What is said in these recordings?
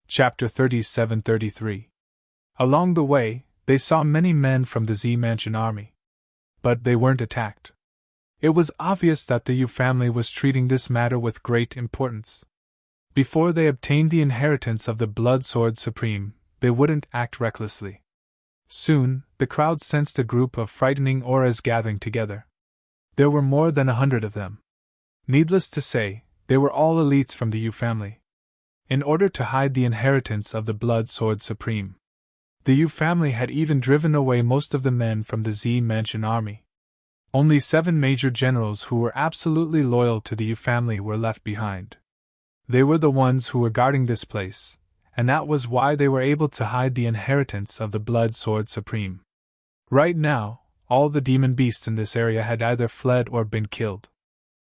Chapter 37-33. Along the way, they saw many men from the Z Mansion army. But they weren't attacked. It was obvious that the Yu family was treating this matter with great importance. Before they obtained the inheritance of the Blood Sword Supreme, they wouldn't act recklessly. Soon, the crowd sensed a group of frightening auras gathering together. There were more than 100 of them. Needless to say, they were all elites from the Yu family. In order to hide the inheritance of the Blood Sword Supreme, the Yu family had even driven away most of the men from the Z Mansion army. Only 7 major generals who were absolutely loyal to the Yu family were left behind. They were the ones who were guarding this place, and that was why they were able to hide the inheritance of the Blood Sword Supreme. Right now, all the demon beasts in this area had either fled or been killed.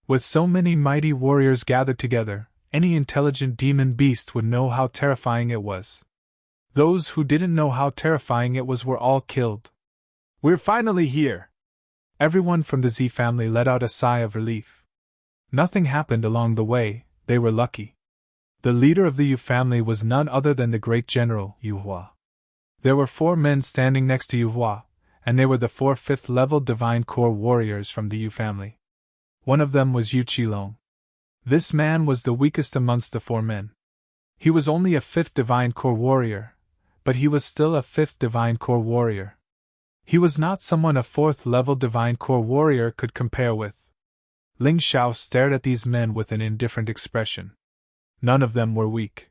With so many mighty warriors gathered together, any intelligent demon beast would know how terrifying it was. Those who didn't know how terrifying it was were all killed. "We're finally here!" Everyone from the Z family let out a sigh of relief. Nothing happened along the way, they were lucky. The leader of the Yu family was none other than the great general, Yu Hua. There were 4 men standing next to Yu Hua, and they were the 4 5th-level Divine Core warriors from the Yu family. One of them was Yu Qilong. This man was the weakest amongst the 4 men. He was only a 5th Divine Core warrior, but he was still a 5th Divine Core warrior. He was not someone a 4th-level Divine Core warrior could compare with. Ling Xiao stared at these men with an indifferent expression. None of them were weak.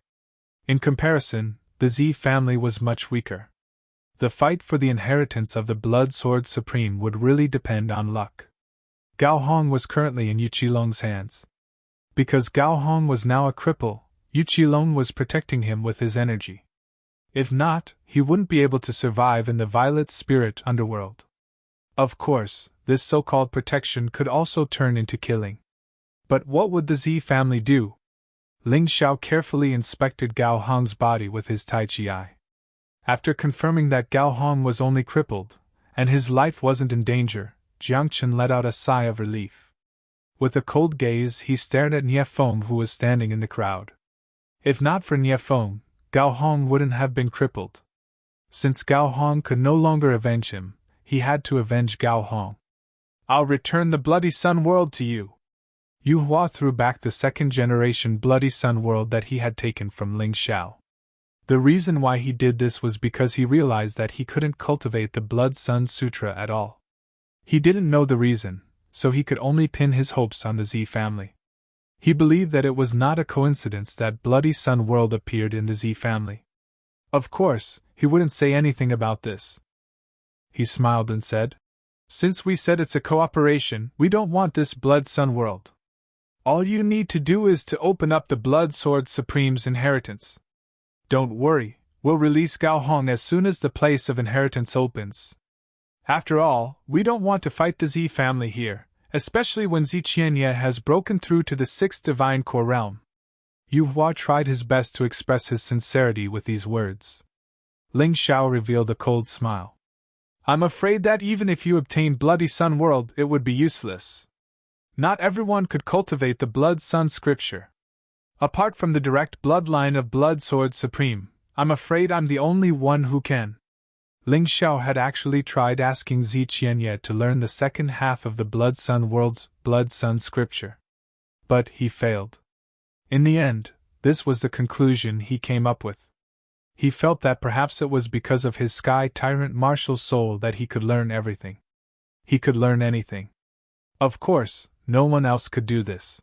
In comparison, the Z family was much weaker. The fight for the inheritance of the Blood Sword Supreme would really depend on luck. Gao Hong was currently in Yu Qilong's hands. Because Gao Hong was now a cripple, Yu Qilong was protecting him with his energy. If not, he wouldn't be able to survive in the Violet Spirit underworld. Of course, this so-called protection could also turn into killing. But what would the Z family do? Ling Xiao carefully inspected Gao Hong's body with his Tai Chi eye. After confirming that Gao Hong was only crippled, and his life wasn't in danger, Jiang Chen let out a sigh of relief. With a cold gaze, he stared at Nie Feng, who was standing in the crowd. If not for Nie Feng, Gao Hong wouldn't have been crippled. Since Gao Hong could no longer avenge him, he had to avenge Gao Hong. "I'll return the Bloody Sun World to you." Yu Hua threw back the 2nd-generation Bloody Sun World that he had taken from Ling Xiao. The reason why he did this was because he realized that he couldn't cultivate the Blood Sun Sutra at all. He didn't know the reason, so he could only pin his hopes on the Z family. He believed that it was not a coincidence that Bloody Sun World appeared in the Z family. Of course, he wouldn't say anything about this. He smiled and said, "Since we said it's a cooperation, we don't want this Blood Sun World. All you need to do is to open up the Blood Sword Supreme's inheritance. Don't worry, we'll release Gao Hong as soon as the place of inheritance opens. After all, we don't want to fight the Z family here, especially when Zi Qianye has broken through to the 6th Divine Core realm." Yu Hua tried his best to express his sincerity with these words. Ling Xiao revealed a cold smile. "I'm afraid that even if you obtained Bloody Sun World, it would be useless. Not everyone could cultivate the Blood Sun Scripture. Apart from the direct bloodline of Blood Sword Supreme, I'm afraid I'm the only one who can." Ling Xiao had actually tried asking Zi Qianye to learn the 2nd half of the Blood Sun World's Blood Sun Scripture. But he failed. In the end, this was the conclusion he came up with. He felt that perhaps it was because of his Sky Tyrant martial soul that he could learn everything. He could learn anything. Of course, no one else could do this.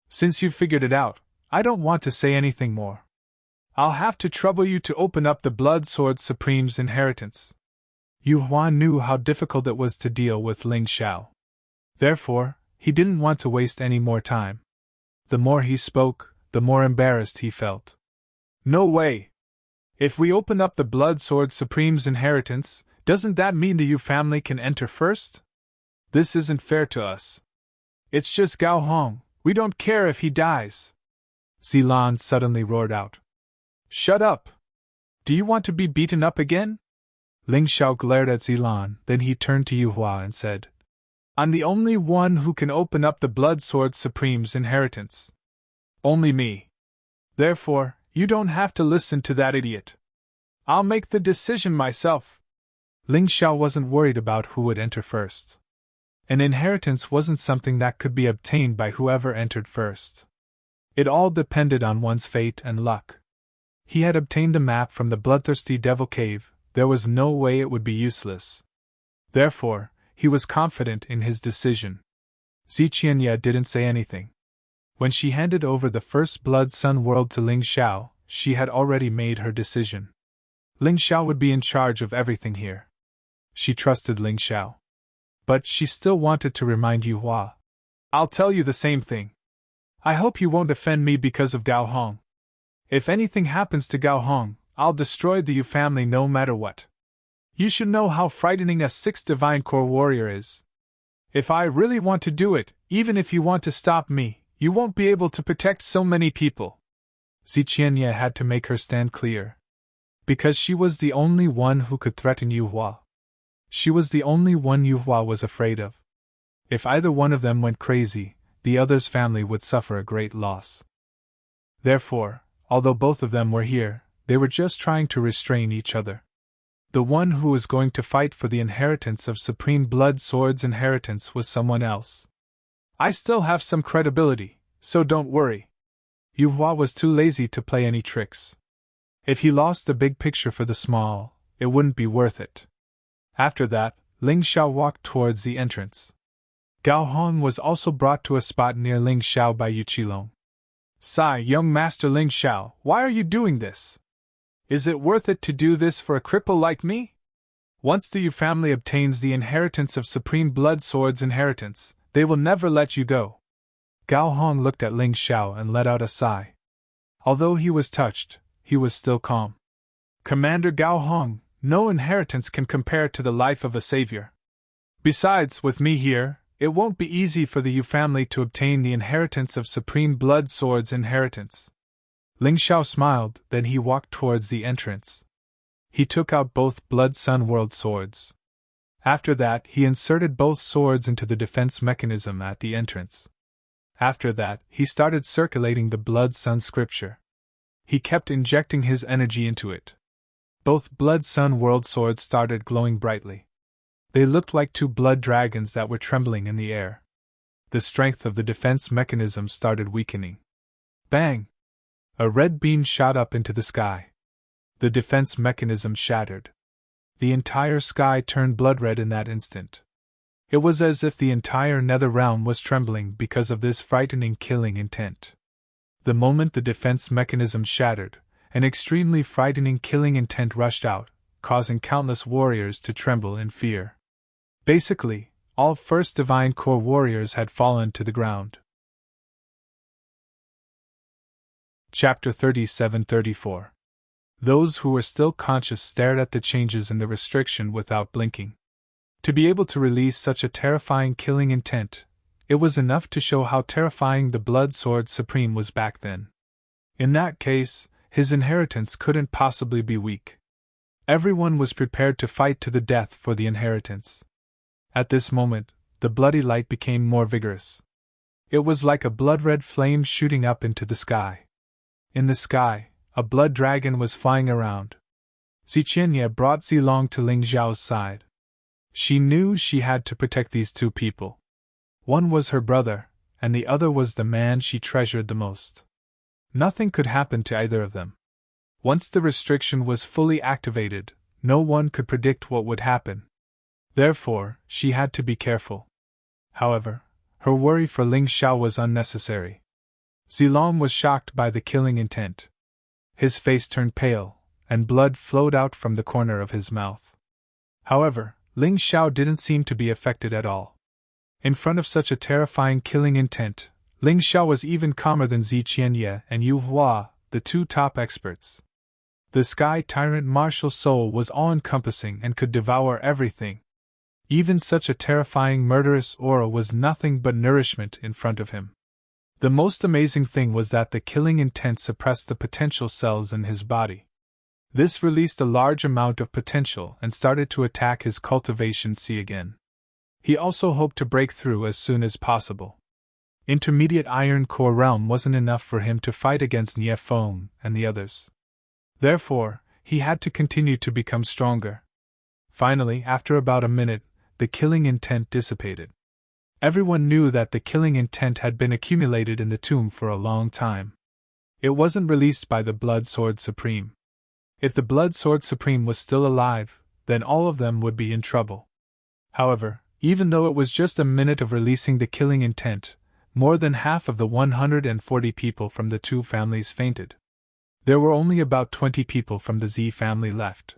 "Since you've figured it out, I don't want to say anything more. I'll have to trouble you to open up the Blood Sword Supreme's inheritance." Yu Hua knew how difficult it was to deal with Ling Xiao. Therefore, he didn't want to waste any more time. The more he spoke, the more embarrassed he felt. "No way! If we open up the Blood Sword Supreme's inheritance, doesn't that mean the Yu family can enter first? This isn't fair to us. It's just Gao Hong, we don't care if he dies." Zilan suddenly roared out. "Shut up! Do you want to be beaten up again?" Ling Xiao glared at Zilan, then he turned to Yu Hua and said, "I'm the only one who can open up the Blood Sword Supreme's inheritance. Only me. Therefore, You don't have to listen to that idiot. I'll make the decision myself. Ling Xiao wasn't worried about who would enter first. An inheritance wasn't something that could be obtained by whoever entered first. It all depended on one's fate and luck. He had obtained the map from the bloodthirsty devil cave, there was no way it would be useless. Therefore, he was confident in his decision. Ziqianye didn't say anything. When she handed over the first Blood Sun world to Ling Xiao, she had already made her decision. Ling Xiao would be in charge of everything here. She trusted Ling Xiao. But she still wanted to remind Yu Hua. I'll tell you the same thing. I hope you won't offend me because of Gao Hong. If anything happens to Gao Hong, I'll destroy the Yu family no matter what. You should know how frightening a 6th Divine Core warrior is. If I really want to do it, even if you want to stop me, you won't be able to protect so many people. Ziqianye had to make her stand clear. Because she was the only one who could threaten Yu Hua. She was the only one Yu Hua was afraid of. If either one of them went crazy, the other's family would suffer a great loss. Therefore, although both of them were here, they were just trying to restrain each other. The one who was going to fight for the inheritance of Supreme Blood Sword's inheritance was someone else. I still have some credibility, so don't worry. Yu Hua was too lazy to play any tricks. If he lost the big picture for the small, it wouldn't be worth it. After that, Ling Xiao walked towards the entrance. Gao Hong was also brought to a spot near Ling Xiao by Yu Qilong. Sigh, young Master Ling Xiao, why are you doing this? Is it worth it to do this for a cripple like me? Once the Yu family obtains the inheritance of Supreme Blood Sword's inheritance, they will never let you go. Gao Hong looked at Ling Xiao and let out a sigh. Although he was touched, he was still calm. Commander Gao Hong, no inheritance can compare to the life of a savior. Besides, with me here, it won't be easy for the Yu family to obtain the inheritance of Supreme Blood Sword's inheritance. Ling Xiao smiled, then he walked towards the entrance. He took out both Blood Sun World swords. After that, he inserted both swords into the defense mechanism at the entrance. After that, he started circulating the Blood Sun scripture. He kept injecting his energy into it. Both Blood Sun World swords started glowing brightly. They looked like two blood dragons that were trembling in the air. The strength of the defense mechanism started weakening. Bang! A red beam shot up into the sky. The defense mechanism shattered. The entire sky turned blood red in that instant. It was as if the entire nether realm was trembling because of this frightening killing intent. The moment the defense mechanism shattered, an extremely frightening killing intent rushed out, causing countless warriors to tremble in fear. Basically, all First Divine Core warriors had fallen to the ground. Chapter 37-34. Those who were still conscious stared at the changes in the restriction without blinking. To be able to release such a terrifying killing intent, it was enough to show how terrifying the Blood Sword Supreme was back then. In that case, his inheritance couldn't possibly be weak. Everyone was prepared to fight to the death for the inheritance. At this moment, the bloody light became more vigorous. It was like a blood-red flame shooting up into the sky. In the sky, a blood dragon was flying around. Ziqianye brought Zilong to Ling Xiao's side. She knew she had to protect these two people. One was her brother, and the other was the man she treasured the most. Nothing could happen to either of them. Once the restriction was fully activated, no one could predict what would happen. Therefore, she had to be careful. However, her worry for Ling Xiao was unnecessary. Zilong was shocked by the killing intent. His face turned pale, and blood flowed out from the corner of his mouth. However, Ling Xiao didn't seem to be affected at all. In front of such a terrifying killing intent, Ling Xiao was even calmer than Ziqianye and Yu Hua, the two top experts. The Sky Tyrant martial soul was all-encompassing and could devour everything. Even such a terrifying murderous aura was nothing but nourishment in front of him. The most amazing thing was that the killing intent suppressed the potential cells in his body. This released a large amount of potential and started to attack his cultivation C again. He also hoped to break through as soon as possible. Intermediate iron core realm wasn't enough for him to fight against Nie Fong and the others. Therefore, he had to continue to become stronger. Finally, after about a minute, the killing intent dissipated. Everyone knew that the killing intent had been accumulated in the tomb for a long time. It wasn't released by the Blood Sword Supreme. If the Blood Sword Supreme was still alive, then all of them would be in trouble. However, even though it was just a minute of releasing the killing intent, more than half of the 140 people from the two families fainted. There were only about 20 people from the Z family left.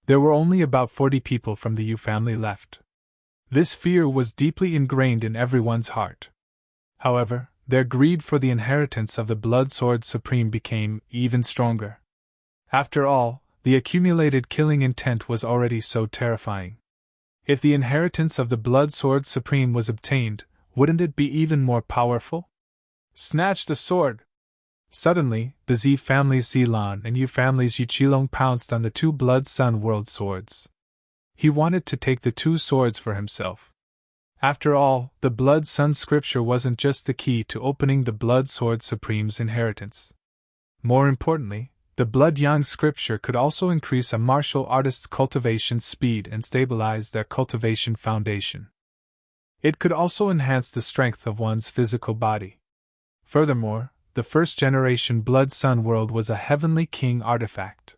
There were only about 40 people from the U family left. This fear was deeply ingrained in everyone's heart. However, their greed for the inheritance of the Blood Sword Supreme became even stronger. After all, the accumulated killing intent was already so terrifying. If the inheritance of the Blood Sword Supreme was obtained, wouldn't it be even more powerful? Snatch the sword! Suddenly, the Z family's Zilan and U family's Yuqilong pounced on the two Blood Sun World swords. He wanted to take the two swords for himself. After all, the Blood Sun scripture wasn't just the key to opening the Blood Sword Supreme's inheritance. More importantly, the Blood Yang scripture could also increase a martial artist's cultivation speed and stabilize their cultivation foundation. It could also enhance the strength of one's physical body. Furthermore, the first-generation Blood Sun world was a heavenly king artifact.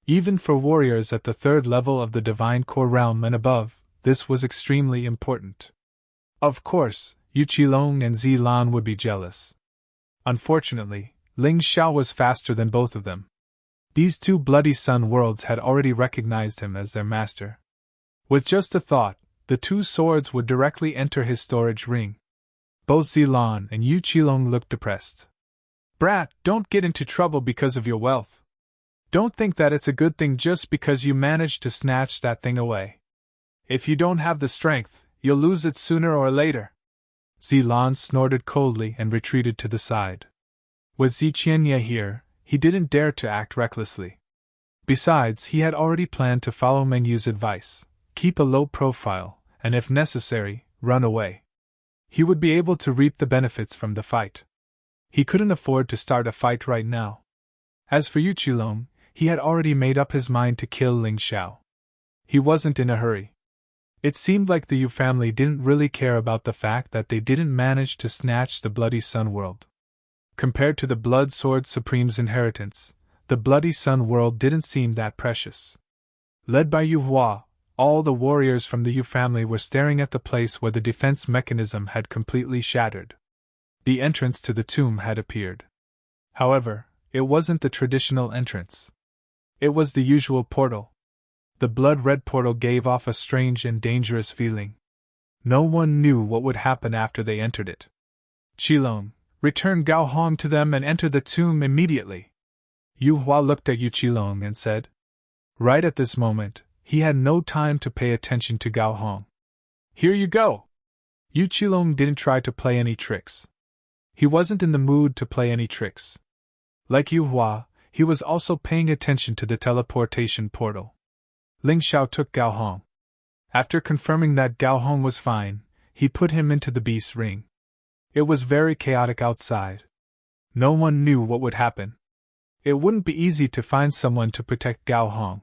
Even for warriors at the third level of the Divine Core realm and above, this was extremely important. Of course, Yuqilong and Zilan would be jealous. Unfortunately, Ling Xiao was faster than both of them. These two Bloody Sun worlds had already recognized him as their master. With just a thought, the two swords would directly enter his storage ring. Both Zilan and Yuqilong looked depressed. Brat, don't get into trouble because of your wealth. Don't think that it's a good thing just because you managed to snatch that thing away. If you don't have the strength, you'll lose it sooner or later. Zilan snorted coldly and retreated to the side. With Ziqianye here, he didn't dare to act recklessly. Besides, he had already planned to follow Meng Yu's advice, keep a low profile, and if necessary, run away. He would be able to reap the benefits from the fight. He couldn't afford to start a fight right now. As for Yuqilong, he had already made up his mind to kill Ling Xiao. He wasn't in a hurry. It seemed like the Yu family didn't really care about the fact that they didn't manage to snatch the Bloody Sun world. Compared to the Blood Sword Supreme's inheritance, the Bloody Sun world didn't seem that precious. Led by Yu Hua, all the warriors from the Yu family were staring at the place where the defense mechanism had completely shattered. The entrance to the tomb had appeared. However, it wasn't the traditional entrance. It was the usual portal. The blood-red portal gave off a strange and dangerous feeling. No one knew what would happen after they entered it. Qilong, return Gao Hong to them and enter the tomb immediately. Yu Hua looked at Yuqilong and said. Right at this moment, he had no time to pay attention to Gao Hong. Here you go! Yuqilong didn't try to play any tricks. He wasn't in the mood to play any tricks. Like Yu Hua, he was also paying attention to the teleportation portal. Ling Xiao took Gao Hong. After confirming that Gao Hong was fine, he put him into the beast's ring. It was very chaotic outside. No one knew what would happen. It wouldn't be easy to find someone to protect Gao Hong.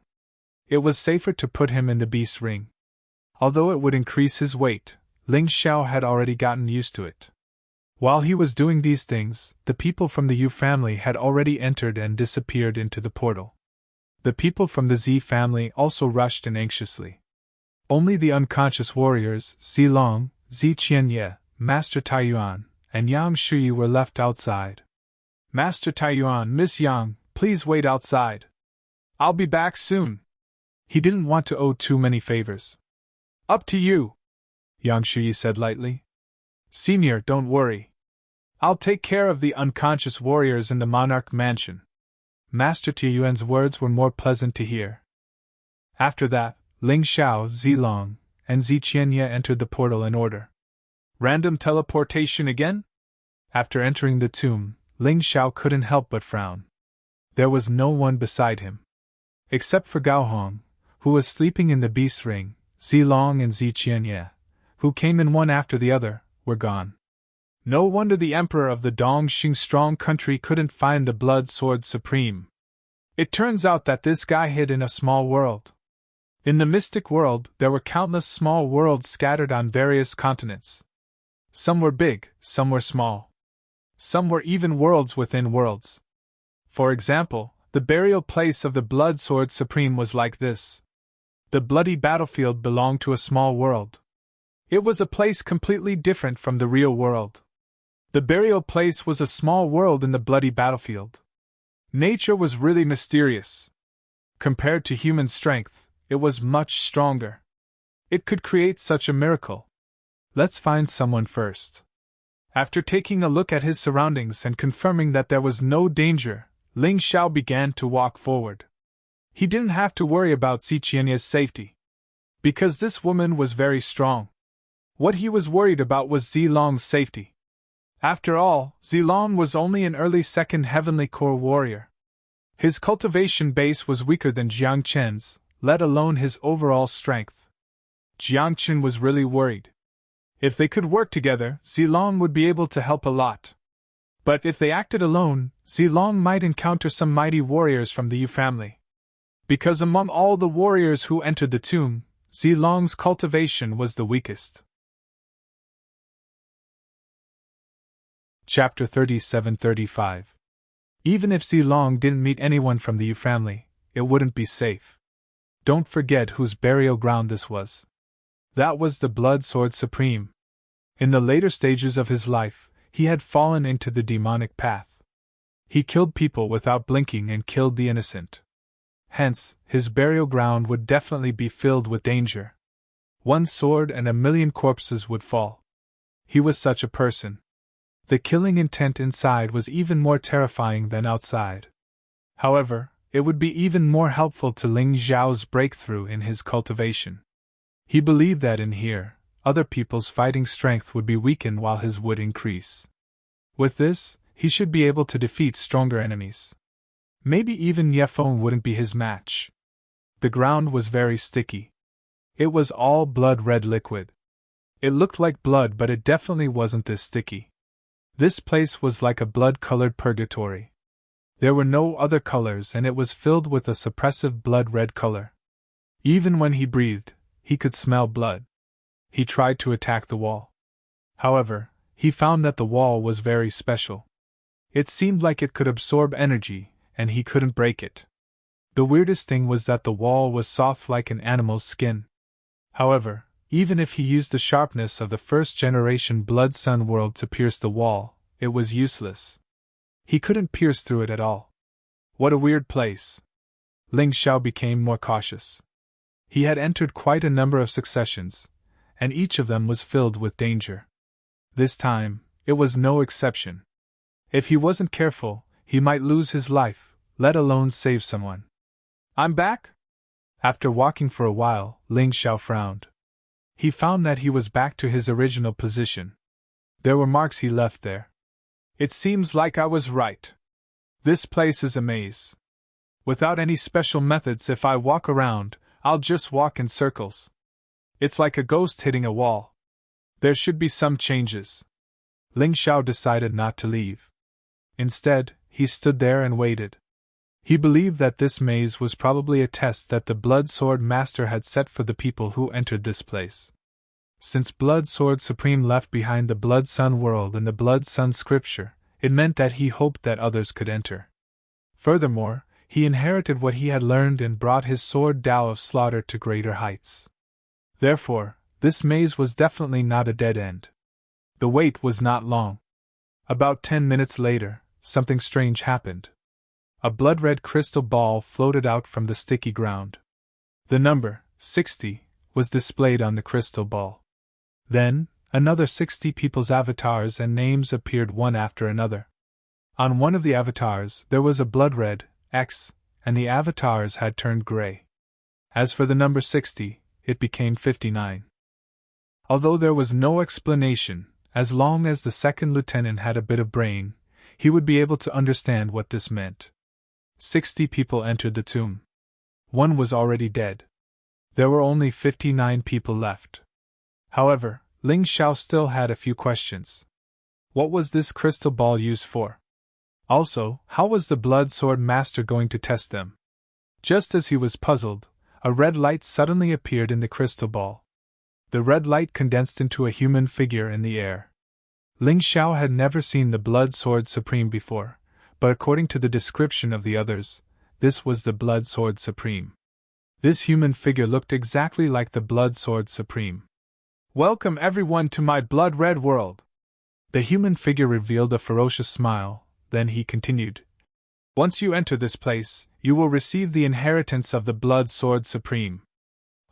It was safer to put him in the beast's ring. Although it would increase his weight, Ling Xiao had already gotten used to it. While he was doing these things, the people from the Yu family had already entered and disappeared into the portal. The people from the Z family also rushed in anxiously. Only the unconscious warriors, Zilong, Ziqianye, Master Taiyuan, and Yang Shuyi were left outside. Master Taiyuan, Miss Yang, please wait outside. I'll be back soon. He didn't want to owe too many favors. Up to you, Yang Shuyi said lightly. Senior, don't worry. I'll take care of the unconscious warriors in the Monarch Mansion. Master Taiyuan's words were more pleasant to hear. After that, Ling Xiao, Zilong, and Ziqianye entered the portal in order. Random teleportation again? After entering the tomb, Ling Xiao couldn't help but frown. There was no one beside him. Except for Gao Hong, who was sleeping in the beast's ring, Zilong and Ziqianye, who came in one after the other, were gone. No wonder the emperor of the Dongxing strong country couldn't find the blood sword supreme. It turns out that this guy hid in a small world. In the mystic world, there were countless small worlds scattered on various continents. Some were big, some were small. Some were even worlds within worlds. For example, the burial place of the Blood Sword Supreme was like this. The bloody battlefield belonged to a small world. It was a place completely different from the real world. The burial place was a small world in the bloody battlefield. Nature was really mysterious. Compared to human strength, it was much stronger. It could create such a miracle. Let's find someone first. After taking a look at his surroundings and confirming that there was no danger, Ling Xiao began to walk forward. He didn't have to worry about Xiqianya's safety, because this woman was very strong. What he was worried about was Zilong's safety. After all, Zilong was only an early second heavenly core warrior. His cultivation base was weaker than Jiang Chen's, let alone his overall strength. Jiang Chen was really worried. If they could work together, Zilong would be able to help a lot. But if they acted alone, Zilong might encounter some mighty warriors from the Yu family. Because among all the warriors who entered the tomb, Zilong's cultivation was the weakest. Chapter 37-35. Even if Zilong didn't meet anyone from the Yu family, it wouldn't be safe. Don't forget whose burial ground this was. That was the Blood Sword Supreme. In the later stages of his life, he had fallen into the demonic path. He killed people without blinking and killed the innocent. Hence, his burial ground would definitely be filled with danger. One sword and 1,000,000 corpses would fall. He was such a person. The killing intent inside was even more terrifying than outside. However, it would be even more helpful to Ling Xiao's breakthrough in his cultivation. He believed that in here, other people's fighting strength would be weakened while his would increase. With this, he should be able to defeat stronger enemies. Maybe even Yefeng wouldn't be his match. The ground was very sticky. It was all blood-red liquid. It looked like blood, but it definitely wasn't this sticky. This place was like a blood-colored purgatory. There were no other colors, and it was filled with a suppressive blood-red color. Even when he breathed, he could smell blood. He tried to attack the wall. However, he found that the wall was very special. It seemed like it could absorb energy, and he couldn't break it. The weirdest thing was that the wall was soft like an animal's skin. However, even if he used the sharpness of the first-generation Blood Sun world to pierce the wall, it was useless. He couldn't pierce through it at all. What a weird place. Ling Xiao became more cautious. He had entered quite a number of successions, and each of them was filled with danger. This time, it was no exception. If he wasn't careful, he might lose his life, let alone save someone. I'm back? After walking for a while, Ling Xiao frowned. He found that he was back to his original position. There were marks he left there. It seems like I was right. This place is a maze. Without any special methods, if I walk around, I'll just walk in circles. It's like a ghost hitting a wall. There should be some changes. Ling Xiao decided not to leave. Instead, he stood there and waited. He believed that this maze was probably a test that the Blood Sword Master had set for the people who entered this place. Since Blood Sword Supreme left behind the Blood Sun world and the Blood Sun scripture, it meant that he hoped that others could enter. Furthermore, he inherited what he had learned and brought his sword Tao of Slaughter to greater heights. Therefore, this maze was definitely not a dead end. The wait was not long. About 10 minutes later, something strange happened. A blood-red crystal ball floated out from the sticky ground. The number, 60, was displayed on the crystal ball. Then, another 60 people's avatars and names appeared one after another. On one of the avatars, there was a blood-red X, and the avatars had turned gray. As for the number 60, it became 59. Although there was no explanation, as long as the second lieutenant had a bit of brain, he would be able to understand what this meant. 60 people entered the tomb. One was already dead. There were only 59 people left. However, Ling Xiao still had a few questions. What was this crystal ball used for? Also, how was the blood sword master going to test them? Just as he was puzzled, a red light suddenly appeared in the crystal ball. The red light condensed into a human figure in the air. Ling Xiao had never seen the Blood Sword Supreme before, but according to the description of the others, this was the Blood Sword Supreme. This human figure looked exactly like the Blood Sword Supreme. "Welcome everyone to my blood-red world." The human figure revealed a ferocious smile, then he continued. "Once you enter this place, you will receive the inheritance of the Blood Sword Supreme.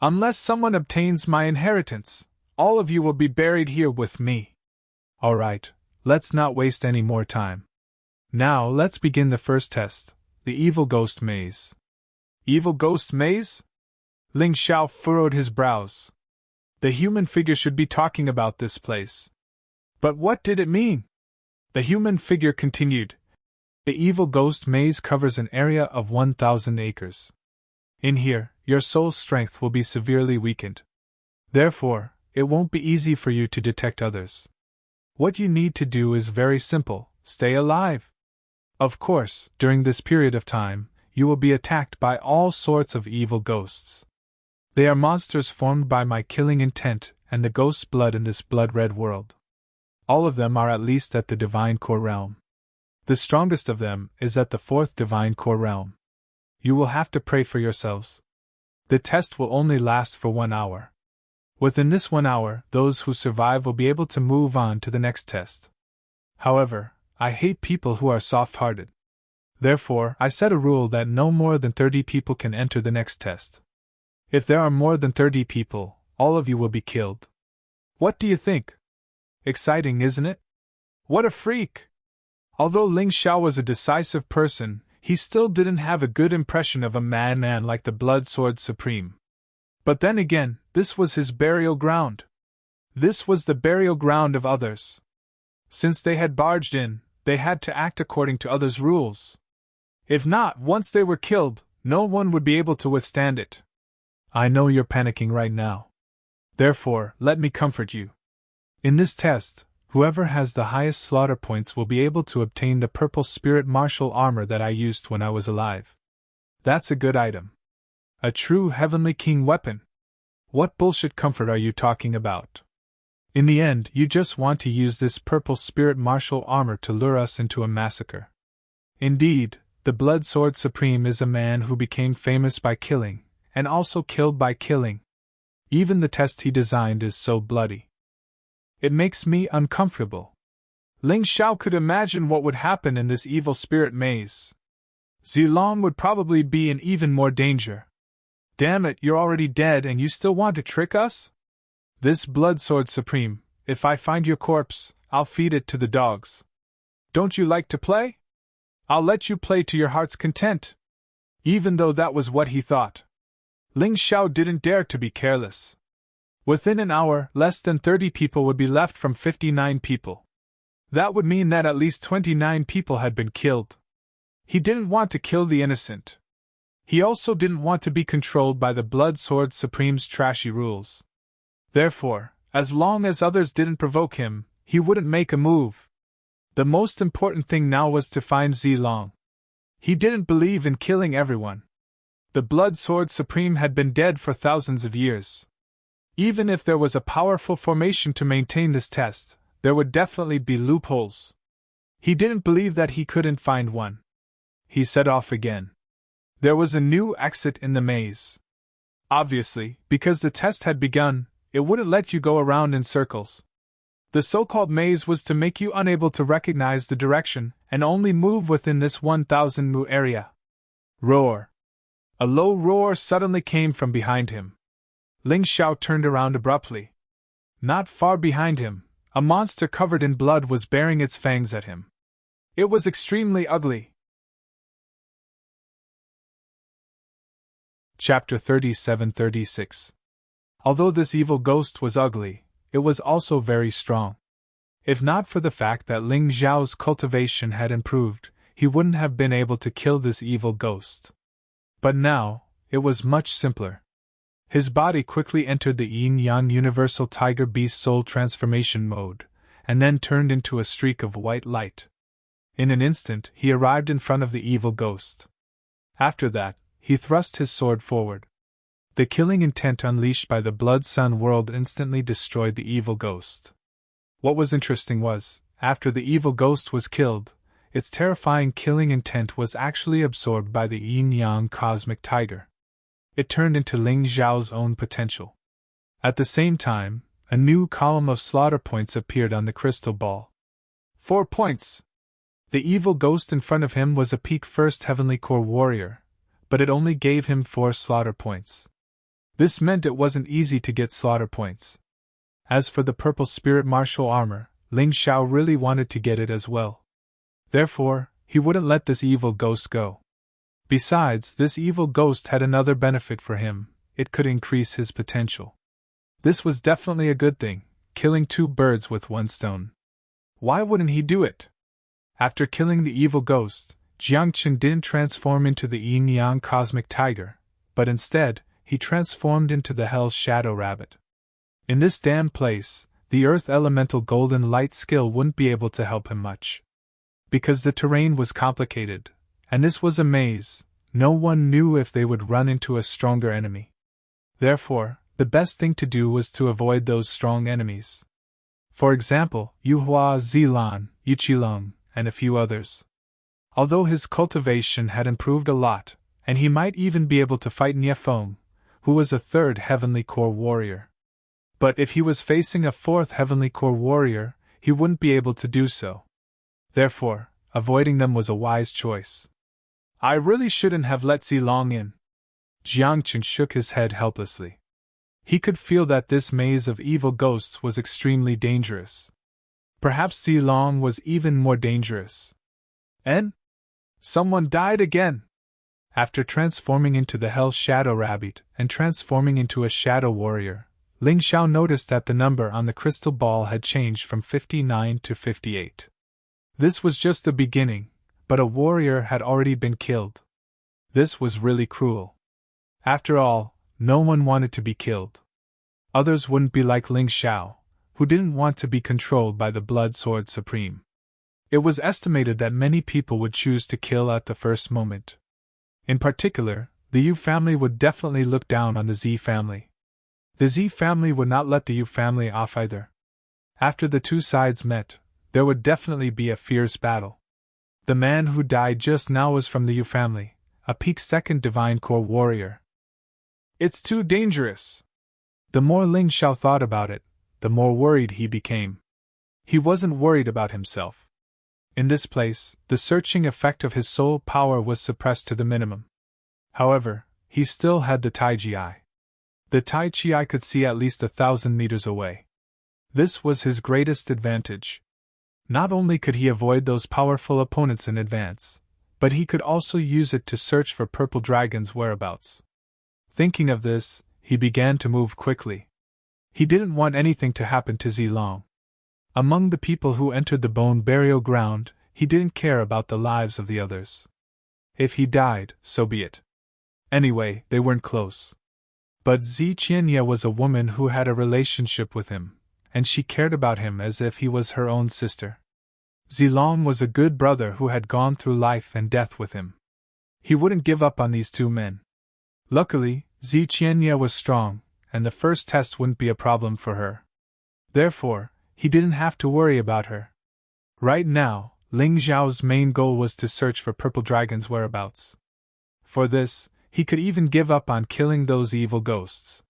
Unless someone obtains my inheritance, all of you will be buried here with me." Alright, let's not waste any more time. Now let's begin the first test, the Evil Ghost Maze. Evil Ghost Maze? Ling Xiao furrowed his brows. The human figure should be talking about this place. But what did it mean? The human figure continued. The Evil Ghost Maze covers an area of 1,000 acres. In here, your soul strength will be severely weakened. Therefore, it won't be easy for you to detect others. What you need to do is very simple: stay alive. Of course, during this period of time, you will be attacked by all sorts of evil ghosts. They are monsters formed by my killing intent and the ghost's blood in this blood-red world. All of them are at least at the Divine Core Realm. The strongest of them is at the 4th Divine Core Realm. You will have to pray for yourselves. The test will only last for 1 hour. Within this 1 hour, those who survive will be able to move on to the next test. However, I hate people who are soft-hearted. Therefore, I set a rule that no more than 30 people can enter the next test. If there are more than 30 people, all of you will be killed. What do you think? Exciting, isn't it? What a freak! Although Ling Xiao was a decisive person, he still didn't have a good impression of a madman like the Blood Sword Supreme. But then again, this was his burial ground. This was the burial ground of others. Since they had barged in, they had to act according to others' rules. If not, once they were killed, no one would be able to withstand it. I know you're panicking right now. Therefore, let me comfort you. In this test, whoever has the highest slaughter points will be able to obtain the purple spirit martial armor that I used when I was alive. That's a good item. A true Heavenly King weapon. What bullshit comfort are you talking about? In the end, you just want to use this purple spirit martial armor to lure us into a massacre. Indeed, the Blood Sword Supreme is a man who became famous by killing, and also killed by killing. Even the test he designed is so bloody. It makes me uncomfortable. Ling Xiao could imagine what would happen in this evil spirit maze. Zilong would probably be in even more danger. Damn it, you're already dead and you still want to trick us? This Blood Sword Supreme, if I find your corpse, I'll feed it to the dogs. Don't you like to play? I'll let you play to your heart's content. Even though that was what he thought. Ling Xiao didn't dare to be careless. Within an hour, less than 30 people would be left from 59 people. That would mean that at least 29 people had been killed. He didn't want to kill the innocent. He also didn't want to be controlled by the Blood Sword Supreme's trashy rules. Therefore, as long as others didn't provoke him, he wouldn't make a move. The most important thing now was to find Zilong. He didn't believe in killing everyone. The Blood Sword Supreme had been dead for thousands of years. Even if there was a powerful formation to maintain this test, there would definitely be loopholes. He didn't believe that he couldn't find one. He set off again. There was a new exit in the maze. Obviously, because the test had begun, it wouldn't let you go around in circles. The so-called maze was to make you unable to recognize the direction and only move within this 1,000 mu area. Roar! A low roar suddenly came from behind him. Ling Xiao turned around abruptly. Not far behind him, a monster covered in blood was baring its fangs at him. It was extremely ugly. Chapter 37-36. Although this evil ghost was ugly, it was also very strong. If not for the fact that Ling Xiao's cultivation had improved, he wouldn't have been able to kill this evil ghost. But now, it was much simpler. His body quickly entered the Yin-Yang Universal Tiger Beast Soul Transformation mode, and then turned into a streak of white light. In an instant, he arrived in front of the evil ghost. After that, he thrust his sword forward. The killing intent unleashed by the Blood Sun world instantly destroyed the evil ghost. What was interesting was, after the evil ghost was killed, its terrifying killing intent was actually absorbed by the yin-yang cosmic tiger. It turned into Ling Xiao's own potential. At the same time, a new column of slaughter points appeared on the crystal ball. 4 points! The evil ghost in front of him was a peak first heavenly core warrior, but it only gave him 4 slaughter points. This meant it wasn't easy to get slaughter points. As for the purple spirit martial armor, Ling Xiao really wanted to get it as well. Therefore, he wouldn't let this evil ghost go. Besides, this evil ghost had another benefit for him: it could increase his potential. This was definitely a good thing, killing 2 birds with 1 stone. Why wouldn't he do it? After killing the evil ghost, Jiangchen didn't transform into the yin-yang cosmic tiger, but instead, he transformed into the Hell's Shadow Rabbit. In this damn place, the Earth Elemental Golden Light skill wouldn't be able to help him much. Because the terrain was complicated, and this was a maze, no one knew if they would run into a stronger enemy. Therefore, the best thing to do was to avoid those strong enemies. For example, Yuhua Zilan, Yuqilong, and a few others. Although his cultivation had improved a lot, and he might even be able to fight Niefeng, who was a 3rd Heavenly Core warrior. But if he was facing a 4th Heavenly Core warrior, he wouldn't be able to do so. Therefore, avoiding them was a wise choice. I really shouldn't have let Zilong in. Jiangchen shook his head helplessly. He could feel that this maze of evil ghosts was extremely dangerous. Perhaps Zilong was even more dangerous. And? Someone died again! After transforming into the Hell's Shadow Rabbit and transforming into a Shadow Warrior, Ling Xiao noticed that the number on the crystal ball had changed from 59 to 58. This was just the beginning, but a warrior had already been killed. This was really cruel. After all, no one wanted to be killed. Others wouldn't be like Ling Xiao, who didn't want to be controlled by the Blood Sword Supreme. It was estimated that many people would choose to kill at the first moment. In particular, the Yu family would definitely look down on the Z family. The Z family would not let the Yu family off either. After the 2 sides met, there would definitely be a fierce battle. The man who died just now was from the Yu family, a peak 2nd Divine Core warrior. It's too dangerous. The more Ling Xiao thought about it, the more worried he became. He wasn't worried about himself. In this place, the searching effect of his soul power was suppressed to the minimum. However, he still had the Tai Chi. The Tai Chi could see at least 1,000 meters away. This was his greatest advantage. Not only could he avoid those powerful opponents in advance, but he could also use it to search for purple dragons' whereabouts. Thinking of this, he began to move quickly. He didn't want anything to happen to Zilong. Among the people who entered the bone burial ground, he didn't care about the lives of the others. If he died, so be it. Anyway, they weren't close. But Zi Qianye was a woman who had a relationship with him, and she cared about him as if he was her own sister. Zilong was a good brother who had gone through life and death with him. He wouldn't give up on these 2 men. Luckily, Zi Qianye was strong, and the first test wouldn't be a problem for her. Therefore, he didn't have to worry about her. Right now, Ling Xiao's main goal was to search for purple dragons' whereabouts. For this, he could even give up on killing those evil ghosts.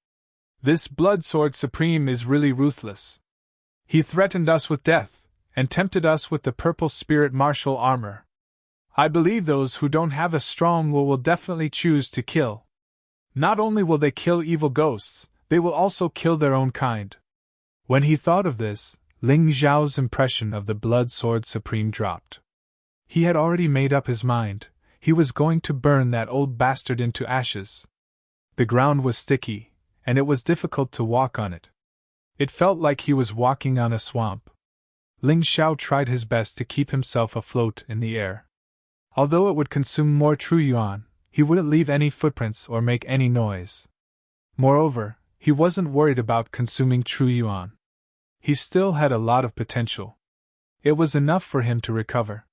This Blood Sword Supreme is really ruthless. He threatened us with death, and tempted us with the purple spirit martial armor. I believe those who don't have a strong will definitely choose to kill. Not only will they kill evil ghosts, they will also kill their own kind. When he thought of this, Ling Xiao's impression of the Blood Sword Supreme dropped. He had already made up his mind. He was going to burn that old bastard into ashes. The ground was sticky, and it was difficult to walk on it. It felt like he was walking on a swamp. Ling Xiao tried his best to keep himself afloat in the air. Although it would consume more true yuan, he wouldn't leave any footprints or make any noise. Moreover, he wasn't worried about consuming true yuan. he still had a lot of potential. It was enough for him to recover.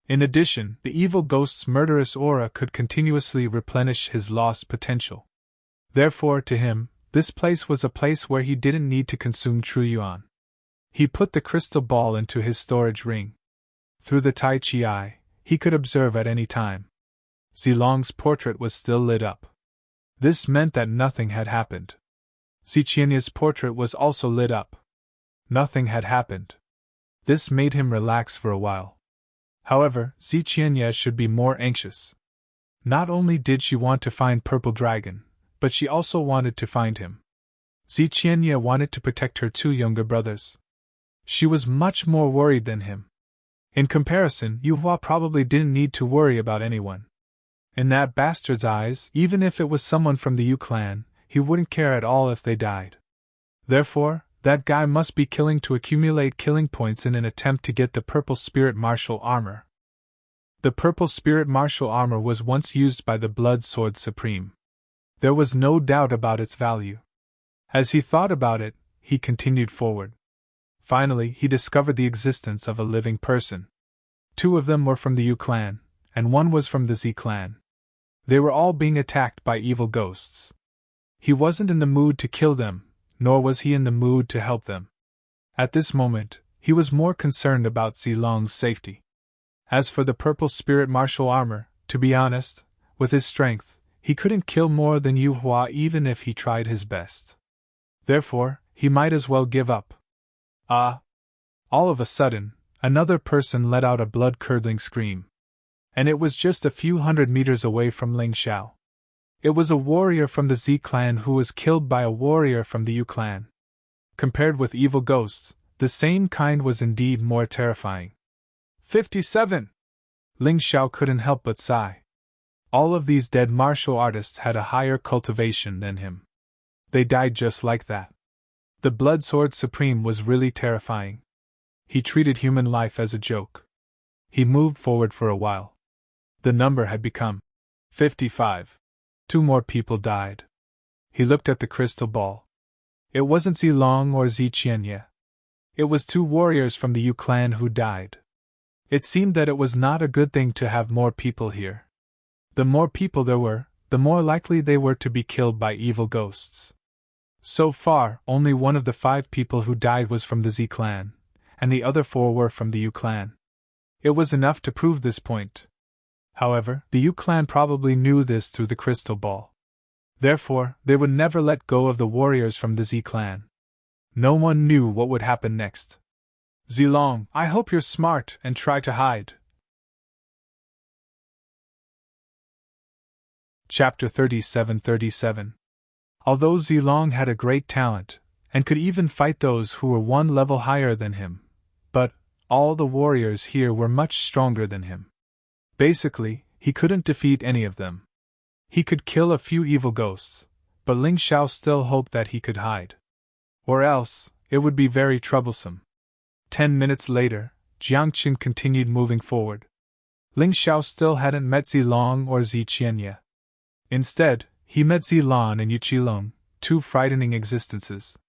In addition, the evil ghost's murderous aura could continuously replenish his lost potential. Therefore, to him, this place was a place where he didn't need to consume true yuan. He put the crystal ball into his storage ring. Through the Tai Chi eye, he could observe at any time. Zilong's portrait was still lit up. This meant that nothing had happened. Ziqianya's portrait was also lit up. Nothing had happened. This made him relax for a while. However, Ziqianya should be more anxious. Not only did she want to find Purple Dragon, but she also wanted to find him. Ziqianya wanted to protect her two younger brothers. She was much more worried than him. In comparison, Yuhua probably didn't need to worry about anyone. In that bastard's eyes, even if it was someone from the Yu clan, he wouldn't care at all if they died. Therefore, that guy must be killing to accumulate killing points in an attempt to get the Purple Spirit Martial Armor. The Purple Spirit Martial Armor was once used by the Blood Sword Supreme. There was no doubt about its value. As he thought about it, he continued forward. Finally, he discovered the existence of a living person. Two of them were from the Yu clan, and one was from the Z clan. They were all being attacked by evil ghosts. He wasn't in the mood to kill them, nor was he in the mood to help them. At this moment, he was more concerned about Zilong's safety. As for the Purple Spirit Martial Armor, to be honest, with his strength, he couldn't kill more than Yuhua even if he tried his best. Therefore, he might as well give up. Ah! All of a sudden, another person let out a blood-curdling scream. And it was just a few hundred meters away from Ling Xiao. It was a warrior from the Z clan who was killed by a warrior from the Yu clan. Compared with evil ghosts, the same kind was indeed more terrifying. 57! Ling Xiao couldn't help but sigh. All of these dead martial artists had a higher cultivation than him. They died just like that. The Blood Sword Supreme was really terrifying. He treated human life as a joke. He moved forward for a while. The number had become 55. 2 more people died. He looked at the crystal ball. It wasn't Zilong or Ziqianya. It was 2 warriors from the Yu clan who died. It seemed that it was not a good thing to have more people here. The more people there were, the more likely they were to be killed by evil ghosts. So far, only one of the 5 people who died was from the Z clan, and the other 4 were from the Yu clan. It was enough to prove this point. However, the Yu clan probably knew this through the crystal ball. Therefore, they would never let go of the warriors from the Z clan. No one knew what would happen next. Zilong, I hope you're smart and try to hide. Chapter 37:37. Although Zilong had a great talent, and could even fight those who were 1 level higher than him, but all the warriors here were much stronger than him. Basically, he couldn't defeat any of them. He could kill a few evil ghosts, but Ling Xiao still hoped that he could hide. Or else, it would be very troublesome. 10 minutes later, Jiangqin continued moving forward. Ling Xiao still hadn't met Zilong or Ziqianya. Instead, he met Zilan and Yuqilong, 2 frightening existences.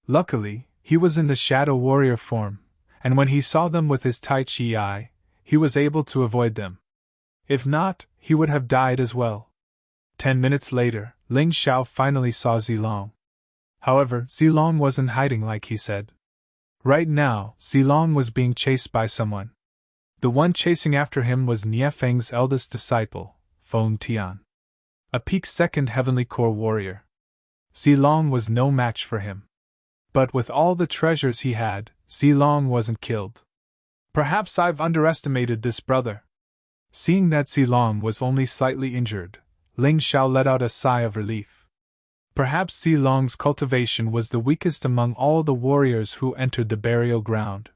Luckily, he was in the Shadow Warrior form, and when he saw them with his Tai Chi eye, he was able to avoid them. If not, he would have died as well. 10 minutes later, Ling Xiao finally saw Zilong. However, Zilong wasn't hiding like he said. Right now, Zilong was being chased by someone. The one chasing after him was Niefeng's eldest disciple, Feng Tian. A peak 2nd Heavenly Core warrior. Zilong was no match for him. But with all the treasures he had, Zilong wasn't killed. Perhaps I've underestimated this brother. Seeing that Zilong was only slightly injured, Ling Xiao let out a sigh of relief. Perhaps Zilong's cultivation was the weakest among all the warriors who entered the burial ground.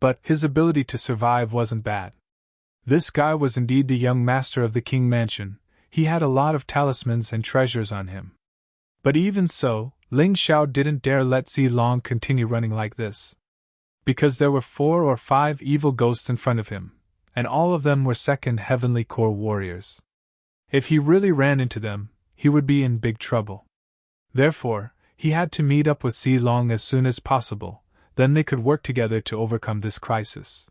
But his ability to survive wasn't bad. This guy was indeed the young master of the King Mansion. He had a lot of talismans and treasures on him. But even so, Ling Xiao didn't dare let Zilong continue running like this. Because there were 4 or 5 evil ghosts in front of him, and all of them were 2nd Heavenly Core warriors. If he really ran into them, he would be in big trouble. Therefore, he had to meet up with Zilong as soon as possible, Then they could work together to overcome this crisis.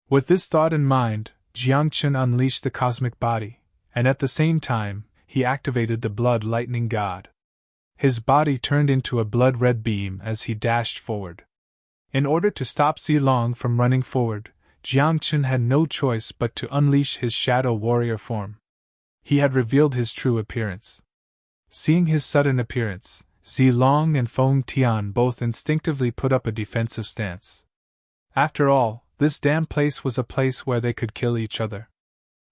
With this thought in mind, Jiangchen unleashed the cosmic body, and at the same time, he activated the blood lightning god. His body turned into a blood-red beam as he dashed forward. In order to stop Zilong from running forward, Jiangchen had no choice but to unleash his shadow warrior form. He had revealed his true appearance. Seeing his sudden appearance, Zilong and Feng Tian both instinctively put up a defensive stance. After all, this damn place was a place where they could kill each other.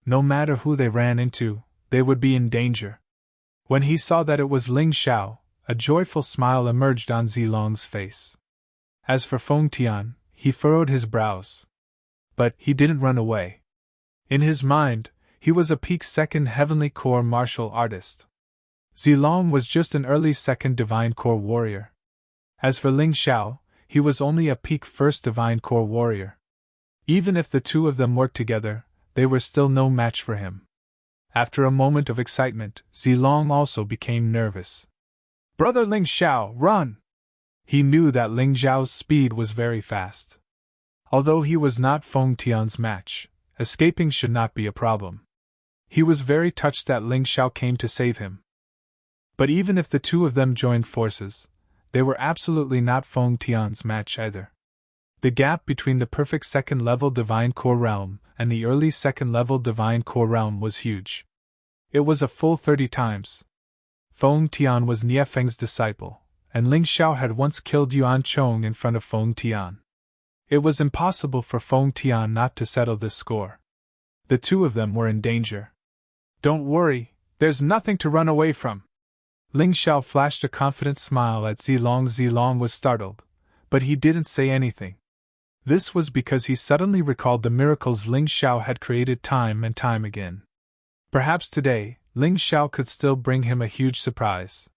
No matter who they ran into, they would be in danger. When he saw that it was Ling Xiao, a joyful smile emerged on Zilong's face. As for Feng Tian, he furrowed his brows. But he didn't run away. In his mind, he was a peak second heavenly core martial artist. Zilong was just an early second divine core warrior. As for Ling Xiao, he was only a peak first divine core warrior. Even if the two of them worked together, they were still no match for him. After a moment of excitement, Zilong also became nervous. "Brother Ling Xiao, run!" He knew that Ling Xiao's speed was very fast. Although he was not Feng Tian's match, escaping should not be a problem. He was very touched that Ling Xiao came to save him. But even if the two of them joined forces, they were absolutely not Feng Tian's match either. The gap between the perfect second-level Divine Core Realm and the early second-level Divine Core Realm was huge. It was a full 30 times. Feng Tian was Niefeng's disciple, and Ling Xiao had once killed Yuan Chong in front of Feng Tian. It was impossible for Feng Tian not to settle this score. The two of them were in danger. "Don't worry, there's nothing to run away from." Ling Xiao flashed a confident smile at Zilong. Zilong was startled, but he didn't say anything. This was because he suddenly recalled the miracles Ling Xiao had created time and time again. Perhaps today, Ling Xiao could still bring him a huge surprise.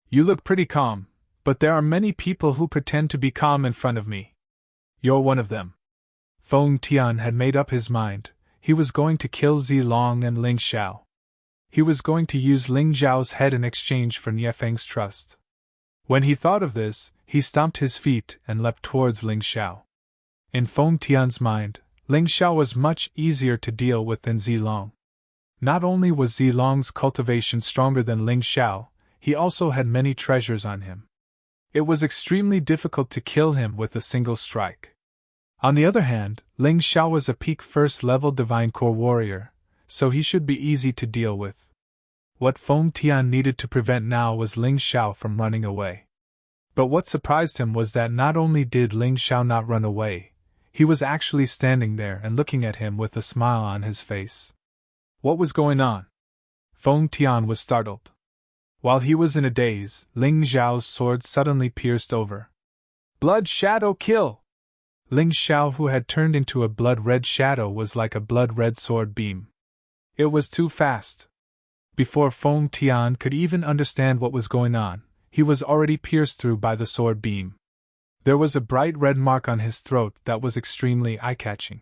"You look pretty calm, but there are many people who pretend to be calm in front of me. You're one of them." Feng Tian had made up his mind. He was going to kill Zilong and Ling Xiao. He was going to use Ling Xiao's head in exchange for Niefeng's trust. When he thought of this, he stomped his feet and leapt towards Ling Xiao. In Feng Tian's mind, Ling Xiao was much easier to deal with than Zilong. Not only was Zilong's cultivation stronger than Ling Xiao, he also had many treasures on him. It was extremely difficult to kill him with a single strike. On the other hand, Ling Xiao was a peak first-level Divine Core warrior, so he should be easy to deal with. What Feng Tian needed to prevent now was Ling Xiao from running away. But what surprised him was that not only did Ling Xiao not run away, he was actually standing there and looking at him with a smile on his face. What was going on? Feng Tian was startled. While he was in a daze, Ling Xiao's sword suddenly pierced over. "Blood shadow kill!" Ling Xiao, who had turned into a blood-red shadow, was like a blood-red sword beam. It was too fast. Before Feng Tian could even understand what was going on, he was already pierced through by the sword beam. There was a bright red mark on his throat that was extremely eye-catching.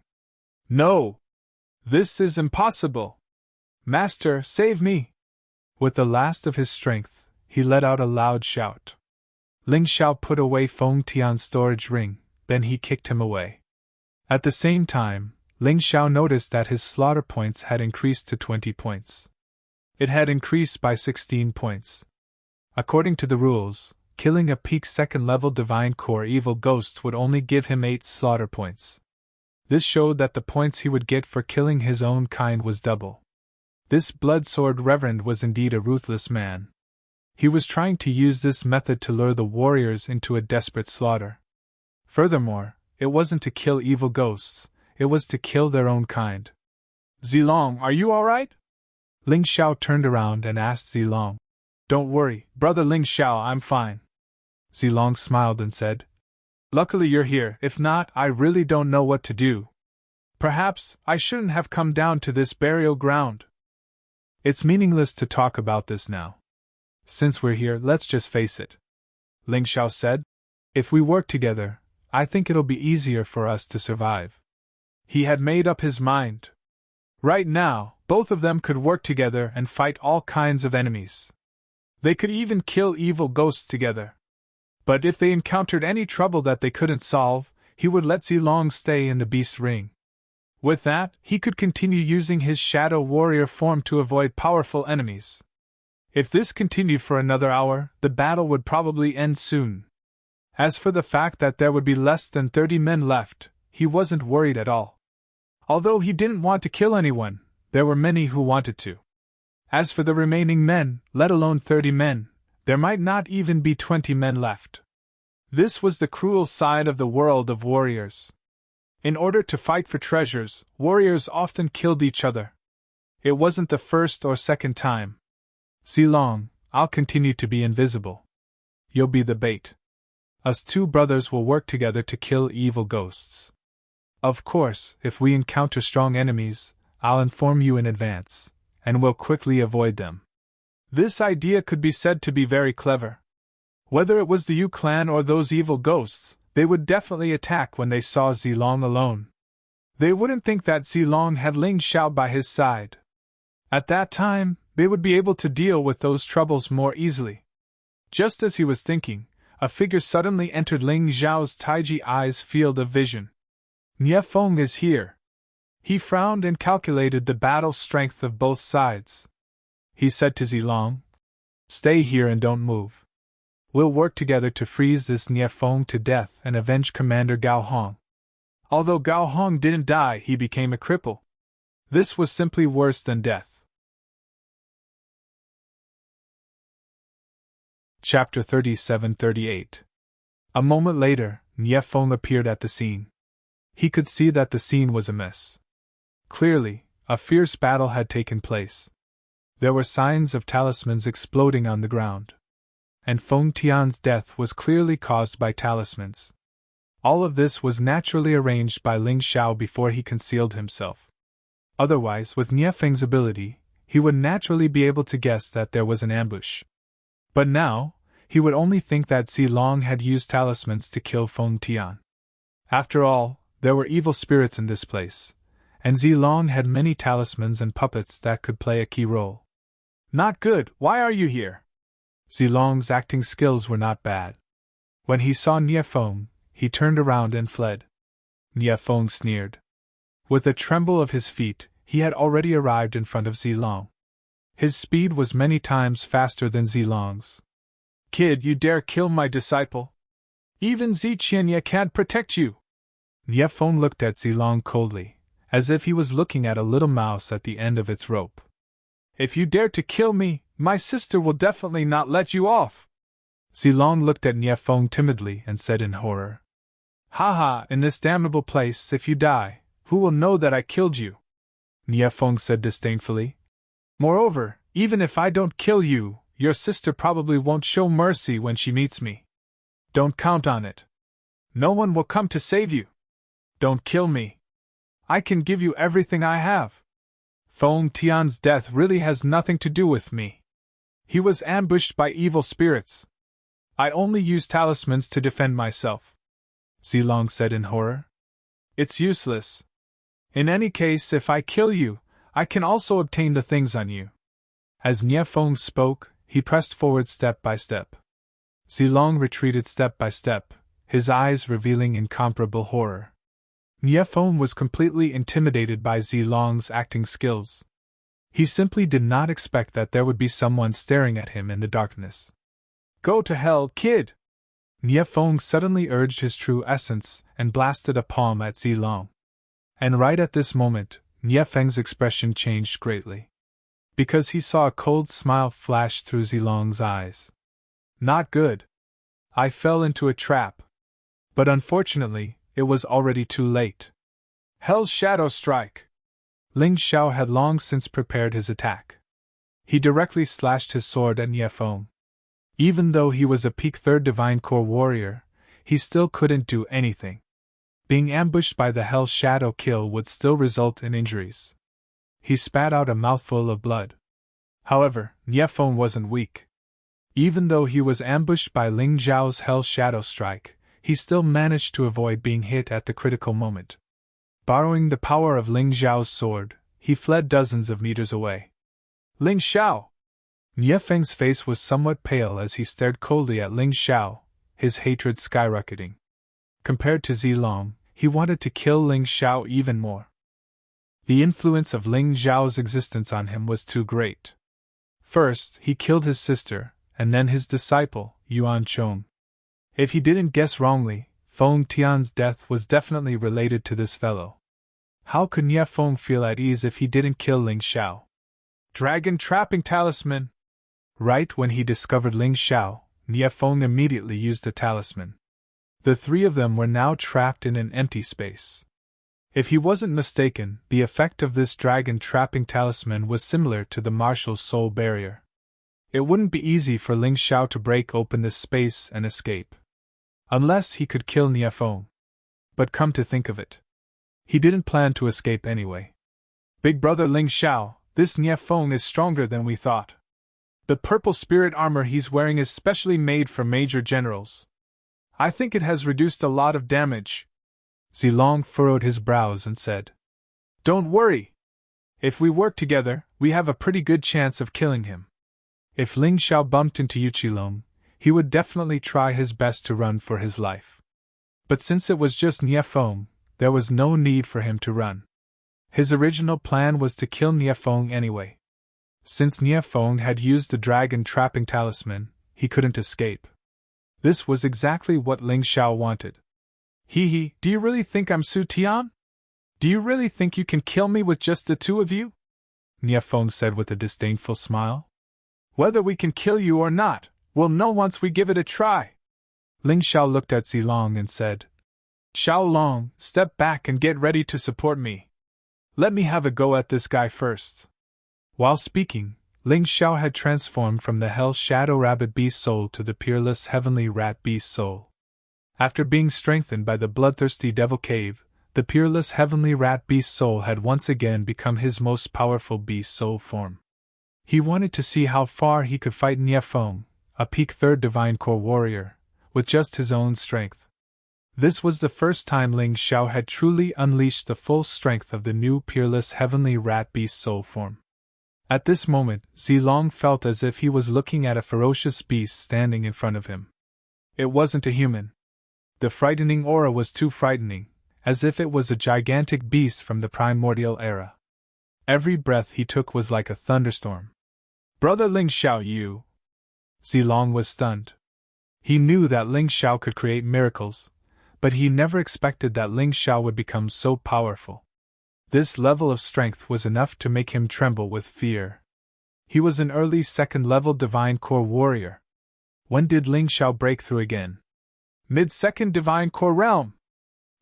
"No! This is impossible! Master, save me!" With the last of his strength, he let out a loud shout. Ling Xiao put away Feng Tian's storage ring, then he kicked him away. At the same time, Ling Xiao noticed that his slaughter points had increased to 20 points. It had increased by 16 points. According to the rules, killing a peak second-level Divine Core evil ghost would only give him 8 slaughter points. This showed that the points he would get for killing his own kind was double. This blood-sword reverend was indeed a ruthless man. He was trying to use this method to lure the warriors into a desperate slaughter. Furthermore, it wasn't to kill evil ghosts, it was to kill their own kind. "Zilong, are you alright?" Ling Xiao turned around and asked Zilong. "Don't worry, brother Ling Xiao, I'm fine." Zilong smiled and said, "Luckily you're here, if not, I really don't know what to do. Perhaps I shouldn't have come down to this burial ground." "It's meaningless to talk about this now. Since we're here, let's just face it," Ling Xiao said. "If we work together, I think it'll be easier for us to survive." He had made up his mind. Right now, both of them could work together and fight all kinds of enemies. They could even kill evil ghosts together. But if they encountered any trouble that they couldn't solve, he would let Zilong stay in the beast's ring. With that, he could continue using his shadow warrior form to avoid powerful enemies. If this continued for another hour, the battle would probably end soon. As for the fact that there would be less than 30 men left, he wasn't worried at all. Although he didn't want to kill anyone, there were many who wanted to. As for the remaining men, let alone 30 men, there might not even be 20 men left. This was the cruel side of the world of warriors. In order to fight for treasures, warriors often killed each other. It wasn't the first or second time. Zilong, I'll continue to be invisible. You'll be the bait. Us two brothers will work together to kill evil ghosts. Of course, if we encounter strong enemies, I'll inform you in advance, and we'll quickly avoid them. This idea could be said to be very clever. Whether it was the Yu clan or those evil ghosts, they would definitely attack when they saw Zilong alone. They wouldn't think that Zilong had Ling Xiao by his side. At that time, they would be able to deal with those troubles more easily. Just as he was thinking, a figure suddenly entered Ling Xiao's Taiji Eye's field of vision. Nie Feng is here. He frowned and calculated the battle strength of both sides. He said to Zilong, "Stay here and don't move. We'll work together to freeze this Nie Feng to death and avenge Commander Gao Hong." Although Gao Hong didn't die, he became a cripple. This was simply worse than death. Chapter 37-38. A moment later, Nie Feng appeared at the scene. He could see that the scene was a mess. Clearly, a fierce battle had taken place. There were signs of talismans exploding on the ground. And Feng Tian's death was clearly caused by talismans. All of this was naturally arranged by Ling Xiao before he concealed himself. Otherwise, with Nie Feng's ability, he would naturally be able to guess that there was an ambush. But now, he would only think that Zilong had used talismans to kill Feng Tian. After all, there were evil spirits in this place, and Zilong had many talismans and puppets that could play a key role. "Not good, why are you here?" Zilong's acting skills were not bad. When he saw Nie Feng, he turned around and fled. Nie Feng sneered. With a tremble of his feet, he had already arrived in front of Zilong. His speed was many times faster than Zilong's. "Kid, you dare kill my disciple? Even Ziqianye can't protect you!" Nie Feng looked at Zilong coldly, as if he was looking at a little mouse at the end of its rope. "If you dare to kill me, my sister will definitely not let you off!" Zilong looked at Nie Feng timidly and said in horror, "Haha, in this damnable place, if you die, who will know that I killed you?" Nie Feng said disdainfully. "Moreover, even if I don't kill you, your sister probably won't show mercy when she meets me. Don't count on it. No one will come to save you. Don't kill me. I can give you everything I have. Feng Tian's death really has nothing to do with me. He was ambushed by evil spirits. I only use talismans to defend myself," Zilong said in horror. "It's useless. In any case, if I kill you, I can also obtain the things on you." As Nie Feng spoke, he pressed forward step by step. Zilong retreated step by step, his eyes revealing incomparable horror. Nie Feng was completely intimidated by Zilong's acting skills. He simply did not expect that there would be someone staring at him in the darkness. "Go to hell, kid!" Nie Feng suddenly urged his true essence and blasted a palm at Zilong. And right at this moment, Nie Feng's expression changed greatly. Because he saw a cold smile flash through Zilong's eyes. "Not good. I fell into a trap. But unfortunately, it was already too late. Hell's Shadow Strike!" Ling Xiao had long since prepared his attack. He directly slashed his sword at Nie Feng. Even though he was a peak 3rd Divine Core warrior, he still couldn't do anything. Being ambushed by the Hell's Shadow kill would still result in injuries. He spat out a mouthful of blood. However, Nie Feng wasn't weak. Even though he was ambushed by Ling Xiao's Hell's Shadow Strike, he still managed to avoid being hit at the critical moment. Borrowing the power of Ling Xiao's sword, he fled dozens of meters away. "Ling Xiao!" Nie Feng's face was somewhat pale as he stared coldly at Ling Xiao, his hatred skyrocketing. Compared to Zilong, he wanted to kill Ling Xiao even more. The influence of Ling Xiao's existence on him was too great. First, he killed his sister, and then his disciple, Yuan Chong. If he didn't guess wrongly, Feng Tian's death was definitely related to this fellow. How could Nie Feng feel at ease if he didn't kill Ling Xiao? Dragon trapping talisman! Right when he discovered Ling Xiao, Nie Feng immediately used the talisman. The three of them were now trapped in an empty space. If he wasn't mistaken, the effect of this dragon trapping talisman was similar to the marshal's soul barrier. It wouldn't be easy for Ling Xiao to break open this space and escape. Unless he could kill Nie Feng. But come to think of it, he didn't plan to escape anyway. Big brother Ling Xiao, this Nie Feng is stronger than we thought. The purple spirit armor he's wearing is specially made for major generals. I think it has reduced a lot of damage. Zilong furrowed his brows and said, Don't worry. If we work together, we have a pretty good chance of killing him. If Ling Xiao bumped into Yuqilong, he would definitely try his best to run for his life. But since it was just Nie Feng, there was no need for him to run. His original plan was to kill Nie Feng anyway. Since Nie Feng had used the dragon trapping talisman, he couldn't escape. This was exactly what Ling Xiao wanted. Hee, do you really think I'm Su Tian? Do you really think you can kill me with just the two of you? Nie Feng said with a disdainful smile. Whether we can kill you or not, we'll know once we give it a try. Ling Xiao looked at Zilong and said, Xiao Long, step back and get ready to support me. Let me have a go at this guy first. While speaking, Ling Xiao had transformed from the Hell Shadow Rabbit Beast soul to the peerless Heavenly Rat Beast soul. After being strengthened by the bloodthirsty Devil Cave, the peerless Heavenly Rat Beast soul had once again become his most powerful beast soul form. He wanted to see how far he could fight Nie Feng, a peak 3rd Divine Core warrior, with just his own strength. This was the first time Ling Xiao had truly unleashed the full strength of the new peerless Heavenly Rat Beast soul form. At this moment, Zilong felt as if he was looking at a ferocious beast standing in front of him. It wasn't a human. The frightening aura was too frightening, as if it was a gigantic beast from the primordial era. Every breath he took was like a thunderstorm. Brother Ling Xiao, you! Zilong was stunned. He knew that Ling Xiao could create miracles, but he never expected that Ling Xiao would become so powerful. This level of strength was enough to make him tremble with fear. He was an early 2nd-level Divine Core warrior. When did Ling Xiao break through again? Mid-2nd Divine Core realm!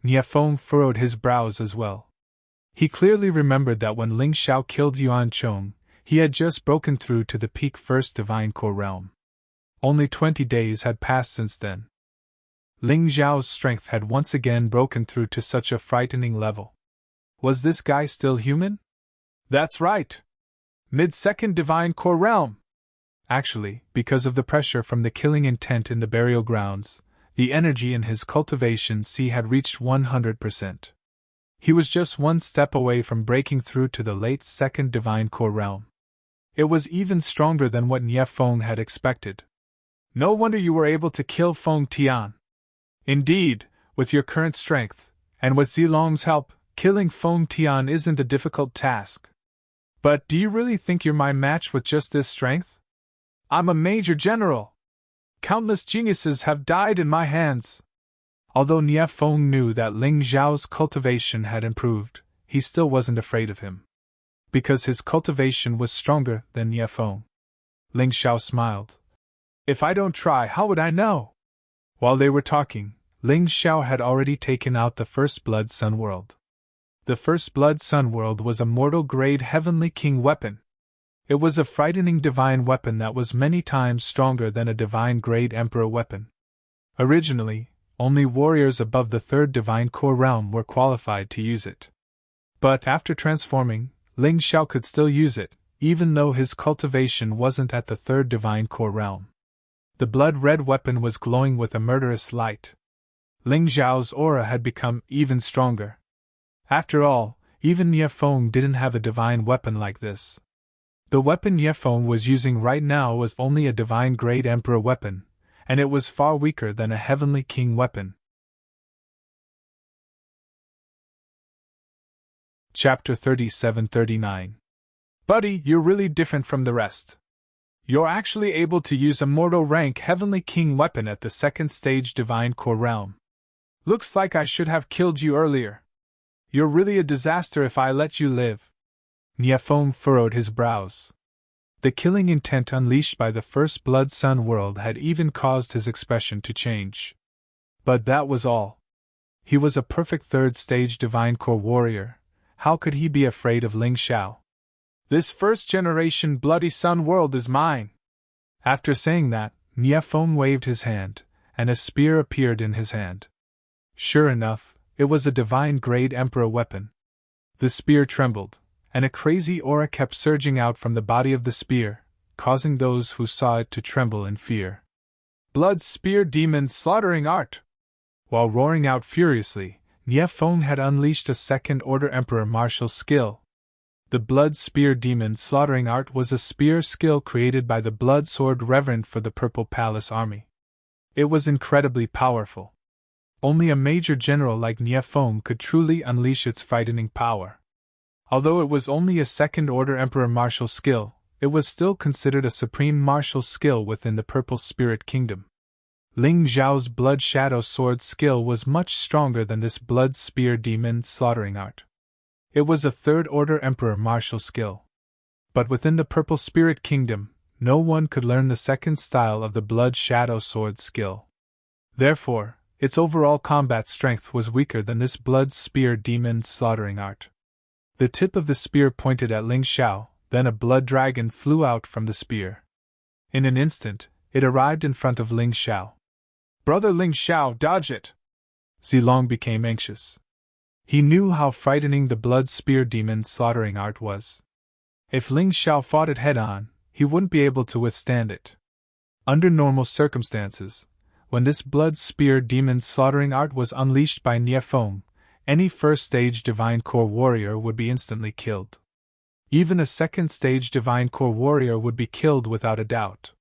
Nie Feng furrowed his brows as well. He clearly remembered that when Ling Xiao killed Yuan Chong, he had just broken through to the peak 1st Divine Core realm. Only 20 days had passed since then. Ling Xiao's strength had once again broken through to such a frightening level. Was this guy still human? That's right! Mid-2nd Divine Core realm! Actually, because of the pressure from the killing intent in the burial grounds, the energy in his cultivation C had reached 100%. He was just one step away from breaking through to the late 2nd Divine Core realm. It was even stronger than what Nie Feng had expected. No wonder you were able to kill Feng Tian. Indeed, with your current strength, and with Zilong's help, killing Feng Tian isn't a difficult task. But do you really think you're my match with just this strength? I'm a major general. Countless geniuses have died in my hands. Although Nie Feng knew that Ling Xiao's cultivation had improved, he still wasn't afraid of him. Because his cultivation was stronger than Nie Feng. Ling Xiao smiled. If I don't try, how would I know? While they were talking, Ling Xiao had already taken out the First Blood Sun World. The First Blood Sun World was a mortal-grade Heavenly King weapon. It was a frightening divine weapon that was many times stronger than a divine-grade Emperor weapon. Originally, only warriors above the 3rd Divine Core realm were qualified to use it. But after transforming, Ling Xiao could still use it, even though his cultivation wasn't at the 3rd Divine Core realm. The blood-red weapon was glowing with a murderous light. Ling Xiao's aura had become even stronger. After all, even Nie Feng didn't have a divine weapon like this. The weapon Nie Feng was using right now was only a divine-grade Emperor weapon, and it was far weaker than a Heavenly King weapon. Chapter 37-39. Buddy, you're really different from the rest. You're actually able to use a mortal rank Heavenly King weapon at the second stage Divine Core realm. Looks like I should have killed you earlier. You're really a disaster if I let you live. Niafong furrowed his brows. The killing intent unleashed by the first Blood Sun world had even caused his expression to change. But that was all. He was a perfect third stage Divine Core warrior. How could he be afraid of Ling Xiao? This first-generation Bloody Sun world is mine. After saying that, Niafong waved his hand, and a spear appeared in his hand. Sure enough, it was a divine-grade Emperor weapon. The spear trembled, and a crazy aura kept surging out from the body of the spear, causing those who saw it to tremble in fear. Blood Spear Demon Slaughtering Art! While roaring out furiously, Niafong had unleashed a second-order Emperor martial skill. The Blood Spear Demon Slaughtering Art was a spear skill created by the Blood Sword Reverend for the Purple Palace Army. It was incredibly powerful. Only a major general like Niafong could truly unleash its frightening power. Although it was only a second-order Emperor martial skill, it was still considered a supreme martial skill within the Purple Spirit Kingdom. Ling Zhao's Blood Shadow Sword skill was much stronger than this Blood Spear Demon Slaughtering Art. It was a third-order Emperor martial skill. But within the Purple Spirit Kingdom, no one could learn the second style of the Blood Shadow Sword skill. Therefore, its overall combat strength was weaker than this Blood Spear Demon Slaughtering Art. The tip of the spear pointed at Ling Xiao, then a blood dragon flew out from the spear. In an instant, it arrived in front of Ling Xiao. Brother Ling Xiao, dodge it! Zilong became anxious. He knew how frightening the Blood Spear Demon Slaughtering Art was. If Ling Xiao fought it head-on, he wouldn't be able to withstand it. Under normal circumstances, when this Blood Spear Demon Slaughtering Art was unleashed by Niafong, any first-stage Divine Core warrior would be instantly killed. Even a second-stage Divine Core warrior would be killed without a doubt.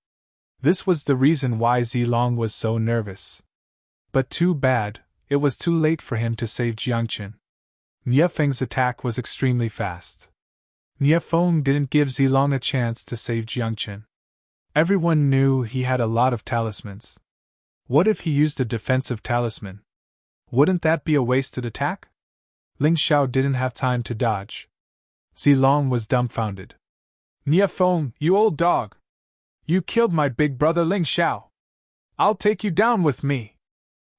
This was the reason why Zilong was so nervous. But too bad, it was too late for him to save Jiangqin. Niafeng's attack was extremely fast. Niafong didn't give Zilong a chance to save Jiangqin. Everyone knew he had a lot of talismans. What if he used a defensive talisman? Wouldn't that be a wasted attack? Ling Xiao didn't have time to dodge. Zilong was dumbfounded. Niafong, you old dog! You killed my big brother Ling Xiao! I'll take you down with me!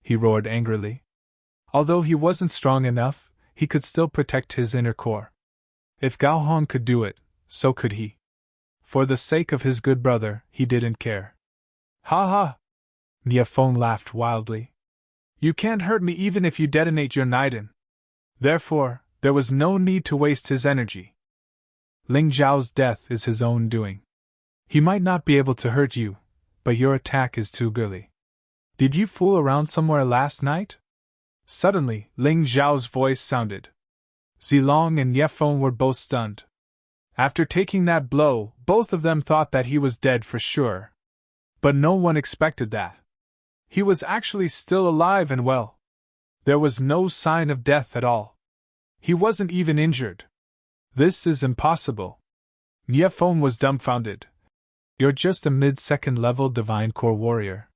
He roared angrily. Although he wasn't strong enough, he could still protect his inner core. If Gao Hong could do it, so could he. For the sake of his good brother, he didn't care. Ha ha! Niafong laughed wildly. You can't hurt me even if you detonate your Naiden. Therefore, there was no need to waste his energy. Ling Zhao's death is his own doing. He might not be able to hurt you, but your attack is too girly. Did you fool around somewhere last night? Suddenly, Ling Zhao's voice sounded. Zilong and Niafong were both stunned. After taking that blow, both of them thought that he was dead for sure. But no one expected that. He was actually still alive and well. There was no sign of death at all. He wasn't even injured. This is impossible. Niafong was dumbfounded. You're just a mid-second level Divine Core warrior.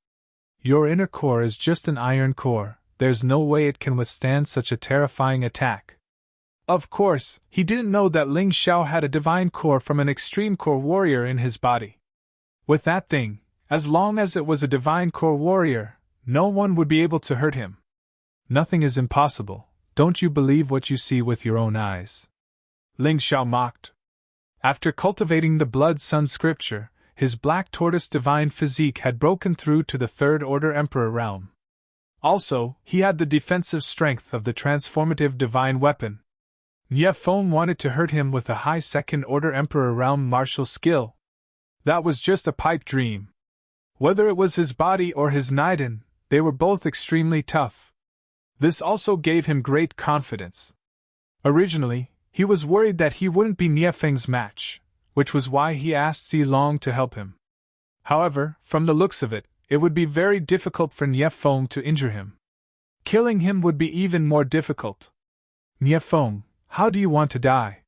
Your inner core is just an iron core, there's no way it can withstand such a terrifying attack. Of course, he didn't know that Ling Xiao had a Divine Core from an Extreme Core warrior in his body. With that thing, as long as it was a Divine Core warrior, no one would be able to hurt him. Nothing is impossible, don't you believe what you see with your own eyes? Ling Xiao mocked. After cultivating the Blood Sun scripture, his black tortoise divine physique had broken through to the third-order Emperor realm. Also, he had the defensive strength of the transformative divine weapon. Niafong wanted to hurt him with a high second-order Emperor realm martial skill. That was just a pipe dream. Whether it was his body or his Naiden, they were both extremely tough. This also gave him great confidence. Originally, he was worried that he wouldn't be Niafeng's match, which was why he asked Zilong to help him. However, from the looks of it, it would be very difficult for Niefeng to injure him. Killing him would be even more difficult. Niefeng, how do you want to die?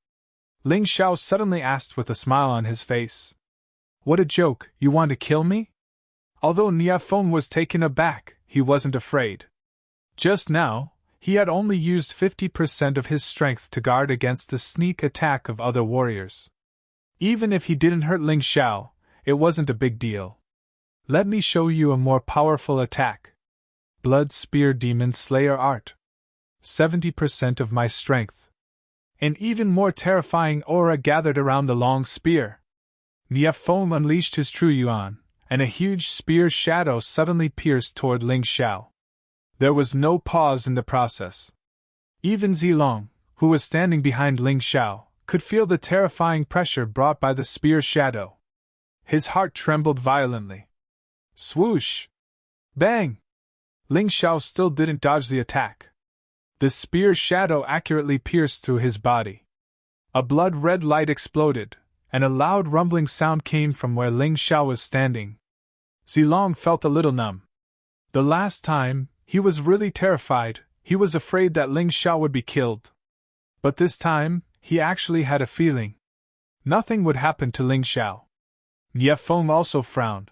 Ling Xiao suddenly asked with a smile on his face. What a joke, you want to kill me? Although Niefeng was taken aback, he wasn't afraid. Just now, he had only used 50% of his strength to guard against the sneak attack of other warriors. Even if he didn't hurt Ling Xiao, it wasn't a big deal. Let me show you a more powerful attack. Blood Spear Demon Slayer Art. 70% of my strength. An even more terrifying aura gathered around the long spear. Niefeng unleashed his true yuan, and a huge spear shadow suddenly pierced toward Ling Xiao. There was no pause in the process. Even Zilong, who was standing behind Ling Xiao, could feel the terrifying pressure brought by the spear shadow. His heart trembled violently. Swoosh! Bang! Ling Xiao still didn't dodge the attack. The spear shadow accurately pierced through his body. A blood-red light exploded, and a loud rumbling sound came from where Ling Xiao was standing. Zilong felt a little numb. The last time, he was really terrified. He was afraid that Ling Xiao would be killed. But this time, he actually had a feeling. Nothing would happen to Ling Xiao. Niefeng also frowned.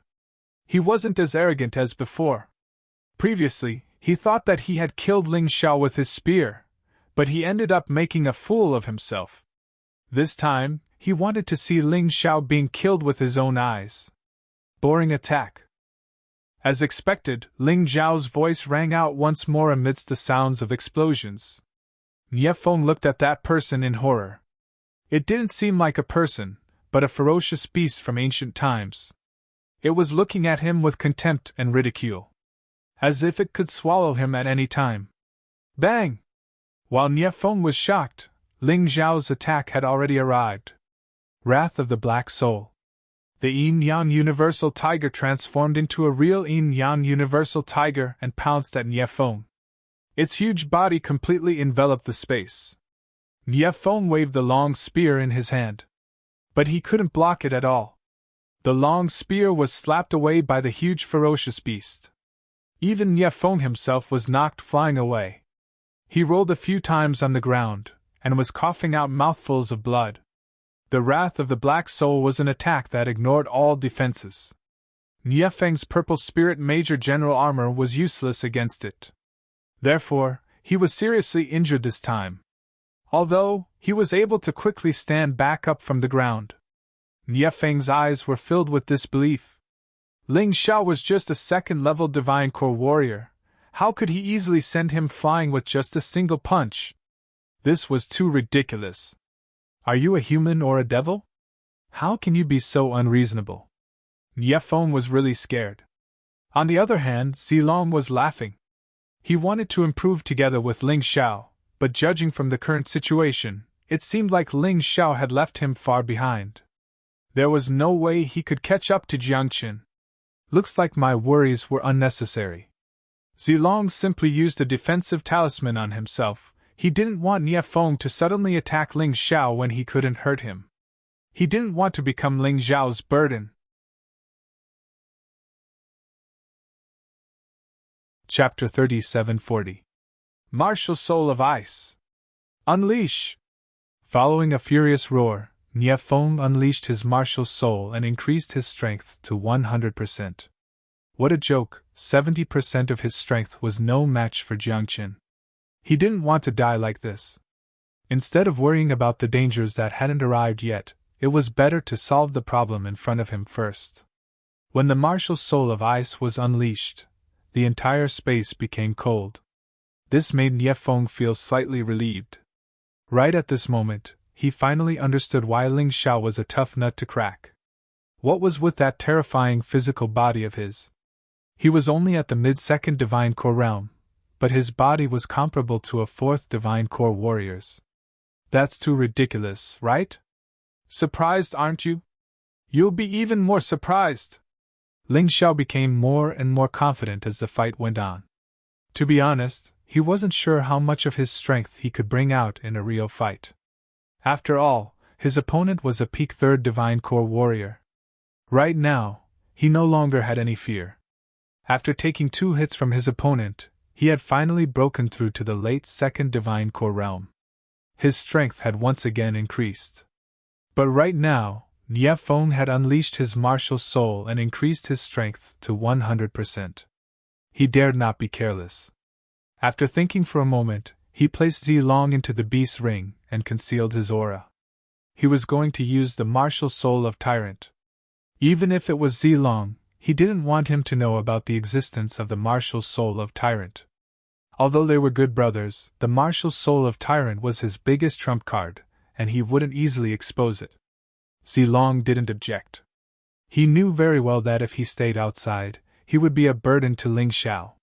He wasn't as arrogant as before. Previously, he thought that he had killed Ling Xiao with his spear, but he ended up making a fool of himself. This time, he wanted to see Ling Xiao being killed with his own eyes. Boring attack. As expected, Ling Xiao's voice rang out once more amidst the sounds of explosions. Niefeng looked at that person in horror. It didn't seem like a person, but a ferocious beast from ancient times. It was looking at him with contempt and ridicule, as if it could swallow him at any time. Bang! While Niefeng was shocked, Ling Xiao's attack had already arrived. Wrath of the Black Soul. The Yin-Yang Universal Tiger transformed into a real Yin-Yang Universal Tiger and pounced at Niefeng. Its huge body completely enveloped the space. Niefeng waved the long spear in his hand. But he couldn't block it at all. The long spear was slapped away by the huge ferocious beast. Even Niefeng himself was knocked flying away. He rolled a few times on the ground, and was coughing out mouthfuls of blood. The Wrath of the Black Soul was an attack that ignored all defenses. Niefeng's purple spirit major general armor was useless against it. Therefore, he was seriously injured this time. Although, he was able to quickly stand back up from the ground. Niefeng's eyes were filled with disbelief. Ling Xiao was just a second-level Divine Core warrior. How could he easily send him flying with just a single punch? This was too ridiculous. Are you a human or a devil? How can you be so unreasonable? Niefeng was really scared. On the other hand, Zilong was laughing. He wanted to improve together with Ling Xiao, but judging from the current situation, it seemed like Ling Xiao had left him far behind. There was no way he could catch up to Jiangqin. Looks like my worries were unnecessary. Zilong simply used a defensive talisman on himself. He didn't want Niefeng to suddenly attack Ling Xiao when he couldn't hurt him. He didn't want to become Ling Xiao's burden. Chapter 3740. Martial Soul of Ice. Unleash! Following a furious roar, Niefeng unleashed his martial soul and increased his strength to 100%. What a joke, 70% of his strength was no match for Jiangqin. He didn't want to die like this. Instead of worrying about the dangers that hadn't arrived yet, it was better to solve the problem in front of him first. When the martial soul of ice was unleashed, the entire space became cold. This made Niefeng feel slightly relieved. Right at this moment, he finally understood why Ling Xiao was a tough nut to crack. What was with that terrifying physical body of his? He was only at the mid-second Divine Core realm, but his body was comparable to a fourth Divine Core warrior's. That's too ridiculous, right? Surprised, aren't you? You'll be even more surprised. Ling Xiao became more and more confident as the fight went on. To be honest, he wasn't sure how much of his strength he could bring out in a real fight. After all, his opponent was a peak third Divine Core warrior. Right now, he no longer had any fear. After taking 2 hits from his opponent, he had finally broken through to the late second divine core realm. His strength had once again increased. But right now, Niefeng had unleashed his martial soul and increased his strength to 100%. He dared not be careless. After thinking for a moment, he placed Zilong into the beast's ring and concealed his aura. He was going to use the martial soul of Tyrant. Even if it was Zilong, he didn't want him to know about the existence of the martial soul of Tyrant. Although they were good brothers, the martial soul of Tyrant was his biggest trump card, and he wouldn't easily expose it. Zilong didn't object. He knew very well that if he stayed outside, he would be a burden to Ling Xiao.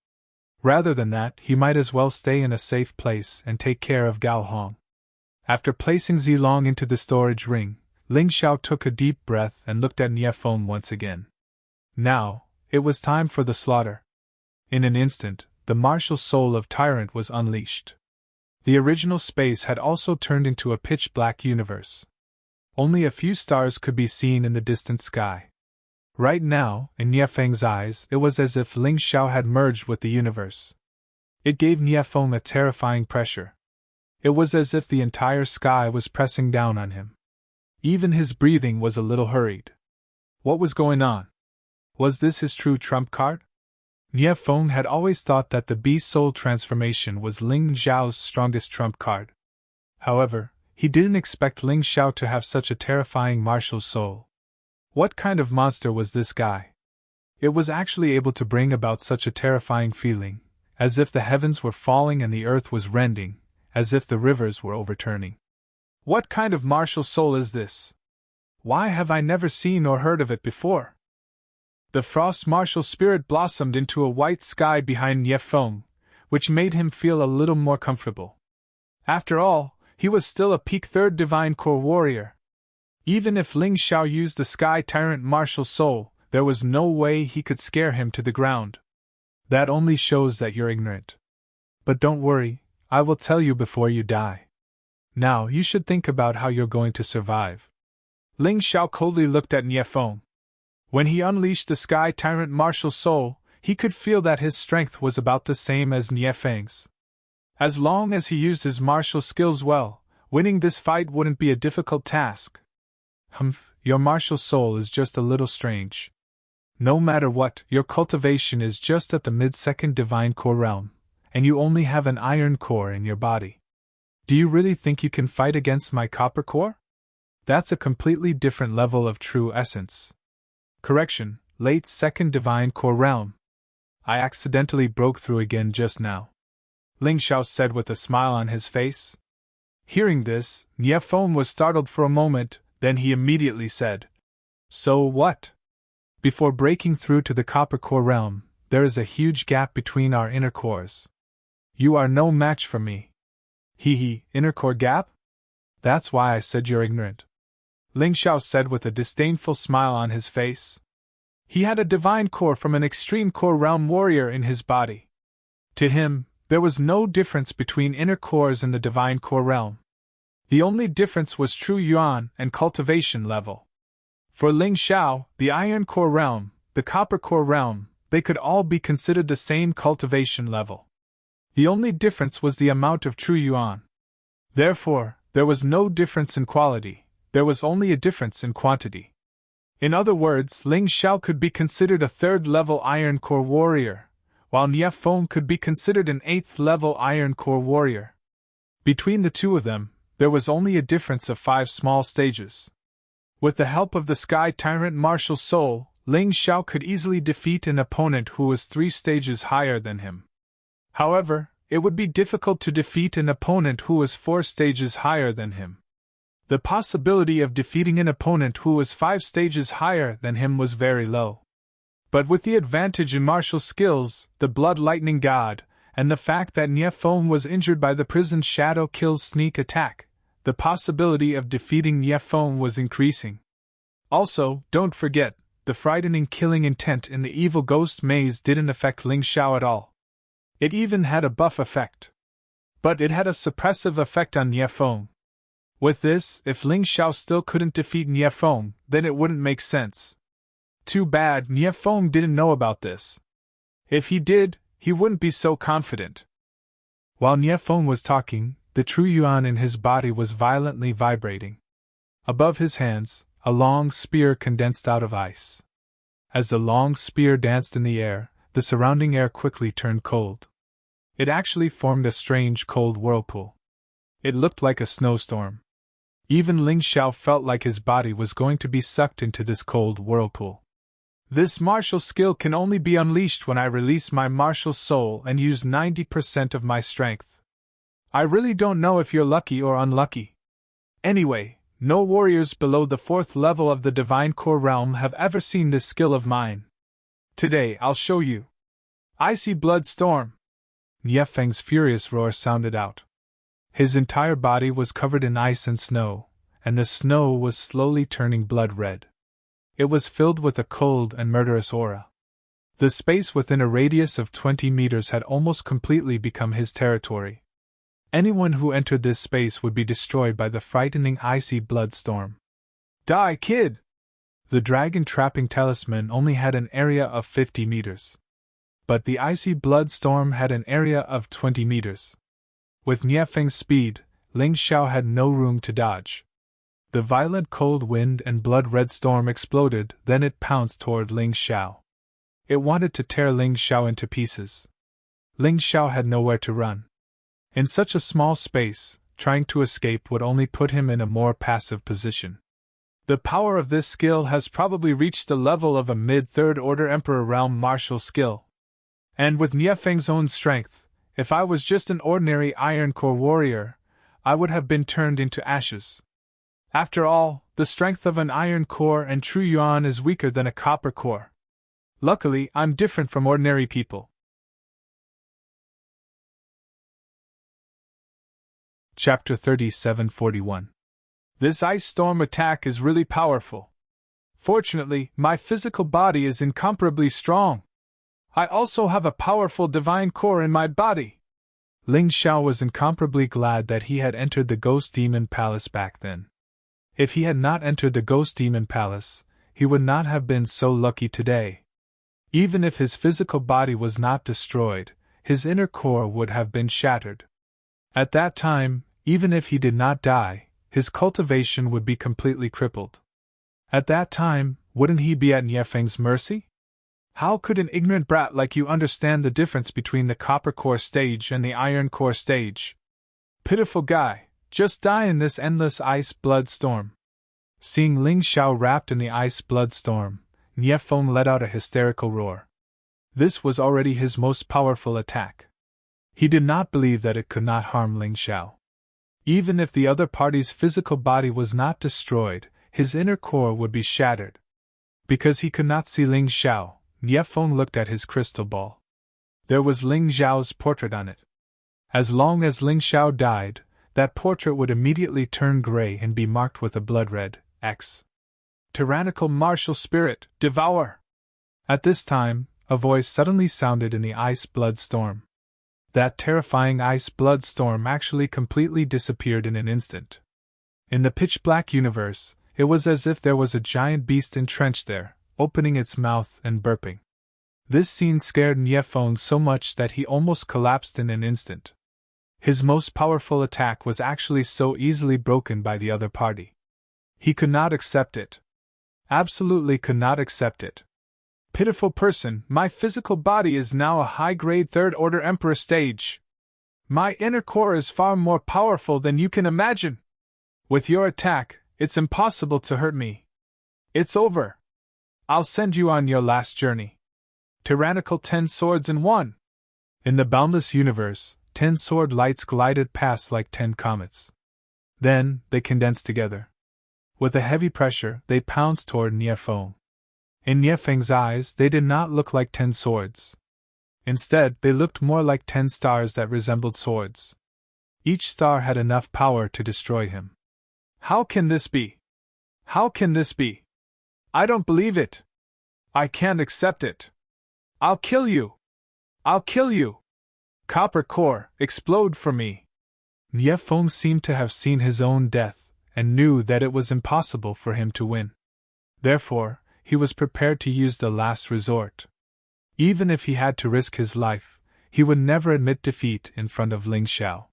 Rather than that, he might as well stay in a safe place and take care of Gao Hong. After placing Zilong into the storage ring, Ling Xiao took a deep breath and looked at Niefeng once again. Now, it was time for the slaughter. In an instant, the martial soul of Tyrant was unleashed. The original space had also turned into a pitch-black universe. Only a few stars could be seen in the distant sky. Right now, in Niefeng's eyes, it was as if Ling Xiao had merged with the universe. It gave Niefeng a terrifying pressure. It was as if the entire sky was pressing down on him. Even his breathing was a little hurried. What was going on? Was this his true trump card? Niefeng had always thought that the beast soul transformation was Ling Xiao's strongest trump card. However, he didn't expect Ling Xiao to have such a terrifying martial soul. What kind of monster was this guy? It was actually able to bring about such a terrifying feeling, as if the heavens were falling and the earth was rending, as if the rivers were overturning. What kind of martial soul is this? Why have I never seen or heard of it before? The frost martial spirit blossomed into a white sky behind Niefeng, which made him feel a little more comfortable. After all, he was still a peak 3rd divine core warrior. Even if Ling Xiao used the Sky Tyrant martial soul, there was no way he could scare him to the ground. That only shows that you're ignorant. But don't worry, I will tell you before you die. Now you should think about how you're going to survive. Ling Xiao coldly looked at Niefeng. When he unleashed the Sky Tyrant martial soul, he could feel that his strength was about the same as Niefeng's. As long as he used his martial skills well, winning this fight wouldn't be a difficult task. Your martial soul is just a little strange. No matter what, your cultivation is just at the mid-2nd divine core realm, and you only have an iron core in your body. Do you really think you can fight against my copper core? That's a completely different level of true essence. Correction, late 2nd divine core realm. I accidentally broke through again just now. Ling Xiao said with a smile on his face. Hearing this, Niefeng was startled for a moment, then he immediately said, So what? Before breaking through to the copper core realm, there is a huge gap between our inner cores. You are no match for me. Inner core gap? That's why I said you're ignorant. Ling Xiao said with a disdainful smile on his face. He had a divine core from an extreme core realm warrior in his body. To him, there was no difference between inner cores in the divine core realm. The only difference was true yuan and cultivation level. For Ling Xiao, the iron core realm, the copper core realm, they could all be considered the same cultivation level. The only difference was the amount of true yuan. Therefore, there was no difference in quality, there was only a difference in quantity. In other words, Ling Xiao could be considered a 3rd-level iron core warrior, while Niefeng could be considered an 8th-level iron core warrior. Between the two of them, there was only a difference of 5 small stages. With the help of the Sky Tyrant martial soul, Ling Xiao could easily defeat an opponent who was 3 stages higher than him. However, it would be difficult to defeat an opponent who was 4 stages higher than him. The possibility of defeating an opponent who was 5 stages higher than him was very low. But with the advantage in martial skills, the Blood Lightning God, and the fact that Niefeng was injured by the prison Shadow Kill's sneak attack, the possibility of defeating Niefeng was increasing. Also, don't forget, the frightening killing intent in the evil ghost maze didn't affect Ling Xiao at all. It even had a buff effect. But it had a suppressive effect on Niefeng. With this, if Ling Xiao still couldn't defeat Niefeng, then it wouldn't make sense. Too bad Niefeng didn't know about this. If he did, he wouldn't be so confident. While Nie Feng was talking, the true yuan in his body was violently vibrating. Above his hands, a long spear condensed out of ice. As the long spear danced in the air, the surrounding air quickly turned cold. It actually formed a strange cold whirlpool. It looked like a snowstorm. Even Ling Xiao felt like his body was going to be sucked into this cold whirlpool. This martial skill can only be unleashed when I release my martial soul and use 90% of my strength. I really don't know if you're lucky or unlucky. Anyway, no warriors below the 4th level of the Divine Core realm have ever seen this skill of mine. Today I'll show you. Icy Blood Storm. Nie Feng's furious roar sounded out. His entire body was covered in ice and snow, and the snow was slowly turning blood red. It was filled with a cold and murderous aura. The space within a radius of 20 meters had almost completely become his territory. Anyone who entered this space would be destroyed by the frightening icy blood storm. Die, kid! The dragon-trapping talisman only had an area of 50 meters. But the icy blood storm had an area of 20 meters. With Nie Feng's speed, Ling Xiao had no room to dodge. The violent cold wind and blood-red storm exploded, then it pounced toward Ling Xiao. It wanted to tear Ling Xiao into pieces. Ling Xiao had nowhere to run. In such a small space, trying to escape would only put him in a more passive position. The power of this skill has probably reached the level of a mid-third order Emperor realm martial skill. And with Nie Feng's own strength, if I was just an ordinary Iron Core warrior, I would have been turned into ashes. After all, the strength of an Iron Core and True Yuan is weaker than a Copper Core. Luckily, I'm different from ordinary people. Chapter 3741. This ice storm attack is really powerful. Fortunately, my physical body is incomparably strong. I also have a powerful divine core in my body. Ling Xiao was incomparably glad that he had entered the Ghost Demon Palace back then. If he had not entered the Ghost Demon Palace, he would not have been so lucky today. Even if his physical body was not destroyed, his inner core would have been shattered. At that time, even if he did not die, his cultivation would be completely crippled. At that time, wouldn't he be at Nie Feng's mercy? How could an ignorant brat like you understand the difference between the Copper Core stage and the Iron Core stage? Pitiful guy, just die in this endless ice blood storm. Seeing Ling Xiao wrapped in the ice blood storm, Nie Feng let out a hysterical roar. This was already his most powerful attack. He did not believe that it could not harm Ling Xiao. Even if the other party's physical body was not destroyed, his inner core would be shattered. Because he could not see Ling Xiao, Nie Feng looked at his crystal ball. There was Ling Xiao's portrait on it. As long as Ling Xiao died, that portrait would immediately turn gray and be marked with a blood-red X. Tyrannical martial spirit, devour! At this time, a voice suddenly sounded in the ice blood storm. That terrifying ice blood storm actually completely disappeared in an instant. In the pitch-black universe, it was as if there was a giant beast entrenched there, opening its mouth and burping. This scene scared Nie Feng so much that he almost collapsed in an instant. His most powerful attack was actually so easily broken by the other party. He could not accept it. Absolutely could not accept it. Pitiful person, my physical body is now a high-grade third-order Emperor stage. My inner core is far more powerful than you can imagine. With your attack, it's impossible to hurt me. It's over. I'll send you on your last journey. Tyrannical 10 swords in one. In the boundless universe, 10 sword lights glided past like 10 comets. Then, they condensed together. With a heavy pressure, they pounced toward Nie Feng. In Nie Feng's eyes, they did not look like 10 swords. Instead, they looked more like 10 stars that resembled swords. Each star had enough power to destroy him. How can this be? How can this be? I don't believe it. I can't accept it. I'll kill you. I'll kill you. Copper Core, explode for me. Nie Feng seemed to have seen his own death, and knew that it was impossible for him to win. Therefore, he was prepared to use the last resort. Even if he had to risk his life, he would never admit defeat in front of Ling Xiao.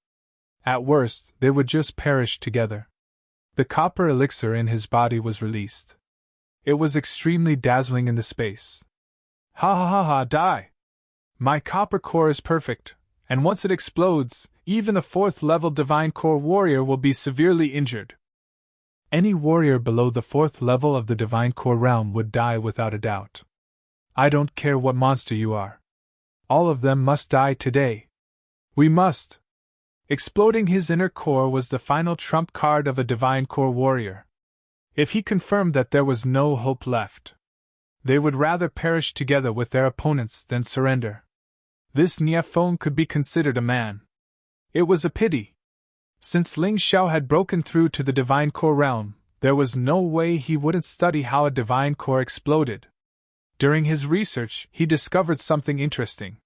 At worst, they would just perish together. The copper elixir in his body was released. It was extremely dazzling in the space. Ha ha ha ha, die! My copper core is perfect, and once it explodes, even a 4th level Divine Core warrior will be severely injured. Any warrior below the 4th level of the Divine Core realm would die without a doubt. I don't care what monster you are. All of them must die today. We must. Exploding his inner core was the final trump card of a Divine Core warrior. If he confirmed that there was no hope left, they would rather perish together with their opponents than surrender. This Niafeng could be considered a man. It was a pity. Since Ling Xiao had broken through to the Divine Core realm, there was no way he wouldn't study how a Divine Core exploded. During his research, he discovered something interesting.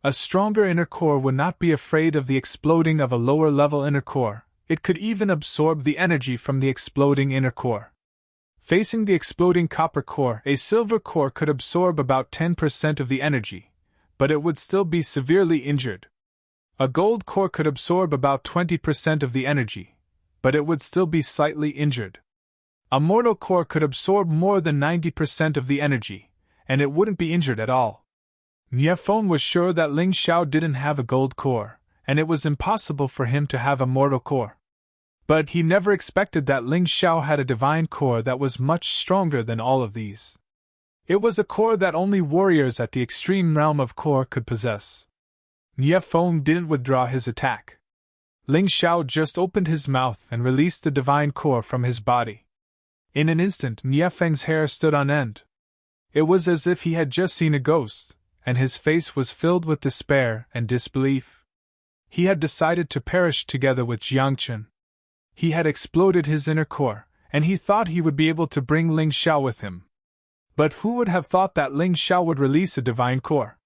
A stronger inner core would not be afraid of the exploding of a lower-level inner core. It could even absorb the energy from the exploding inner core. Facing the exploding copper core, a silver core could absorb about 10% of the energy, but it would still be severely injured. A gold core could absorb about 20% of the energy, but it would still be slightly injured. A mortal core could absorb more than 90% of the energy, and it wouldn't be injured at all. Niafeng was sure that Ling Xiao didn't have a gold core, and it was impossible for him to have a mortal core. But he never expected that Ling Xiao had a divine core that was much stronger than all of these. It was a core that only warriors at the extreme realm of core could possess. Niafeng didn't withdraw his attack. Ling Xiao just opened his mouth and released the divine core from his body. In an instant, Niafeng's hair stood on end. It was as if he had just seen a ghost, and his face was filled with despair and disbelief. He had decided to perish together with Jiangchen. He had exploded his inner core, and he thought he would be able to bring Ling Xiao with him. But who would have thought that Ling Xiao would release a divine core?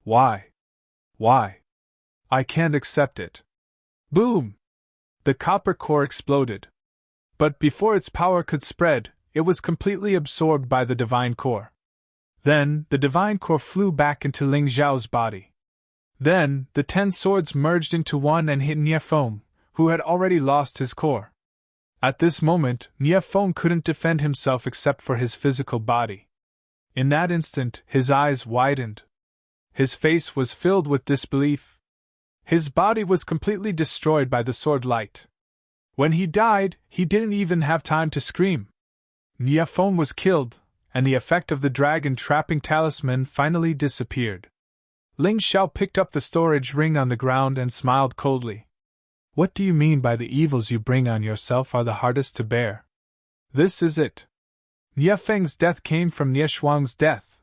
Why? Why? I can't accept it. Boom! The copper core exploded. But before its power could spread, it was completely absorbed by the divine core. Then, the divine core flew back into Ling Xiao's body. Then, the 10 swords merged into one and hit Niafeng, who had already lost his core. At this moment, Niafeng couldn't defend himself except for his physical body. In that instant, his eyes widened. His face was filled with disbelief. His body was completely destroyed by the sword light. When he died, he didn't even have time to scream. Niafeng was killed, and the effect of the dragon trapping talisman finally disappeared. Ling Xiao picked up the storage ring on the ground and smiled coldly. What do you mean by the evils you bring on yourself are the hardest to bear? This is it. Niafeng's death came from Nieshuang's death.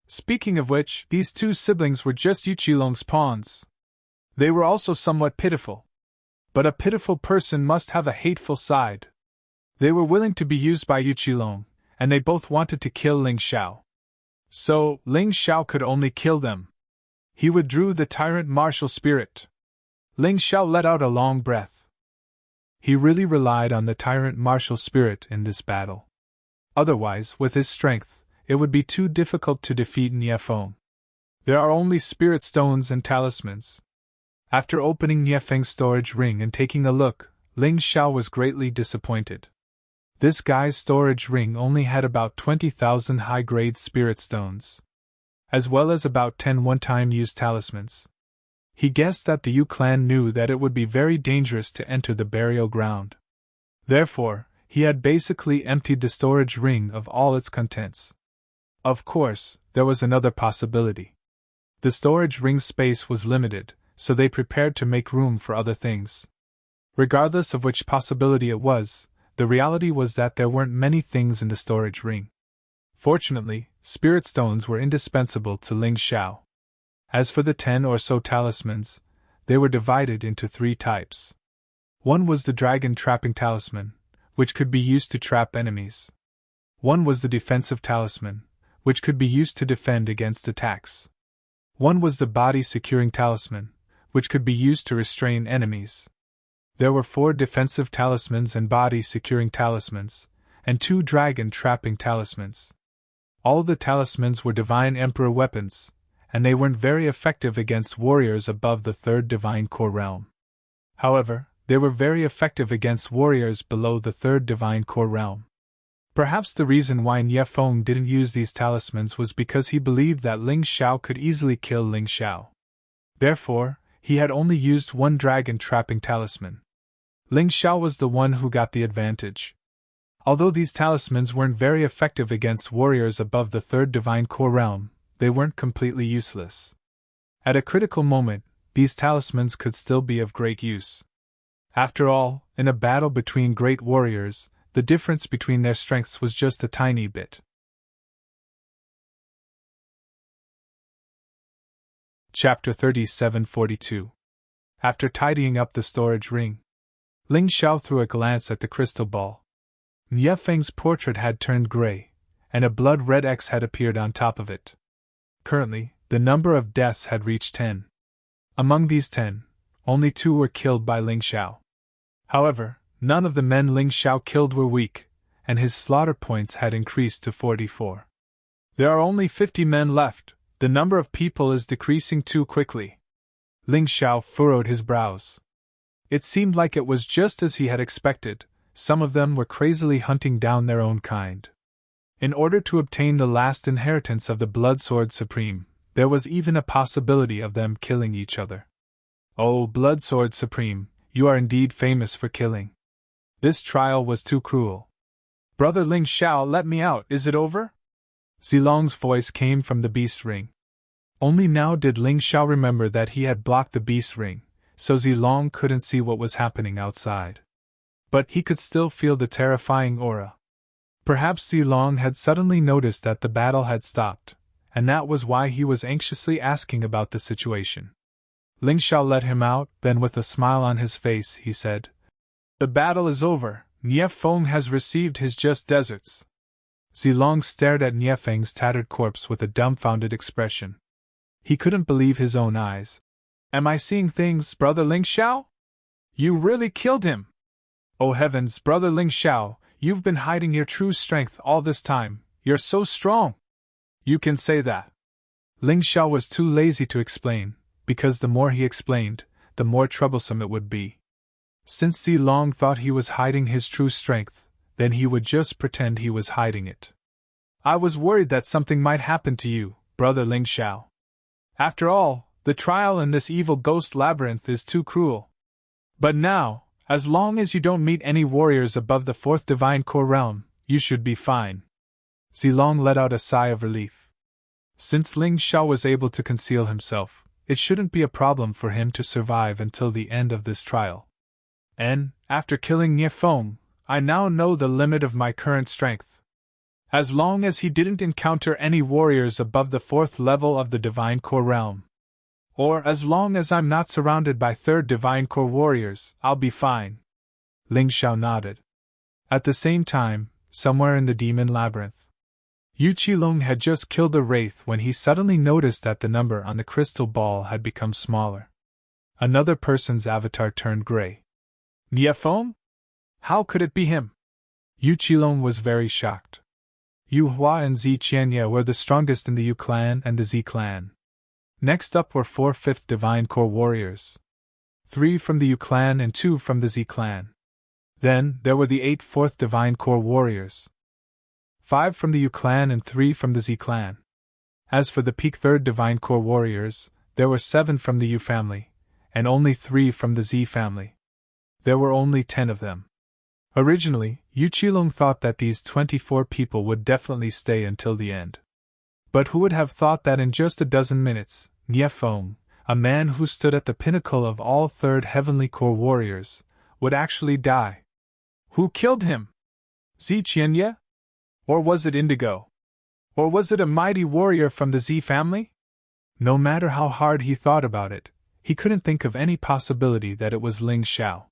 Speaking of which, these 2 siblings were just Yuqilong's pawns. They were also somewhat pitiful. But a pitiful person must have a hateful side. They were willing to be used by Yuqilong, and they both wanted to kill Ling Xiao. So, Ling Xiao could only kill them. He withdrew the tyrant martial spirit. Ling Xiao let out a long breath. He really relied on the tyrant martial spirit in this battle. Otherwise, with his strength, it would be too difficult to defeat Niafeng. There are only spirit stones and talismans. After opening Niafeng's storage ring and taking a look, Ling Xiao was greatly disappointed. This guy's storage ring only had about 20,000 high-grade spirit stones, as well as about 10 one-time used talismans. He guessed that the Yu clan knew that it would be very dangerous to enter the burial ground. Therefore, he had basically emptied the storage ring of all its contents. Of course, there was another possibility. The storage ring's space was limited, so they prepared to make room for other things. Regardless of which possibility it was, the reality was that there weren't many things in the storage ring. Fortunately, spirit stones were indispensable to Ling Xiao. As for the 10 or so talismans, they were divided into 3 types. One was the dragon trapping talisman, which could be used to trap enemies. One was the defensive talisman, which could be used to defend against attacks. One was the body securing talisman, which could be used to restrain enemies. There were 4 defensive talismans and body securing talismans, and 2 dragon trapping talismans. All the talismans were Divine Emperor weapons, and they weren't very effective against warriors above the 3rd Divine Core realm. However, they were very effective against warriors below the 3rd Divine Core realm. Perhaps the reason why Nie Feng didn't use these talismans was because he believed that Ling Xiao could easily kill Ling Xiao. Therefore, he had only used one dragon trapping talisman. Ling Xiao was the one who got the advantage. Although these talismans weren't very effective against warriors above the 3rd Divine Core realm, they weren't completely useless. At a critical moment, these talismans could still be of great use. After all, in a battle between great warriors, the difference between their strengths was just a tiny bit. Chapter 3742. After tidying up the storage ring, Ling Xiao threw a glance at the crystal ball. Nie Feng's portrait had turned gray, and a blood-red X had appeared on top of it. Currently, the number of deaths had reached 10. Among these 10, only 2 were killed by Ling Xiao. However, none of the men Ling Xiao killed were weak, and his slaughter points had increased to 44. There are only 50 men left. The number of people is decreasing too quickly. Ling Xiao furrowed his brows. It seemed like it was just as he had expected. Some of them were crazily hunting down their own kind. In order to obtain the last inheritance of the Blood Sword Supreme, there was even a possibility of them killing each other. Oh, Blood Sword Supreme, you are indeed famous for killing. This trial was too cruel. Brother Ling Xiao, let me out, is it over? Zilong's voice came from the beast ring. Only now did Ling Xiao remember that he had blocked the beast ring, so Zilong couldn't see what was happening outside. But he could still feel the terrifying aura. Perhaps Zilong had suddenly noticed that the battle had stopped, and that was why he was anxiously asking about the situation. Ling Xiao let him out, then with a smile on his face, he said, "The battle is over. Nie Feng has received his just deserts." Zilong stared at Nie Feng's tattered corpse with a dumbfounded expression. He couldn't believe his own eyes. "Am I seeing things, Brother Ling Xiao? You really killed him! Oh heavens, Brother Ling Xiao, you've been hiding your true strength all this time. You're so strong!" "You can say that." Ling Xiao was too lazy to explain, because the more he explained, the more troublesome it would be. Since Zilong thought he was hiding his true strength, then he would just pretend he was hiding it. "I was worried that something might happen to you, Brother Ling Xiao. After all, the trial in this evil ghost labyrinth is too cruel. But now, as long as you don't meet any warriors above the 4th Divine Core realm, you should be fine." Zilong let out a sigh of relief. Since Ling Xiao was able to conceal himself, it shouldn't be a problem for him to survive until the end of this trial. And, after killing Nie Feng, I now know the limit of my current strength. As long as he didn't encounter any warriors above the 4th level of the Divine Core realm, or as long as I'm not surrounded by 3rd Divine Core warriors, I'll be fine. Ling Xiao nodded. At the same time, somewhere in the demon labyrinth, Yu Qilong had just killed a wraith when he suddenly noticed that the number on the crystal ball had become smaller. Another person's avatar turned gray. Nie Feng? How could it be him? Yu Qilong was very shocked. Yu Hua and Zi Qianye were the strongest in the Yu clan and the Zi clan. Next up were 4 5th Divine Core warriors. 3 from the Yu clan and 2 from the Zi clan. Then, there were the 8 4th Divine Core warriors. 5 from the Yu clan and 3 from the Zi clan. As for the peak 3rd Divine Core warriors, there were 7 from the Yu family, and only 3 from the Zi family. There were only 10 of them. Originally, Yu Qilong thought that these 24 people would definitely stay until the end. But who would have thought that in just a dozen minutes, Nie Feng, a man who stood at the pinnacle of all 3rd Heavenly Core warriors, would actually die? Who killed him? Zi Qianye? Or was it Indigo? Or was it a mighty warrior from the Zi family? No matter how hard he thought about it, he couldn't think of any possibility that it was Ling Xiao.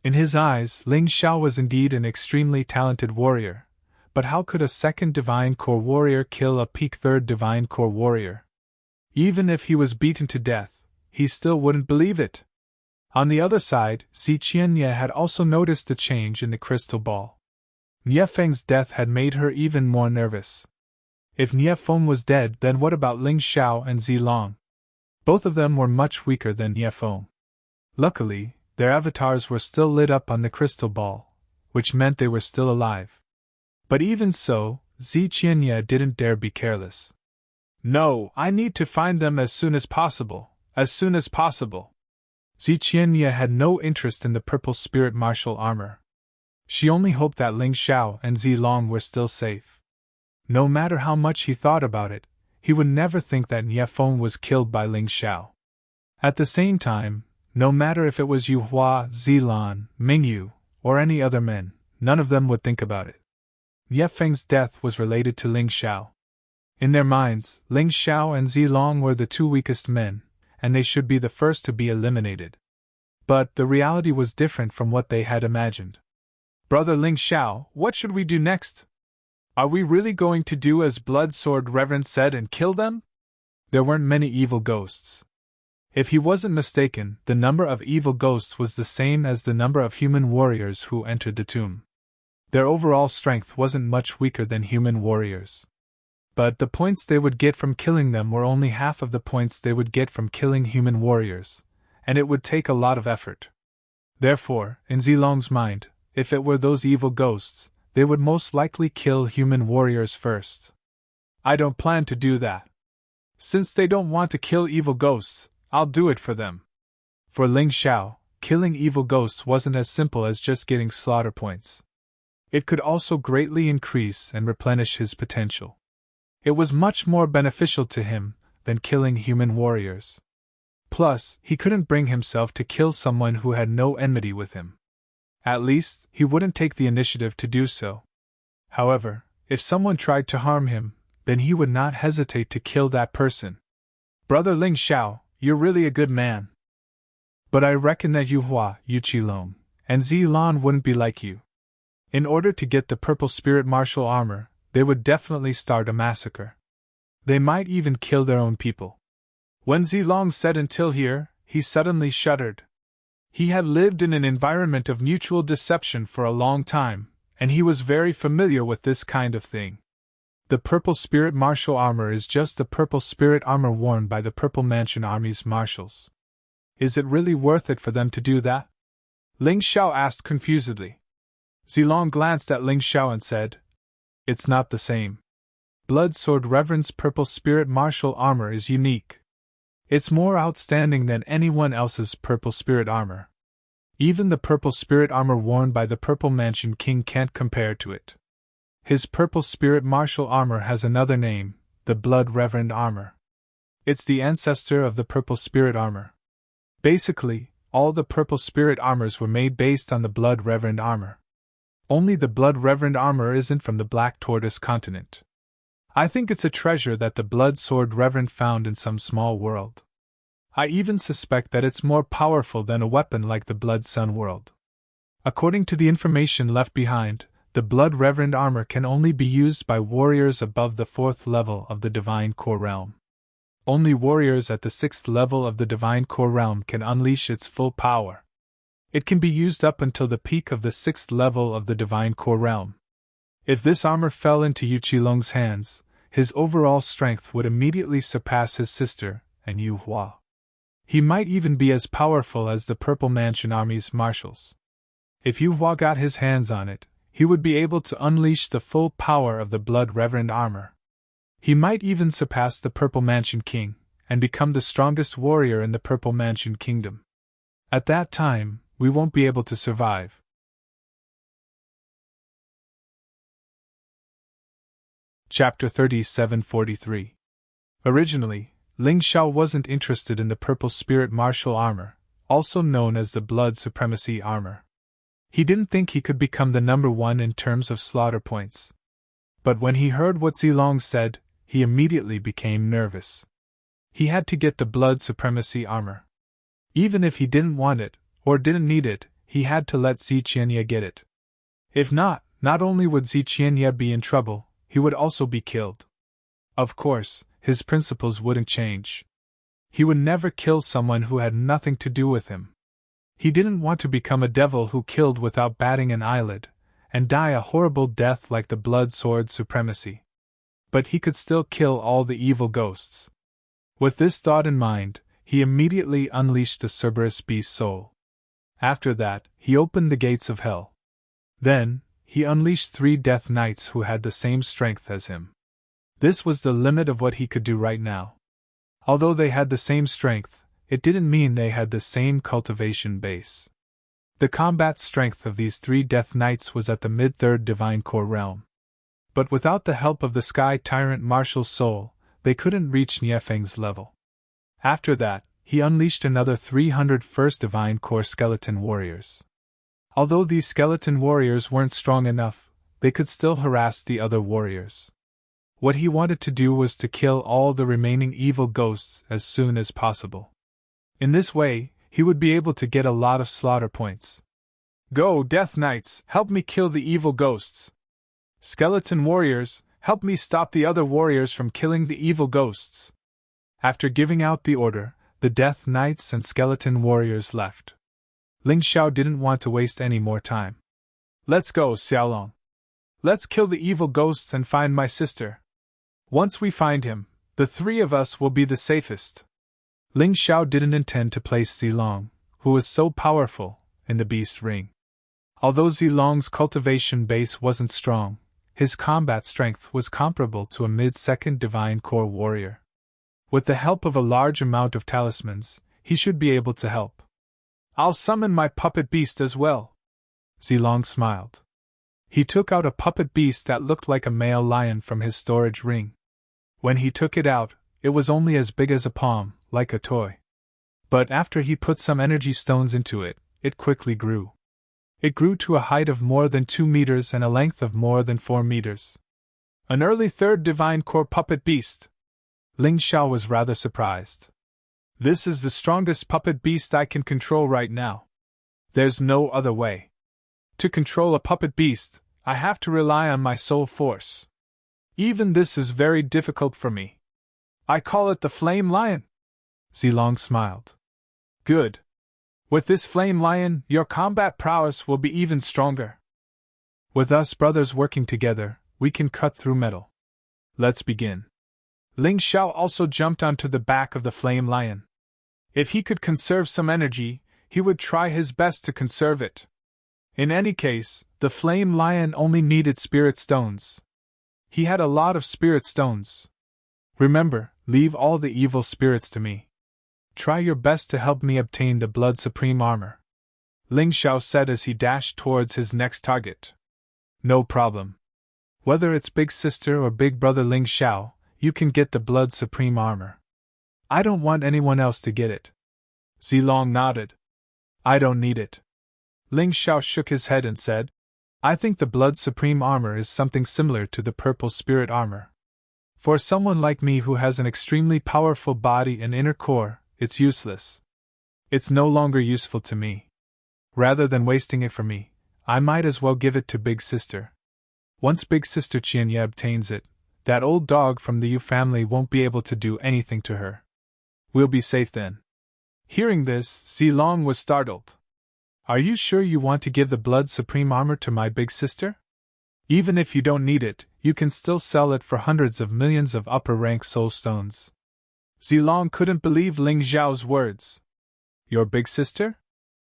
In his eyes, Ling Xiao was indeed an extremely talented warrior, but how could a 2nd Divine Core warrior kill a peak 3rd Divine Core warrior? Even if he was beaten to death, he still wouldn't believe it. On the other side, Zi Qianye had also noticed the change in the crystal ball. Nie Feng's death had made her even more nervous. If Nie Feng was dead, then what about Ling Xiao and Zi Long? Both of them were much weaker than Nie Feng. Luckily, their avatars were still lit up on the crystal ball, which meant they were still alive. But even so, Zi Qianye didn't dare be careless. No, I need to find them as soon as possible, as soon as possible. Zi Qianye had no interest in the purple spirit martial armor. She only hoped that Ling Xiao and Zi Long were still safe. No matter how much he thought about it, he would never think that Nie Feng was killed by Ling Xiao. At the same time, no matter if it was Yu Hua, Zilan, Mingyu, or any other men, none of them would think about it. Nie Feng's death was related to Ling Xiao. In their minds, Ling Xiao and Zi Long were the two weakest men, and they should be the first to be eliminated. But the reality was different from what they had imagined. Brother Ling Xiao, what should we do next? Are we really going to do as Blood Sword Reverend said and kill them? There weren't many evil ghosts. If he wasn't mistaken, the number of evil ghosts was the same as the number of human warriors who entered the tomb. Their overall strength wasn't much weaker than human warriors. But the points they would get from killing them were only half of the points they would get from killing human warriors, and it would take a lot of effort. Therefore, in Zilong's mind, if it were those evil ghosts, they would most likely kill human warriors first. I don't plan to do that. Since they don't want to kill evil ghosts, I'll do it for them. For Ling Xiao, killing evil ghosts wasn't as simple as just getting slaughter points. It could also greatly increase and replenish his potential. It was much more beneficial to him than killing human warriors. Plus, he couldn't bring himself to kill someone who had no enmity with him. At least, he wouldn't take the initiative to do so. However, if someone tried to harm him, then he would not hesitate to kill that person. Brother Ling Xiao, you're really a good man. But I reckon that Yu Hua, Yu Qilong, and Zi Lan wouldn't be like you. In order to get the purple spirit martial armor, they would definitely start a massacre. They might even kill their own people. When Zi Long said until here, he suddenly shuddered. He had lived in an environment of mutual deception for a long time, and he was very familiar with this kind of thing. The purple spirit martial armor is just the purple spirit armor worn by the Purple Mansion Army's marshals. Is it really worth it for them to do that? Ling Xiao asked confusedly. Zilong glanced at Ling Xiao and said, It's not the same. Blood Sword Reverend's purple spirit martial armor is unique. It's more outstanding than anyone else's purple spirit armor. Even the purple spirit armor worn by the Purple Mansion King can't compare to it. His purple spirit martial armor has another name, the Blood Reverend armor. It's the ancestor of the purple spirit armor. Basically, all the purple spirit armors were made based on the Blood Reverend armor. Only the Blood Reverend armor isn't from the Black Tortoise continent. I think it's a treasure that the Blood Sword Reverend found in some small world. I even suspect that it's more powerful than a weapon like the Blood Sun world. According to the information left behind, the Blood Reverend armor can only be used by warriors above the 4th level of the Divine Core Realm. Only warriors at the 6th level of the Divine Core Realm can unleash its full power. It can be used up until the peak of the 6th level of the Divine Core Realm. If this armor fell into Yu Qilong's hands, his overall strength would immediately surpass his sister and Yu Hua. He might even be as powerful as the Purple Mansion Army's marshals. If Yu Hua got his hands on it, he would be able to unleash the full power of the Blood Reverend armor. He might even surpass the Purple Mansion King, and become the strongest warrior in the Purple Mansion Kingdom. At that time, we won't be able to survive. Chapter 3743. Originally, Ling Xiao wasn't interested in the purple spirit martial armor, also known as the Blood Supremacy armor. He didn't think he could become the number one in terms of slaughter points. But when he heard what Zilong said, he immediately became nervous. He had to get the Blood Supremacy armor. Even if he didn't want it, or didn't need it, he had to let Zi Qianye get it. If not, not only would Zi Qianye be in trouble, he would also be killed. Of course, his principles wouldn't change. He would never kill someone who had nothing to do with him. He didn't want to become a devil who killed without batting an eyelid, and die a horrible death like the Blood Sword Supremacy. but he could still kill all the evil ghosts. With this thought in mind, he immediately unleashed the Cerberus beast soul. After that, he opened the gates of hell. Then, he unleashed 3 death knights who had the same strength as him. This was the limit of what he could do right now. Although they had the same strength, it didn't mean they had the same cultivation base. The combat strength of these 3 death knights was at the mid-3rd divine core realm. But without the help of the Sky Tyrant Martial Soul, they couldn't reach Niefeng's level. After that, he unleashed another 300 first divine core skeleton warriors. Although these skeleton warriors weren't strong enough, they could still harass the other warriors. What he wanted to do was to kill all the remaining evil ghosts as soon as possible. In this way, he would be able to get a lot of slaughter points. Go, Death Knights, help me kill the evil ghosts. Skeleton warriors, help me stop the other warriors from killing the evil ghosts. After giving out the order, the Death Knights and skeleton warriors left. Ling Xiao didn't want to waste any more time. Let's go, Xiaolong. Let's kill the evil ghosts and find my sister. Once we find him, the 3 of us will be the safest. Ling Xiao didn't intend to place Zilong, who was so powerful, in the beast ring. Although Zilong's cultivation base wasn't strong, his combat strength was comparable to a mid-2nd divine core warrior. With the help of a large amount of talismans, he should be able to help. I'll summon my puppet beast as well. Zilong smiled. He took out a puppet beast that looked like a male lion from his storage ring. When he took it out, it was only as big as a palm, like a toy. But after he put some energy stones into it, it quickly grew. It grew to a height of more than 2 meters and a length of more than 4 meters. An early 3rd divine core puppet beast. Ling Xiao was rather surprised. This is the strongest puppet beast I can control right now. There's no other way. To control a puppet beast, I have to rely on my soul force. Even this is very difficult for me. I call it the Flame Lion. Zilong smiled. Good. With this Flame Lion, your combat prowess will be even stronger. With us brothers working together, we can cut through metal. Let's begin. Ling Xiao also jumped onto the back of the Flame Lion. If he could conserve some energy, he would try his best to conserve it. In any case, the Flame Lion only needed spirit stones. He had a lot of spirit stones. Remember, leave all the evil spirits to me. Try your best to help me obtain the Blood Supreme armor. Ling Xiao said as he dashed towards his next target. No problem. Whether it's big sister or big brother Ling Xiao, you can get the Blood Supreme armor. I don't want anyone else to get it. Zilong nodded. I don't need it. Ling Xiao shook his head and said, I think the Blood Supreme armor is something similar to the Purple Spirit armor. For someone like me who has an extremely powerful body and inner core, it's useless. It's no longer useful to me. Rather than wasting it for me, I might as well give it to Big Sister. Once Big Sister Qianye obtains it, that old dog from the Yu family won't be able to do anything to her. We'll be safe then. Hearing this, Zilong was startled. Are you sure you want to give the Blood Supreme armor to my big sister? Even if you don't need it, you can still sell it for hundreds of millions of upper-rank soul stones. Zilong couldn't believe Ling Xiao's words. Your big sister?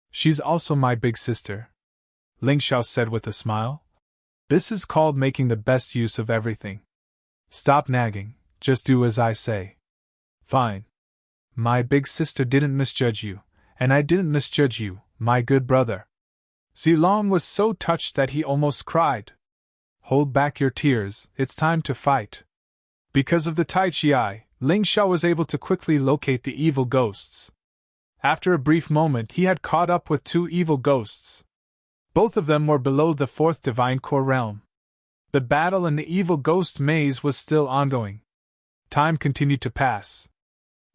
She's also my big sister. Ling Xiao said with a smile. This is called making the best use of everything. Stop nagging, just do as I say. Fine. My big sister didn't misjudge you, and I didn't misjudge you, my good brother. Zilong was so touched that he almost cried. Hold back your tears, it's time to fight. Because of the Tai Chi, Ling Xiao was able to quickly locate the evil ghosts. After a brief moment, he had caught up with 2 evil ghosts. Both of them were below the 4th divine core realm. The battle in the evil ghost maze was still ongoing. Time continued to pass.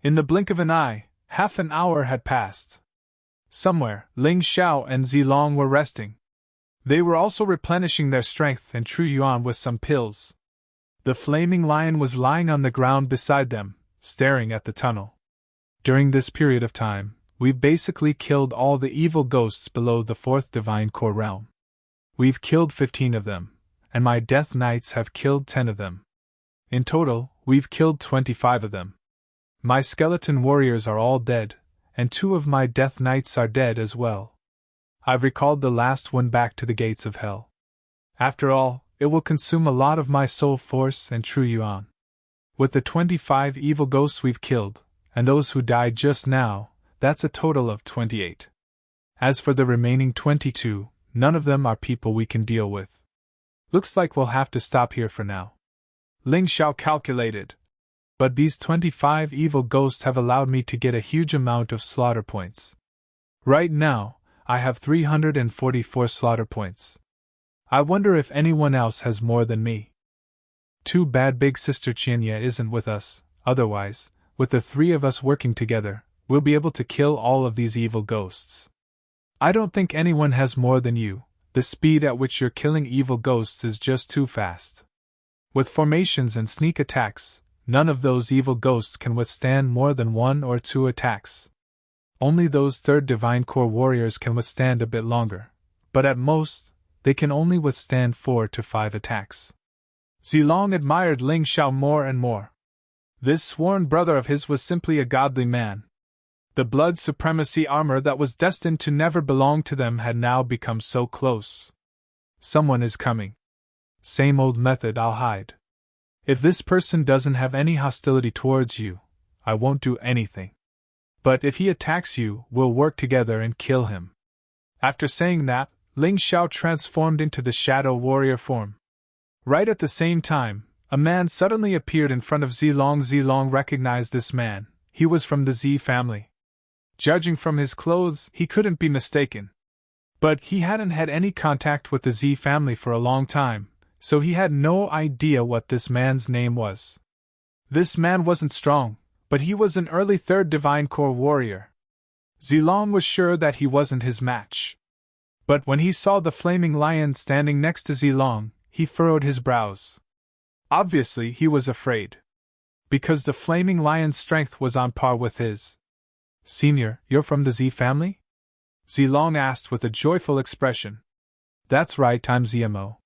In the blink of an eye, half an hour had passed. Somewhere, Ling Xiao and Zilong were resting. They were also replenishing their strength and true yuan with some pills. The flaming lion was lying on the ground beside them, staring at the tunnel. During this period of time, we've basically killed all the evil ghosts below the 4th divine core realm. We've killed 15 of them, and my death knights have killed 10 of them. In total, we've killed 25 of them. My skeleton warriors are all dead, and 2 of my death knights are dead as well. I've recalled the last one back to the gates of hell. After all, it will consume a lot of my soul force and true yuan. With the 25 evil ghosts we've killed, and those who died just now, that's a total of 28. As for the remaining 22, none of them are people we can deal with. Looks like we'll have to stop here for now. Ling Xiao calculated. But these 25 evil ghosts have allowed me to get a huge amount of slaughter points. Right now, I have 344 slaughter points. I wonder if anyone else has more than me. Too bad Big Sister Qianya isn't with us, otherwise, with the 3 of us working together, we'll be able to kill all of these evil ghosts. I don't think anyone has more than you. The speed at which you're killing evil ghosts is just too fast. With formations and sneak attacks, none of those evil ghosts can withstand more than 1 or 2 attacks. Only those 3rd Divine Core warriors can withstand a bit longer, but at most, they can only withstand 4 to 5 attacks. Zilong admired Ling Xiao more and more. This sworn brother of his was simply a godly man. The blood supremacy armor that was destined to never belong to them had now become so close. Someone is coming. Same old method, I'll hide. If this person doesn't have any hostility towards you, I won't do anything. But if he attacks you, we'll work together and kill him. After saying that, Ling Xiao transformed into the shadow warrior form. Right at the same time, a man suddenly appeared in front of Zilong. Zilong recognized this man. He was from the Z family. Judging from his clothes, he couldn't be mistaken. But he hadn't had any contact with the Z family for a long time, so he had no idea what this man's name was. This man wasn't strong, but he was an early 3rd Divine Core warrior. Zilong was sure that he wasn't his match. But when he saw the flaming lion standing next to Zilong, he furrowed his brows. Obviously, he was afraid. Because the flaming lion's strength was on par with his. Senior, you're from the Z family? Zilong asked with a joyful expression. That's right, I'm ZMO.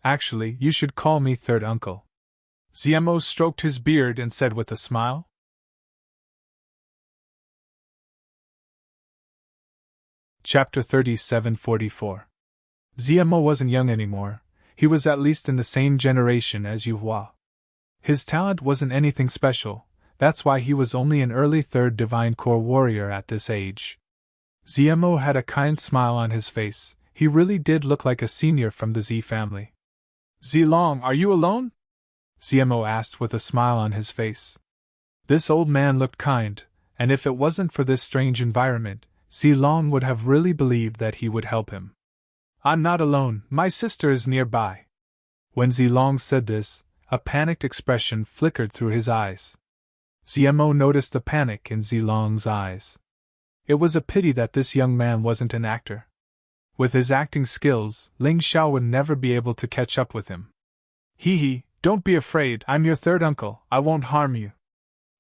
Actually, you should call me 3rd uncle. ZMO stroked his beard and said with a smile. Chapter 3744. ZMO wasn't young anymore. He was at least in the same generation as Yu Hua. His talent wasn't anything special, that's why he was only an early 3rd Divine Core warrior at this age. ZMO had a kind smile on his face. He really did look like a senior from the Z family. Zilong, are you alone? ZMO asked with a smile on his face. This old man looked kind, and if it wasn't for this strange environment, Zilong would have really believed that he would help him. I'm not alone, my sister is nearby. When Zilong said this, a panicked expression flickered through his eyes. ZMO noticed the panic in Zilong's eyes. It was a pity that this young man wasn't an actor. With his acting skills, Ling Xiao would never be able to catch up with him. Hee, don't be afraid, I'm your 3rd uncle, I won't harm you.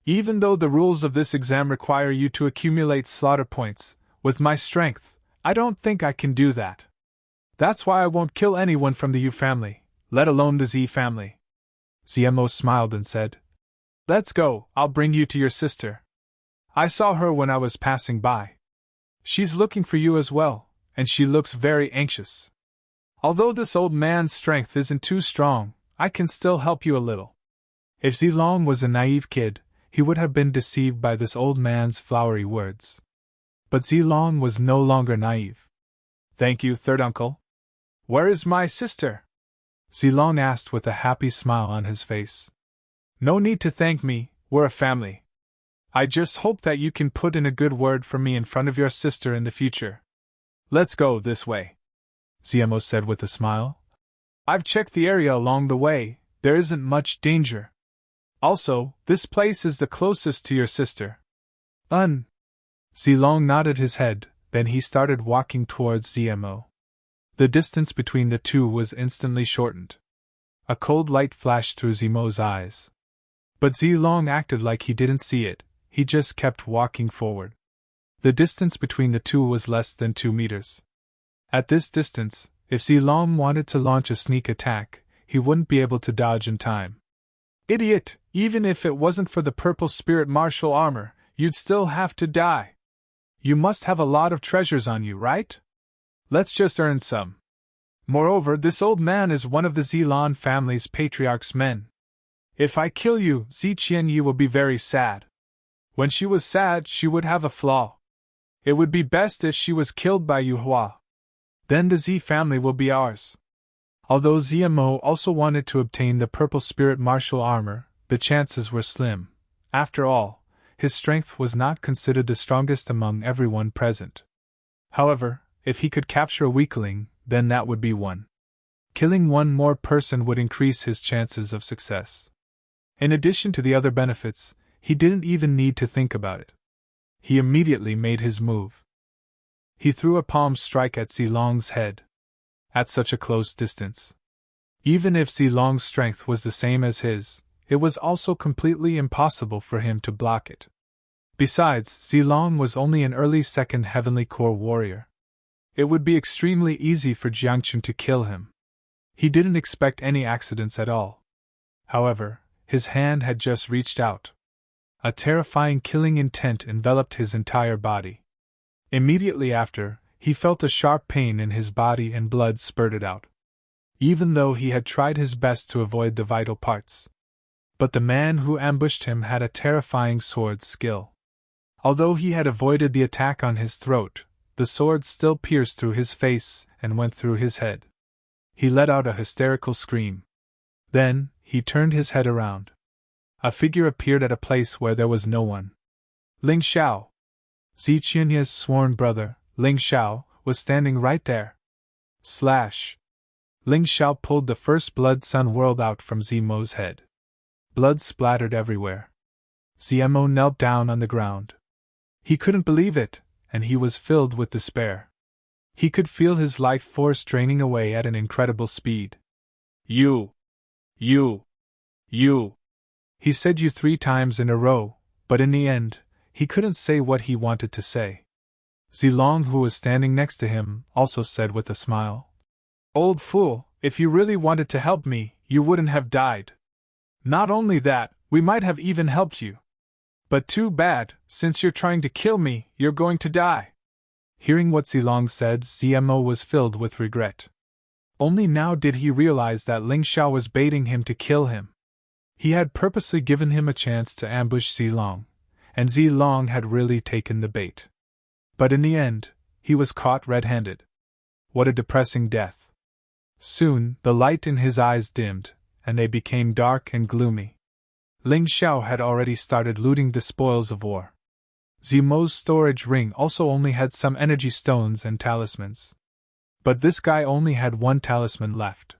Even though the rules of this exam require you to accumulate slaughter points, with my strength, I don't think I can do that. That's why I won't kill anyone from the U family, let alone the Z family. ZMO smiled and said, Let's go, I'll bring you to your sister. I saw her when I was passing by. She's looking for you as well, and she looks very anxious. Although this old man's strength isn't too strong, I can still help you a little. If Zilong was a naive kid, he would have been deceived by this old man's flowery words. But Zilong was no longer naive. Thank you, 3rd uncle. Where is my sister? Zilong asked with a happy smile on his face. No need to thank me, we're a family. I just hope that you can put in a good word for me in front of your sister in the future. Let's go this way, ZMO said with a smile. I've checked the area along the way, there isn't much danger. Also, this place is the closest to your sister. Zilong nodded his head, then he started walking towards ZMO. The distance between the two was instantly shortened. A cold light flashed through Zimo's eyes. But Zilong acted like he didn't see it, he just kept walking forward. The distance between the two was less than 2 meters. At this distance, if Zilong wanted to launch a sneak attack, he wouldn't be able to dodge in time. Idiot, even if it wasn't for the purple spirit martial armor, you'd still have to die. You must have a lot of treasures on you, right? Let's just earn some. Moreover, this old man is one of the Zilong family's patriarch's men. If I kill you, Zi Qianyi will be very sad. When she was sad, she would have a flaw. It would be best if she was killed by Yu Hua. Then the Zi family will be ours. Although Ziamo also wanted to obtain the purple spirit martial armor, the chances were slim. After all, his strength was not considered the strongest among everyone present. However, if he could capture a weakling, then that would be one. Killing one more person would increase his chances of success. In addition to the other benefits, he didn't even need to think about it. He immediately made his move. He threw a palm strike at Zilong's head. At such a close distance. Even if Zilong's strength was the same as his, it was also completely impossible for him to block it. Besides, Zilong was only an early second Heavenly Core warrior. It would be extremely easy for Jiangchen to kill him. He didn't expect any accidents at all. However, his hand had just reached out. A terrifying killing intent enveloped his entire body. Immediately after, he felt a sharp pain in his body and blood spurted out. Even though he had tried his best to avoid the vital parts. But the man who ambushed him had a terrifying sword skill. Although he had avoided the attack on his throat, the sword still pierced through his face and went through his head. He let out a hysterical scream. Then, he turned his head around. A figure appeared at a place where there was no one. Ling Xiao. Zi Qianyi's sworn brother, Ling Xiao, was standing right there. Slash. Ling Xiao pulled the first blood sun whirled out from Zimo's head. Blood splattered everywhere. Zimo knelt down on the ground. He couldn't believe it, and he was filled with despair. He could feel his life force draining away at an incredible speed. You. He said you 3 times in a row, but in the end, he couldn't say what he wanted to say. Zilong, who was standing next to him, also said with a smile. Old fool, if you really wanted to help me, you wouldn't have died. Not only that, we might have even helped you. But too bad, since you're trying to kill me, you're going to die. Hearing what Zilong said, Zimo was filled with regret. Only now did he realize that Ling Xiao was baiting him to kill him. He had purposely given him a chance to ambush Zilong, and Zilong had really taken the bait. But in the end, he was caught red-handed. What a depressing death. Soon, the light in his eyes dimmed, and they became dark and gloomy. Ling Xiao had already started looting the spoils of war. Zimo's storage ring also only had some energy stones and talismans. But this guy only had 1 talisman left.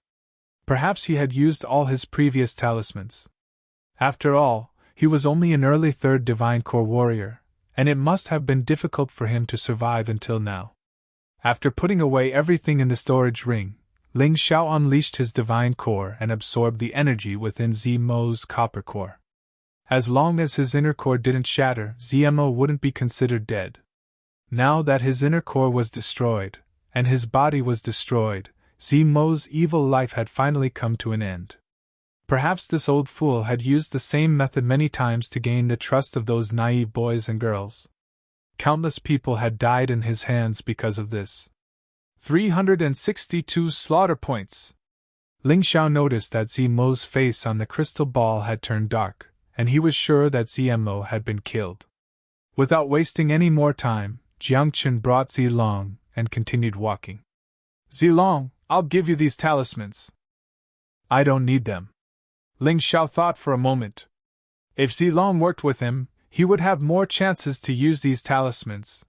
Perhaps he had used all his previous talismans. After all, he was only an early 3rd Divine Core warrior, and it must have been difficult for him to survive until now. After putting away everything in the storage ring, Ling Xiao unleashed his Divine Core and absorbed the energy within Zimo's Copper Core. As long as his inner core didn't shatter, Zimo wouldn't be considered dead. Now that his inner core was destroyed, and his body was destroyed, Zimo's evil life had finally come to an end. Perhaps this old fool had used the same method many times to gain the trust of those naive boys and girls. Countless people had died in his hands because of this. 362 slaughter points. Ling Xiao noticed that Zimo's face on the crystal ball had turned dark, and he was sure that Zimo had been killed. Without wasting any more time, Jiangchen brought Zilong and continued walking. Zilong, I'll give you these talismans. I don't need them. Ling Xiao thought for a moment. If Zilong worked with him, he would have more chances to use these talismans.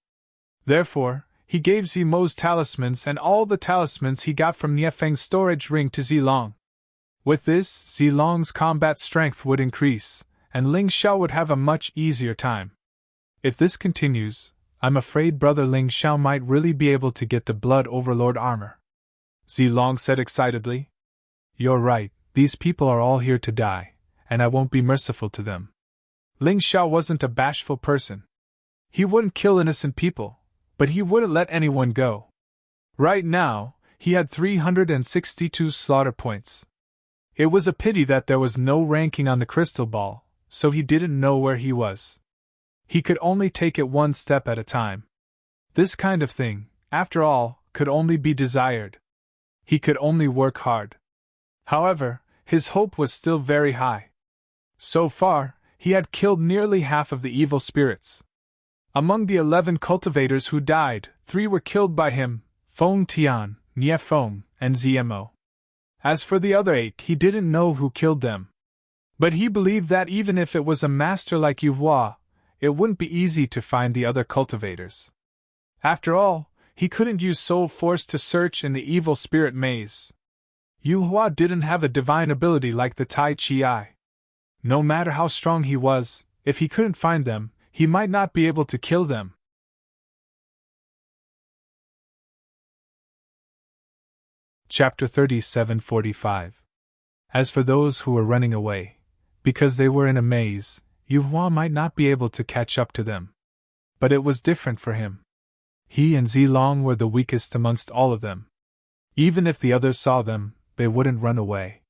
Therefore, he gave Zimo's talismans and all the talismans he got from Niefeng's storage ring to Zilong. With this, Zilong's combat strength would increase, and Ling Xiao would have a much easier time. If this continues, I'm afraid Brother Ling Xiao might really be able to get the Blood Overlord armor. Zilong said excitedly. You're right, these people are all here to die, and I won't be merciful to them. Ling Xiao wasn't a bashful person. He wouldn't kill innocent people, but he wouldn't let anyone go. Right now, he had 362 slaughter points. It was a pity that there was no ranking on the crystal ball, so he didn't know where he was. He could only take it one step at a time. This kind of thing, after all, could only be desired. He could only work hard. However, his hope was still very high. So far, he had killed nearly half of the evil spirits. Among the 11 cultivators who died, 3 were killed by him: Feng Tian, Nie Feng, and Zmo. As for the other 8, he didn't know who killed them. But he believed that even if it was a master like Yu Hua, it wouldn't be easy to find the other cultivators. After all, he couldn't use soul force to search in the evil spirit maze. Yu Hua didn't have a divine ability like the Tai Chi Eye. No matter how strong he was, if he couldn't find them, he might not be able to kill them. Chapter 37:45. As for those who were running away, because they were in a maze, Yu Hua might not be able to catch up to them. But it was different for him. He and Zilong were the weakest amongst all of them. Even if the others saw them, they wouldn't run away.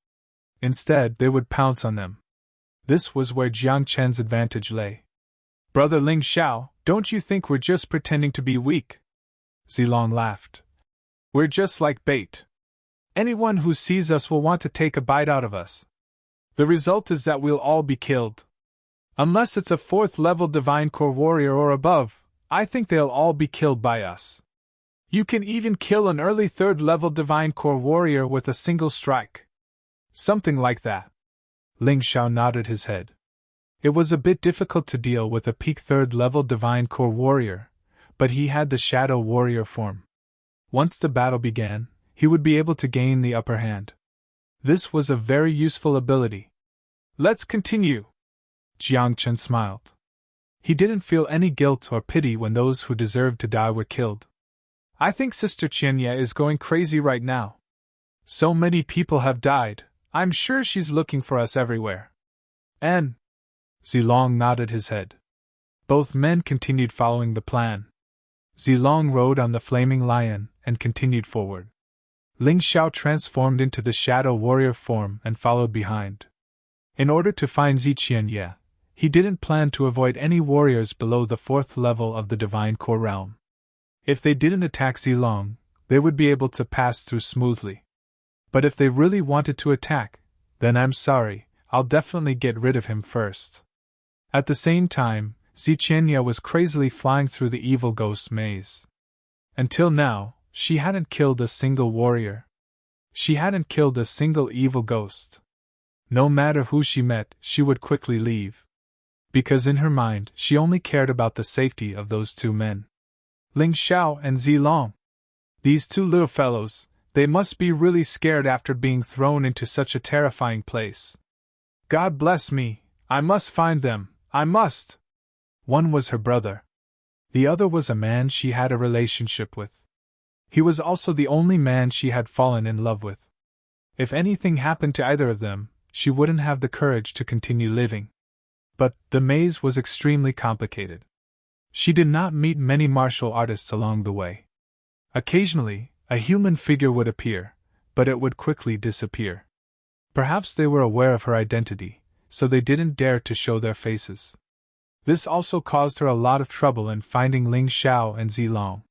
Instead, they would pounce on them. This was where Jiang Chen's advantage lay. "Brother Ling Xiao, don't you think we're just pretending to be weak?" Zilong laughed. "We're just like bait. Anyone who sees us will want to take a bite out of us. The result is that we'll all be killed. Unless it's a 4th-level Divine Core Warrior or above, I think they'll all be killed by us. You can even kill an early 3rd-level Divine Core Warrior with a single strike." "Something like that." Ling Xiao nodded his head. It was a bit difficult to deal with a peak 3rd-level Divine Core Warrior, but he had the Shadow Warrior form. Once the battle began, he would be able to gain the upper hand. This was a very useful ability. "Let's continue." Jiang Chen smiled. He didn't feel any guilt or pity when those who deserved to die were killed. "I think Sister Qianye is going crazy right now. So many people have died, I'm sure she's looking for us everywhere." "And?" Zilong nodded his head. Both men continued following the plan. Zilong rode on the flaming lion and continued forward. Ling Xiao transformed into the Shadow Warrior form and followed behind. In order to find Ziqianye, he didn't plan to avoid any warriors below the 4th level of the Divine Core realm. If they didn't attack Zilong, they would be able to pass through smoothly. But if they really wanted to attack, then I'm sorry, I'll definitely get rid of him first. At the same time, Ziqianye was crazily flying through the evil ghost maze. Until now, she hadn't killed a single warrior. She hadn't killed a single evil ghost. No matter who she met, she would quickly leave. Because in her mind, she only cared about the safety of those 2 men. Ling Xiao and Zilong. These 2 little fellows, they must be really scared after being thrown into such a terrifying place. God bless me, I must find them, I must! One was her brother. The other was a man she had a relationship with. He was also the only man she had fallen in love with. If anything happened to either of them, she wouldn't have the courage to continue living. But the maze was extremely complicated. She did not meet many martial artists along the way. Occasionally, a human figure would appear, but it would quickly disappear. Perhaps they were aware of her identity, so they didn't dare to show their faces. This also caused her a lot of trouble in finding Ling Xiao and Zilong.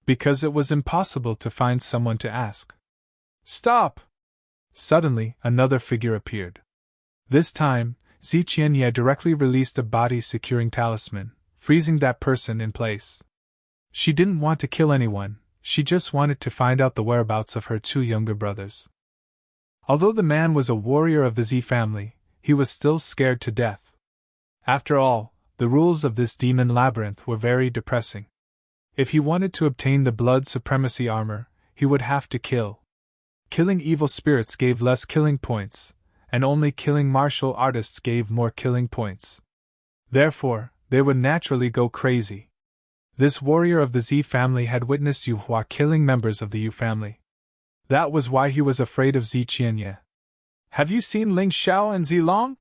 Because it was impossible to find someone to ask. "Stop!" Suddenly, another figure appeared. This time, Ziqianye directly released a body-securing talisman, freezing that person in place. She didn't want to kill anyone, she just wanted to find out the whereabouts of her 2 younger brothers. Although the man was a warrior of the Z family, he was still scared to death. After all, the rules of this demon labyrinth were very depressing. If he wanted to obtain the blood supremacy armor, he would have to kill. Killing evil spirits gave less killing points, and only killing martial artists gave more killing points. Therefore, they would naturally go crazy. This warrior of the Z family had witnessed Yu Hua killing members of the Yu family. That was why he was afraid of Ziqianye. "Have you seen Ling Xiao and Zilong?"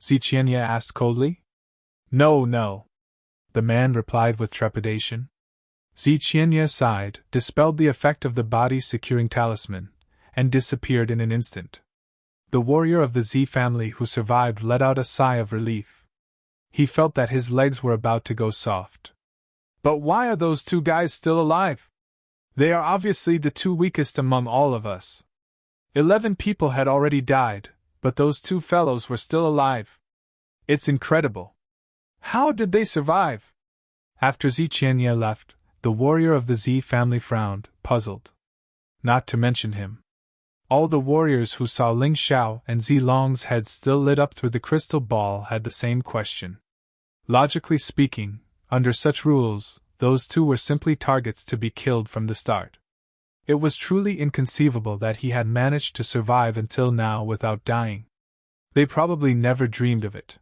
Ziqianye asked coldly. No. The man replied with trepidation. Ziqianye sighed, dispelled the effect of the body-securing talisman, and disappeared in an instant. The warrior of the Z family who survived let out a sigh of relief. He felt that his legs were about to go soft. But why are those two guys still alive? They are obviously the two weakest among all of us. 11 people had already died, but those two fellows were still alive. It's incredible. How did they survive? After Ziqianye left, the warrior of the Z family frowned, puzzled. Not to mention him. All the warriors who saw Ling Xiao and Zilong's heads still lit up through the crystal ball had the same question. Logically speaking, under such rules, those two were simply targets to be killed from the start. It was truly inconceivable that he had managed to survive until now without dying. They probably never dreamed of it.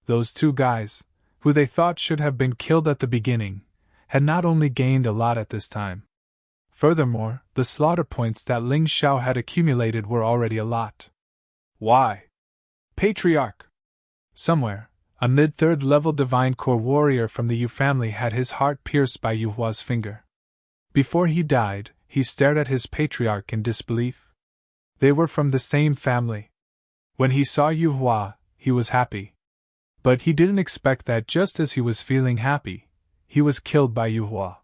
Those two guys, who they thought should have been killed at the beginning, had not only gained a lot at this time. Furthermore, the slaughter points that Ling Xiao had accumulated were already a lot. Why? Patriarch! Somewhere, a mid-third level divine core warrior from the Yu family had his heart pierced by Yu Hua's finger. Before he died, he stared at his patriarch in disbelief. They were from the same family. When he saw Yu Hua, he was happy. But he didn't expect that just as he was feeling happy, he was killed by Yu Hua.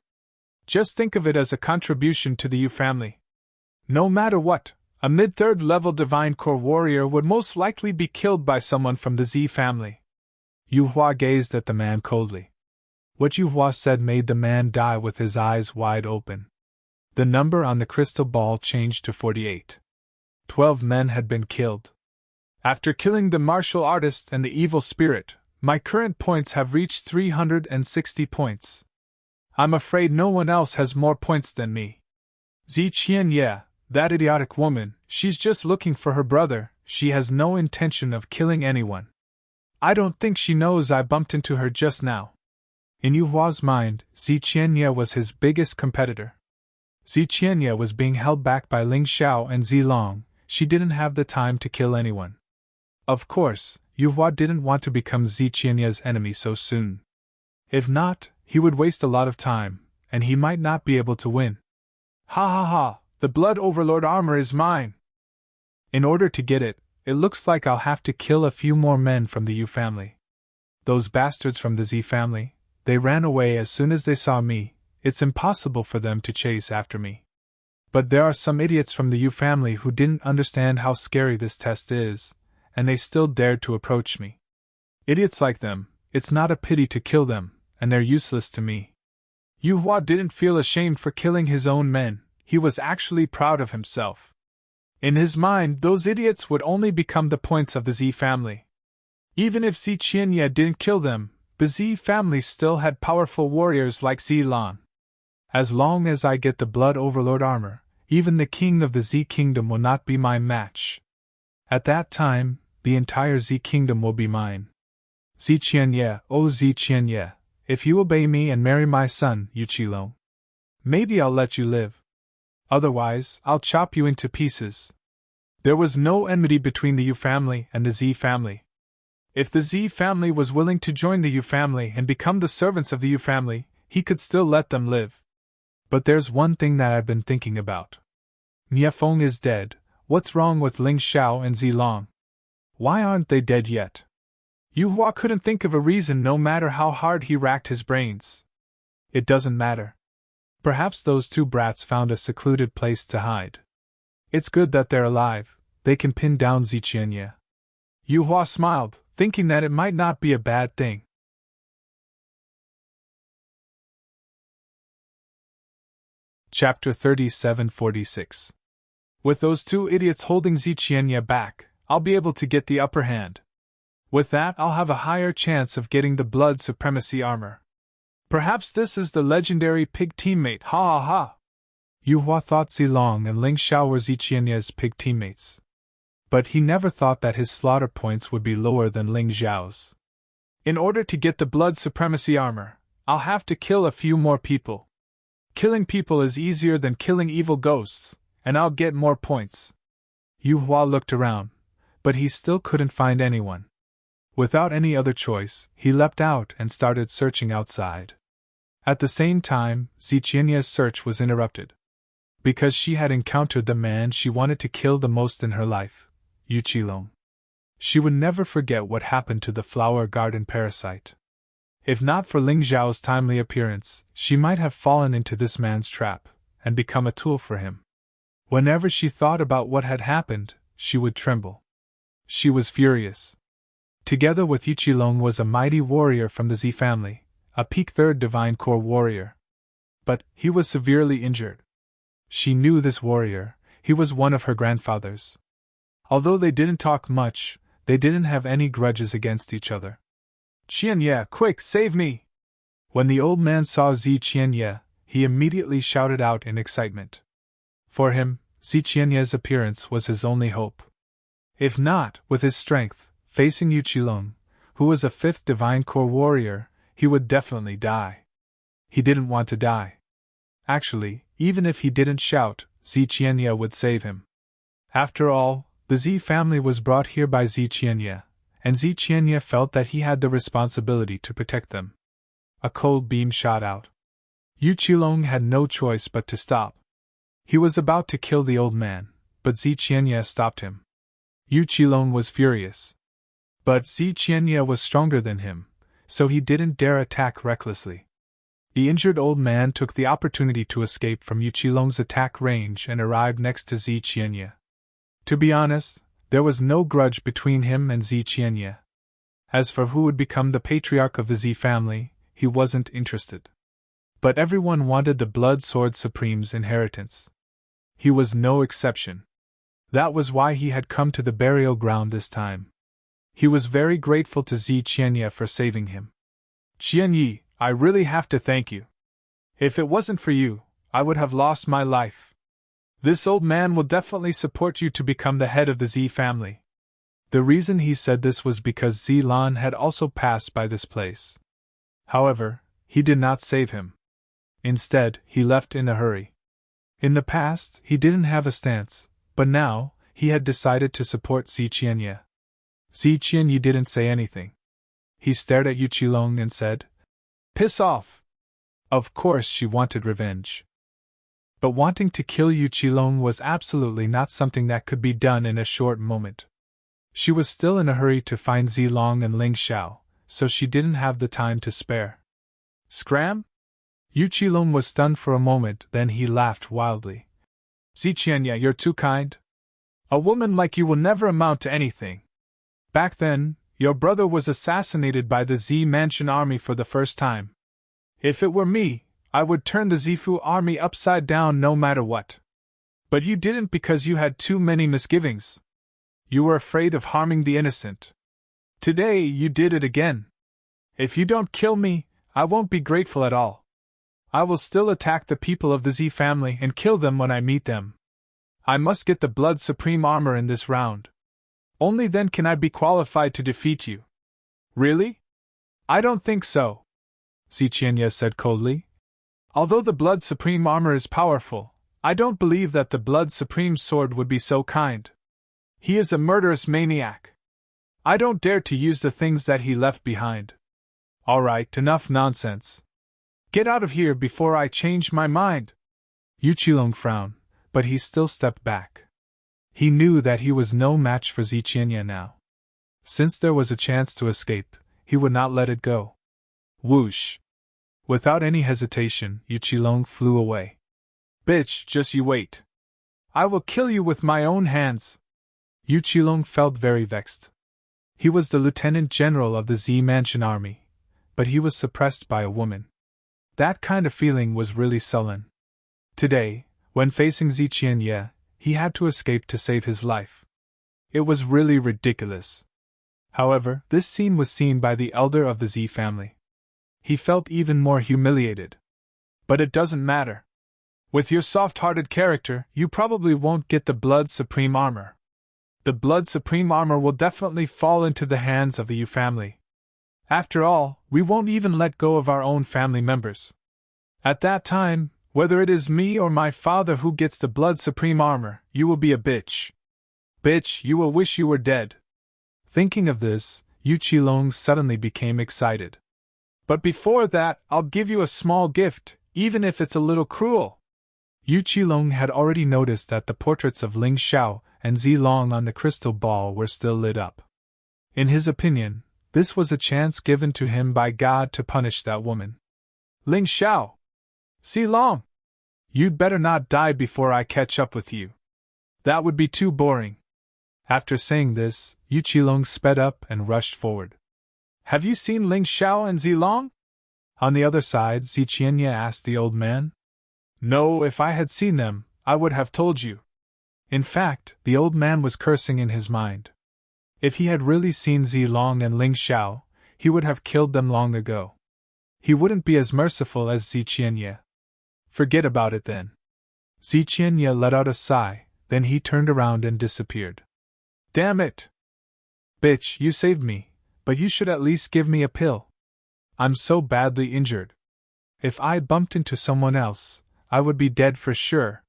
Just think of it as a contribution to the Yu family. No matter what, a mid-third level divine core warrior would most likely be killed by someone from the Z family. Yu Hua gazed at the man coldly. What Yu Hua said made the man die with his eyes wide open. The number on the crystal ball changed to 48. 12 men had been killed. After killing the martial artist and the evil spirit, my current points have reached 360 points. I'm afraid no one else has more points than me. Ziqianye, that idiotic woman, she's just looking for her brother, she has no intention of killing anyone. I don't think she knows I bumped into her just now. In Yu Hua's mind, Ziqianye was his biggest competitor. Ziqianye was being held back by Ling Xiao and Zilong, she didn't have the time to kill anyone. Of course, Yu Hua didn't want to become Ziqianye's enemy so soon. If not, he would waste a lot of time, and he might not be able to win. Ha ha ha, the Blood Overlord armor is mine! In order to get it, it looks like I'll have to kill a few more men from the Yu family. Those bastards from the Z family, they ran away as soon as they saw me, it's impossible for them to chase after me. But there are some idiots from the Yu family who didn't understand how scary this test is, and they still dared to approach me. Idiots like them, it's not a pity to kill them, and they're useless to me. Yu Hua didn't feel ashamed for killing his own men, he was actually proud of himself. In his mind, those idiots would only become the points of the Z family. Even if Ziqianye didn't kill them, the Z family still had powerful warriors like Zilong. As long as I get the Blood Overlord armor, even the king of the Z kingdom will not be my match. At that time, the entire Z kingdom will be mine. Ziqianye, oh Ziqianye, if you obey me and marry my son, Yu Qilong, maybe I'll let you live. Otherwise, I'll chop you into pieces. There was no enmity between the Yu family and the Z family. If the Z family was willing to join the Yu family and become the servants of the Yu family, he could still let them live. But there's one thing that I've been thinking about. Niefeng is dead, what's wrong with Ling Xiao and Zilong? Why aren't they dead yet? Yu Hua couldn't think of a reason no matter how hard he racked his brains. It doesn't matter. Perhaps those two brats found a secluded place to hide. It's good that they're alive, they can pin down Ziqianye. Yu Hua smiled, thinking that it might not be a bad thing. Chapter 3746. With those two idiots holding Ziqianye back, I'll be able to get the upper hand. With that, I'll have a higher chance of getting the Blood Supremacy armor. Perhaps this is the legendary pig teammate, ha ha ha! Yu Hua thought Zilong and Ling Xiao were Ziqianye's pig teammates. But he never thought that his slaughter points would be lower than Ling Xiao's. In order to get the Blood Supremacy armor, I'll have to kill a few more people. Killing people is easier than killing evil ghosts, and I'll get more points. Yu Hua looked around, but he still couldn't find anyone. Without any other choice, he leapt out and started searching outside. At the same time, Ziqianye's search was interrupted. Because she had encountered the man she wanted to kill the most in her life, Yu Qilong. She would never forget what happened to the flower garden parasite. If not for Ling Zhao's timely appearance, she might have fallen into this man's trap, and become a tool for him. Whenever she thought about what had happened, she would tremble. She was furious. Together with Yu Qilong was a mighty warrior from the Z family, a peak 3rd Divine Core warrior. But he was severely injured. She knew this warrior, he was one of her grandfathers. Although they didn't talk much, they didn't have any grudges against each other. Qianye, quick, save me! When the old man saw Zi Qianye, he immediately shouted out in excitement. For him, Zi Qianye's appearance was his only hope. If not, with his strength, facing Yu Qilong, who was a 5th Divine Core warrior, he would definitely die. He didn't want to die. Actually, even if he didn't shout, Zi Qianye would save him. After all, the Z family was brought here by Zi Qianye, and Zi Qianye felt that he had the responsibility to protect them. A cold beam shot out. Yu Qilong had no choice but to stop. He was about to kill the old man, but Zi Qianye stopped him. Yu Qilong was furious. But Zi Qianye was stronger than him, so he didn't dare attack recklessly. The injured old man took the opportunity to escape from Yu Qilong's attack range and arrived next to Zi Qianye. To be honest, there was no grudge between him and Zi Qianye. As for who would become the patriarch of the Z family, he wasn't interested. But everyone wanted the Blood Sword Supreme's inheritance. He was no exception. That was why he had come to the burial ground this time. He was very grateful to Zi Qianye for saving him. Qianye, I really have to thank you. If it wasn't for you, I would have lost my life. This old man will definitely support you to become the head of the Z family. The reason he said this was because Zi Lan had also passed by this place. However, he did not save him. Instead, he left in a hurry. In the past, he didn't have a stance, but now, he had decided to support Zi Qianye. Zi Qianye didn't say anything. He stared at Yu Qilong and said, "Piss off!" Of course she wanted revenge. But wanting to kill Yu Qilong was absolutely not something that could be done in a short moment. She was still in a hurry to find Zilong and Ling Xiao, so she didn't have the time to spare. Scram? Yu Qilong was stunned for a moment, then he laughed wildly. Zi Qianye, you're too kind. A woman like you will never amount to anything. Back then, your brother was assassinated by the Z Mansion army for the first time. If it were me, I would turn the Zifu army upside down no matter what. But you didn't because you had too many misgivings. You were afraid of harming the innocent. Today you did it again. If you don't kill me, I won't be grateful at all. I will still attack the people of the Z family and kill them when I meet them. I must get the Blood Supreme armor in this round. Only then can I be qualified to defeat you. Really? I don't think so, Zi Qianye said coldly. Although the Blood Supreme armor is powerful, I don't believe that the Blood Supreme sword would be so kind. He is a murderous maniac. I don't dare to use the things that he left behind. All right, enough nonsense. Get out of here before I change my mind. Yu Qilong frowned, but he still stepped back. He knew that he was no match for Zi Qianye now. Since there was a chance to escape, he would not let it go. Whoosh! Without any hesitation, Yu Qilong flew away. Bitch, just you wait. I will kill you with my own hands. Yu Qilong felt very vexed. He was the lieutenant general of the Z Mansion army, but he was suppressed by a woman. That kind of feeling was really sullen. Today, when facing Zi Qianye, he had to escape to save his life. It was really ridiculous. However, this scene was seen by the elder of the Z family. He felt even more humiliated. But it doesn't matter. With your soft-hearted character, you probably won't get the Blood Supreme armor. The Blood Supreme armor will definitely fall into the hands of the Yu family. After all, we won't even let go of our own family members. At that time, whether it is me or my father who gets the Blood Supreme armor, you will be a bitch. Bitch, you will wish you were dead. Thinking of this, Yu Qilong suddenly became excited. But before that, I'll give you a small gift, even if it's a little cruel. Yu Qilong had already noticed that the portraits of Ling Xiao and Zilong on the crystal ball were still lit up. In his opinion, this was a chance given to him by God to punish that woman. Ling Xiao! Zilong! You'd better not die before I catch up with you. That would be too boring. After saying this, Yu Qilong sped up and rushed forward. Have you seen Ling Xiao and Zilong? On the other side, Ziqianye asked the old man. No, if I had seen them, I would have told you. In fact, the old man was cursing in his mind. If he had really seen Zilong and Ling Xiao, he would have killed them long ago. He wouldn't be as merciful as Ziqianye. Forget about it then. Ziqianye let out a sigh, then he turned around and disappeared. Damn it! Bitch, you saved me, but you should at least give me a pill. I'm so badly injured. If I bumped into someone else, I would be dead for sure.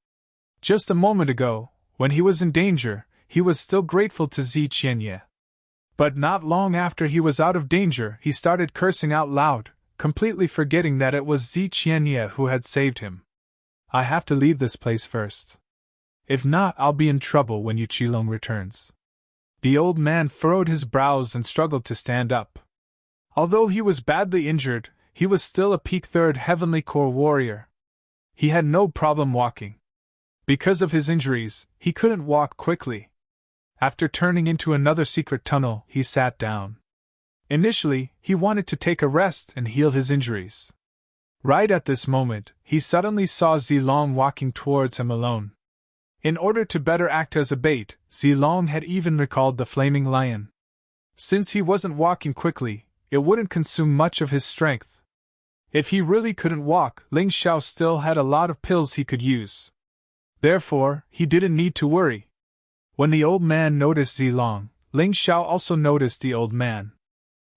Just a moment ago, when he was in danger, he was still grateful to Ziqianye. But not long after he was out of danger, he started cursing out loud, completely forgetting that it was Ziqianye who had saved him. I have to leave this place first. If not, I'll be in trouble when Yu Qilong returns. The old man furrowed his brows and struggled to stand up. Although he was badly injured, he was still a peak 3rd Heavenly Core warrior. He had no problem walking. Because of his injuries, he couldn't walk quickly. After turning into another secret tunnel, he sat down. Initially, he wanted to take a rest and heal his injuries. Right at this moment, he suddenly saw Zilong walking towards him alone. In order to better act as a bait, Zilong had even recalled the flaming lion. Since he wasn't walking quickly, it wouldn't consume much of his strength. If he really couldn't walk, Ling Xiao still had a lot of pills he could use. Therefore, he didn't need to worry. When the old man noticed Zilong, Ling Xiao also noticed the old man.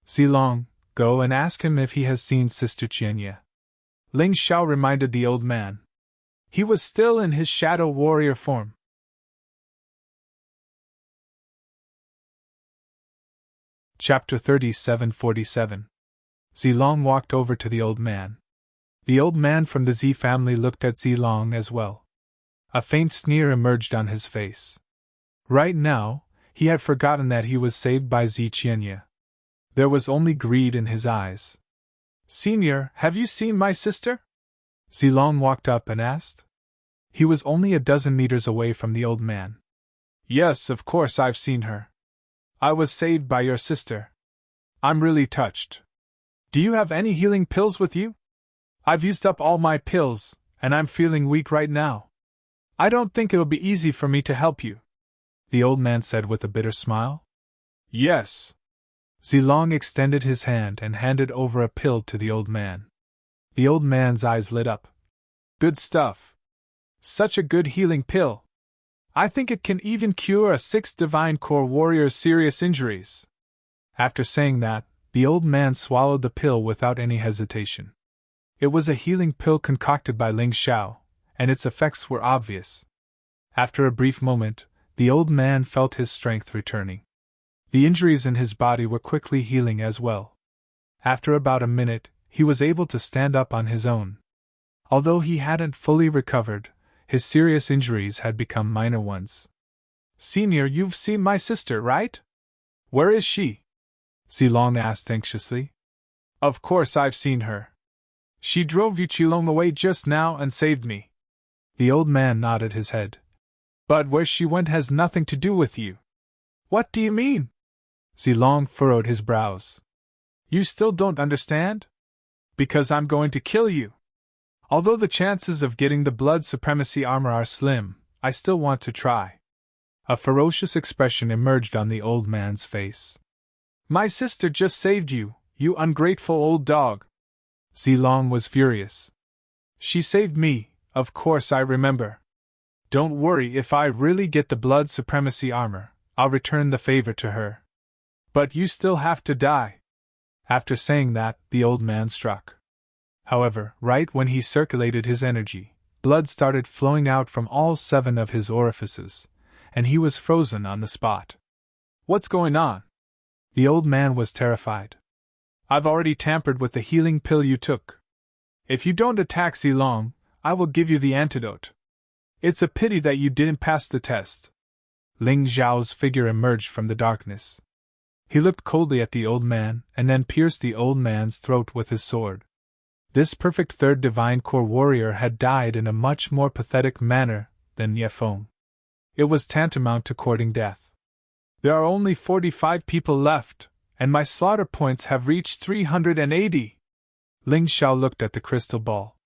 Zilong, go and ask him if he has seen Sister Qianye. Ling Xiao reminded the old man. He was still in his shadow warrior form. Chapter 37:47. Zilong walked over to the old man. The old man from the Z family looked at Zilong as well. A faint sneer emerged on his face. Right now, he had forgotten that he was saved by Ziqianye. There was only greed in his eyes. Senior, have you seen my sister? Zilong walked up and asked. He was only a dozen meters away from the old man. Yes, of course I've seen her. I was saved by your sister. I'm really touched. Do you have any healing pills with you? I've used up all my pills, and I'm feeling weak right now. I don't think it'll be easy for me to help you, the old man said with a bitter smile. Yes. Zilong extended his hand and handed over a pill to the old man. The old man's eyes lit up. Good stuff. Such a good healing pill. I think it can even cure a 6th Divine Core warrior's serious injuries. After saying that, the old man swallowed the pill without any hesitation. It was a healing pill concocted by Ling Xiao, and its effects were obvious. After a brief moment, the old man felt his strength returning. The injuries in his body were quickly healing as well. After about a minute, he was able to stand up on his own. Although he hadn't fully recovered, his serious injuries had become minor ones. Senior, you've seen my sister, right? Where is she? Zilong asked anxiously. Of course I've seen her. She drove Yu Qilong away just now and saved me. The old man nodded his head. But where she went has nothing to do with you. What do you mean? Zilong furrowed his brows. You still don't understand? Because I'm going to kill you. Although the chances of getting the blood supremacy armor are slim, I still want to try. A ferocious expression emerged on the old man's face. My sister just saved you, you ungrateful old dog. Zilong was furious. She saved me, of course I remember. Don't worry, if I really get the blood supremacy armor, I'll return the favor to her. But you still have to die. After saying that, the old man struck. However, right when he circulated his energy, blood started flowing out from all 7 of his orifices, and he was frozen on the spot. What's going on? The old man was terrified. I've already tampered with the healing pill you took. If you don't attack Zilong, I will give you the antidote. It's a pity that you didn't pass the test. Ling Xiao's figure emerged from the darkness. He looked coldly at the old man and then pierced the old man's throat with his sword. This perfect third divine core warrior had died in a much more pathetic manner than Ye Feng. It was tantamount to courting death. There are only 45 people left, and my slaughter points have reached 380. Ling Xiao looked at the crystal ball.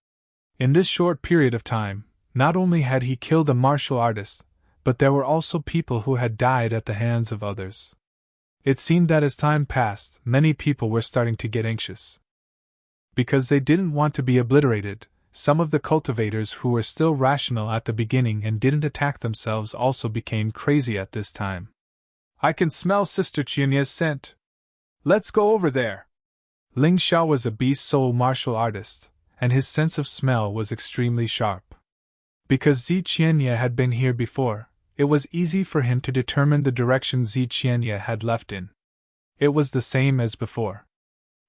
In this short period of time, not only had he killed a martial artist, but there were also people who had died at the hands of others. It seemed that as time passed, many people were starting to get anxious. Because they didn't want to be obliterated, some of the cultivators who were still rational at the beginning and didn't attack themselves also became crazy at this time. I can smell Sister Qianya's scent. Let's go over there. Ling Xiao was a beast soul martial artist, and his sense of smell was extremely sharp. Because Zi Qianya had been here before, it was easy for him to determine the direction Zi Qianya had left in. It was the same as before.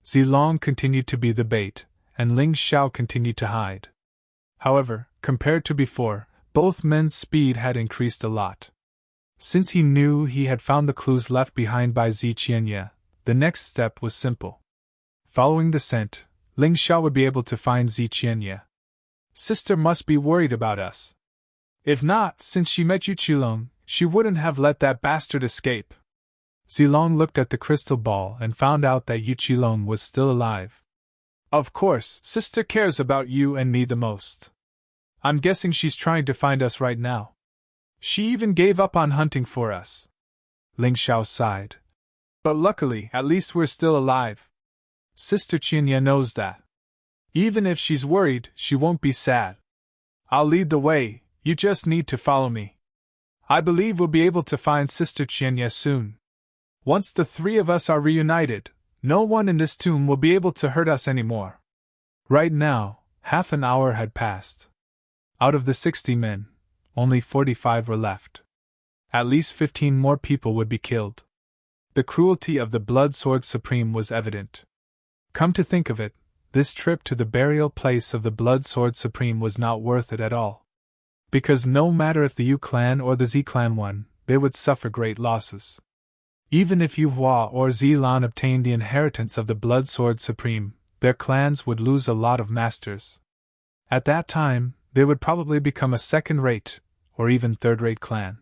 Zilong continued to be the bait, and Ling Xiao continued to hide. However, compared to before, both men's speed had increased a lot. Since he knew he had found the clues left behind by Zi Qianya, the next step was simple. Following the scent, Ling Xiao would be able to find Zi Qianya. Sister must be worried about us. If not, since she met Yu Qilong, she wouldn't have let that bastard escape. Zilong looked at the crystal ball and found out that Yu Qilong was still alive. Of course, Sister cares about you and me the most. I'm guessing she's trying to find us right now. She even gave up on hunting for us. Ling Xiao sighed. But luckily, at least we're still alive. Sister Qianya knows that. Even if she's worried, she won't be sad. I'll lead the way, you just need to follow me. I believe we'll be able to find Sister Qianya soon. Once the three of us are reunited, no one in this tomb will be able to hurt us anymore. Right now, half an hour had passed. Out of the 60 men, only 45 were left. At least 15 more people would be killed. The cruelty of the Blood Sword Supreme was evident. Come to think of it, this trip to the burial place of the Blood Sword Supreme was not worth it at all. Because no matter if the Yu clan or the Z clan won, they would suffer great losses. Even if Yu Hua or Zilan obtained the inheritance of the Blood Sword Supreme, their clans would lose a lot of masters. At that time, they would probably become a second-rate, or even third-rate clan.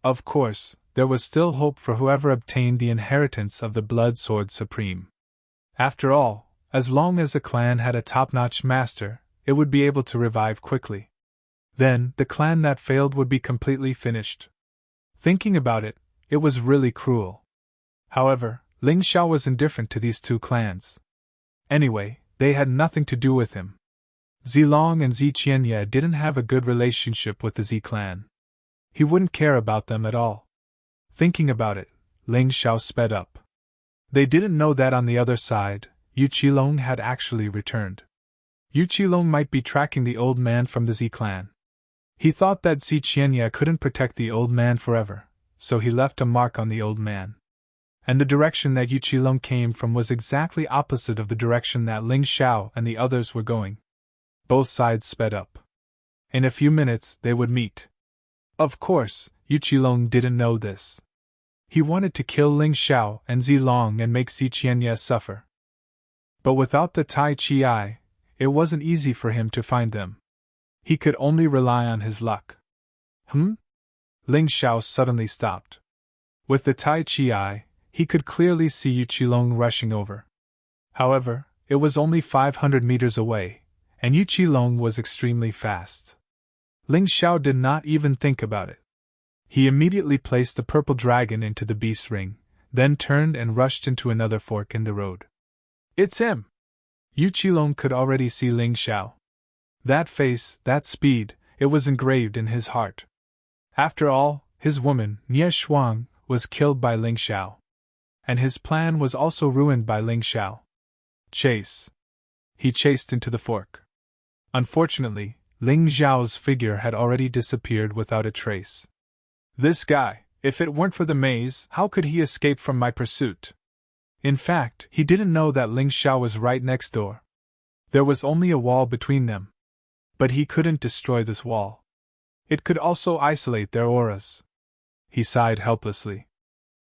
Of course, there was still hope for whoever obtained the inheritance of the Blood Sword Supreme. After all, as long as a clan had a top-notch master, it would be able to revive quickly. Then, the clan that failed would be completely finished. Thinking about it, it was really cruel. However, Ling Xiao was indifferent to these two clans. Anyway, they had nothing to do with him. Zilong and Zi Qianya didn't have a good relationship with the Z clan. He wouldn't care about them at all. Thinking about it, Ling Xiao sped up. They didn't know that on the other side, Yu Qilong had actually returned. Yu Qilong might be tracking the old man from the Z clan. He thought that Zi Qianya couldn't protect the old man forever, so he left a mark on the old man. And the direction that Yu Qilong came from was exactly opposite of the direction that Ling Xiao and the others were going. Both sides sped up. In a few minutes, they would meet. Of course, Yu Qilong didn't know this. He wanted to kill Ling Xiao and Zilong and make Zi Qianya suffer. But without the Tai Chi, it wasn't easy for him to find them. He could only rely on his luck. Ling Xiao suddenly stopped. With the Tai Chi, he could clearly see Yu Qilong rushing over. However, it was only 500 meters away, and Yu Qilong was extremely fast. Ling Xiao did not even think about it. He immediately placed the purple dragon into the beast's ring, then turned and rushed into another fork in the road. It's him! Yu Qilong could already see Ling Xiao. That face, that speed, it was engraved in his heart. After all, his woman, Nie Shuang, was killed by Ling Xiao. And his plan was also ruined by Ling Xiao. Chase. He chased into the fork. Unfortunately, Ling Xiao's figure had already disappeared without a trace. This guy, if it weren't for the maze, how could he escape from my pursuit? In fact, he didn't know that Ling Xiao was right next door. There was only a wall between them. But he couldn't destroy this wall. It could also isolate their auras. he sighed helplessly.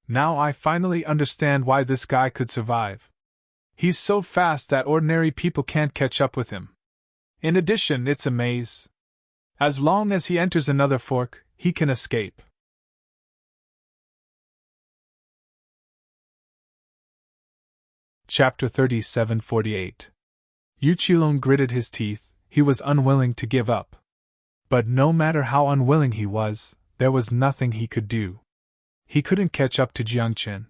Now I finally understand why this guy could survive. He's so fast that ordinary people can't catch up with him. In addition, it's a maze. As long as he enters another fork, he can escape. Chapter 37:48. Yuchilong gritted his teeth. He was unwilling to give up. But no matter how unwilling he was, there was nothing he could do. He couldn't catch up to Jiangchen.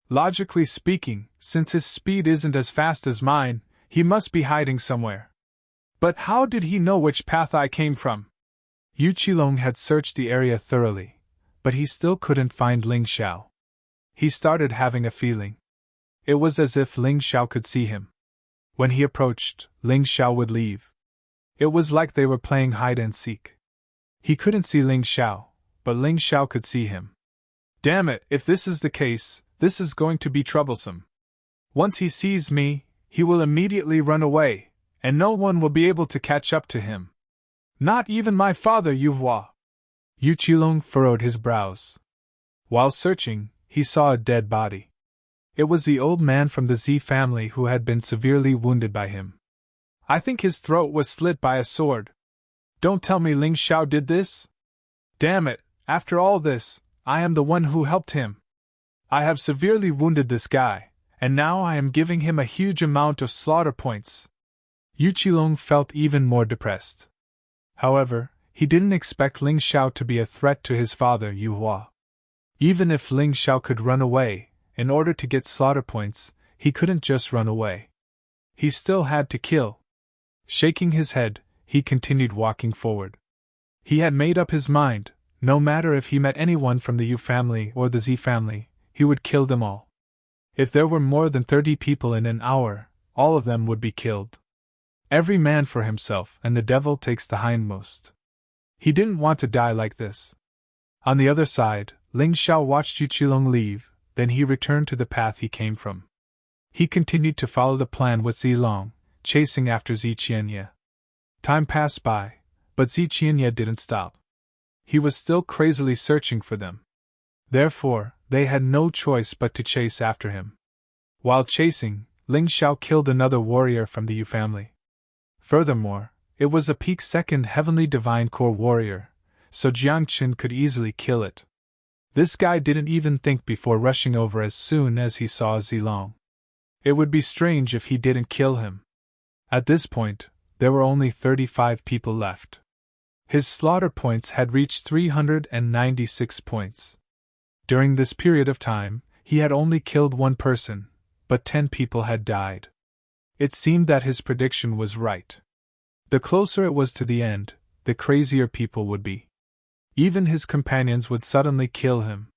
Logically speaking, since his speed isn't as fast as mine, he must be hiding somewhere. But how did he know which path I came from? Yuchilong had searched the area thoroughly, but he still couldn't find Ling Xiao. He started having a feeling. It was as if Ling Xiao could see him. When he approached, Ling Xiao would leave. It was like they were playing hide and seek. He couldn't see Ling Xiao, but Ling Xiao could see him. Damn it, if this is the case, this is going to be troublesome. Once he sees me, he will immediately run away, and no one will be able to catch up to him. Not even my father, Yuhua. Yuchilong furrowed his brows. While searching, he saw a dead body. It was the old man from the Z family who had been severely wounded by him. I think his throat was slit by a sword. Don't tell me Ling Xiao did this? Damn it, after all this, I am the one who helped him. I have severely wounded this guy, and now I am giving him a huge amount of slaughter points. Yuchilong felt even more depressed. However, he didn't expect Ling Xiao to be a threat to his father, Yuhua. Even if Ling Xiao could run away, in order to get slaughter points, he couldn't just run away. He still had to kill. Shaking his head, he continued walking forward. He had made up his mind, no matter if he met anyone from the Yu family or the Z family, he would kill them all. If there were more than 30 people in an hour, all of them would be killed. Every man for himself, and the devil takes the hindmost. He didn't want to die like this. On the other side, Ling Xiao watched Yuchilong leave, then he returned to the path he came from. He continued to follow the plan with Zilong, chasing after Ziqianye. Time passed by, but Ziqianye didn't stop. He was still crazily searching for them. Therefore, they had no choice but to chase after him. While chasing, Ling Xiao killed another warrior from the Yu family. Furthermore, it was a peak second heavenly divine core warrior, so Jiangchen could easily kill it. This guy didn't even think before rushing over as soon as he saw Zilong. It would be strange if he didn't kill him. At this point, there were only 35 people left. His slaughter points had reached 396 points. During this period of time, he had only killed one person, but 10 people had died. It seemed that his prediction was right. The closer it was to the end, the crazier people would be. Even his companions would suddenly kill him.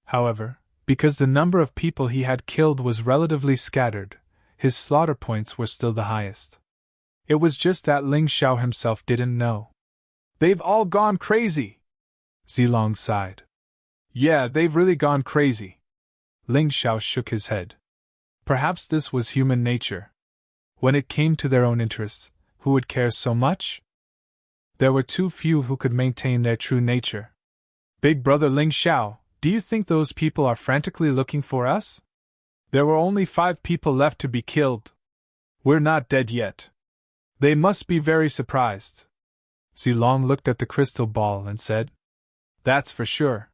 However, because the number of people he had killed was relatively scattered, his slaughter points were still the highest. It was just that Ling Xiao himself didn't know. They've all gone crazy! Zilong sighed. Yeah, they've really gone crazy. Ling Xiao shook his head. Perhaps this was human nature. When it came to their own interests, who would care so much? There were too few who could maintain their true nature. Big brother Ling Xiao, do you think those people are frantically looking for us? There were only 5 people left to be killed. We're not dead yet. They must be very surprised. Zilong looked at the crystal ball and said, That's for sure.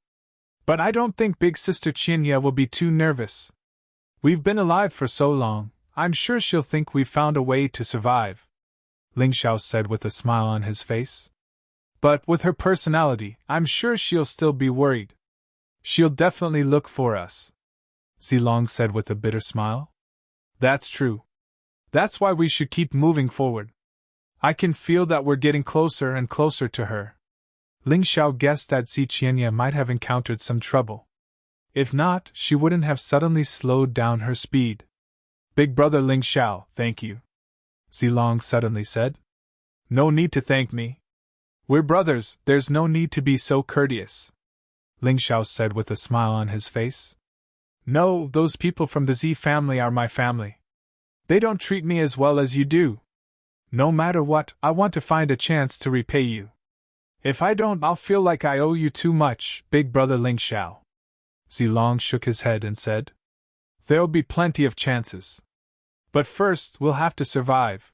But I don't think Big Sister Qianye will be too nervous. We've been alive for so long, I'm sure she'll think we've found a way to survive. Ling Xiao said with a smile on his face. But with her personality, I'm sure she'll still be worried. She'll definitely look for us. Zilong said with a bitter smile. That's true. That's why we should keep moving forward. I can feel that we're getting closer and closer to her. Ling Xiao guessed that Ziqianye might have encountered some trouble. If not, she wouldn't have suddenly slowed down her speed. Big brother Ling Xiao, thank you. Zilong suddenly said. No need to thank me. We're brothers, there's no need to be so courteous. Ling Xiao said with a smile on his face. No, those people from the Z family are my family. They don't treat me as well as you do. No matter what, I want to find a chance to repay you. If I don't, I'll feel like I owe you too much, big brother Ling Xiao. Zilong shook his head and said, There'll be plenty of chances. But first, we'll have to survive.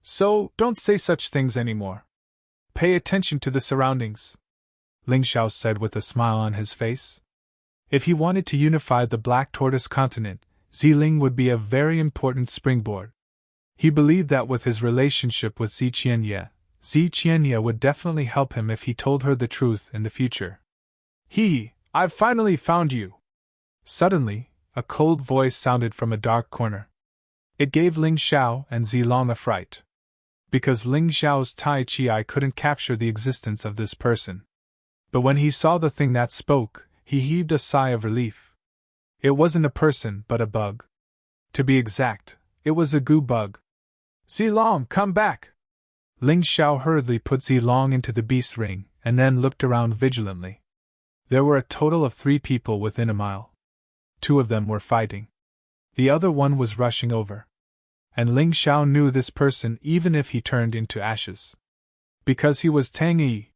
So, don't say such things anymore. Pay attention to the surroundings, Ling Xiao said with a smile on his face. If he wanted to unify the Black Tortoise continent, Ziling would be a very important springboard. He believed that with his relationship with Zi Qianye would definitely help him if he told her the truth in the future. I've finally found you! Suddenly, a cold voice sounded from a dark corner. It gave Ling Xiao and Zilong a fright. Because Ling Xiao's Tai Chi eye couldn't capture the existence of this person. But when he saw the thing that spoke, he heaved a sigh of relief. It wasn't a person, but a bug. To be exact, it was a goo bug. Zilong, come back! Ling Xiao hurriedly put Zilong into the beast ring, and then looked around vigilantly. There were a total of 3 people within a mile. 2 of them were fighting. The other one was rushing over. And Ling Xiao knew this person even if he turned into ashes. Because he was Tang Yi.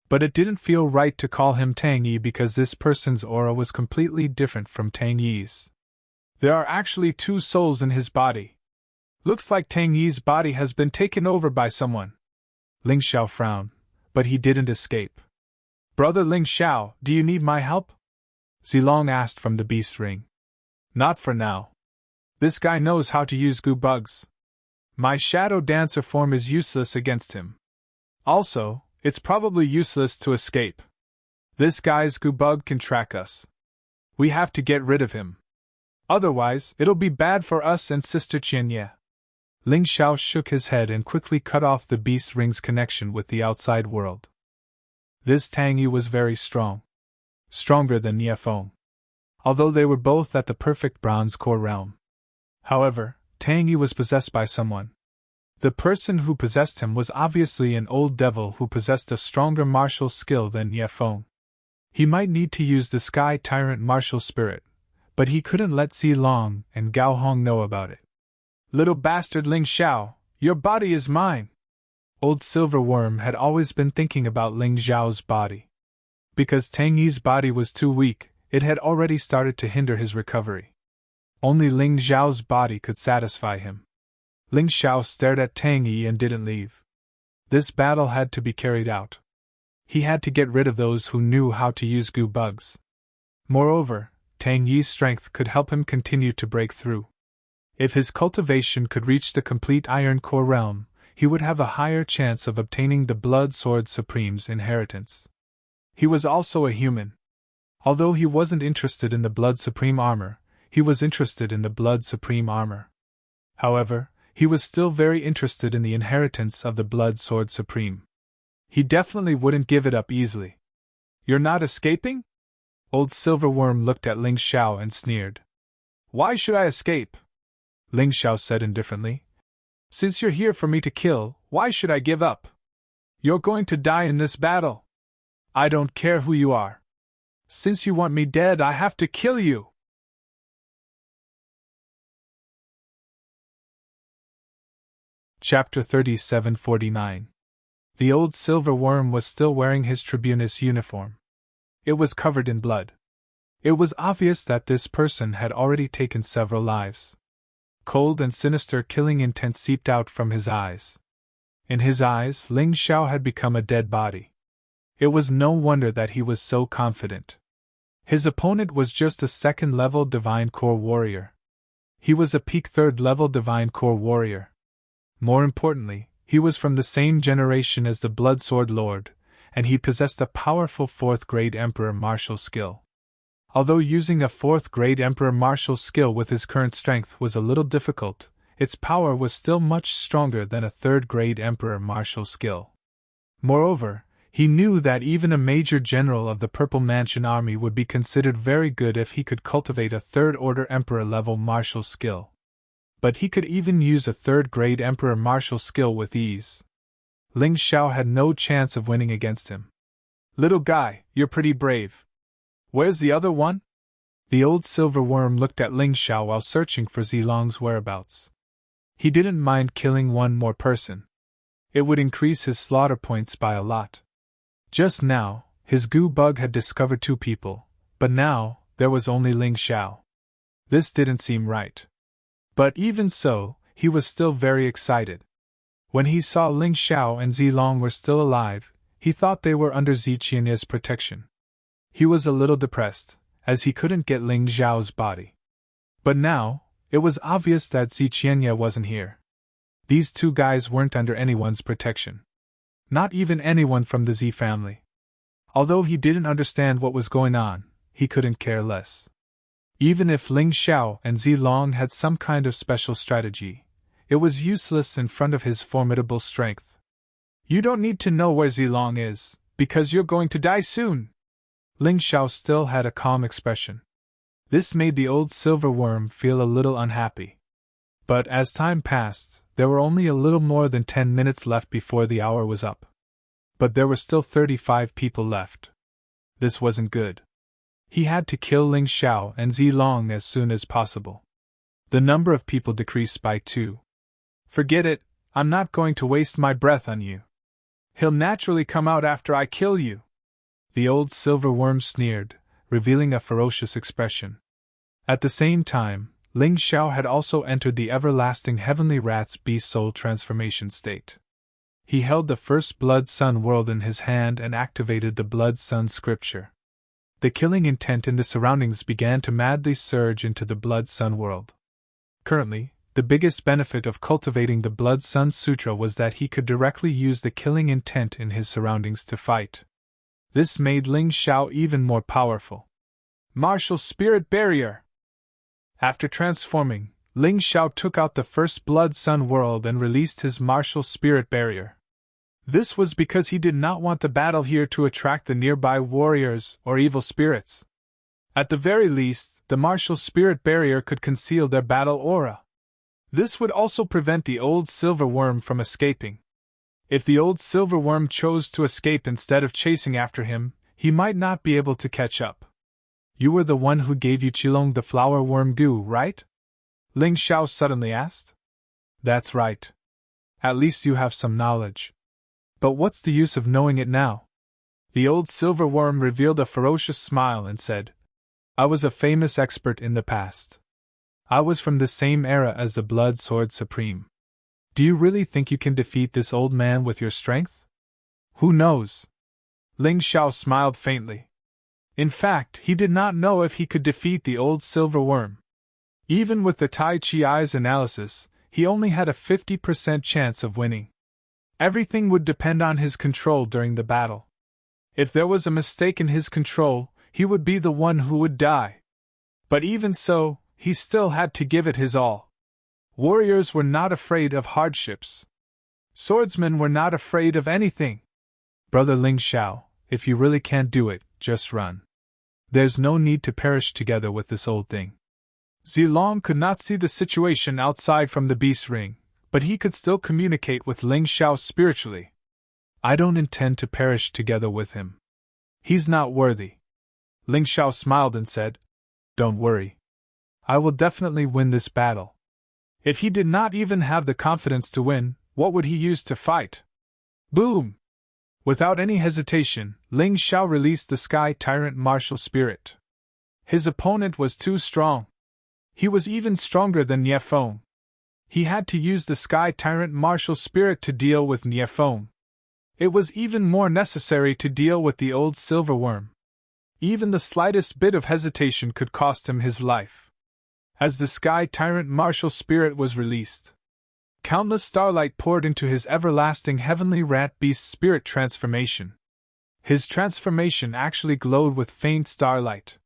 But it didn't feel right to call him Tang Yi because this person's aura was completely different from Tang Yi's. There are actually 2 souls in his body. Looks like Tang Yi's body has been taken over by someone. Ling Xiao frowned, but he didn't escape. Brother Ling Xiao, do you need my help? Zilong asked from the beast ring. Not for now. This guy knows how to use goo bugs. My shadow dancer form is useless against him. Also, it's probably useless to escape. This guy's goo bug can track us. We have to get rid of him. Otherwise, it'll be bad for us and Sister Qianye. Ling Xiao shook his head and quickly cut off the beast ring's connection with the outside world. This Tang Yi was very strong. Stronger than Nie Feng. Although they were both at the perfect bronze core realm. However, Tang Yi was possessed by someone. The person who possessed him was obviously an old devil who possessed a stronger martial skill than Nie Feng. He might need to use the Sky Tyrant martial spirit, but he couldn't let Zilong and Gao Hong know about it. Little bastard Ling Xiao, your body is mine! Old Silver Worm had always been thinking about Ling Xiao's body. Because Tang Yi's body was too weak, it had already started to hinder his recovery. Only Ling Xiao's body could satisfy him. Ling Xiao stared at Tang Yi and didn't leave. This battle had to be carried out. He had to get rid of those who knew how to use goo bugs. Moreover, Tang Yi's strength could help him continue to break through. If his cultivation could reach the complete Iron Core realm, he would have a higher chance of obtaining the Blood Sword Supreme's inheritance. He was also a human. Although he wasn't interested in the Blood Supreme armor, he was interested in the Blood Supreme armor. However, he was still very interested in the inheritance of the Blood Sword Supreme. He definitely wouldn't give it up easily. You're not escaping? Old Silverworm looked at Ling Xiao and sneered. Why should I escape? Ling Xiao said indifferently. Since you're here for me to kill, why should I give up? You're going to die in this battle. I don't care who you are. Since you want me dead, I have to kill you. Chapter 3749. The old silver worm was still wearing his tribunus uniform. It was covered in blood. It was obvious that this person had already taken several lives. Cold and sinister killing intent seeped out from his eyes. In his eyes, Ling Xiao had become a dead body. It was no wonder that he was so confident. His opponent was just a second-level Divine Core warrior. He was a peak third-level Divine Core warrior. More importantly, he was from the same generation as the Blood Sword Lord, and he possessed a powerful 4th-grade Emperor martial skill. Although using a 4th-grade Emperor martial skill with his current strength was a little difficult, its power was still much stronger than a 3rd-grade Emperor martial skill. Moreover, he knew that even a major general of the Purple Mansion army would be considered very good if he could cultivate a 3rd-order Emperor-level martial skill. But he could even use a 3rd-grade Emperor martial skill with ease. Ling Xiao had no chance of winning against him. Little guy, you're pretty brave. Where's the other one? The old silver worm looked at Ling Xiao while searching for Zilong's whereabouts. He didn't mind killing one more person. It would increase his slaughter points by a lot. Just now, his goo bug had discovered 2 people, but now, there was only Ling Xiao. This didn't seem right. But even so, he was still very excited. When he saw Ling Xiao and Zilong were still alive, he thought they were under Ziqianya's protection. He was a little depressed, as he couldn't get Ling Xiao's body. But now, it was obvious that Ziqianya wasn't here. These 2 guys weren't under anyone's protection. Not even anyone from the Z family. Although he didn't understand what was going on, he couldn't care less. Even if Ling Xiao and Zilong had some kind of special strategy, it was useless in front of his formidable strength. You don't need to know where Zilong is, because you're going to die soon. Ling Xiao still had a calm expression. This made the old silver worm feel a little unhappy. But as time passed, there were only a little more than 10 minutes left before the hour was up. But there were still 35 people left. This wasn't good. He had to kill Ling Xiao and Zilong as soon as possible. The number of people decreased by 2. Forget it, I'm not going to waste my breath on you. He'll naturally come out after I kill you. The old silver worm sneered, revealing a ferocious expression. At the same time, Ling Xiao had also entered the everlasting heavenly rat's beast soul transformation state. He held the first Blood Sun world in his hand and activated the Blood Sun scripture. The killing intent in the surroundings began to madly surge into the Blood Sun world. Currently, the biggest benefit of cultivating the Blood Sun Sutra was that he could directly use the killing intent in his surroundings to fight. This made Ling Xiao even more powerful. Martial Spirit Barrier! After transforming, Ling Xiao took out the first Blood Sun world and released his Martial Spirit Barrier. This was because he did not want the battle here to attract the nearby warriors or evil spirits. At the very least, the Martial Spirit Barrier could conceal their battle aura. This would also prevent the old silver worm from escaping. If the old silver worm chose to escape instead of chasing after him, he might not be able to catch up. You were the one who gave you Qilong the flower worm goo, right? Ling Xiao suddenly asked. That's right. At least you have some knowledge. But what's the use of knowing it now? The old silver worm revealed a ferocious smile and said, I was a famous expert in the past. I was from the same era as the Blood Sword Supreme. Do you really think you can defeat this old man with your strength? Who knows? Ling Xiao smiled faintly. In fact, he did not know if he could defeat the old silver worm. Even with the Tai Chi Eyes analysis, he only had a 50% chance of winning. Everything would depend on his control during the battle. If there was a mistake in his control, he would be the one who would die. But even so, he still had to give it his all. Warriors were not afraid of hardships. Swordsmen were not afraid of anything. Brother Ling Xiao, if you really can't do it, just run. There's no need to perish together with this old thing. Zilong could not see the situation outside from the beast ring, but he could still communicate with Ling Xiao spiritually. I don't intend to perish together with him. He's not worthy. Ling Xiao smiled and said, Don't worry. I will definitely win this battle. If he did not even have the confidence to win, what would he use to fight? Boom! Without any hesitation, Ling Xiao released the Sky Tyrant martial spirit. His opponent was too strong. He was even stronger than Niefeng. He had to use the Sky Tyrant martial spirit to deal with Niefeng. It was even more necessary to deal with the old silver worm. Even the slightest bit of hesitation could cost him his life. As the Sky Tyrant martial spirit was released, countless starlight poured into his everlasting heavenly rat beast spirit transformation. His transformation actually glowed with faint starlight.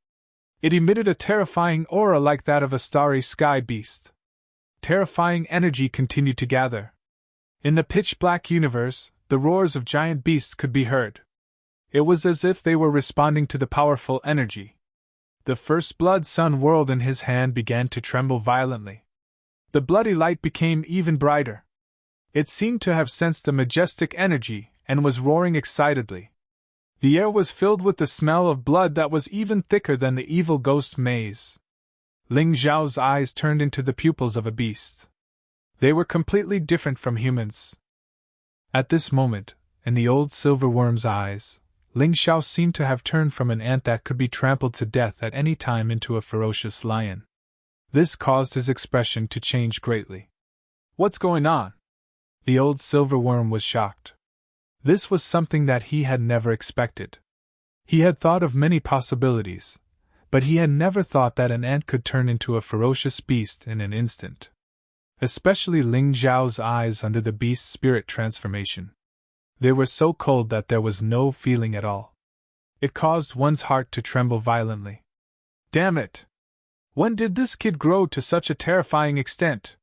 It emitted a terrifying aura like that of a starry sky beast. Terrifying energy continued to gather. In the pitch-black universe, the roars of giant beasts could be heard. It was as if they were responding to the powerful energy. The first Blood Sun world in his hand began to tremble violently. The bloody light became even brighter. It seemed to have sensed the majestic energy and was roaring excitedly. The air was filled with the smell of blood that was even thicker than the evil ghost maze. Ling Xiao's eyes turned into the pupils of a beast. They were completely different from humans. At this moment, in the old silver worm's eyes, Ling Xiao seemed to have turned from an ant that could be trampled to death at any time into a ferocious lion. This caused his expression to change greatly. "What's going on?" The old silver worm was shocked. This was something that he had never expected. He had thought of many possibilities, but he had never thought that an ant could turn into a ferocious beast in an instant. Especially Ling Xiao's eyes under the beast's spirit transformation. They were so cold that there was no feeling at all. It caused one's heart to tremble violently. Damn it! When did this kid grow to such a terrifying extent?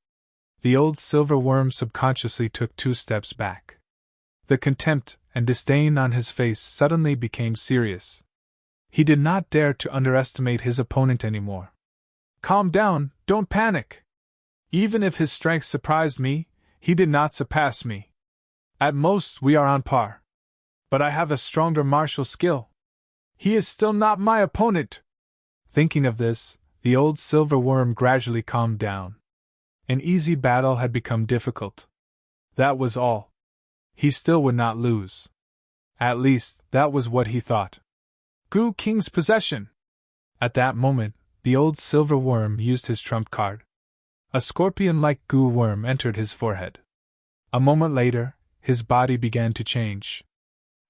The old silver worm subconsciously took 2 steps back. The contempt and disdain on his face suddenly became serious. He did not dare to underestimate his opponent anymore. Calm down, don't panic. Even if his strength surprised me, he did not surpass me. At most, we are on par. But I have a stronger martial skill. He is still not my opponent. Thinking of this, the old silver worm gradually calmed down. An easy battle had become difficult. That was all. He still would not lose. At least, that was what he thought. Gu King's possession! At that moment, the old silver worm used his trump card. A scorpion-like goo worm entered his forehead. A moment later, his body began to change.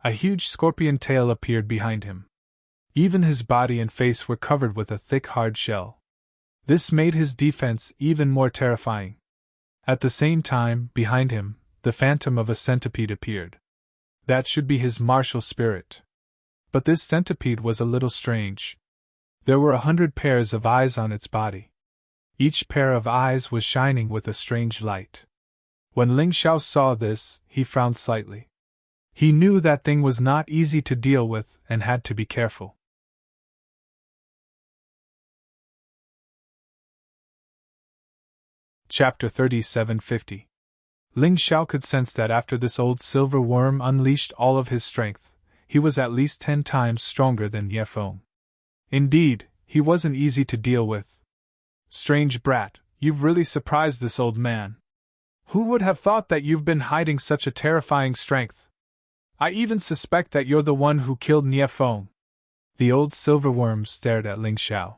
A huge scorpion tail appeared behind him. Even his body and face were covered with a thick hard shell. This made his defense even more terrifying. At the same time, behind him, the phantom of a centipede appeared. That should be his martial spirit. But this centipede was a little strange. There were 100 pairs of eyes on its body. Each pair of eyes was shining with a strange light. When Ling Xiao saw this, he frowned slightly. He knew that thing was not easy to deal with and had to be careful. Chapter 3750. Ling Xiao could sense that after this old silver worm unleashed all of his strength, he was at least 10 times stronger than Ye Feng. Indeed, he wasn't easy to deal with. Strange brat, you've really surprised this old man. Who would have thought that you've been hiding such a terrifying strength? I even suspect that you're the one who killed Nie Feng. The old silver worm stared at Ling Xiao.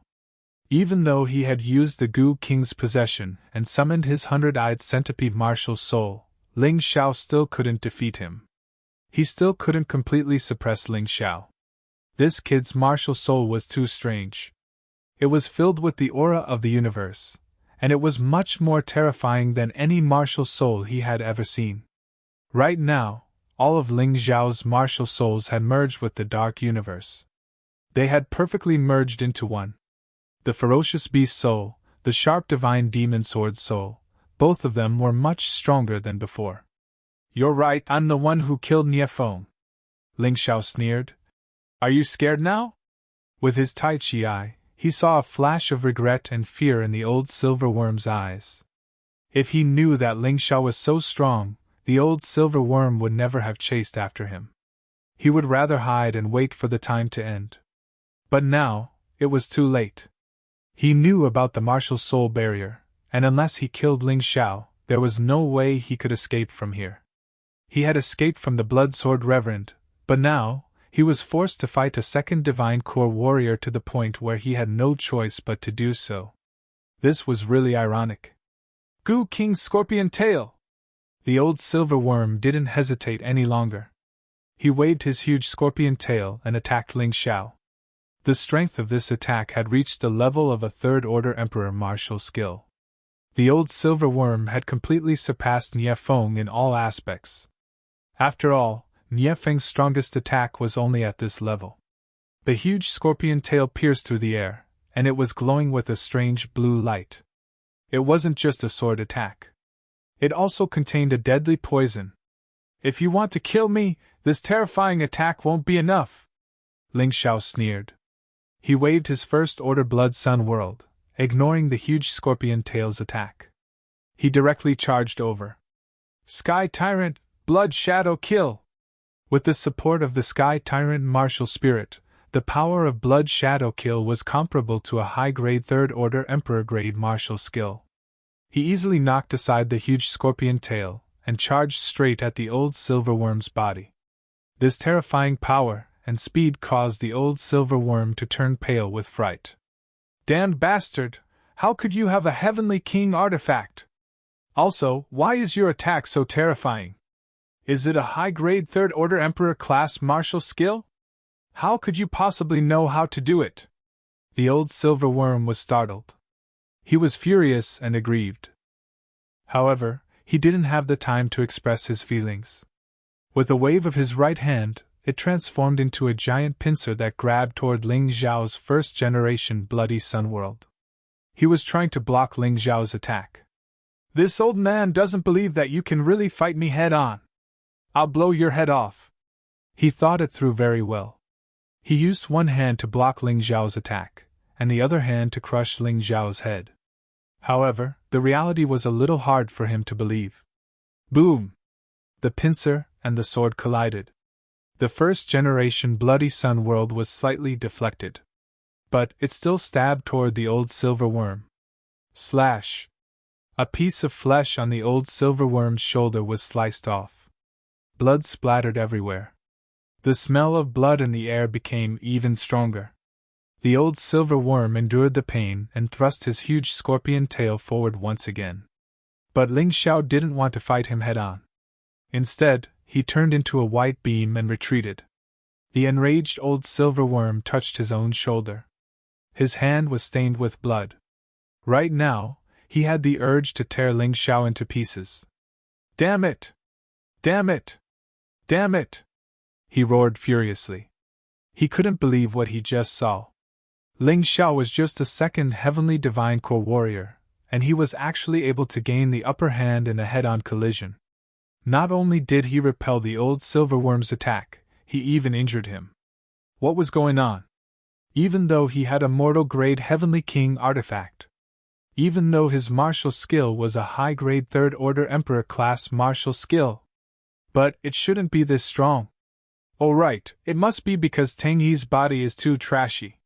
Even though he had used the Gu King's possession and summoned his 100-eyed centipede martial soul, Ling Xiao still couldn't defeat him. He still couldn't completely suppress Ling Xiao. This kid's martial soul was too strange. It was filled with the aura of the universe, and it was much more terrifying than any martial soul he had ever seen. Right now, all of Ling Xiao's martial souls had merged with the dark universe. They had perfectly merged into one. The ferocious beast soul, the sharp divine demon sword soul, both of them were much stronger than before. You're right, I'm the one who killed Nie Feng. Ling Xiao sneered. Are you scared now? With his Tai Chi eye, he saw a flash of regret and fear in the old silver worm's eyes. If he knew that Ling Xiao was so strong, the old silver worm would never have chased after him. He would rather hide and wait for the time to end. But now, it was too late. He knew about the martial soul barrier, and unless he killed Ling Xiao, there was no way he could escape from here. He had escaped from the Blood Sword Reverend, but now, he was forced to fight a second divine core warrior to the point where he had no choice but to do so. This was really ironic. Gu King's scorpion tail! The old silver worm didn't hesitate any longer. He waved his huge scorpion tail and attacked Ling Xiao. The strength of this attack had reached the level of a third-order emperor martial skill. The old silver worm had completely surpassed Nie Feng in all aspects. After all, Nie Feng's strongest attack was only at this level. The huge scorpion tail pierced through the air, and it was glowing with a strange blue light. It wasn't just a sword attack. It also contained a deadly poison. If you want to kill me, this terrifying attack won't be enough. Ling Xiao sneered. He waved his first-order Blood Sun World, ignoring the huge scorpion tail's attack. He directly charged over. Sky Tyrant, Blood Shadow Kill! With the support of the Sky Tyrant martial spirit, the power of Blood Shadow Kill was comparable to a high-grade third-order Emperor-grade martial skill. He easily knocked aside the huge scorpion tail and charged straight at the old silver worm's body. This terrifying power, and speed caused the old silver worm to turn pale with fright. "Damned bastard! How could you have a Heavenly King artifact? Also, why is your attack so terrifying? Is it a high-grade third-order Emperor-class martial skill? How could you possibly know how to do it?" The old silver worm was startled. He was furious and aggrieved. However, he didn't have the time to express his feelings. With a wave of his right hand, it transformed into a giant pincer that grabbed toward Ling Xiao's first-generation Bloody Sun world. He was trying to block Ling Xiao's attack. "This old man doesn't believe that you can really fight me head-on. I'll blow your head off." He thought it through very well. He used one hand to block Ling Xiao's attack, and the other hand to crush Ling Xiao's head. However, the reality was a little hard for him to believe. Boom! The pincer and the sword collided. The first-generation Bloody Sun world was slightly deflected. But it still stabbed toward the old silver worm. Slash! A piece of flesh on the old silver worm's shoulder was sliced off. Blood splattered everywhere. The smell of blood in the air became even stronger. The old silver worm endured the pain and thrust his huge scorpion tail forward once again. But Ling Xiao didn't want to fight him head-on. Instead, he turned into a white beam and retreated. The enraged old silver worm touched his own shoulder. His hand was stained with blood. Right now, he had the urge to tear Ling Xiao into pieces. "Damn it! Damn it! Damn it!" he roared furiously. He couldn't believe what he just saw. Ling Xiao was just a second Heavenly Divine Core warrior, and he was actually able to gain the upper hand in a head-on collision. Not only did he repel the old silver worm's attack, he even injured him. What was going on? Even though he had a mortal-grade Heavenly King artifact. Even though his martial skill was a high-grade third-order Emperor-class martial skill. But it shouldn't be this strong. Oh right, it must be because Tang Yi's body is too trashy.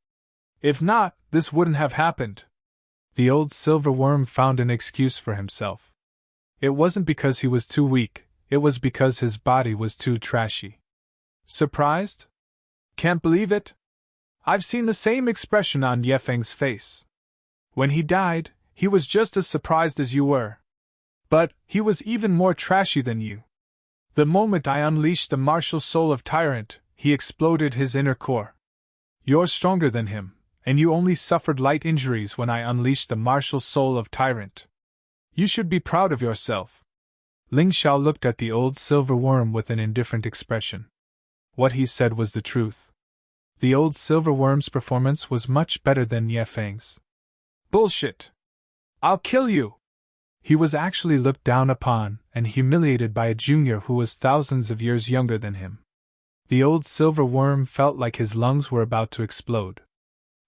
If not, this wouldn't have happened. The old silver worm found an excuse for himself. It wasn't because he was too weak, it was because his body was too trashy. Surprised? Can't believe it? I've seen the same expression on Yefeng's face. When he died, he was just as surprised as you were. But he was even more trashy than you. The moment I unleashed the martial soul of Tyrant, he exploded his inner core. You're stronger than him, and you only suffered light injuries when I unleashed the martial soul of Tyrant. You should be proud of yourself. Ling Xiao looked at the old silver worm with an indifferent expression. What he said was the truth. The old silver worm's performance was much better than Yefeng's. Bullshit! I'll kill you! He was actually looked down upon and humiliated by a junior who was thousands of years younger than him. The old silver worm felt like his lungs were about to explode.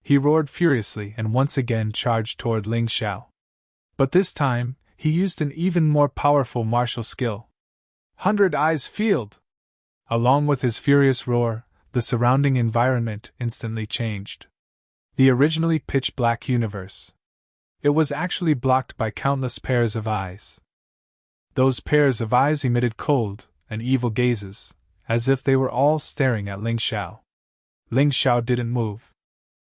He roared furiously and once again charged toward Ling Xiao. But this time, he used an even more powerful martial skill. 100 Eyes Field! Along with his furious roar, the surrounding environment instantly changed. The originally pitch-black universe. It was actually blocked by countless pairs of eyes. Those pairs of eyes emitted cold and evil gazes, as if they were all staring at Ling Xiao. Ling Xiao didn't move.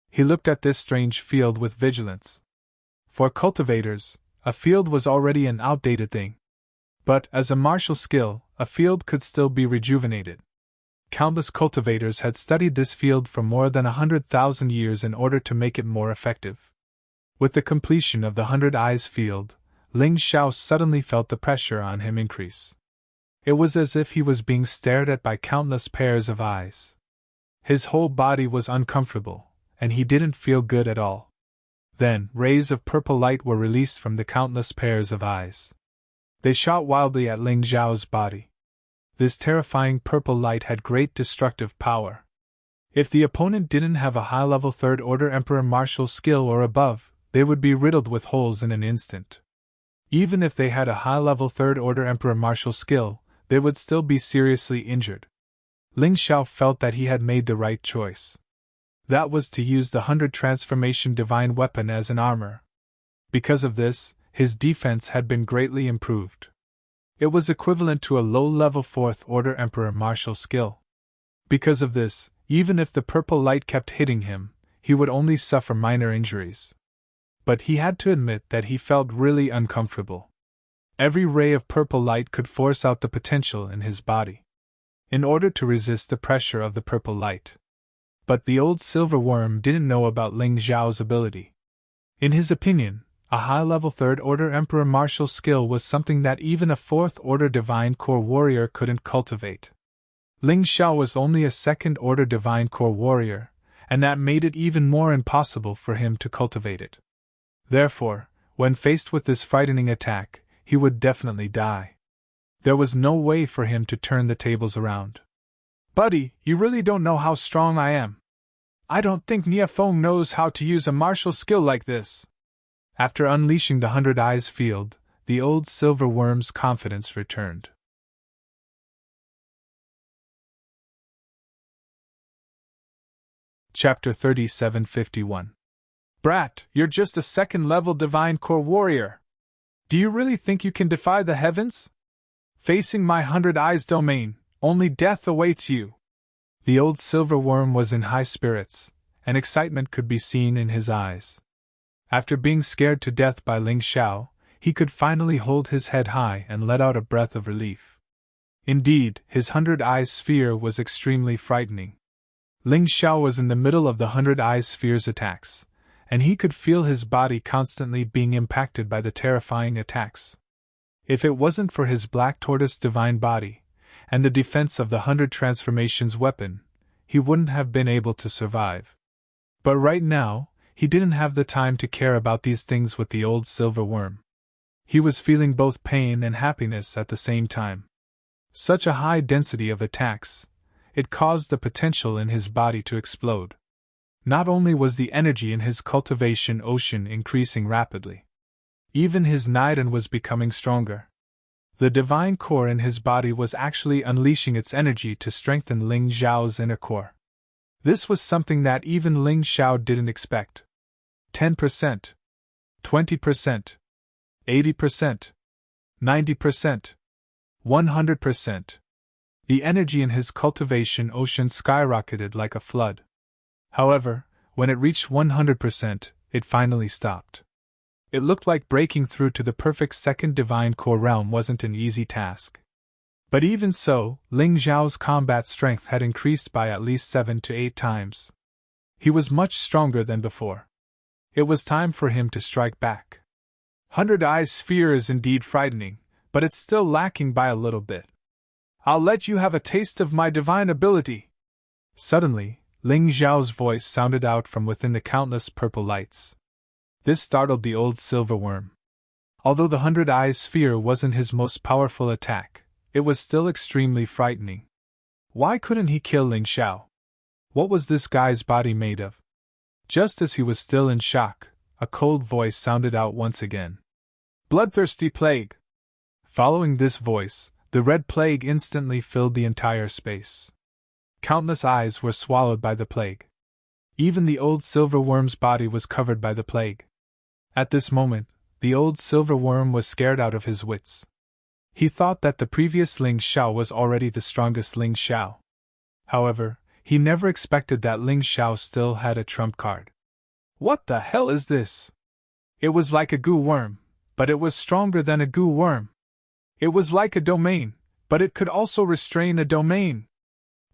He looked at this strange field with vigilance. For cultivators, a field was already an outdated thing. But as a martial skill, a field could still be rejuvenated. Countless cultivators had studied this field for more than 100,000 years in order to make it more effective. With the completion of the 100 Eyes field, Ling Xiao suddenly felt the pressure on him increase. It was as if he was being stared at by countless pairs of eyes. His whole body was uncomfortable, and he didn't feel good at all. Then, rays of purple light were released from the countless pairs of eyes. They shot wildly at Ling Xiao's body. This terrifying purple light had great destructive power. If the opponent didn't have a high-level third-order Emperor martial skill or above, they would be riddled with holes in an instant. Even if they had a high-level third-order Emperor martial skill, they would still be seriously injured. Ling Xiao felt that he had made the right choice. That was to use the 100 Transformation Divine Weapon as an armor. Because of this, his defense had been greatly improved. It was equivalent to a low-level 4th-order Emperor martial skill. Because of this, Even if the purple light kept hitting him, he would only suffer minor injuries. But he had to admit that he felt really uncomfortable. Every ray of purple light could force out the potential in his body, in order to resist the pressure of the purple light. But the old silver worm didn't know about Ling Xiao's ability. In his opinion, a high-level third-order Emperor martial skill was something that even a fourth-order Divine Core warrior couldn't cultivate. Ling Xiao was only a second-order Divine Core warrior, and that made it even more impossible for him to cultivate it. Therefore, when faced with this frightening attack, he would definitely die. There was no way for him to turn the tables around. "Buddy, you really don't know how strong I am. I don't think Niafeng knows how to use a martial skill like this." After unleashing the 100 Eyes field, the old silver worm's confidence returned. Chapter 3751. "Brat, you're just a second-level Divine Core warrior. Do you really think you can defy the heavens? Facing my 100 Eyes domain, only death awaits you." The old silver worm was in high spirits, and excitement could be seen in his eyes. After being scared to death by Ling Xiao, he could finally hold his head high and let out a breath of relief. Indeed, his 100 Eyes sphere was extremely frightening. Ling Xiao was in the middle of the 100 Eyes sphere's attacks, and he could feel his body constantly being impacted by the terrifying attacks. If it wasn't for his black tortoise divine body, and the defense of the 100 Transformations weapon, he wouldn't have been able to survive. But right now, he didn't have the time to care about these things with the old silver worm. He was feeling both pain and happiness at the same time. Such a high density of attacks, it caused the potential in his body to explode. Not only was the energy in his cultivation ocean increasing rapidly, even his Niden was becoming stronger. The divine core in his body was actually unleashing its energy to strengthen Ling Xiao's inner core. This was something that even Ling Xiao didn't expect. 10%, 20%, 80%, 90%, 100%. The energy in his cultivation ocean skyrocketed like a flood. However, when it reached 100%, it finally stopped. It looked like breaking through to the perfect second divine core realm wasn't an easy task. But even so, Ling Xiao's combat strength had increased by at least 7 to 8 times. He was much stronger than before. It was time for him to strike back. 100 Eyes sphere is indeed frightening, but it's still lacking by a little bit. I'll let you have a taste of my divine ability. Suddenly, Ling Xiao's voice sounded out from within the countless purple lights. This startled the old silver worm. Although the 100 Eyes sphere wasn't his most powerful attack, it was still extremely frightening. Why couldn't he kill Ling Xiao? What was this guy's body made of? Just as he was still in shock, a cold voice sounded out once again. Bloodthirsty plague! Following this voice, the red plague instantly filled the entire space. Countless eyes were swallowed by the plague. Even the old silver worm's body was covered by the plague. At this moment, the old silver worm was scared out of his wits. He thought that the previous Ling Xiao was already the strongest Ling Xiao. However, he never expected that Ling Xiao still had a trump card. What the hell is this? It was like a goo worm, but it was stronger than a goo worm. It was like a domain, but it could also restrain a domain.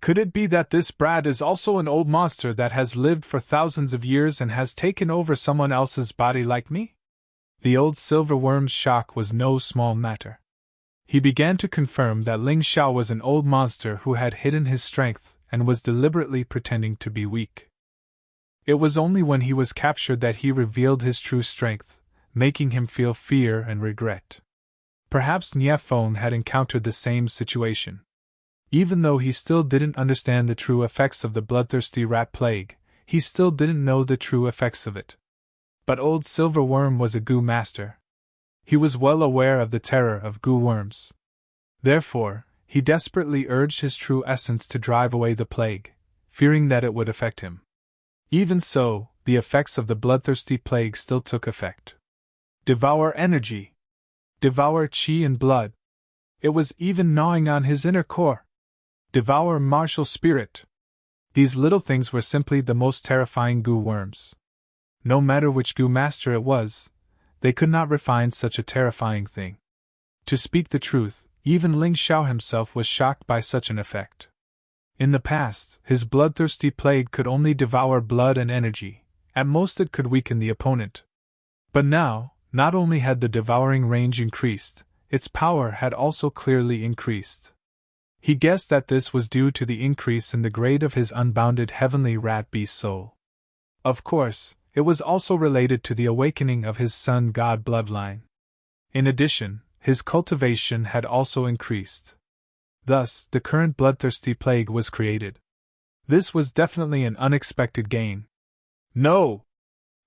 Could it be that this brat is also an old monster that has lived for thousands of years and has taken over someone else's body like me? The old silver worm's shock was no small matter. He began to confirm that Ling Xiao was an old monster who had hidden his strength and was deliberately pretending to be weak. It was only when he was captured that he revealed his true strength, making him feel fear and regret. Perhaps Niafeng had encountered the same situation. Even though he still didn't understand the true effects of the bloodthirsty rat plague, he still didn't know the true effects of it. But old silver worm was a goo master. He was well aware of the terror of goo worms. Therefore, he desperately urged his true essence to drive away the plague, fearing that it would affect him. Even so, the effects of the bloodthirsty plague still took effect. Devour energy. Devour chi and blood. It was even gnawing on his inner core. Devour martial spirit. These little things were simply the most terrifying goo worms. No matter which goo master it was, they could not refine such a terrifying thing. To speak the truth, even Ling Xiao himself was shocked by such an effect. In the past, his bloodthirsty plague could only devour blood and energy, at most it could weaken the opponent. But now, not only had the devouring range increased, its power had also clearly increased. He guessed that this was due to the increase in the grade of his unbounded heavenly rat beast soul. Of course, it was also related to the awakening of his sun god bloodline. In addition, his cultivation had also increased. Thus, the current bloodthirsty plague was created. This was definitely an unexpected gain. No!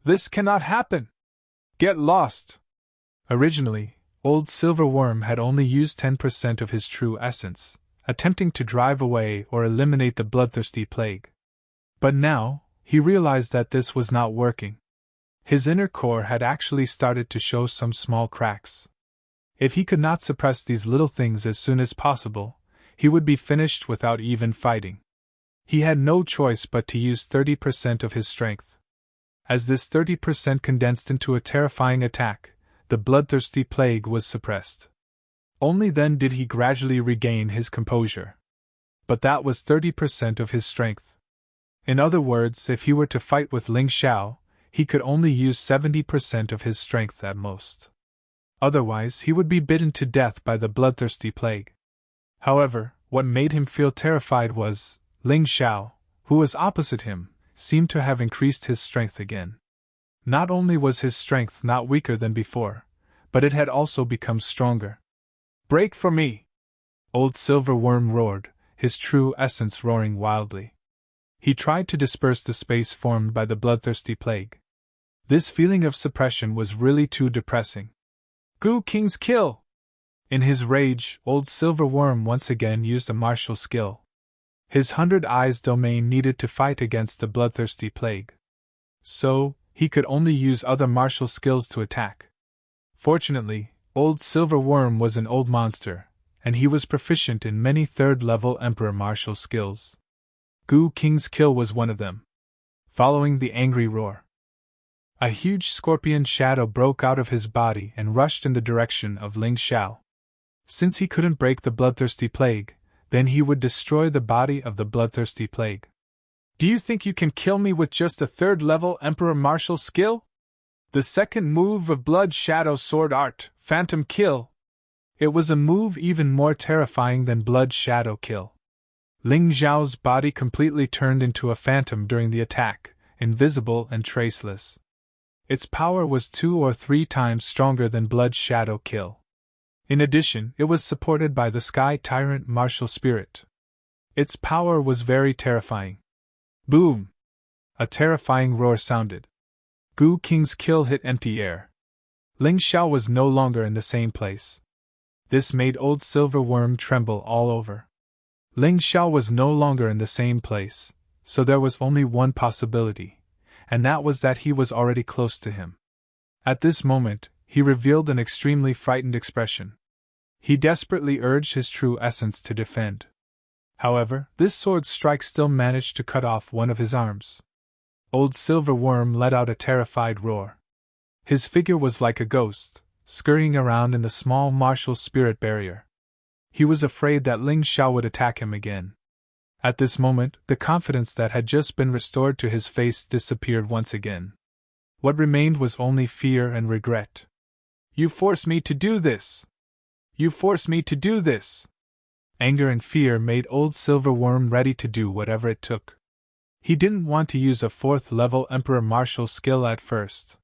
This cannot happen! Get lost! Originally, old Silverworm had only used 10% of his true essence, attempting to drive away or eliminate the bloodthirsty plague. But now, he realized that this was not working. His inner core had actually started to show some small cracks. If he could not suppress these little things as soon as possible, he would be finished without even fighting. He had no choice but to use 30% of his strength. As this 30% condensed into a terrifying attack, the bloodthirsty plague was suppressed. Only then did he gradually regain his composure. But that was 30% of his strength. In other words, if he were to fight with Ling Xiao, he could only use 70% of his strength at most. Otherwise, he would be bitten to death by the bloodthirsty plague. However, what made him feel terrified was, Ling Xiao, who was opposite him, seemed to have increased his strength again. Not only was his strength not weaker than before, but it had also become stronger. Break for me! Old Silverworm roared, his true essence roaring wildly. He tried to disperse the space formed by the bloodthirsty plague. This feeling of suppression was really too depressing. Goo King's kill! In his rage, old Silverworm once again used a martial skill. His 100 Eyes domain needed to fight against the bloodthirsty plague. So, he could only use other martial skills to attack. Fortunately, old Silverworm was an old monster, and he was proficient in many third-level Emperor martial skills. Goo King's kill was one of them. Following the angry roar, a huge scorpion shadow broke out of his body and rushed in the direction of Ling Xiao. Since he couldn't break the bloodthirsty plague, then he would destroy the body of the bloodthirsty plague. Do you think you can kill me with just a third-level Emperor martial skill? The second move of Blood Shadow Sword Art, Phantom Kill. It was a move even more terrifying than Blood Shadow Kill. Ling Xiao's body completely turned into a phantom during the attack, invisible and traceless. Its power was 2 or 3 times stronger than Blood Shadow Kill. In addition, it was supported by the Sky Tyrant martial spirit. Its power was very terrifying. Boom! A terrifying roar sounded. Goo King's kill hit empty air. Ling Xiao was no longer in the same place. This made old Silverworm tremble all over. Ling Xiao was no longer in the same place, so there was only one possibility, and that was that he was already close to him. At this moment, he revealed an extremely frightened expression. He desperately urged his true essence to defend. However, this sword strike still managed to cut off one of his arms. Old Silverworm let out a terrified roar. His figure was like a ghost, scurrying around in the small martial spirit barrier. He was afraid that Ling Xiao would attack him again. At this moment, the confidence that had just been restored to his face disappeared once again. What remained was only fear and regret. You forced me to do this! You forced me to do this! Anger and fear made old Silverworm ready to do whatever it took. He didn't want to use a 4th-level Emperor martial skill at first,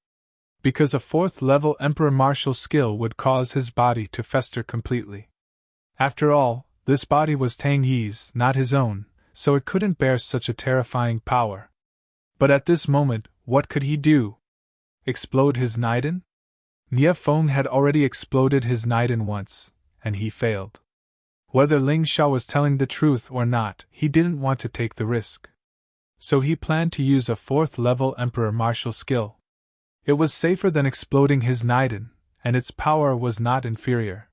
because a 4th-level Emperor martial skill would cause his body to fester completely. After all, this body was Tang Yi's, not his own, so it couldn't bear such a terrifying power. But at this moment, what could he do? Explode his Naiden? Nie Feng had already exploded his Naiden once, and he failed. Whether Ling Xiao was telling the truth or not, he didn't want to take the risk. So he planned to use a 4th-level Emperor martial skill. It was safer than exploding his Naiden, and its power was not inferior.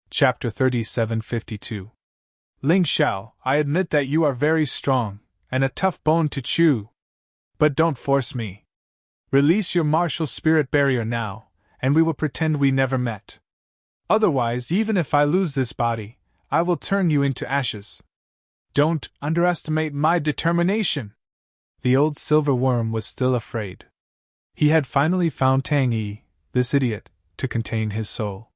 Chapter 3752. Ling Xiao, I admit that you are very strong, and a tough bone to chew. But don't force me. Release your martial spirit barrier now, and we will pretend we never met. Otherwise, even if I lose this body, I will turn you into ashes. Don't underestimate my determination. The old silver worm was still afraid. He had finally found Tang Yi, this idiot, to contain his soul.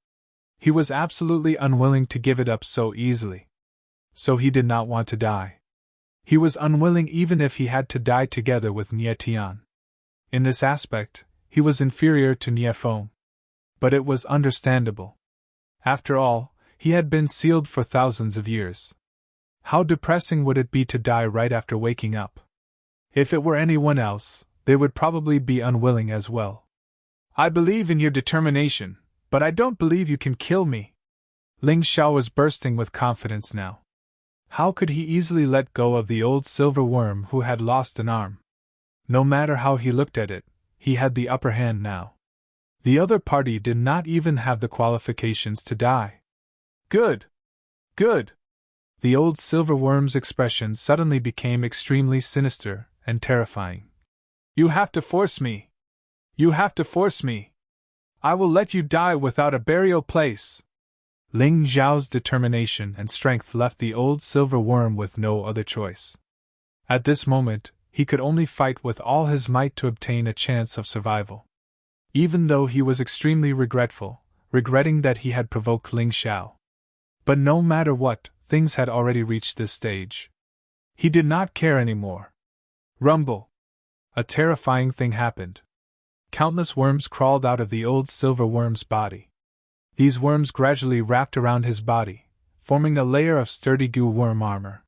He was absolutely unwilling to give it up so easily. So he did not want to die. He was unwilling even if he had to die together with Nie Tian. In this aspect, he was inferior to Nie Feng. But it was understandable. After all, he had been sealed for thousands of years. How depressing would it be to die right after waking up? If it were anyone else, they would probably be unwilling as well. I believe in your determination, but I don't believe you can kill me. Ling Xiao was bursting with confidence now. How could he easily let go of the old silver worm who had lost an arm? No matter how he looked at it, he had the upper hand now. The other party did not even have the qualifications to die. Good! Good! The old silver worm's expression suddenly became extremely sinister and terrifying. You have to force me! You have to force me! I will let you die without a burial place! Ling Xiao's determination and strength left the old silver worm with no other choice. At this moment, he could only fight with all his might to obtain a chance of survival. Even though he was extremely regretting that he had provoked Ling Xiao. But no matter what, things had already reached this stage. He did not care anymore. Rumble! A terrifying thing happened. Countless worms crawled out of the old silver worm's body. These worms gradually wrapped around his body, forming a layer of sturdy goo worm armor.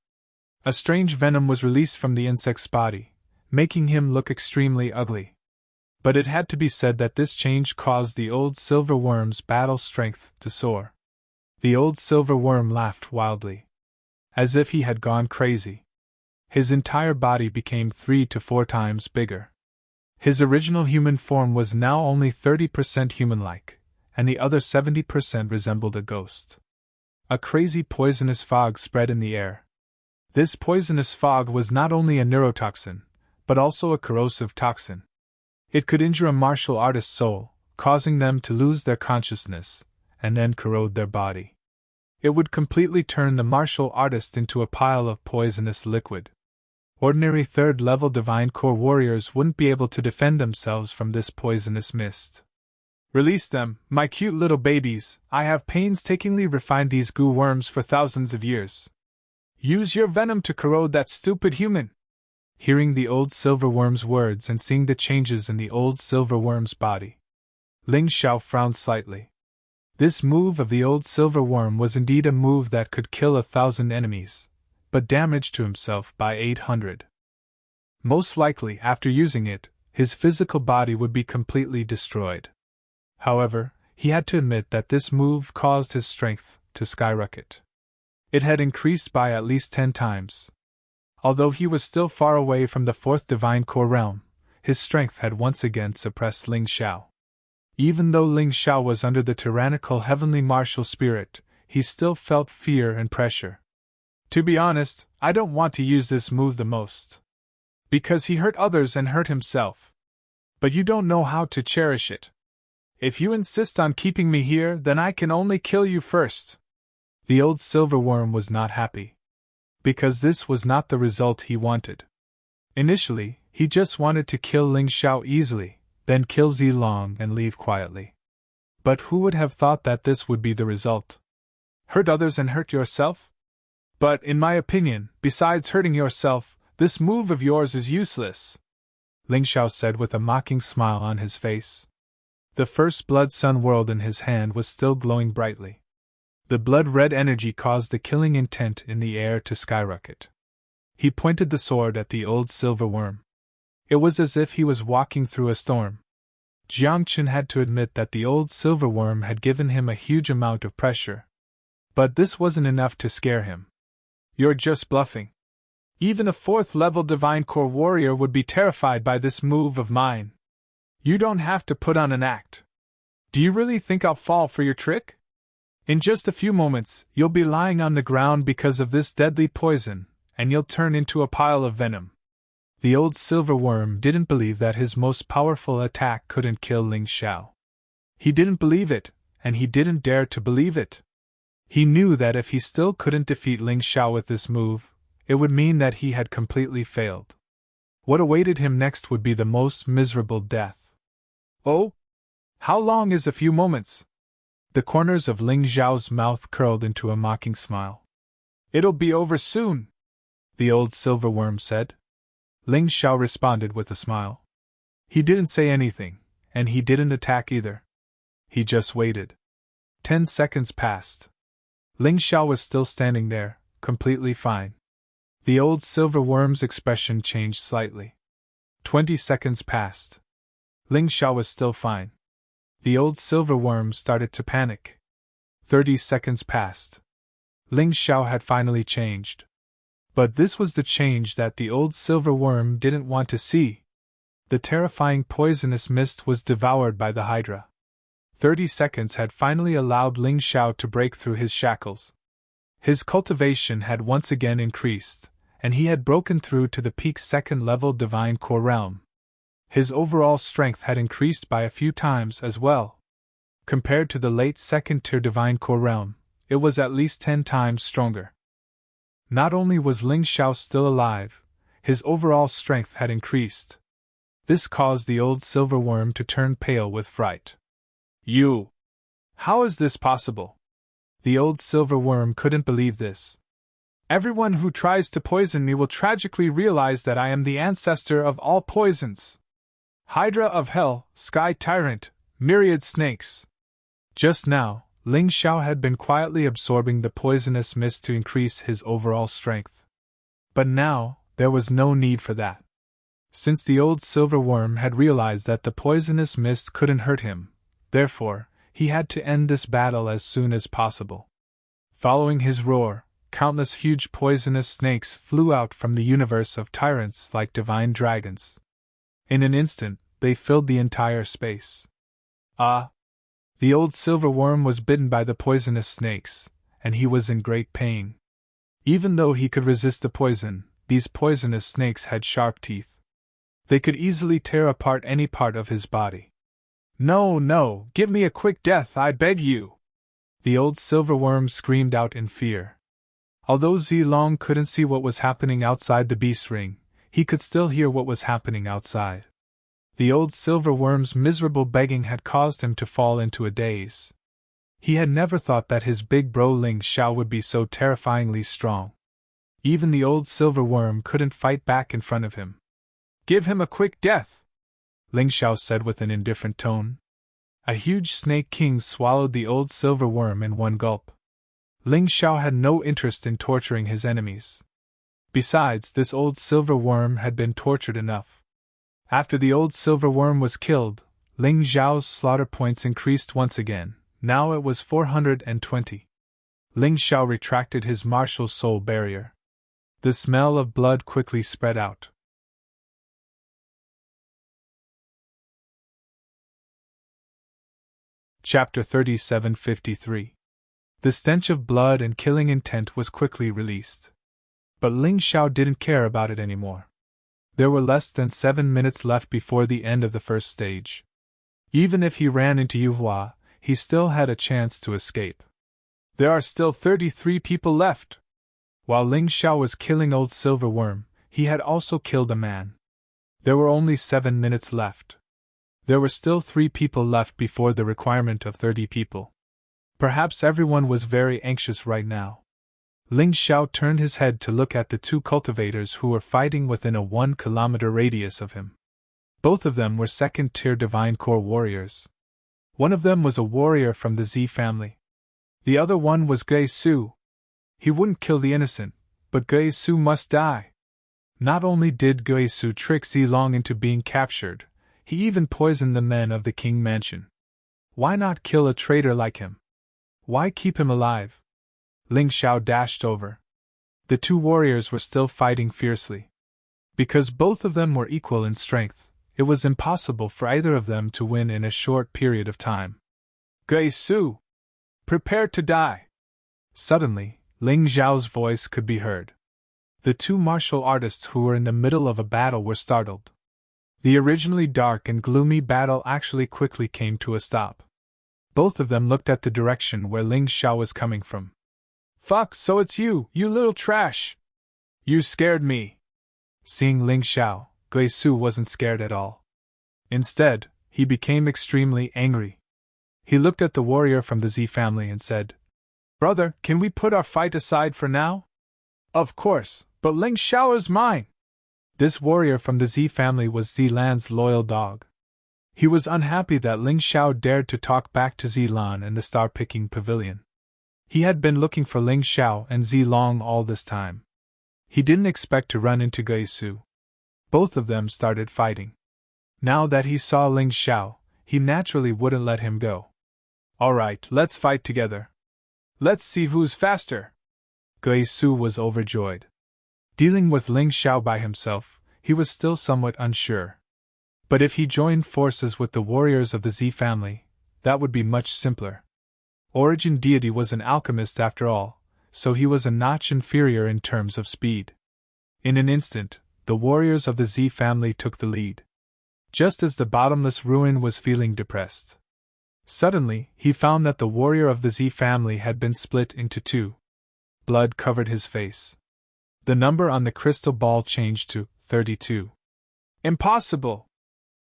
A strange venom was released from the insect's body, making him look extremely ugly. But it had to be said that this change caused the old silver worm's battle strength to soar. The old silver worm laughed wildly, as if he had gone crazy. His entire body became 3 to 4 times bigger. His original human form was now only 30% human-like, and the other 70% resembled a ghost. A crazy poisonous fog spread in the air. This poisonous fog was not only a neurotoxin, but also a corrosive toxin. It could injure a martial artist's soul, causing them to lose their consciousness, and then corrode their body. It would completely turn the martial artist into a pile of poisonous liquid. Ordinary third-level Divine Core warriors wouldn't be able to defend themselves from this poisonous mist. Release them, my cute little babies, I have painstakingly refined these goo worms for thousands of years. Use your venom to corrode that stupid human. Hearing the old silver worm's words and seeing the changes in the old silver worm's body, Ling Xiao frowned slightly. This move of the old silver worm was indeed a move that could kill 1,000 enemies, but damage to himself by 800. Most likely, after using it, his physical body would be completely destroyed. However, he had to admit that this move caused his strength to skyrocket. It had increased by at least 10 times. Although he was still far away from the 4th Divine Core realm, his strength had once again suppressed Ling Xiao. Even though Ling Xiao was under the tyrannical heavenly martial spirit, he still felt fear and pressure. To be honest, I don't want to use this move the most. Because he hurt others and hurt himself. But you don't know how to cherish it. If you insist on keeping me here, then I can only kill you first. The old silver worm was not happy. Because this was not the result he wanted. Initially, he just wanted to kill Ling Xiao easily, then kill Zilong and leave quietly. But who would have thought that this would be the result? Hurt others and hurt yourself? But, in my opinion, besides hurting yourself, this move of yours is useless, Ling Xiao said with a mocking smile on his face. The first blood sun world in his hand was still glowing brightly. The blood-red energy caused the killing intent in the air to skyrocket. He pointed the sword at the old silver worm. It was as if he was walking through a storm. Jiangchen had to admit that the old silver worm had given him a huge amount of pressure. But this wasn't enough to scare him. You're just bluffing. Even a 4th-level Divine Core warrior would be terrified by this move of mine. You don't have to put on an act. Do you really think I'll fall for your trick? In just a few moments, you'll be lying on the ground because of this deadly poison, and you'll turn into a pile of venom. The old silver worm didn't believe that his most powerful attack couldn't kill Ling Xiao. He didn't believe it, and he didn't dare to believe it. He knew that if he still couldn't defeat Ling Xiao with this move, it would mean that he had completely failed. What awaited him next would be the most miserable death. Oh? How long is a few moments? The corners of Ling Xiao's mouth curled into a mocking smile. It'll be over soon, the old silver worm said. Ling Xiao responded with a smile. He didn't say anything, and he didn't attack either. He just waited. 10 seconds passed. Ling Xiao was still standing there, completely fine. The old silver worm's expression changed slightly. 20 seconds passed. Ling Xiao was still fine. The old silver worm started to panic. 30 seconds passed. Ling Xiao had finally changed. But this was the change that the old silver worm didn't want to see. The terrifying poisonous mist was devoured by the Hydra. 30 seconds had finally allowed Ling Xiao to break through his shackles. His cultivation had once again increased, and he had broken through to the peak second-level Divine Core realm. His overall strength had increased by a few times as well. Compared to the late second-tier Divine Core realm, it was at least 10 times stronger. Not only was Ling Xiao still alive, his overall strength had increased. This caused the old silver worm to turn pale with fright. You! How is this possible? The old silver worm couldn't believe this. Everyone who tries to poison me will tragically realize that I am the ancestor of all poisons. Hydra of Hell, Sky Tyrant, myriad snakes. Just now, Ling Xiao had been quietly absorbing the poisonous mist to increase his overall strength. But now, there was no need for that. Since the old silver worm had realized that the poisonous mist couldn't hurt him, therefore, he had to end this battle as soon as possible. Following his roar, countless huge poisonous snakes flew out from the universe of tyrants like divine dragons. In an instant, they filled the entire space. The old silver worm was bitten by the poisonous snakes, and he was in great pain. Even though he could resist the poison, these poisonous snakes had sharp teeth. They could easily tear apart any part of his body. No, give me a quick death, I beg you! The old silver worm screamed out in fear. Although Zilong couldn't see what was happening outside the beast ring, he could still hear what was happening outside. The old silver worm's miserable begging had caused him to fall into a daze. He had never thought that his big bro Ling Xiao would be so terrifyingly strong. Even the old silver worm couldn't fight back in front of him. Give him a quick death, Ling Xiao said with an indifferent tone. A huge snake king swallowed the old silver worm in one gulp. Ling Xiao had no interest in torturing his enemies. Besides, this old silver worm had been tortured enough. After the old silver worm was killed, Ling Xiao's slaughter points increased once again. Now it was 420. Ling Xiao retracted his martial soul barrier. The smell of blood quickly spread out. Chapter 3753. The stench of blood and killing intent was quickly released. But Ling Xiao didn't care about it anymore. There were less than 7 minutes left before the end of the first stage. Even if he ran into Yuhua, he still had a chance to escape. There are still 33 people left. While Ling Xiao was killing Old Silver Worm, he had also killed a man. There were only 7 minutes left. There were still 3 people left before the requirement of 30 people. Perhaps everyone was very anxious right now. Ling Xiao turned his head to look at the 2 cultivators who were fighting within a 1-kilometer radius of him. Both of them were second-tier Divine Core warriors. One of them was a warrior from the Z family. The other one was Gui Su. He wouldn't kill the innocent, but Gui Su must die. Not only did Gui Su trick Zilong into being captured, he even poisoned the men of the King Mansion. Why not kill a traitor like him? Why keep him alive? Ling Xiao dashed over. The 2 warriors were still fighting fiercely. Because both of them were equal in strength, it was impossible for either of them to win in a short period of time. Gui Su! Prepare to die! Suddenly, Ling Xiao's voice could be heard. The two martial artists who were in the middle of a battle were startled. The originally dark and gloomy battle actually quickly came to a stop. Both of them looked at the direction where Ling Xiao was coming from. Fuck, so it's you, you little trash! You scared me! Seeing Ling Xiao, Gui Su wasn't scared at all. Instead, he became extremely angry. He looked at the warrior from the Z family and said, Brother, can we put our fight aside for now? Of course, but Ling Xiao is mine! This warrior from the Z family was Zilan's loyal dog. He was unhappy that Ling Xiao dared to talk back to Zilan in the star-picking pavilion. He had been looking for Ling Xiao and Zilong all this time. He didn't expect to run into Gui Su. Both of them started fighting. Now that he saw Ling Xiao, he naturally wouldn't let him go. Alright, let's fight together. Let's see who's faster! Gui Su was overjoyed. Dealing with Ling Xiao by himself, he was still somewhat unsure. But if he joined forces with the warriors of the Z family, that would be much simpler. Origin Deity was an alchemist after all, so he was a notch inferior in terms of speed. In an instant, the warriors of the Z family took the lead. Just as the bottomless ruin was feeling depressed. Suddenly, he found that the warrior of the Z family had been split into two. Blood covered his face. The number on the crystal ball changed to 32. Impossible!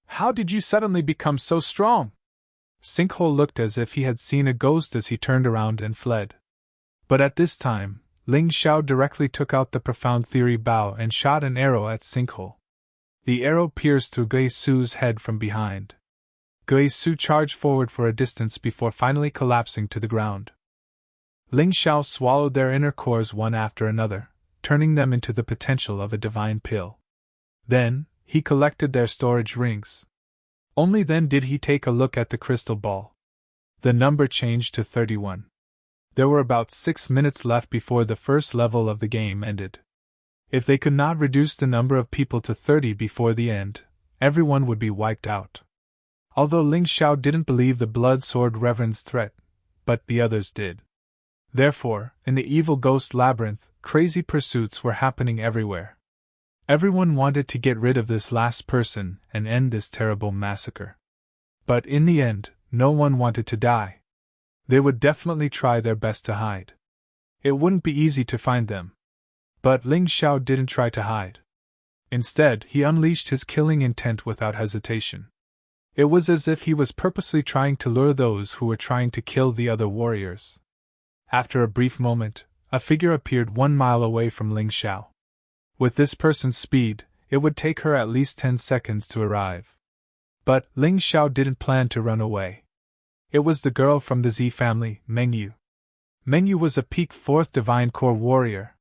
How did you suddenly become so strong? Sinkhole looked as if he had seen a ghost as he turned around and fled. But at this time, Ling Xiao directly took out the profound theory bow and shot an arrow at Sinkhole. The arrow pierced through Gui Su's head from behind. Gui Su charged forward for a distance before finally collapsing to the ground. Ling Xiao swallowed their inner cores one after another, turning them into the potential of a divine pill. Then, he collected their storage rings. Only then did he take a look at the crystal ball. The number changed to 31. There were about 6 minutes left before the first level of the game ended. If they could not reduce the number of people to 30 before the end, everyone would be wiped out. Although Ling Xiao didn't believe the Blood Sword Reverend's threat, but the others did. Therefore, in the Evil Ghost Labyrinth, crazy pursuits were happening everywhere. Everyone wanted to get rid of this last person and end this terrible massacre. But in the end, no one wanted to die. They would definitely try their best to hide. It wouldn't be easy to find them. But Ling Xiao didn't try to hide. Instead, he unleashed his killing intent without hesitation. It was as if he was purposely trying to lure those who were trying to kill the other warriors. After a brief moment, a figure appeared 1 mile away from Ling Xiao. With this person's speed, it would take her at least 10 seconds to arrive. But Ling Xiao didn't plan to run away. It was the girl from the Z family, Mengyu. Mengyu was a peak 4th Divine Core warrior.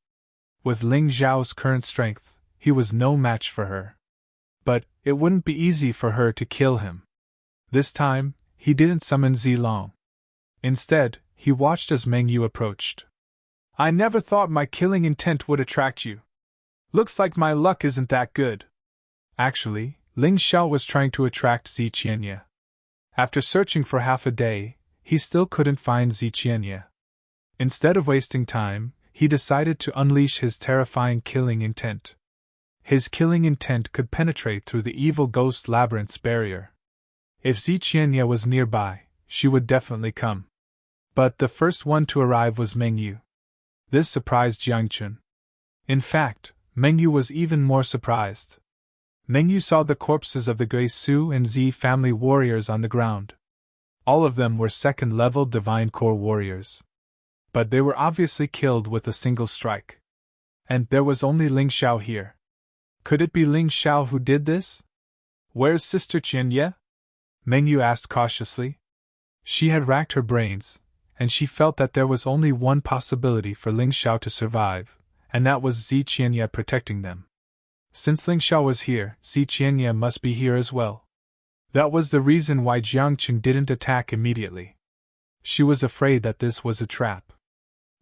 With Ling Xiao's current strength, he was no match for her. But it wouldn't be easy for her to kill him. This time, he didn't summon Zilong. Instead, he watched as Mengyu approached. I never thought my killing intent would attract you. Looks like my luck isn't that good. Actually, Ling Xiao was trying to attract Ziqianye. After searching for half a day, he still couldn't find Ziqianye. Instead of wasting time, he decided to unleash his terrifying killing intent. His killing intent could penetrate through the Evil Ghost Labyrinth's barrier. If Ziqianye was nearby, she would definitely come. But the first one to arrive was Mengyu. This surprised Jiangchun. In fact, Mengyu was even more surprised. Mengyu saw the corpses of the Gui Su and Z family warriors on the ground. All of them were 2nd-level Divine Core warriors. But they were obviously killed with a single strike. And there was only Ling Xiao here. Could it be Ling Xiao who did this? Where's Sister Qianye? Mengyu asked cautiously. She had racked her brains, and she felt that there was only one possibility for Ling Xiao to survive, and that was Ziqianye protecting them. Since Ling Xiao was here, Ziqianye must be here as well. That was the reason why Jiangchun didn't attack immediately. She was afraid that this was a trap.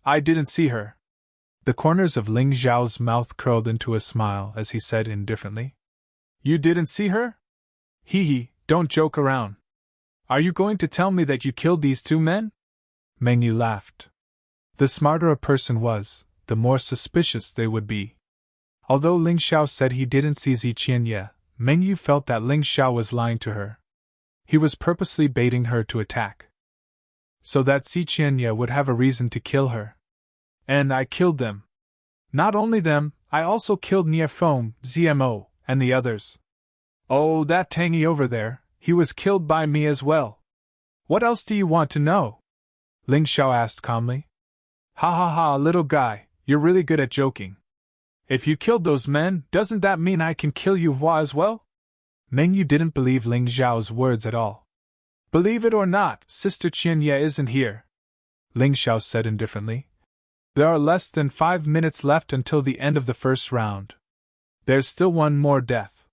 I didn't see her. The corners of Ling Xiao's mouth curled into a smile as he said indifferently. You didn't see her? Hee hee, don't joke around. Are you going to tell me that you killed these 2 men? Meng Yu laughed. The smarter a person was, the more suspicious they would be. Although Ling Xiao said he didn't see Zi Qianye, Meng Yu felt that Ling Xiao was lying to her. He was purposely baiting her to attack, so that Zi Qianye would have a reason to kill her. And I killed them. Not only them, I also killed Nie Feng, ZMO, and the others. Oh, that Tangy over there, he was killed by me as well. What else do you want to know? Ling Xiao asked calmly. Ha ha ha, little guy, you're really good at joking. If you killed those men, doesn't that mean I can kill you as well? Meng Yu didn't believe Ling Xiao's words at all. Believe it or not, Sister Qianye isn't here, Ling Xiao said indifferently. There are less than 5 minutes left until the end of the first round. There's still one more death.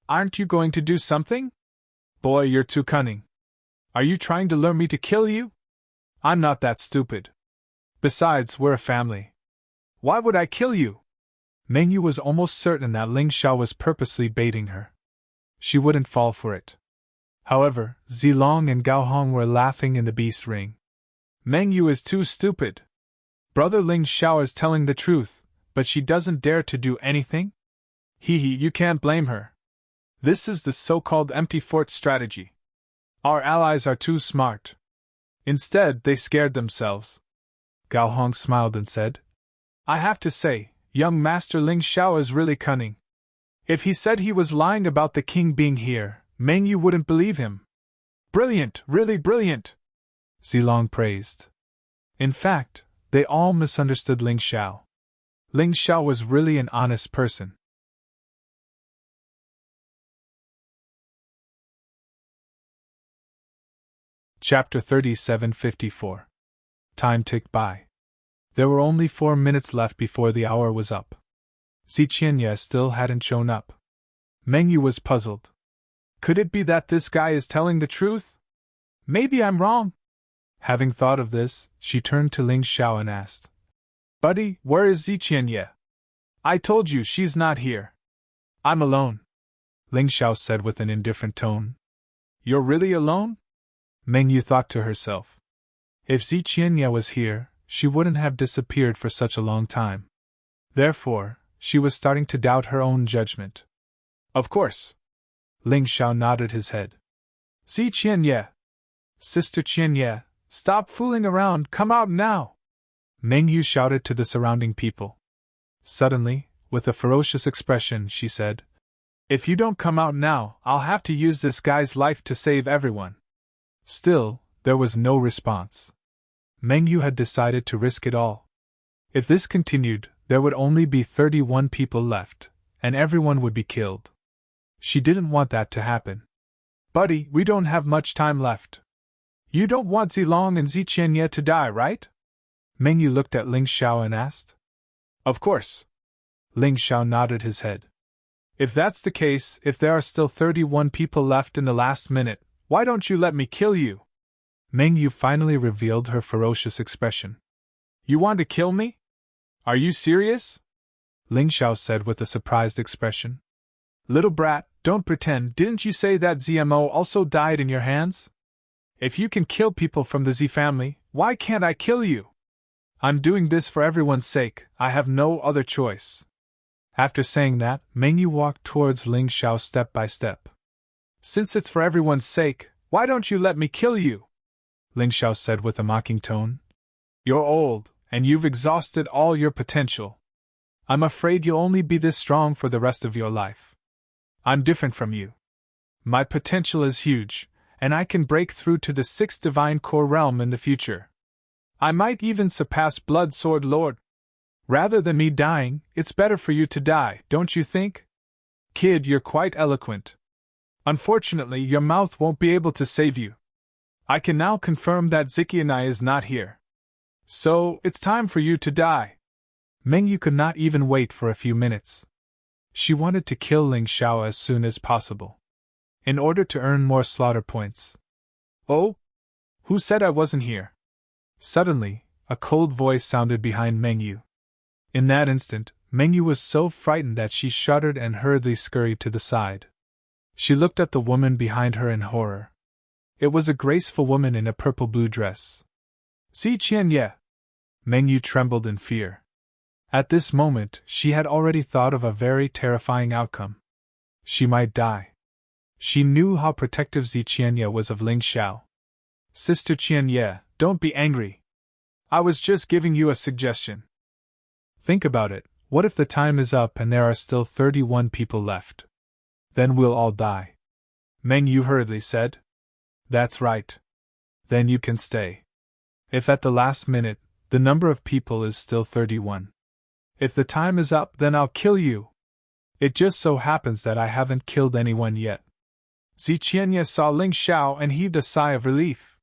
Aren't you going to do something? Boy, you're too cunning. Are you trying to lure me to kill you? I'm not that stupid. Besides, we're a family. Why would I kill you? Meng Yu was almost certain that Ling Xiao was purposely baiting her. She wouldn't fall for it. However, Zilong and Gao Hong were laughing in the beast ring. Meng Yu is too stupid. Brother Ling Xiao is telling the truth, but she doesn't dare to do anything? Hee, you can't blame her. This is the so-called empty fort strategy. Our allies are too smart. Instead, they scared themselves. Gao Hong smiled and said, I have to say, young Master Ling Xiao is really cunning. If he said he was lying about the king being here, Meng Yu wouldn't believe him. Brilliant, really brilliant, Zilong praised. In fact, they all misunderstood Ling Xiao. Ling Xiao was really an honest person. Chapter 3754. Time ticked by. There were only 4 minutes left before the hour was up. Zi Qianye still hadn't shown up. Meng Yu was puzzled. Could it be that this guy is telling the truth? Maybe I'm wrong. Having thought of this, she turned to Ling Xiao and asked, Buddy, where is Zi Qianye? I told you she's not here. I'm alone, Ling Xiao said with an indifferent tone. You're really alone? Meng Yu thought to herself. If Zi Qianye was here, she wouldn't have disappeared for such a long time. Therefore, she was starting to doubt her own judgment. Of course. Ling Xiao nodded his head. Zi Qianye! Sister Qianye, stop fooling around, come out now! Meng Yu shouted to the surrounding people. Suddenly, with a ferocious expression, she said, If you don't come out now, I'll have to use this guy's life to save everyone. Still, there was no response. Meng Yu had decided to risk it all. If this continued, there would only be 31 people left, and everyone would be killed. She didn't want that to happen. Buddy, we don't have much time left. You don't want Zilong and Zi Qianye to die, right? Meng Yu looked at Ling Xiao and asked. Of course. Ling Xiao nodded his head. If that's the case, if there are still 31 people left in the last minute, why don't you let me kill you? Meng Yu finally revealed her ferocious expression. You want to kill me? Are you serious? Ling Xiao said with a surprised expression. Little brat, don't pretend, didn't you say that ZMO also died in your hands? If you can kill people from the Z family, why can't I kill you? I'm doing this for everyone's sake, I have no other choice. After saying that, Meng Yu walked towards Ling Xiao step by step. Since it's for everyone's sake, why don't you let me kill you? Ling Xiao said with a mocking tone. You're old, and you've exhausted all your potential. I'm afraid you'll only be this strong for the rest of your life. I'm different from you. My potential is huge, and I can break through to the 6th Divine Core Realm in the future. I might even surpass Blood Sword Lord. Rather than me dying, it's better for you to die, don't you think? Kid, you're quite eloquent. Unfortunately, your mouth won't be able to save you. I can now confirm that Zikianai is not here. So, it's time for you to die. Meng Yu could not even wait for a few minutes. She wanted to kill Ling Xiao as soon as possible, in order to earn more slaughter points. Oh? Who said I wasn't here? Suddenly, a cold voice sounded behind Meng Yu. In that instant, Meng Yu was so frightened that she shuddered and hurriedly scurried to the side. She looked at the woman behind her in horror. It was a graceful woman in a purple-blue dress. Zi Qianye! Meng Yu trembled in fear. At this moment, she had already thought of a very terrifying outcome. She might die. She knew how protective Zi Qianye was of Ling Xiao. Sister Qianye, don't be angry. I was just giving you a suggestion. Think about it. What if the time is up and there are still 31 people left? Then we'll all die. Meng Yu hurriedly said. That's right. Then you can stay. If at the last minute, the number of people is still 31. If the time is up, then I'll kill you. It just so happens that I haven't killed anyone yet. Zi Qianye saw Ling Xiao and heaved a sigh of relief.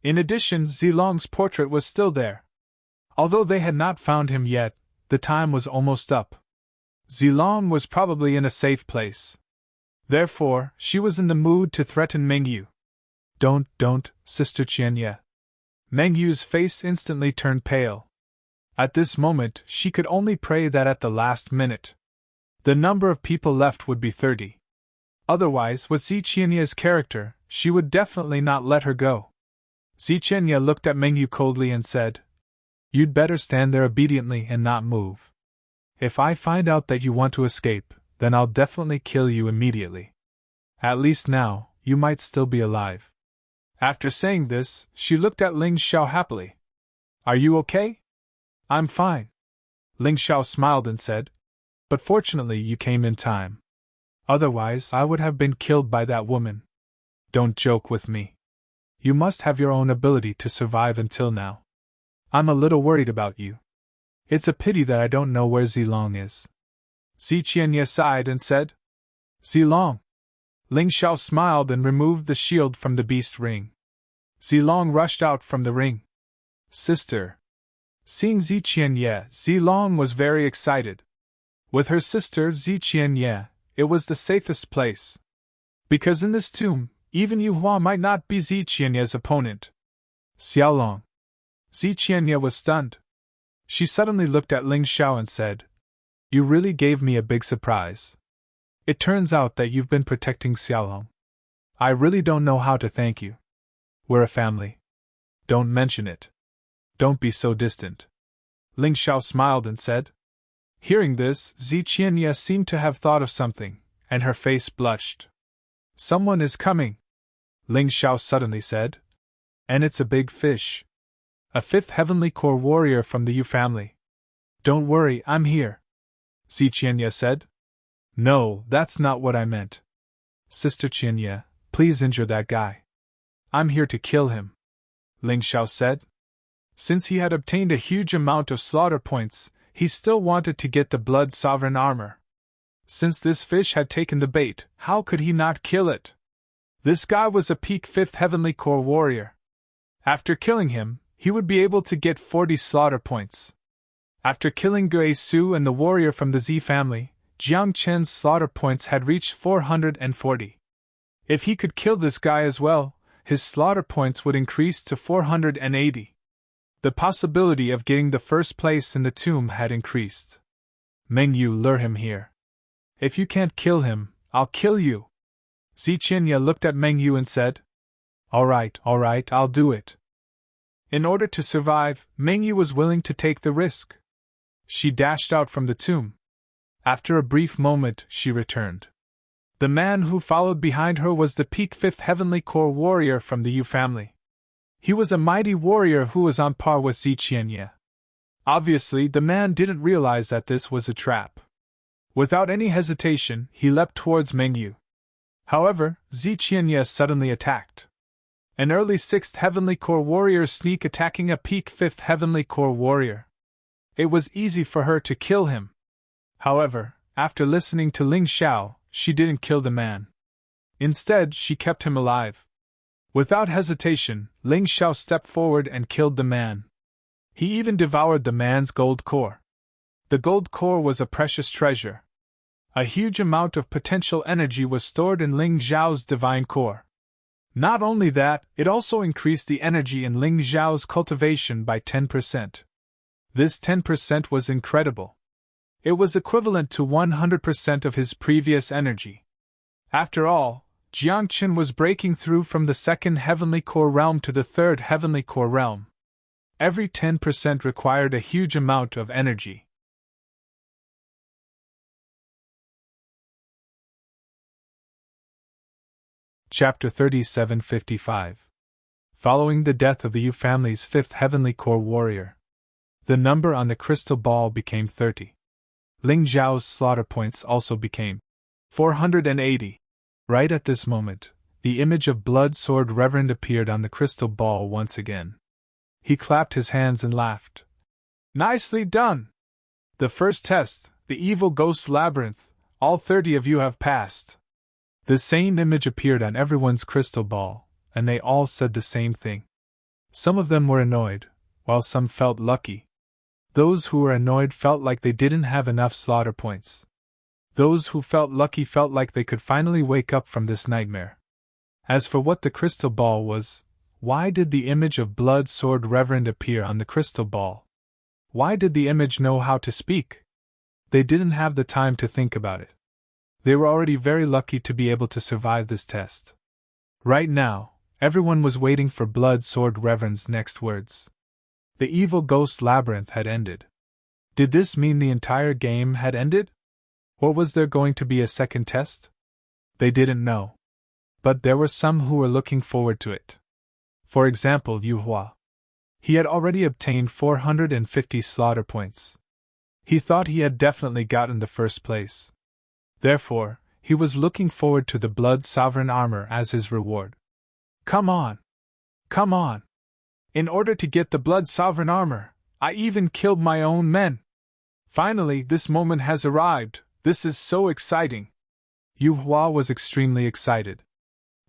In addition, Zilong's portrait was still there. Although they had not found him yet, the time was almost up. Zilong was probably in a safe place. Therefore, she was in the mood to threaten Meng Yu. Don't, Sister Qianye. Meng Yu's face instantly turned pale. At this moment, she could only pray that at the last minute, the number of people left would be 30. Otherwise, with Zi Qianye's character, she would definitely not let her go. Zi Qianye looked at Meng Yu coldly and said, You'd better stand there obediently and not move. If I find out that you want to escape, then I'll definitely kill you immediately. At least now, you might still be alive. After saying this, she looked at Ling Xiao happily. Are you okay? I'm fine. Ling Xiao smiled and said, But fortunately you came in time. Otherwise, I would have been killed by that woman. Don't joke with me. You must have your own ability to survive until now. I'm a little worried about you. It's a pity that I don't know where Zilong is. Zi Qianye sighed and said, Zilong. Ling Xiao smiled and removed the shield from the beast ring. Zilong rushed out from the ring. Sister. Seeing Zi Qianye, Zilong was very excited. With her sister Zi Qianye, it was the safest place. Because in this tomb, even Yu Hua might not be Zi Qianye's opponent. Xiaolong. Zi Qianye was stunned. She suddenly looked at Ling Xiao and said, You really gave me a big surprise. It turns out that you've been protecting Xiaolong. I really don't know how to thank you. We're a family. Don't mention it. Don't be so distant. Ling Xiao smiled and said. Hearing this, Zi Qianye seemed to have thought of something, and her face blushed. Someone is coming, Ling Xiao suddenly said. And it's a big fish. A fifth heavenly core warrior from the Yu family. Don't worry, I'm here, Zi Qianye said. No, that's not what I meant. Sister Qianye, please injure that guy. I'm here to kill him, Ling Xiao said. Since he had obtained a huge amount of slaughter points, he still wanted to get the Blood Sovereign armor. Since this fish had taken the bait, how could he not kill it? This guy was a peak 5th Heavenly Core warrior. After killing him, he would be able to get 40 slaughter points. After killing Gui Su and the warrior from the Z family, Jiang Chen's slaughter points had reached 440. If he could kill this guy as well, his slaughter points would increase to 480. The possibility of getting the first place in the tomb had increased. Meng Yu, lure him here. If you can't kill him, I'll kill you. Zi Qianye looked at Meng Yu and said, All right, I'll do it. In order to survive, Meng Yu was willing to take the risk. She dashed out from the tomb. After a brief moment, she returned. The man who followed behind her was the peak 5th Heavenly Core warrior from the Yu family. He was a mighty warrior who was on par with Zi Qianye. Obviously, the man didn't realize that this was a trap. Without any hesitation, he leapt towards Meng Yu. However, Zi Qianye suddenly attacked. An early 6th Heavenly Core warrior sneak attacking a peak 5th Heavenly Core warrior. It was easy for her to kill him. However, after listening to Ling Xiao, she didn't kill the man. Instead, she kept him alive. Without hesitation, Ling Xiao stepped forward and killed the man. He even devoured the man's gold core. The gold core was a precious treasure. A huge amount of potential energy was stored in Ling Xiao's divine core. Not only that, it also increased the energy in Ling Xiao's cultivation by 10%. This 10% was incredible. It was equivalent to 100% of his previous energy. After all, Jiang Qin was breaking through from the 2nd Heavenly Core realm to the 3rd Heavenly Core realm. Every 10% required a huge amount of energy. Chapter 3755. Following the death of the Yu family's fifth Heavenly Core warrior, the number on the crystal ball became 30. Ling Zhao's slaughter points also became 480. Right at this moment, the image of Blood Sword Reverend appeared on the crystal ball once again. He clapped his hands and laughed. Nicely done! The first test, the Evil Ghost Labyrinth, all 30 of you have passed. The same image appeared on everyone's crystal ball, and they all said the same thing. Some of them were annoyed, while some felt lucky. Those who were annoyed felt like they didn't have enough slaughter points. Those who felt lucky felt like they could finally wake up from this nightmare. As for what the crystal ball was, why did the image of Blood Sword Reverend appear on the crystal ball? Why did the image know how to speak? They didn't have the time to think about it. They were already very lucky to be able to survive this test. Right now, everyone was waiting for Blood Sword Reverend's next words. The Evil Ghost Labyrinth had ended. Did this mean the entire game had ended? Or was there going to be a second test? They didn't know. But there were some who were looking forward to it. For example, Yu Hua. He had already obtained 450 slaughter points. He thought he had definitely gotten the first place. Therefore, he was looking forward to the Blood Sovereign armor as his reward. Come on! Come on! In order to get the Blood Sovereign armor, I even killed my own men! Finally, this moment has arrived. This is so exciting! Yu Hua was extremely excited.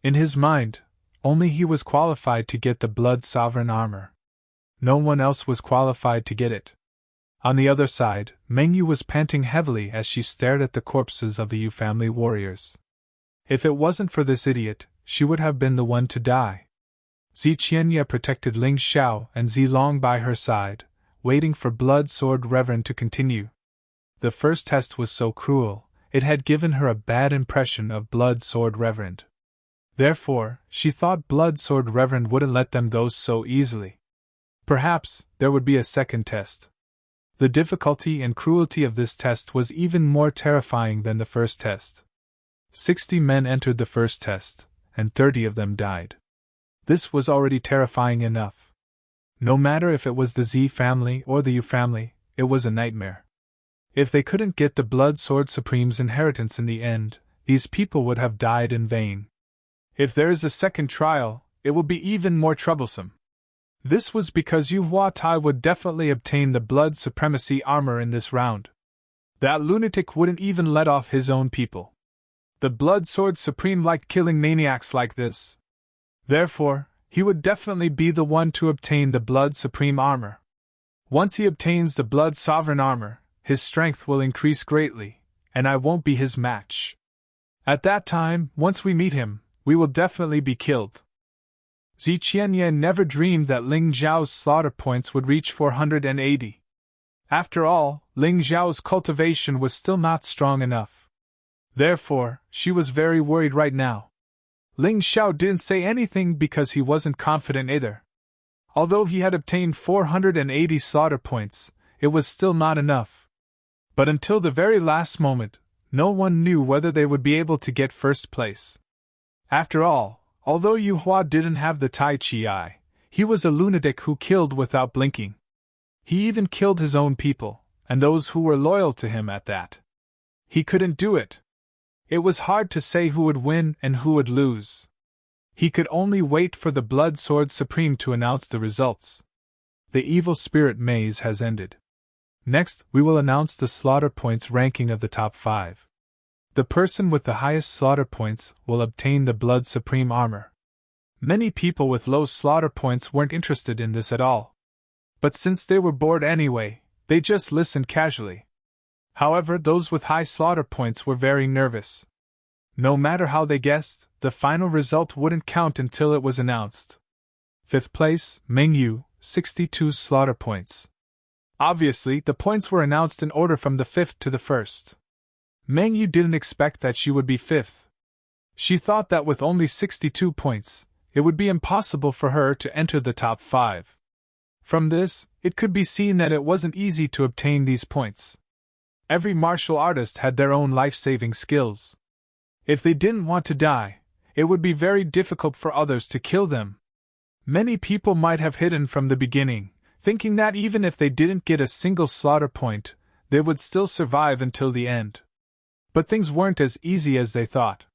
In his mind, only he was qualified to get the Blood Sovereign armor. No one else was qualified to get it. On the other side, Mengyu was panting heavily as she stared at the corpses of the Yu family warriors. If it wasn't for this idiot, she would have been the one to die. Zi Qianye protected Ling Xiao and Zi Long by her side, waiting for Blood Sword Reverend to continue. The first test was so cruel, it had given her a bad impression of Blood Sword Reverend. Therefore, she thought Blood Sword Reverend wouldn't let them go so easily. Perhaps there would be a second test. The difficulty and cruelty of this test was even more terrifying than the first test. 60 men entered the first test, and 30 of them died. This was already terrifying enough. No matter if it was the Z family or the Yu family, it was a nightmare. If they couldn't get the Blood Sword Supreme's inheritance in the end, these people would have died in vain. If there is a second trial, it will be even more troublesome. This was because Yu Huatai would definitely obtain the Blood Supremacy armor in this round. That lunatic wouldn't even let off his own people. The Blood Sword Supreme liked killing maniacs like this. Therefore, he would definitely be the one to obtain the Blood Supreme armor. Once he obtains the Blood Sovereign armor, his strength will increase greatly, and I won't be his match. At that time, once we meet him, we will definitely be killed. Zi Qianye never dreamed that Ling Zhao's slaughter points would reach 480. After all, Ling Zhao's cultivation was still not strong enough. Therefore, she was very worried right now. Ling Xiao didn't say anything because he wasn't confident either. Although he had obtained 480 slaughter points, it was still not enough. But until the very last moment, no one knew whether they would be able to get first place. After all, although Yu Hua didn't have the Tai Chi eye, he was a lunatic who killed without blinking. He even killed his own people, and those who were loyal to him at that. He couldn't do it. It was hard to say who would win and who would lose. He could only wait for the Blood Sword Supreme to announce the results. The Evil Spirit Maze has ended. Next, we will announce the slaughter points ranking of the top 5. The person with the highest slaughter points will obtain the Blood Supreme armor. Many people with low slaughter points weren't interested in this at all. But since they were bored anyway, they just listened casually. However, those with high slaughter points were very nervous. No matter how they guessed, the final result wouldn't count until it was announced. 5th place, Mengyu, 62 slaughter points. Obviously, the points were announced in order from the 5th to the 1st. Mengyu didn't expect that she would be 5th. She thought that with only 62 points, it would be impossible for her to enter the top 5. From this, it could be seen that it wasn't easy to obtain these points. Every martial artist had their own life-saving skills. If they didn't want to die, it would be very difficult for others to kill them. Many people might have hidden from the beginning, thinking that even if they didn't get a single slaughter point, they would still survive until the end. But things weren't as easy as they thought.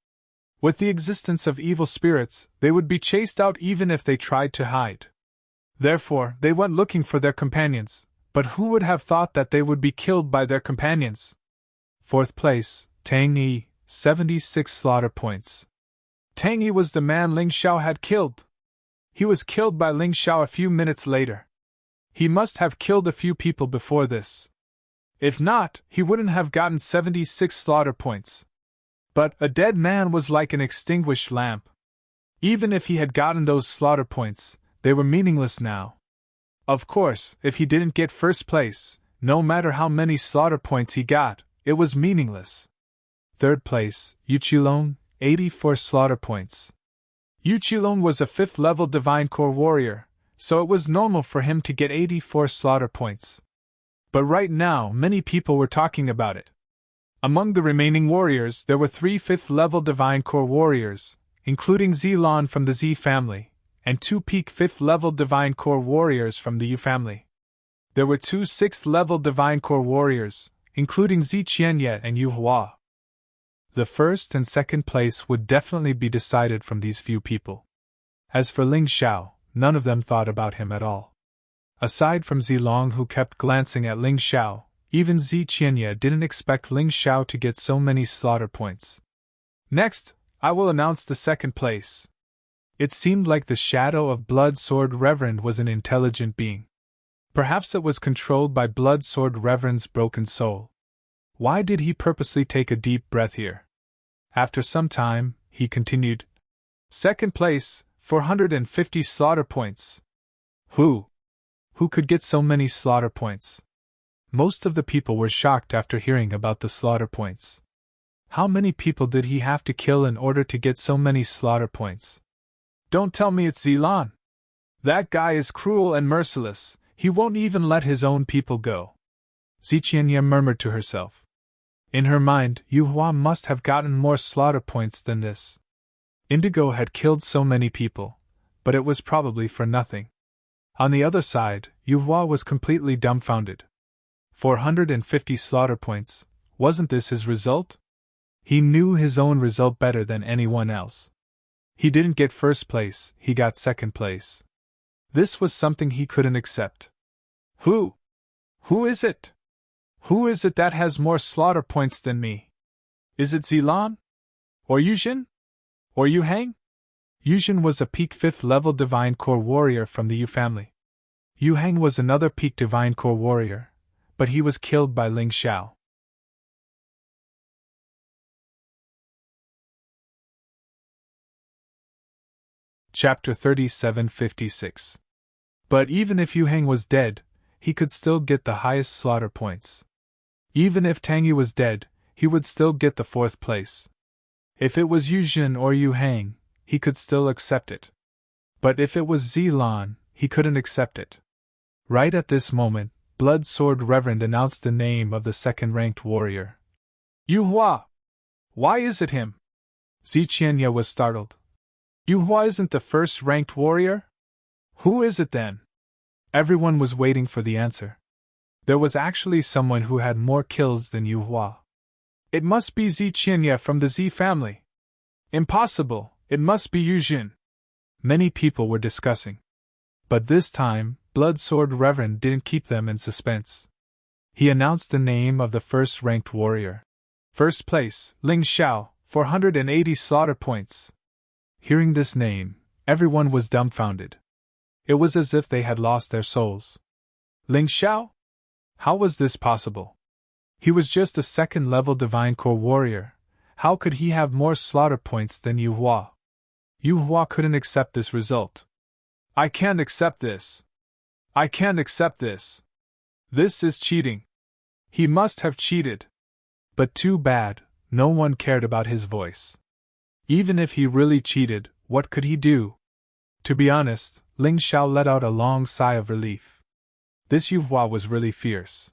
With the existence of evil spirits, they would be chased out even if they tried to hide. Therefore, they went looking for their companions, but who would have thought that they would be killed by their companions? 4th place, Tang Yi, 76 slaughter points. Tang Yi was the man Ling Xiao had killed. He was killed by Ling Xiao a few minutes later. He must have killed a few people before this. If not, he wouldn't have gotten 76 slaughter points. But a dead man was like an extinguished lamp. Even if he had gotten those slaughter points, they were meaningless now. Of course, if he didn't get first place, no matter how many slaughter points he got, it was meaningless. 3rd place, Yu Qilong, 84 slaughter points. Yu Qilong was a 5th level Divine Core warrior, so it was normal for him to get 84 slaughter points. But right now, many people were talking about it. Among the remaining warriors, there were 3 5th level Divine Core warriors, including Zilan from the Z family, and 2 peak 5th level Divine Core warriors from the Yu family. There were 2 6th level Divine Core warriors, including Zi Qianye and Yu Hua. The first and second place would definitely be decided from these few people. As for Ling Xiao, none of them thought about him at all. Aside from Zilong, who kept glancing at Ling Xiao, even Zi Qianye didn't expect Ling Xiao to get so many slaughter points. Next, I will announce the second place. It seemed like the shadow of Blood Sword Reverend was an intelligent being. Perhaps it was controlled by Blood Sword Reverend's broken soul. Why did he purposely take a deep breath here? After some time, he continued. Second place, 450 slaughter points. Who could get so many slaughter points? Most of the people were shocked after hearing about the slaughter points. How many people did he have to kill in order to get so many slaughter points? Don't tell me it's Zilan. That guy is cruel and merciless, he won't even let his own people go. Ziqianye murmured to herself. In her mind, Yu Hua must have gotten more slaughter points than this. Indigo had killed so many people, but it was probably for nothing. On the other side, Yu Hua was completely dumbfounded. 450 slaughter points, wasn't this his result? He knew his own result better than anyone else. He didn't get first place, he got second place. This was something he couldn't accept. Who is it? Who is it that has more slaughter points than me? Is it Zilan? Or Yujin? Or Yu Hang? Yujin was a peak 5th level Divine Core warrior from the Yu family. Yu Hang was another peak Divine Core warrior, but he was killed by Ling Xiao. Chapter 3756. But even if Yu Hang was dead, he could still get the highest slaughter points. Even if Tang Yi was dead, he would still get the 4th place. If it was Yu Jin or Yu Hang, he could still accept it. But if it was Zilan, he couldn't accept it. Right at this moment, Blood Sword Reverend announced the name of the second-ranked warrior. Yu Hua! Why is it him? Ziqianye was startled. Yu Hua isn't the first-ranked warrior? Who is it then? Everyone was waiting for the answer. There was actually someone who had more kills than Yu Hua. It must be Ziqianye from the Z family. Impossible, it must be Yu Jin. Many people were discussing. But this time, Blood Sword Reverend didn't keep them in suspense. He announced the name of the first-ranked warrior. First place, Ling Xiao, 480 slaughter points. Hearing this name, everyone was dumbfounded. It was as if they had lost their souls. Ling Xiao? How was this possible? He was just a second-level Divine Core warrior. How could he have more slaughter points than Yu Hua? Yu Hua couldn't accept this result. I can't accept this. I can't accept this. This is cheating. He must have cheated. But too bad, no one cared about his voice. Even if he really cheated, what could he do? To be honest, Ling Xiao let out a long sigh of relief. This Yu Hua was really fierce.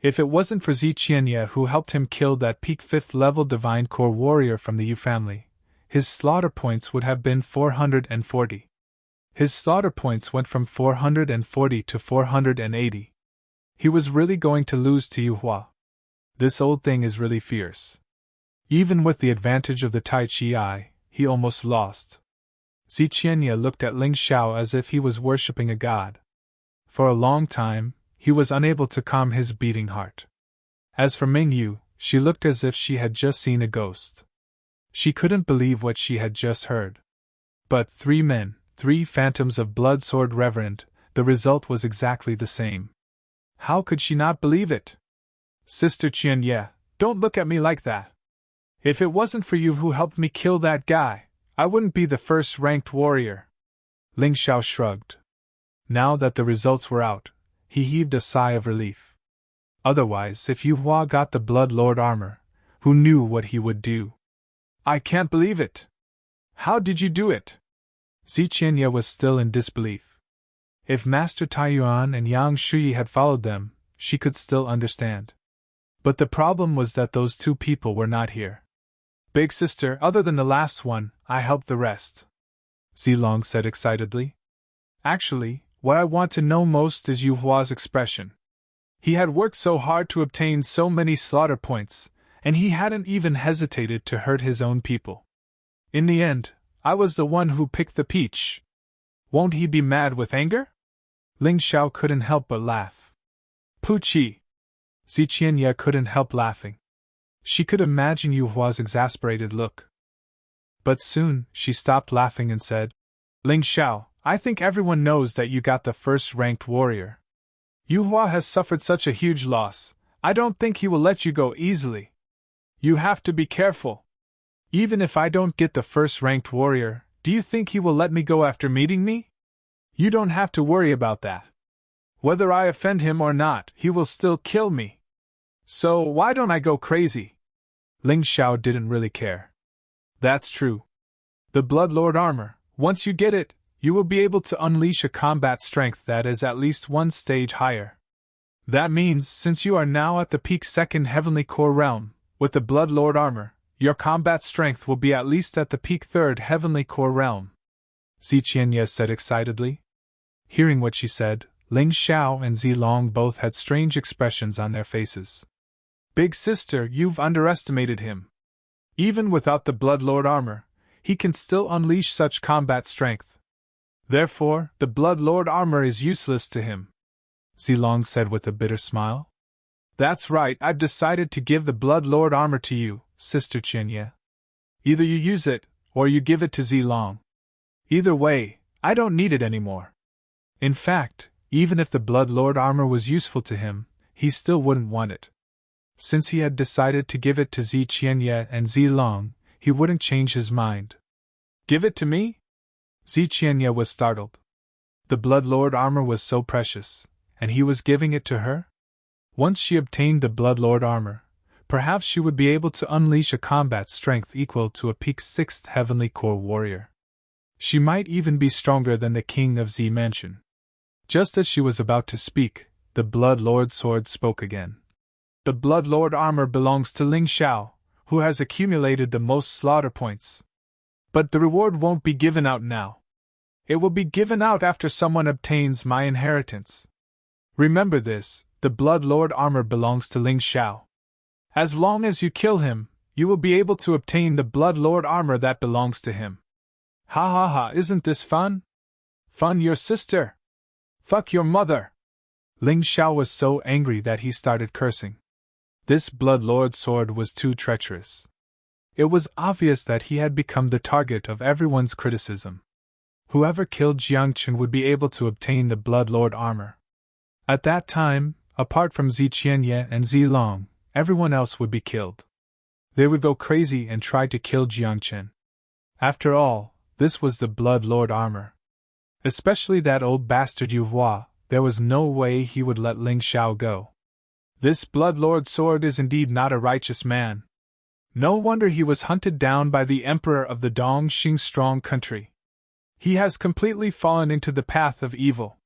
If it wasn't for Ziqianye who helped him kill that peak 5th level Divine Core warrior from the Yu family, his slaughter points would have been 440. His slaughter points went from 440 to 480. He was really going to lose to Yu Hua. This old thing is really fierce. Even with the advantage of the Tai Chi Eye, he almost lost. Ziqianye looked at Ling Xiao as if he was worshipping a god. For a long time, he was unable to calm his beating heart. As for Ming Yu, she looked as if she had just seen a ghost. She couldn't believe what she had just heard. But 3 men, 3 phantoms of blood sword reverend, the result was exactly the same. How could she not believe it? Sister Qianye, don't look at me like that. If it wasn't for you who helped me kill that guy, I wouldn't be the first-ranked warrior. Ling Xiao shrugged. Now that the results were out, he heaved a sigh of relief. Otherwise, if Yu Hua got the Blood Lord armor, who knew what he would do? I can't believe it. How did you do it? Ziqianye was still in disbelief. If Master Taiyuan and Yang Shuyi had followed them, she could still understand. But the problem was that those 2 people were not here. Big sister, other than the last one, I helped the rest. Zilong said excitedly. Actually, what I want to know most is Yu Hua's expression. He had worked so hard to obtain so many slaughter points, and he hadn't even hesitated to hurt his own people. In the end, I was the one who picked the peach. Won't he be mad with anger? Ling Xiao couldn't help but laugh. Puchi! Ziqianye couldn't help laughing. She could imagine Yu Hua's exasperated look. But soon, she stopped laughing and said, Ling Xiao, I think everyone knows that you got the first-ranked warrior. Yu Hua has suffered such a huge loss, I don't think he will let you go easily. You have to be careful. Even if I don't get the first-ranked warrior, do you think he will let me go after meeting me? You don't have to worry about that. Whether I offend him or not, he will still kill me. So why don't I go crazy? Ling Xiao didn't really care. That's true. The Blood Lord armor, once you get it, you will be able to unleash a combat strength that is at least 1 stage higher. That means, since you are now at the peak 2nd Heavenly Core realm, with the Blood Lord armor, your combat strength will be at least at the peak 3rd Heavenly Core realm. Ziqianye said excitedly. Hearing what she said, Ling Xiao and Zilong both had strange expressions on their faces. Big sister, you've underestimated him. Even without the Blood Lord armor, he can still unleash such combat strength. Therefore, the Blood Lord armor is useless to him. Zilong said with a bitter smile. That's right, I've decided to give the Blood Lord armor to you, Sister Qianye. Either you use it, or you give it to Zilong. Either way, I don't need it anymore. In fact, even if the Blood Lord armor was useful to him, he still wouldn't want it. Since he had decided to give it to Ziqianye and Zilong, he wouldn't change his mind. Give it to me? Ziqianye was startled. The Blood Lord armor was so precious, and he was giving it to her? Once she obtained the Blood Lord armor, perhaps she would be able to unleash a combat strength equal to a peak 6th Heavenly Core warrior. She might even be stronger than the King of Z Mansion. Just as she was about to speak, the Blood Lord sword spoke again. The Blood Lord armor belongs to Ling Xiao, who has accumulated the most slaughter points. But the reward won't be given out now. It will be given out after someone obtains my inheritance. Remember this, the Blood Lord armor belongs to Ling Xiao. As long as you kill him, you will be able to obtain the Blood Lord armor that belongs to him. Ha ha ha, isn't this fun? Fun your sister? Fuck your mother! Ling Xiao was so angry that he started cursing. This Blood Lord sword was too treacherous. It was obvious that he had become the target of everyone's criticism. Whoever killed Jiangchen would be able to obtain the Blood Lord armor. At that time, apart from Ziqianye and Zilong, everyone else would be killed. They would go crazy and try to kill Jiangchen. After all, this was the Blood Lord armor. Especially that old bastard Yu Hua, there was no way he would let Ling Xiao go. This Blood Lord sword is indeed not a righteous man. No wonder he was hunted down by the Emperor of the Dongxing Strong Country. He has completely fallen into the path of evil.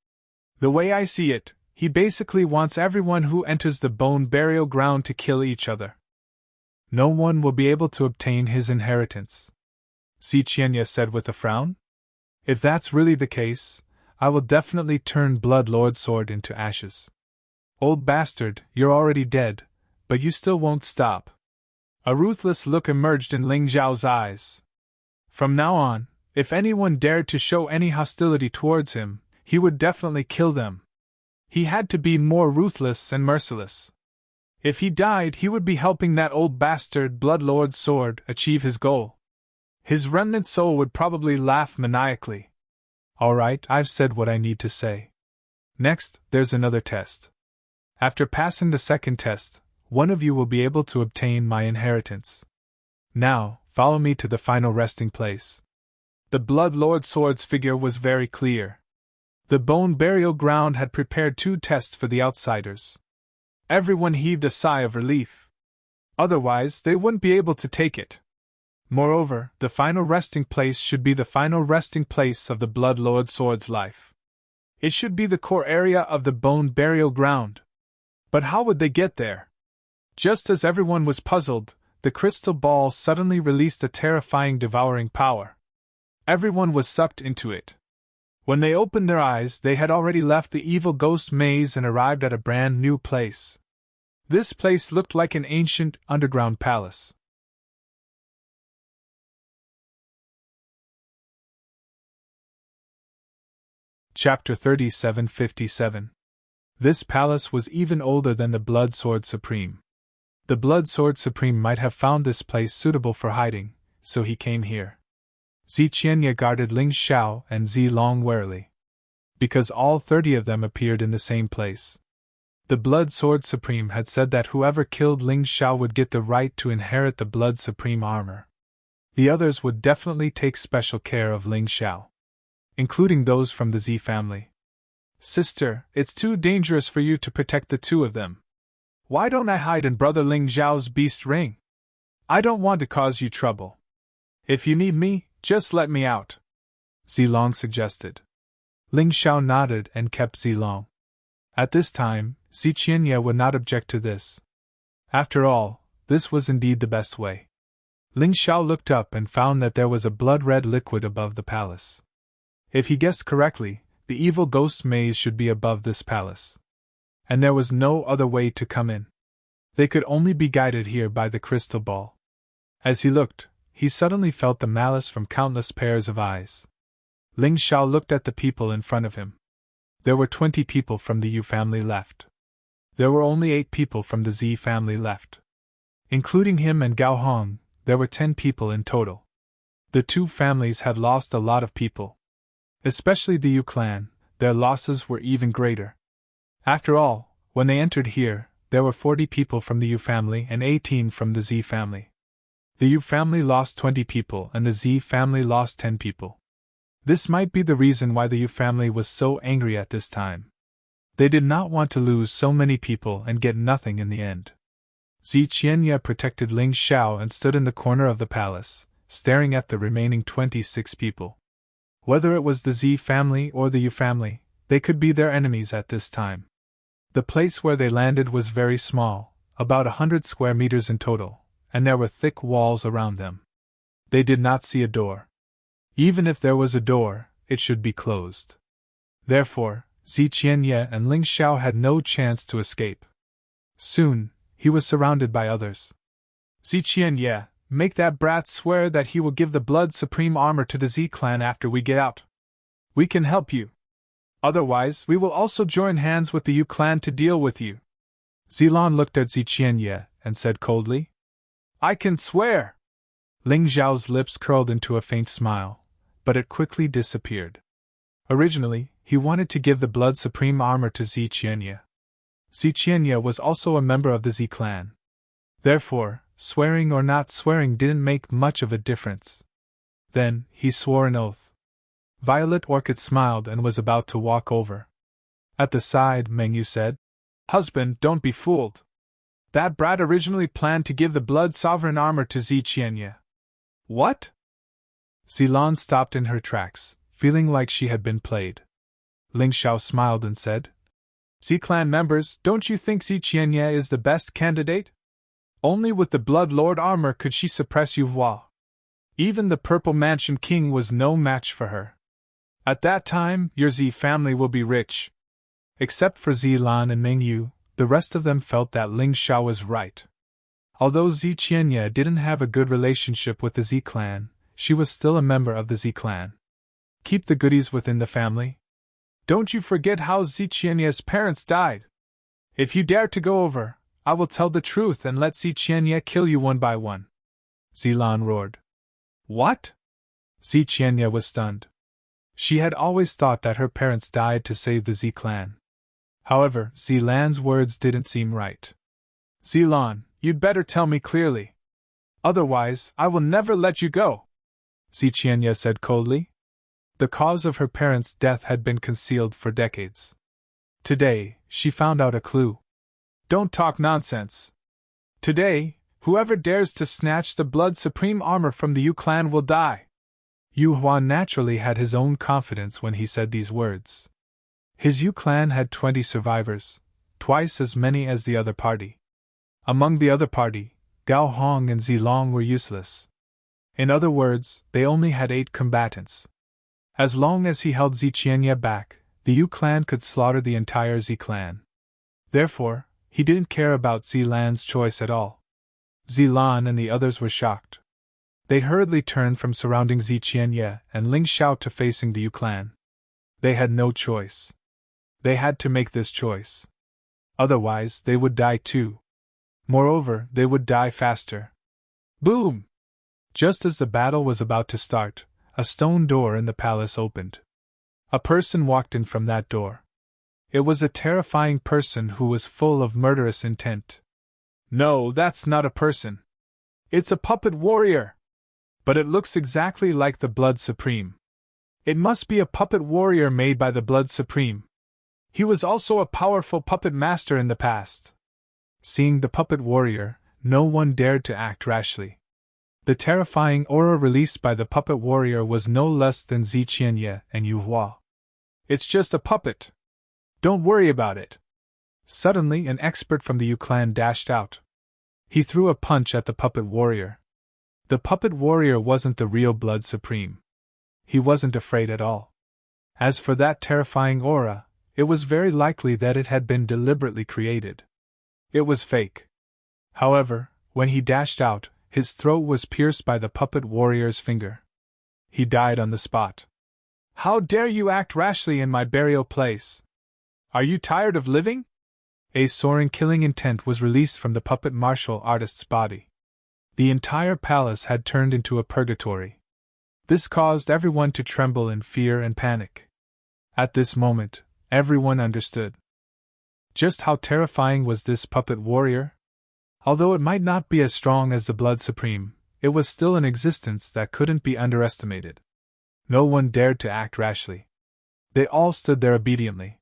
The way I see it, he basically wants everyone who enters the bone burial ground to kill each other. No one will be able to obtain his inheritance. Ziqianya said with a frown. If that's really the case, I will definitely turn Blood Lord Sword into ashes. Old bastard, you're already dead, but you still won't stop. A ruthless look emerged in Ling Zhao's eyes. From now on, if anyone dared to show any hostility towards him, he would definitely kill them. He had to be more ruthless and merciless. If he died, he would be helping that old bastard Blood Lord Sword achieve his goal. His remnant soul would probably laugh maniacally. Alright, I've said what I need to say. Next, there's another test. After passing the second test, one of you will be able to obtain my inheritance. Now, follow me to the final resting place. The Blood Lord Sword's figure was very clear. The bone burial ground had prepared 2 tests for the outsiders. Everyone heaved a sigh of relief. Otherwise, they wouldn't be able to take it. Moreover, the final resting place should be the final resting place of the Blood Lord Sword's life. It should be the core area of the bone burial ground. But how would they get there? Just as everyone was puzzled, the crystal ball suddenly released a terrifying devouring power. Everyone was sucked into it. When they opened their eyes, they had already left the evil ghost maze and arrived at a brand new place. This place looked like an ancient, underground palace. Chapter 3757. This palace was even older than the Blood Sword Supreme. The Blood Sword Supreme might have found this place suitable for hiding, so he came here. Ziqianya guarded Ling Xiao and Zilong warily, because all 30 of them appeared in the same place. The Blood Sword Supreme had said that whoever killed Ling Xiao would get the right to inherit the Blood Supreme armor. The others would definitely take special care of Ling Xiao, including those from the Z family. Sister, it's too dangerous for you to protect the 2 of them. Why don't I hide in Brother Ling Zhao's beast ring? I don't want to cause you trouble. If you need me, just let me out, Zilong suggested. Ling Xiao nodded and kept Zilong. At this time, Ziqianya would not object to this. After all, this was indeed the best way. Ling Xiao looked up and found that there was a blood-red liquid above the palace. If he guessed correctly, the evil ghost maze should be above this palace. And there was no other way to come in. They could only be guided here by the crystal ball. As he looked, he suddenly felt the malice from countless pairs of eyes. Ling Xiao looked at the people in front of him. There were 20 people from the Yu family left. There were only 8 people from the Z family left. Including him and Gao Hong, there were 10 people in total. The 2 families had lost a lot of people. Especially the Yu clan, their losses were even greater. After all, when they entered here, there were 40 people from the Yu family and 18 from the Z family. The Yu family lost 20 people and the Z family lost 10 people. This might be the reason why the Yu family was so angry at this time. They did not want to lose so many people and get nothing in the end. Ziqianya protected Ling Xiao and stood in the corner of the palace, staring at the remaining 26 people. Whether it was the Z family or the Yu family, they could be their enemies at this time. The place where they landed was very small, about 100 square meters in total, and there were thick walls around them. They did not see a door. Even if there was a door, it should be closed. Therefore, Ziqianya and Ling Xiao had no chance to escape. Soon, he was surrounded by others. Ziqianya, make that brat swear that he will give the Blood Supreme armor to the Z clan after we get out. We can help you. Otherwise, we will also join hands with the Yu clan to deal with you. Zilong looked at Ziqianya and said coldly, I can swear! Ling Zhao's lips curled into a faint smile, but it quickly disappeared. Originally, he wanted to give the Blood Supreme armor to Ziqianya. Ziqianya was also a member of the Z clan. Therefore, swearing or not swearing didn't make much of a difference. Then, he swore an oath. Violet Orchid smiled and was about to walk over. At the side, Mengyu said, Husband, don't be fooled. That brat originally planned to give the Blood Sovereign armor to Ziqianya. What? Zilong stopped in her tracks, feeling like she had been played. Ling Xiao smiled and said, Z-Clan members, don't you think Ziqianye is the best candidate? Only with the Blood Lord armor could she suppress Yuhua. Even the Purple Mansion King was no match for her. At that time, your Z family will be rich. Except for Zilan and Mingyu, the rest of them felt that Ling Xiao was right. Although Ziqianye didn't have a good relationship with the Z-Clan, she was still a member of the Z-Clan. Keep the goodies within the family. Don't you forget how Ziqianye's parents died. If you dare to go over, I will tell the truth and let Ziqianye kill you one by one. Zilan roared. What? Ziqianye was stunned. She had always thought that her parents died to save the Z-Clan. However, Zilan's words didn't seem right. Zilan, you'd better tell me clearly. Otherwise, I will never let you go, Ziqianye said coldly. The cause of her parents' death had been concealed for decades. Today, she found out a clue. Don't talk nonsense. Today, whoever dares to snatch the Blood Supreme armor from the Yu clan will die. Yu Huan naturally had his own confidence when he said these words. His Yu clan had 20 survivors, twice as many as the other party. Among the other party, Gao Hong and Zilong were useless. In other words, they only had 8 combatants. As long as he held Ziqianye back, the Yu clan could slaughter the entire Z clan. Therefore, he didn't care about Zilan's choice at all. Zilan and the others were shocked. They hurriedly turned from surrounding Ziqianye and Ling Xiao to facing the Yu clan. They had no choice. They had to make this choice. Otherwise, they would die too. Moreover, they would die faster. Boom! Just as the battle was about to start, a stone door in the palace opened. A person walked in from that door. It was a terrifying person who was full of murderous intent. No, that's not a person. It's a puppet warrior. But it looks exactly like the Blood Supreme. It must be a puppet warrior made by the Blood Supreme. He was also a powerful puppet master in the past. Seeing the puppet warrior, no one dared to act rashly. The terrifying aura released by the puppet warrior was no less than Ziqianye and Yu Hua. It's just a puppet. Don't worry about it. Suddenly, an expert from the Yu clan dashed out. He threw a punch at the puppet warrior. The puppet warrior wasn't the real Blood Supreme. He wasn't afraid at all. As for that terrifying aura, it was very likely that it had been deliberately created. It was fake. However, when he dashed out, his throat was pierced by the puppet warrior's finger. He died on the spot. How dare you act rashly in my burial place? Are you tired of living? A soaring killing intent was released from the puppet martial artist's body. The entire palace had turned into a purgatory. This caused everyone to tremble in fear and panic. At this moment, everyone understood. Just how terrifying was this puppet warrior? Although it might not be as strong as the Blood Supreme, it was still an existence that couldn't be underestimated. No one dared to act rashly. They all stood there obediently.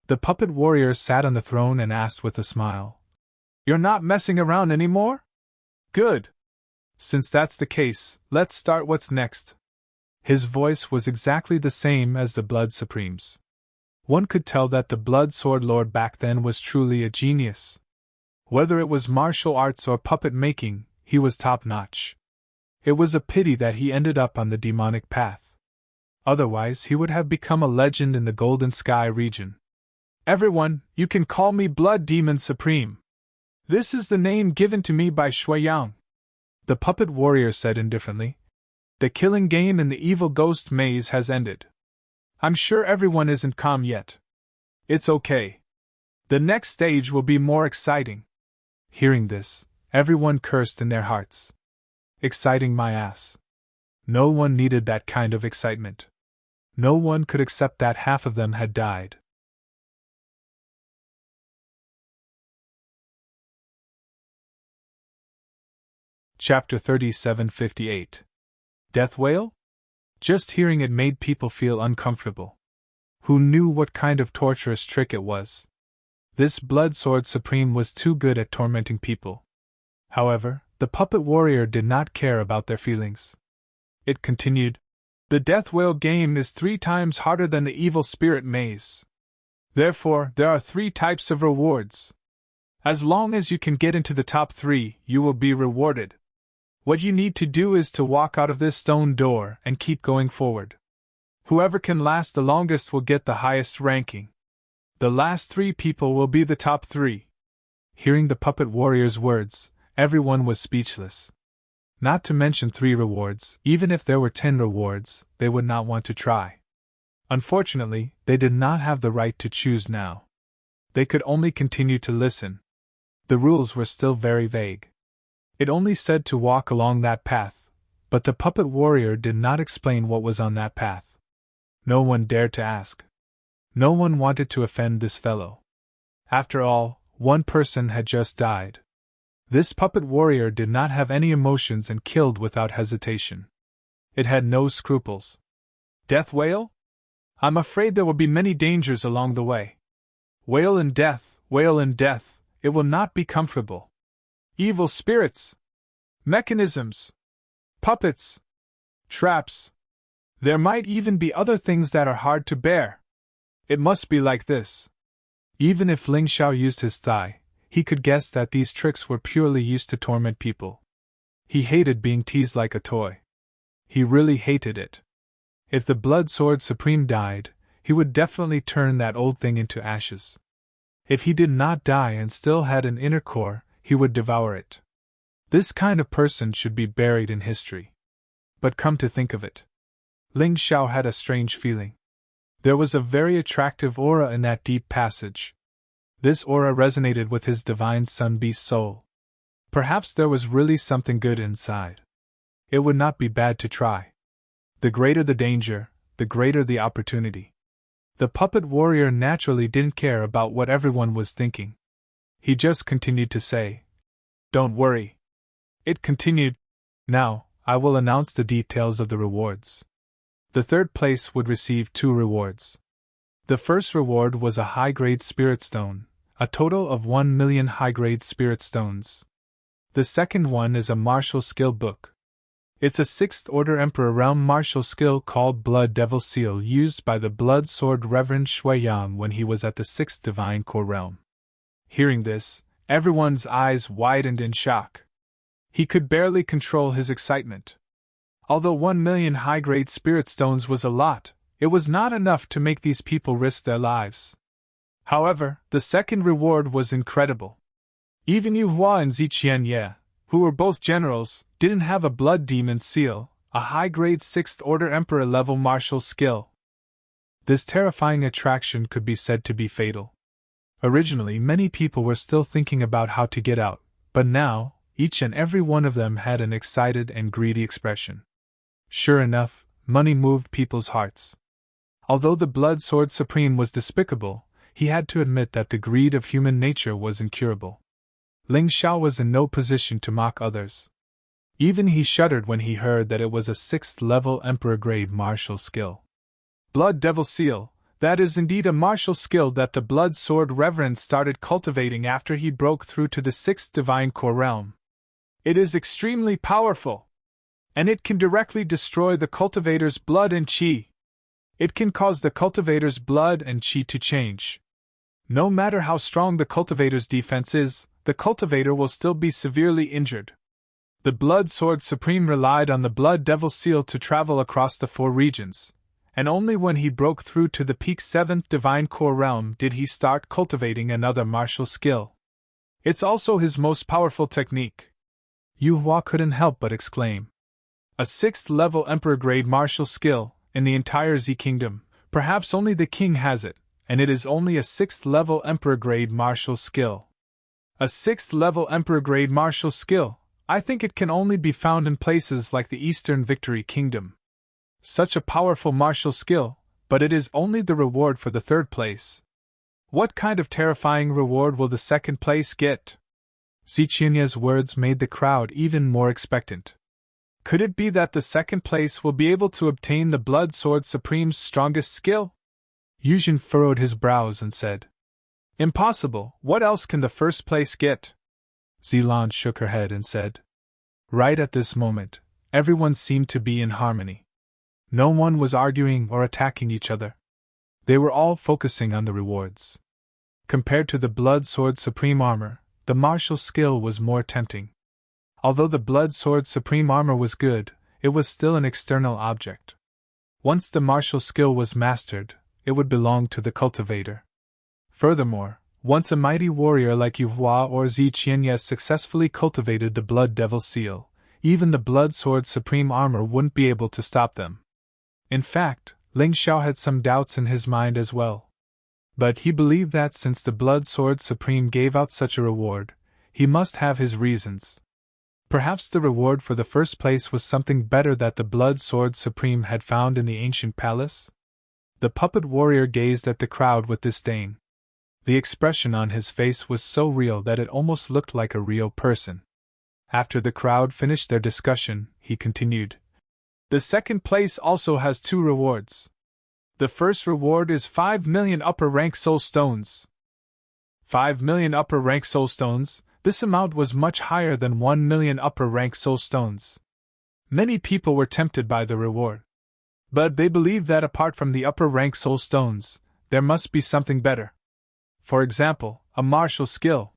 The puppet warrior sat on the throne and asked with a smile, "You're not messing around anymore? Good. Since that's the case, let's start what's next." His voice was exactly the same as the Blood Supreme's. One could tell that the Blood Sword Lord back then was truly a genius. Whether it was martial arts or puppet making, he was top-notch. It was a pity that he ended up on the demonic path. Otherwise, he would have become a legend in the Golden Sky region. Everyone, you can call me Blood Demon Supreme. This is the name given to me by Shuiyang, the puppet warrior said indifferently. The killing game in the evil ghost maze has ended. I'm sure everyone isn't calm yet. It's okay. The next stage will be more exciting. Hearing this, everyone cursed in their hearts. Exciting my ass. No one needed that kind of excitement. No one could accept that half of them had died. Chapter 3758. Death Wail? Just hearing it made people feel uncomfortable. Who knew what kind of torturous trick it was? This Blood Sword Supreme was too good at tormenting people. However, the puppet warrior did not care about their feelings. It continued, "The Death Wail game is 3 times harder than the Evil Spirit Maze. Therefore, there are 3 types of rewards. As long as you can get into the top 3, you will be rewarded. What you need to do is to walk out of this stone door and keep going forward. Whoever can last the longest will get the highest ranking. The last 3 people will be the top 3. Hearing the puppet warrior's words, everyone was speechless. Not to mention 3 rewards, even if there were 10 rewards, they would not want to try. Unfortunately, they did not have the right to choose now. They could only continue to listen. The rules were still very vague. It only said to walk along that path, but the puppet warrior did not explain what was on that path. No one dared to ask. No one wanted to offend this fellow. After all, one person had just died. This puppet warrior did not have any emotions and killed without hesitation. It had no scruples. Death wail? I'm afraid there will be many dangers along the way. Wail in death, it will not be comfortable. Evil spirits, mechanisms, puppets, traps. There might even be other things that are hard to bear. It must be like this. Even if Ling Xiao used his thigh, he could guess that these tricks were purely used to torment people. He hated being teased like a toy. He really hated it. If the Blood Sword Supreme died, he would definitely turn that old thing into ashes. If he did not die and still had an inner core, he would devour it. This kind of person should be buried in history. But come to think of it, Ling Xiao had a strange feeling. There was a very attractive aura in that deep passage. This aura resonated with his divine Sun Beast soul. Perhaps there was really something good inside. It would not be bad to try. The greater the danger, the greater the opportunity. The puppet warrior naturally didn't care about what everyone was thinking. He just continued to say, "Don't worry." It continued, "Now, I will announce the details of the rewards." The 3rd place would receive 2 rewards. The first reward was a high-grade spirit stone, a total of 1 million high-grade spirit stones. The second one is a martial skill book. It's a 6th Order Emperor realm martial skill called Blood Devil Seal used by the Blood Sword Reverend Shuiyang when he was at the 6th Divine Core realm. Hearing this, everyone's eyes widened in shock. He could barely control his excitement. Although 1 million high-grade spirit stones was a lot, it was not enough to make these people risk their lives. However, the second reward was incredible. Even Yu Hua and Ziqian Ye, who were both generals, didn't have a Blood Demon Seal, a high-grade 6th Order Emperor level martial skill. This terrifying attraction could be said to be fatal. Originally, many people were still thinking about how to get out, but now, each and every one of them had an excited and greedy expression. Sure enough, money moved people's hearts. Although the Blood Sword Supreme was despicable, he had to admit that the greed of human nature was incurable. Ling Xiao was in no position to mock others. Even he shuddered when he heard that it was a 6th-level Emperor-grade martial skill. Blood Devil Seal, that is indeed a martial skill that the Blood Sword Reverend started cultivating after he broke through to the 6th Divine Core realm. It is extremely powerful, and it can directly destroy the cultivator's blood and qi. It can cause the cultivator's blood and qi to change. No matter how strong the cultivator's defense is, the cultivator will still be severely injured. The Blood Sword Supreme relied on the Blood Devil Seal to travel across the 4 regions, and only when he broke through to the peak 7th Divine Core realm did he start cultivating another martial skill. It's also his most powerful technique. Yu Hua couldn't help but exclaim. A 6th-level Emperor-grade martial skill, in the entire Z Kingdom, perhaps only the king has it, and it is only a 6th-level Emperor-grade martial skill. A 6th-level Emperor-grade martial skill, I think it can only be found in places like the Eastern Victory Kingdom. Such a powerful martial skill, but it is only the reward for the 3rd place. What kind of terrifying reward will the 2nd place get? Ziqianye's words made the crowd even more expectant. Could it be that the 2nd place will be able to obtain the Blood Sword Supreme's strongest skill? Yuzhen furrowed his brows and said, "Impossible, what else can the 1st place get?" Zilan shook her head and said, "Right at this moment, everyone seemed to be in harmony. No one was arguing or attacking each other. They were all focusing on the rewards. Compared to the Blood Sword Supreme Armor, the martial skill was more tempting. Although the Blood Sword Supreme Armor was good, it was still an external object. Once the martial skill was mastered, it would belong to the cultivator. Furthermore, once a mighty warrior like Yu Hua or Zi Qianye successfully cultivated the Blood Devil Seal, even the Blood Sword Supreme Armor wouldn't be able to stop them. In fact, Ling Xiao had some doubts in his mind as well. But he believed that since the Blood Sword Supreme gave out such a reward, he must have his reasons. Perhaps the reward for the first place was something better that the Blood Sword Supreme had found in the ancient palace? The puppet warrior gazed at the crowd with disdain. The expression on his face was so real that it almost looked like a real person. After the crowd finished their discussion, he continued. The second place also has 2 rewards. The first reward is 5 million upper rank soul stones. 5 million upper rank soul stones. This amount was much higher than 1 million upper rank soul stones. Many people were tempted by the reward. But they believed that apart from the upper rank soul stones, there must be something better. For example, a martial skill.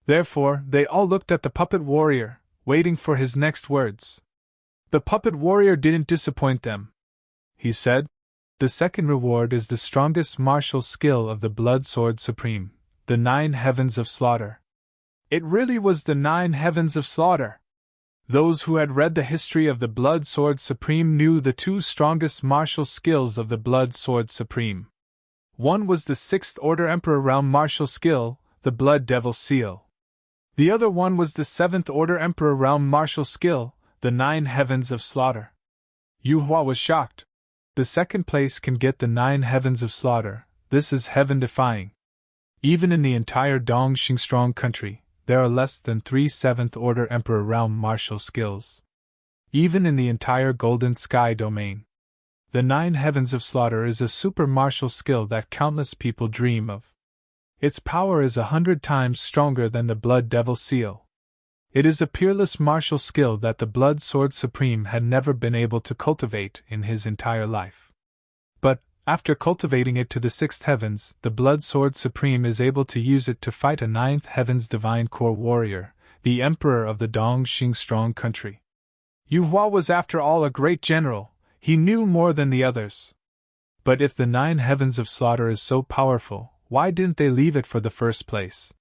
Therefore, they all looked at the puppet warrior, waiting for his next words. The puppet warrior didn't disappoint them. He said, "The second reward is the strongest martial skill of the Blood Sword Supreme, the 9 Heavens of Slaughter." It really was the 9 Heavens of Slaughter. Those who had read the history of the Blood Sword Supreme knew the 2 strongest martial skills of the Blood Sword Supreme. One was the 6th Order Emperor Realm martial skill, the Blood Devil Seal. The other one was the 7th Order Emperor Realm martial skill, the 9 Heavens of Slaughter. Yu Hua was shocked. The second place can get the 9 Heavens of Slaughter. This is heaven-defying. Even in the entire Dong Xingstrong country, there are less than 3 7th Order Emperor Realm martial skills. Even in the entire Golden Sky domain, the 9 Heavens of Slaughter is a super martial skill that countless people dream of. Its power is 100 times stronger than the Blood Devil Seal. It is a peerless martial skill that the Blood Sword Supreme had never been able to cultivate in his entire life. But, after cultivating it to the 6th Heavens, the Blood Sword Supreme is able to use it to fight a 9th Heavens Divine Core warrior, the Emperor of the Dong Xingstrong country. Yu Hua was after all a great general. He knew more than the others. But if the 9 Heavens of Slaughter is so powerful, why didn't they leave it for the first place?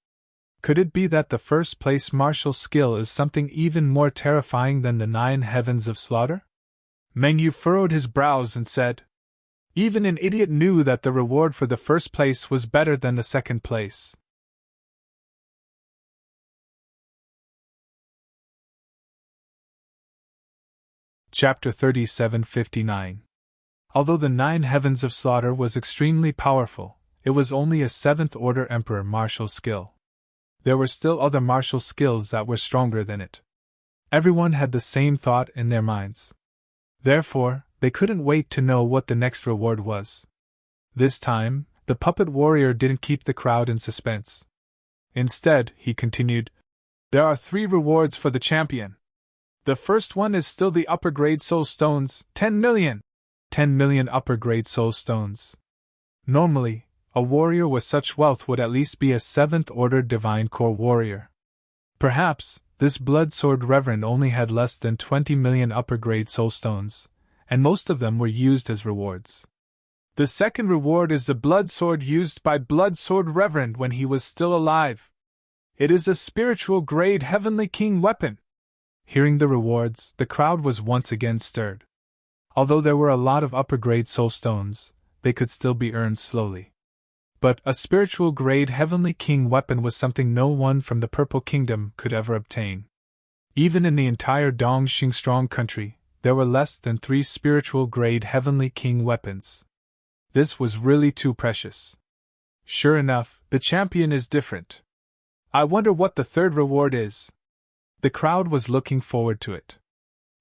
Could it be that the first place martial skill is something even more terrifying than the 9 Heavens of Slaughter? Meng Yu furrowed his brows and said, "Even an idiot knew that the reward for the first place was better than the second place." Chapter 3759. Although the 9 Heavens of Slaughter was extremely powerful, it was only a 7th Order Emperor martial skill. There were still other martial skills that were stronger than it. Everyone had the same thought in their minds. Therefore, they couldn't wait to know what the next reward was. This time, the puppet warrior didn't keep the crowd in suspense. Instead, he continued, "There are 3 rewards for the champion. The first one is still the upper grade soul stones, 10 million. 10 million upper grade soul stones. Normally, a warrior with such wealth would at least be a 7th Order Divine Core warrior. Perhaps, this Blood Sword Reverend only had less than 20 million upper grade soul stones, and most of them were used as rewards. The second reward is the blood sword used by Blood Sword Reverend when he was still alive. It is a spiritual grade Heavenly King weapon." Hearing the rewards, the crowd was once again stirred. Although there were a lot of upper grade soul stones, they could still be earned slowly. But a spiritual grade Heavenly King weapon was something no one from the Purple Kingdom could ever obtain. Even in the entire Dong Xingstrong country, there were less than 3 spiritual grade Heavenly King weapons. This was really too precious. Sure enough, the champion is different. I wonder what the third reward is. The crowd was looking forward to it.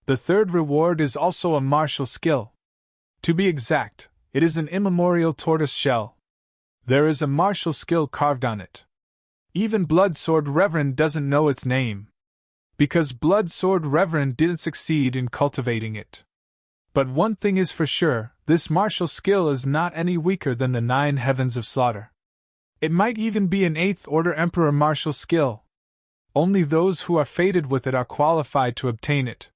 The third reward is also a martial skill. To be exact, it is an immemorial tortoise shell. There is a martial skill carved on it. Even Blood Sword Reverend doesn't know its name, because Blood Sword Reverend didn't succeed in cultivating it. But one thing is for sure, this martial skill is not any weaker than the 9 heavens of slaughter. It might even be an 8th order Emperor martial skill. Only those who are fated with it are qualified to obtain it.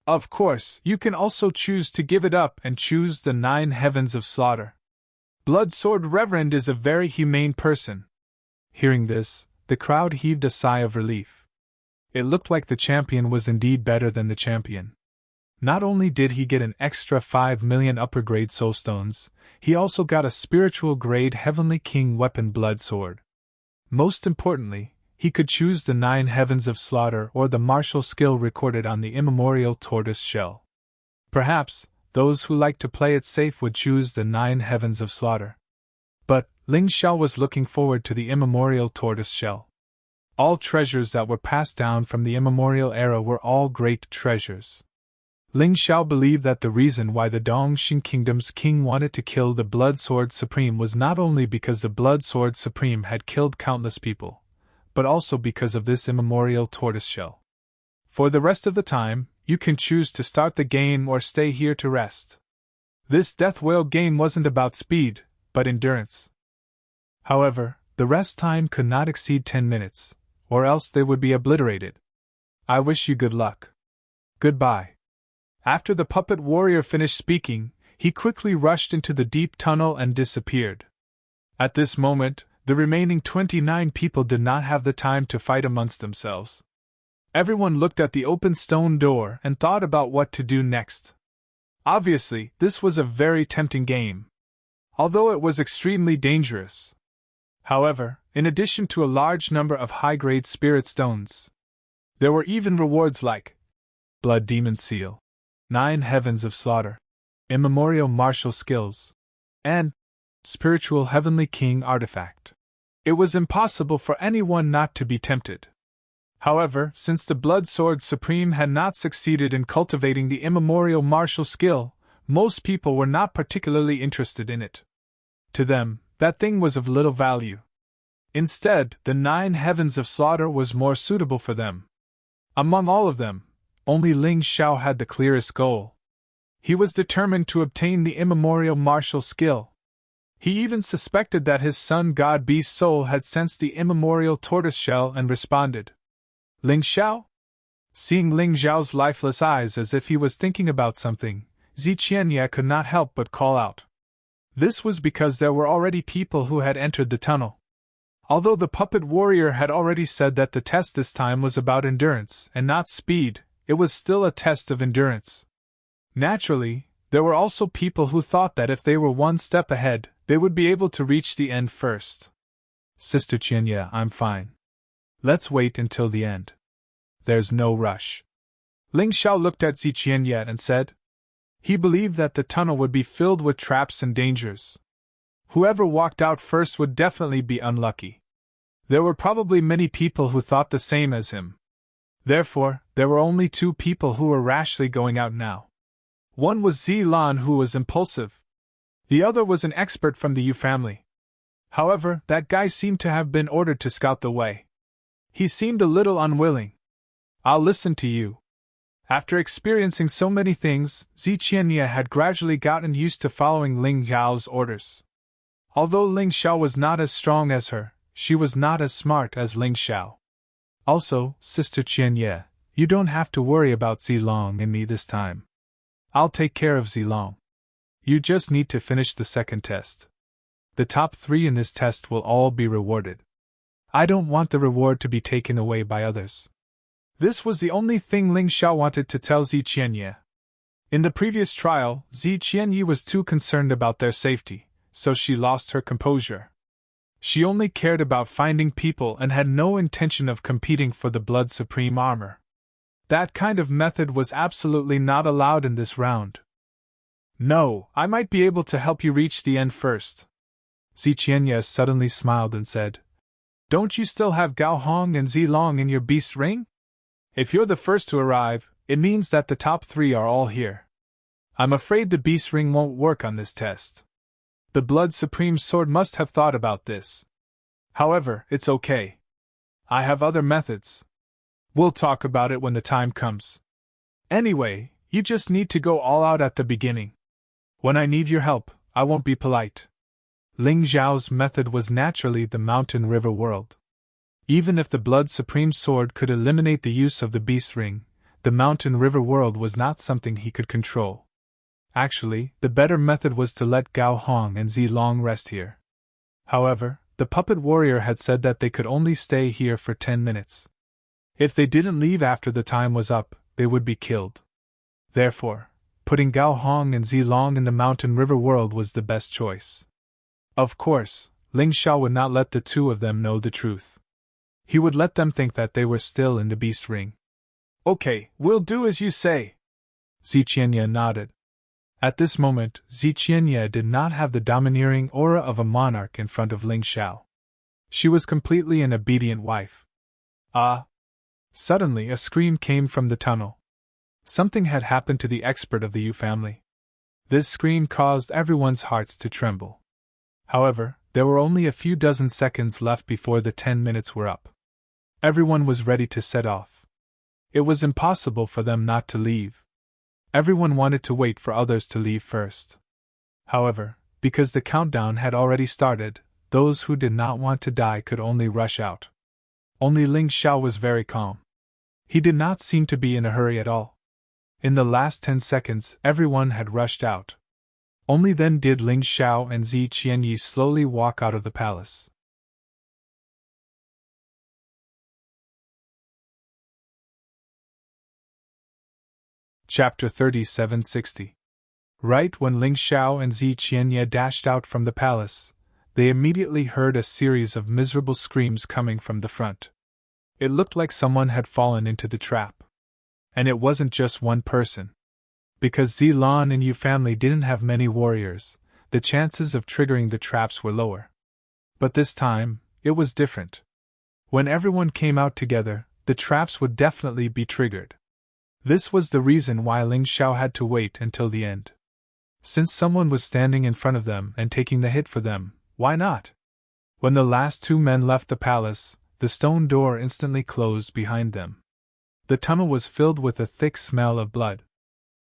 Of course, you can also choose to give it up and choose the 9 heavens of slaughter. Blood Sword Reverend is a very humane person. Hearing this, the crowd heaved a sigh of relief. It looked like the champion was indeed better than the champion. Not only did he get an extra 5 million upper grade soul stones, he also got a spiritual grade Heavenly King weapon blood sword. Most importantly, he could choose the 9 heavens of slaughter or the martial skill recorded on the immemorial tortoise shell. Perhaps, those who like to play it safe would choose the 9 heavens of slaughter. But Ling Xiao was looking forward to the immemorial tortoise shell. All treasures that were passed down from the immemorial era were all great treasures. Ling Xiao believed that the reason why the Dongxing Kingdom's king wanted to kill the Blood Sword Supreme was not only because the Blood Sword Supreme had killed countless people, but also because of this immemorial tortoise shell. For the rest of the time, you can choose to start the game or stay here to rest. This Death Whale game wasn't about speed, but endurance. However, the rest time could not exceed 10 minutes, or else they would be obliterated. I wish you good luck. Goodbye. After the puppet warrior finished speaking, he quickly rushed into the deep tunnel and disappeared. At this moment, the remaining 29 people did not have the time to fight amongst themselves. Everyone looked at the open stone door and thought about what to do next. Obviously, this was a very tempting game, although it was extremely dangerous. However, in addition to a large number of high-grade spirit stones, there were even rewards like Blood Demon Seal, 9 Heavens of Slaughter, Immemorial Martial Skills, and Spiritual Heavenly King Artifact. It was impossible for anyone not to be tempted. However, since the Blood Sword Supreme had not succeeded in cultivating the immemorial martial skill, most people were not particularly interested in it. To them, that thing was of little value. Instead, the 9 Heavens of Slaughter was more suitable for them. Among all of them, only Ling Xiao had the clearest goal. He was determined to obtain the immemorial martial skill. He even suspected that his son God Beast Soul had sensed the immemorial tortoise shell and responded. Ling Xiao? Seeing Ling Xiao's lifeless eyes as if he was thinking about something, Ziqianye could not help but call out. This was because there were already people who had entered the tunnel. Although the puppet warrior had already said that the test this time was about endurance and not speed, it was still a test of endurance. Naturally, there were also people who thought that if they were one step ahead, they would be able to reach the end first. Sister Qianye, I'm fine. Let's wait until the end. There's no rush. Ling Xiao looked at Ziqianye and said. He believed that the tunnel would be filled with traps and dangers. Whoever walked out first would definitely be unlucky. There were probably many people who thought the same as him. Therefore, there were only 2 people who were rashly going out now. One was Zilan, who was impulsive. The other was an expert from the Yu family. However, that guy seemed to have been ordered to scout the way. He seemed a little unwilling. I'll listen to you. After experiencing so many things, Ziqianye had gradually gotten used to following Ling Xiao's orders. Although Ling Xiao was not as strong as her, she was not as smart as Ling Xiao. Also, Sister Qianye, you don't have to worry about Zilong and me this time. I'll take care of Zilong. You just need to finish the second test. The top 3 in this test will all be rewarded. I don't want the reward to be taken away by others. This was the only thing Ling Xiao wanted to tell Ziqianye. In the previous trial, Ziqianye was too concerned about their safety, so she lost her composure. She only cared about finding people and had no intention of competing for the Blood Supreme armor. That kind of method was absolutely not allowed in this round. No, I might be able to help you reach the end first. Ziqianye suddenly smiled and said, Don't you still have Gao Hong and Zilong in your beast ring? If you're the first to arrive, it means that the top 3 are all here. I'm afraid the beast ring won't work on this test. The Blood Supreme sword must have thought about this. However, it's okay. I have other methods. We'll talk about it when the time comes. Anyway, You just need to go all out at the beginning. When I need your help, I won't be polite. Ling Xiao's method was naturally the mountain river world. Even if the Blood Supreme Sword could eliminate the use of the Beast Ring, the mountain river world was not something he could control. Actually, the better method was to let Gao Hong and Zi Long rest here. However, the puppet warrior had said that they could only stay here for 10 minutes. If they didn't leave after the time was up, they would be killed. Therefore, putting Gao Hong and Zi Long in the mountain river world was the best choice. Of course, Ling Xiao would not let the two of them know the truth. He would let them think that they were still in the Beast Ring. Okay, we'll do as you say. Zi Qianye nodded. At this moment, Zi Qianye did not have the domineering aura of a monarch in front of Ling Xiao. She was completely an obedient wife. Ah! Suddenly a scream came from the tunnel. Something had happened to the expert of the Yu family. This scream caused everyone's hearts to tremble. However, there were only a few dozen seconds left before the 10 minutes were up. Everyone was ready to set off. It was impossible for them not to leave. Everyone wanted to wait for others to leave first. However, because the countdown had already started, those who did not want to die could only rush out. Only Ling Xiao was very calm. He did not seem to be in a hurry at all. In the last 10 seconds, everyone had rushed out. Only then did Ling Xiao and Zi Qianye slowly walk out of the palace. Chapter 3760. Right when Ling Xiao and Zi Qianye dashed out from the palace, they immediately heard a series of miserable screams coming from the front. It looked like someone had fallen into the trap. And it wasn't just one person. Because Zi Lan and Yu family didn't have many warriors, the chances of triggering the traps were lower. But this time, it was different. When everyone came out together, the traps would definitely be triggered. This was the reason why Ling Xiao had to wait until the end. Since someone was standing in front of them and taking the hit for them, why not? When the last two men left the palace, the stone door instantly closed behind them. The tunnel was filled with a thick smell of blood.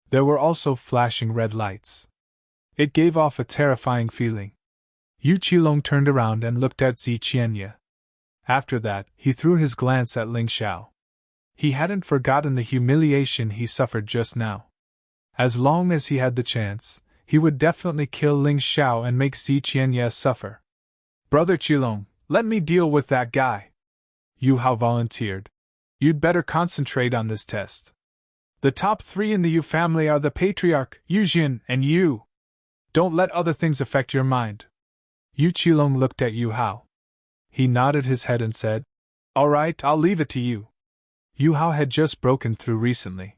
There were also flashing red lights. It gave off a terrifying feeling. Yu Qilong turned around and looked at Zi Qianye. After that, he threw his glance at Ling Xiao. He hadn't forgotten the humiliation he suffered just now. As long as he had the chance, he would definitely kill Ling Xiao and make Zi Qianye suffer. Brother Qilong, let me deal with that guy. Yu Hao volunteered. You'd better concentrate on this test. The top 3 in the Yu family are the Patriarch, Yu Jin, and Yu. Don't let other things affect your mind. Yu Qilong looked at Yu Hao. He nodded his head and said, All right, I'll leave it to you. Yu Hao had just broken through recently.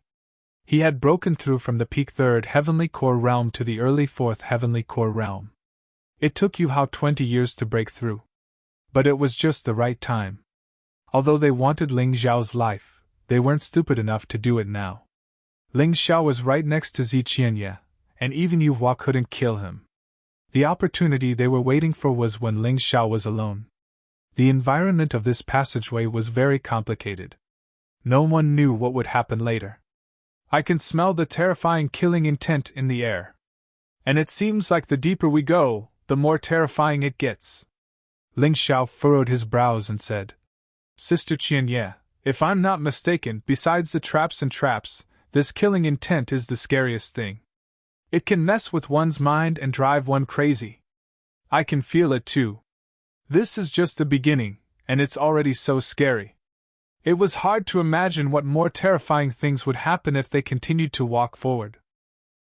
He had broken through from the peak 3rd Heavenly Core Realm to the early 4th Heavenly Core Realm. It took Yu Hao 20 years to break through. But it was just the right time. Although they wanted Ling Xiao's life, they weren't stupid enough to do it now. Ling Xiao was right next to Zi Qianye, and even Yu Hua couldn't kill him. The opportunity they were waiting for was when Ling Xiao was alone. The environment of this passageway was very complicated. No one knew what would happen later. I can smell the terrifying killing intent in the air. And it seems like the deeper we go, the more terrifying it gets. Ling Xiao furrowed his brows and said, Sister Qianye, if I'm not mistaken, besides the traps and traps, this killing intent is the scariest thing. It can mess with one's mind and drive one crazy. I can feel it too. This is just the beginning, and it's already so scary. It was hard to imagine what more terrifying things would happen if they continued to walk forward.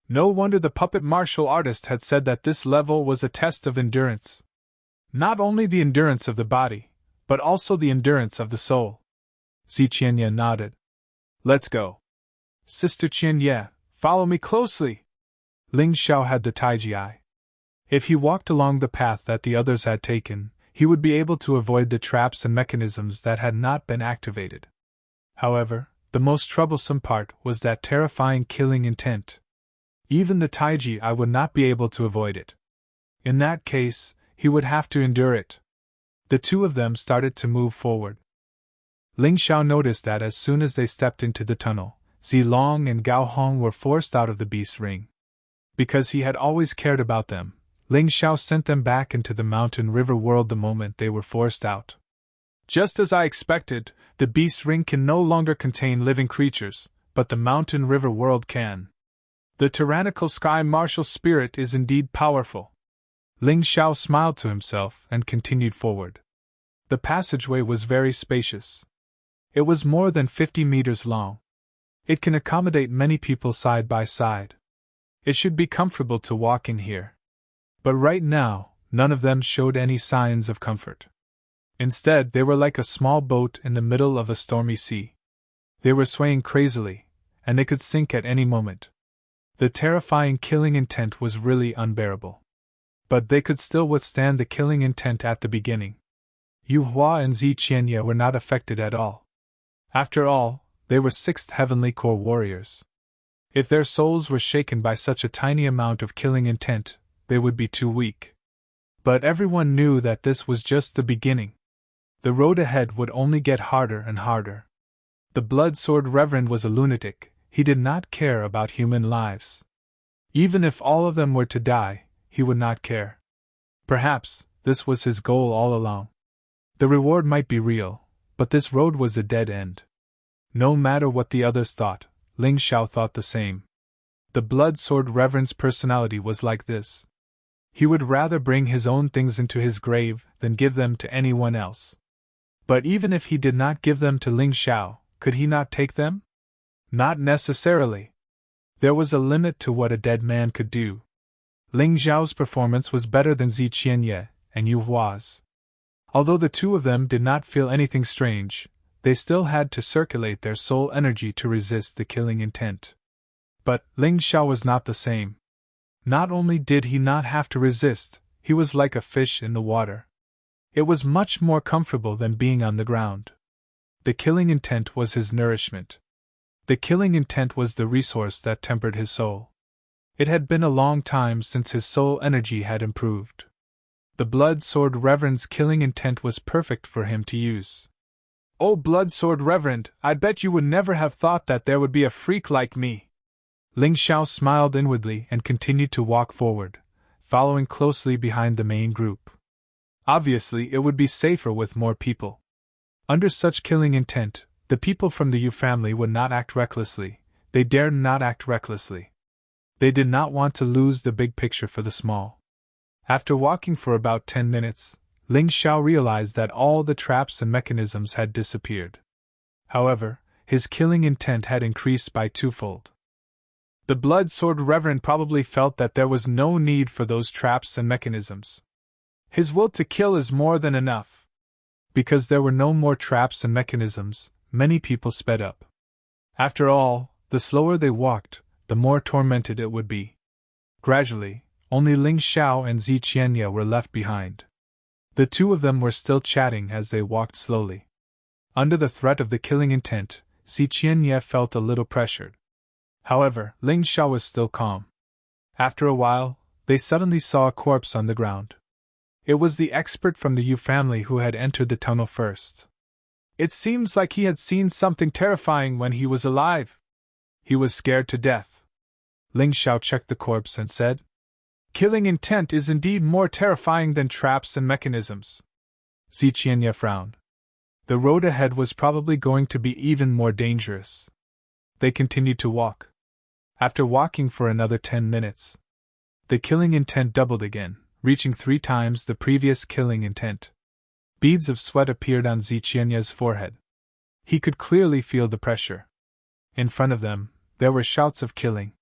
No wonder the puppet martial artist had said that this level was a test of endurance. Not only the endurance of the body, but also the endurance of the soul. Zi Qianye nodded. Let's go. Sister Qianye, follow me closely. Ling Xiao had the Taiji eye. If he walked along the path that the others had taken, he would be able to avoid the traps and mechanisms that had not been activated. However, the most troublesome part was that terrifying killing intent. Even the Taiji eye would not be able to avoid it. In that case, he would have to endure it. The two of them started to move forward. Ling Xiao noticed that as soon as they stepped into the tunnel, Zilong and Gao Hong were forced out of the beast ring. Because he had always cared about them, Ling Xiao sent them back into the mountain river world the moment they were forced out. Just as I expected, the beast ring can no longer contain living creatures, but the mountain river world can. The tyrannical sky martial spirit is indeed powerful. Ling Xiao smiled to himself and continued forward. The passageway was very spacious. It was more than 50 meters long. It can accommodate many people side by side. It should be comfortable to walk in here. But right now, none of them showed any signs of comfort. Instead, they were like a small boat in the middle of a stormy sea. They were swaying crazily, and they could sink at any moment. The terrifying killing intent was really unbearable. But they could still withstand the killing intent at the beginning. Yu Hua and Zi Qianye were not affected at all. After all, they were 6th Heavenly Corps warriors. If their souls were shaken by such a tiny amount of killing intent, they would be too weak. But everyone knew that this was just the beginning. The road ahead would only get harder and harder. The Blood Sword Reverend was a lunatic. He did not care about human lives. Even if all of them were to die, he would not care. Perhaps this was his goal all along. The reward might be real, but this road was a dead end. No matter what the others thought, Ling Xiao thought the same. The Blood Sword Reverend's personality was like this. He would rather bring his own things into his grave than give them to anyone else. But even if he did not give them to Ling Xiao, could he not take them? Not necessarily. There was a limit to what a dead man could do. Ling Xiao's performance was better than Zi Qianye and Yu Hua's. Although the two of them did not feel anything strange, they still had to circulate their soul energy to resist the killing intent. But Ling Xiao was not the same. Not only did he not have to resist, he was like a fish in the water. It was much more comfortable than being on the ground. The killing intent was his nourishment. The killing intent was the resource that tempered his soul. It had been a long time since his soul energy had improved. The Blood Sword Reverend's killing intent was perfect for him to use. "Oh, Blood Sword Reverend, I'd bet you would never have thought that there would be a freak like me." Ling Xiao smiled inwardly and continued to walk forward, following closely behind the main group. Obviously, it would be safer with more people. Under such killing intent, the people from the Yu family would not act recklessly. They dared not act recklessly. They did not want to lose the big picture for the small. After walking for about 10 minutes, Ling Xiao realized that all the traps and mechanisms had disappeared. However, his killing intent had increased by twofold. The Blood Sword Reverend probably felt that there was no need for those traps and mechanisms. His will to kill is more than enough. Because there were no more traps and mechanisms, many people sped up. After all, the slower they walked, the more tormented it would be. Gradually, only Ling Xiao and Zi Qianye were left behind. The two of them were still chatting as they walked slowly. Under the threat of the killing intent, Zi Qianye felt a little pressured. However, Ling Xiao was still calm. After a while, they suddenly saw a corpse on the ground. It was the expert from the Yu family who had entered the tunnel first. It seems like he had seen something terrifying when he was alive. He was scared to death. Ling Xiao checked the corpse and said, "Killing intent is indeed more terrifying than traps and mechanisms." Zi Qianye frowned. The road ahead was probably going to be even more dangerous. They continued to walk. After walking for another 10 minutes, the killing intent doubled again, reaching 3 times the previous killing intent. Beads of sweat appeared on Zi Qianye's forehead. He could clearly feel the pressure. In front of them, there were shouts of killing.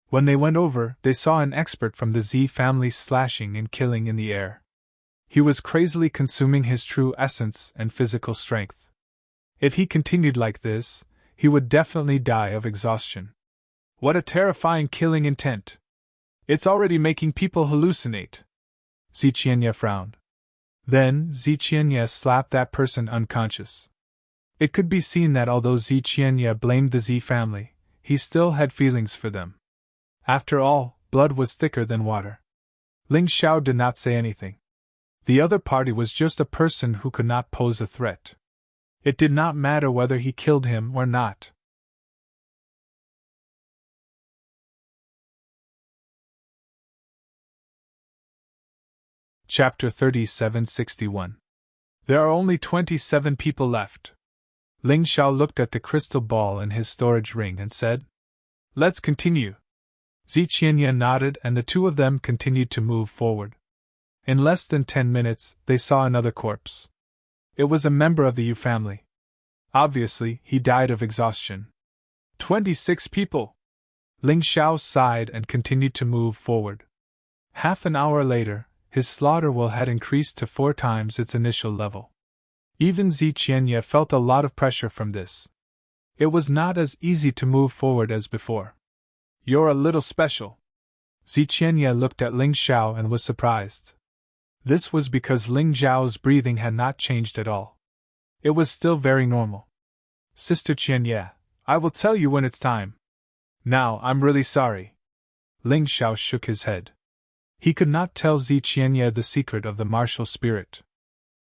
When they went over, they saw an expert from the Zi family slashing and killing in the air. He was crazily consuming his true essence and physical strength. If he continued like this, he would definitely die of exhaustion. What a terrifying killing intent! It's already making people hallucinate. Zi Qianye frowned. Then, Zi Qianye slapped that person unconscious. It could be seen that although Zi Qianye blamed the Zi family, he still had feelings for them. After all, blood was thicker than water. Ling Xiao did not say anything. The other party was just a person who could not pose a threat. It did not matter whether he killed him or not. Chapter 3761. There are only 27 people left. Ling Xiao looked at the crystal ball in his storage ring and said, "Let's continue." Zi Qianye nodded and the two of them continued to move forward. In less than 10 minutes, they saw another corpse. It was a member of the Yu family. Obviously, he died of exhaustion. 26 people! Ling Xiao sighed and continued to move forward. Half an hour later, his slaughter will had increased to 4 times its initial level. Even Zi Qianye felt a lot of pressure from this. It was not as easy to move forward as before. "You're a little special." Zi Qianye looked at Ling Xiao and was surprised. This was because Ling Xiao's breathing had not changed at all. It was still very normal. "Sister Qianye, I will tell you when it's time." "Now, I'm really sorry." Ling Xiao shook his head. He could not tell Zi Qianye the secret of the martial spirit.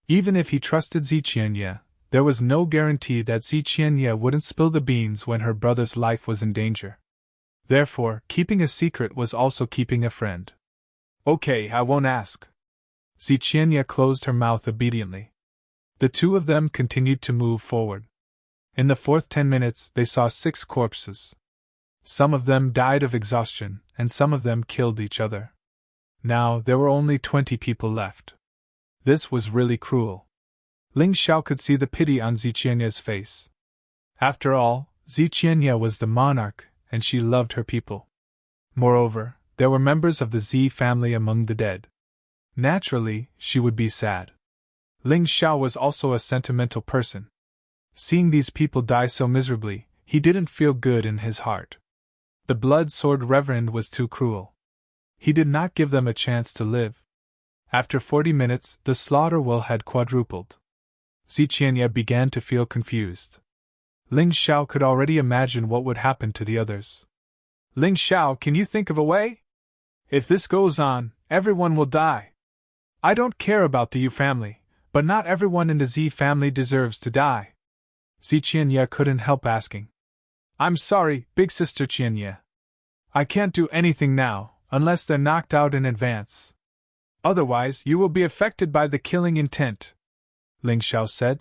Even if he trusted Zi Qianye, there was no guarantee that Zi Qianye wouldn't spill the beans when her brother's life was in danger. Therefore, keeping a secret was also keeping a friend. "Okay, I won't ask." Zi Qianye closed her mouth obediently. The two of them continued to move forward. In the fourth 10 minutes, they saw 6 corpses. Some of them died of exhaustion, and some of them killed each other. Now, there were only 20 people left. This was really cruel. Ling Xiao could see the pity on Zi Qianye's face. After all, Zi Qianye was the monarch, and she loved her people. Moreover, there were members of the Zi family among the dead. Naturally, she would be sad. Ling Xiao was also a sentimental person. Seeing these people die so miserably, he didn't feel good in his heart. The blood sword reverend was too cruel. He did not give them a chance to live. After 40 minutes, the slaughter will had quadrupled. Zi Qianye began to feel confused. Ling Xiao could already imagine what would happen to the others. "Ling Xiao, can you think of a way? If this goes on, everyone will die. I don't care about the Yu family, but not everyone in the Zi family deserves to die." Zi Qianye couldn't help asking. "I'm sorry, big sister Qianye. I can't do anything now, unless they're knocked out in advance. Otherwise, you will be affected by the killing intent," Ling Xiao said.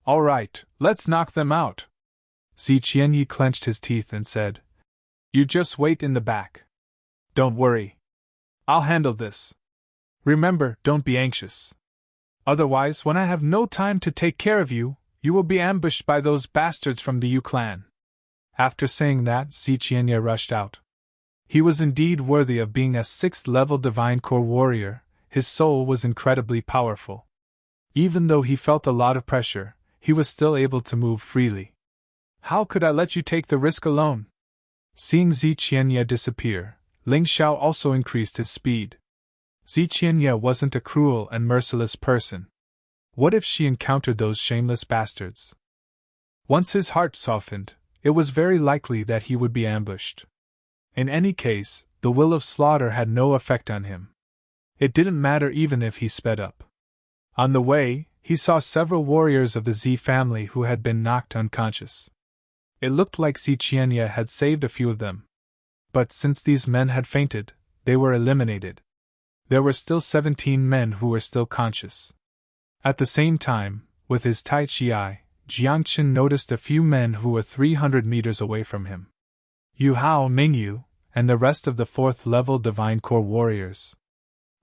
"All right, let's knock them out." Zi Qianye clenched his teeth and said, "You just wait in the back. Don't worry. I'll handle this. Remember, don't be anxious. Otherwise, when I have no time to take care of you, you will be ambushed by those bastards from the Yu clan." After saying that, Zi Qianye rushed out. He was indeed worthy of being a 6th-level Divine Core warrior. His soul was incredibly powerful. Even though he felt a lot of pressure, he was still able to move freely. "How could I let you take the risk alone?" Seeing Zi Qianye disappear, Ling Xiao also increased his speed. Zi Qianye wasn't a cruel and merciless person. What if she encountered those shameless bastards? Once his heart softened, it was very likely that he would be ambushed. In any case, the will of slaughter had no effect on him. It didn't matter even if he sped up. On the way, he saw several warriors of the Zi family who had been knocked unconscious. It looked like Zi Qianye had saved a few of them. But since these men had fainted, they were eliminated. There were still 17 men who were still conscious. At the same time, with his Tai Chi eye, Jiangchen noticed a few men who were 300 meters away from him. Yu Hao Mingyu, and the rest of the 4th-level Divine Core warriors.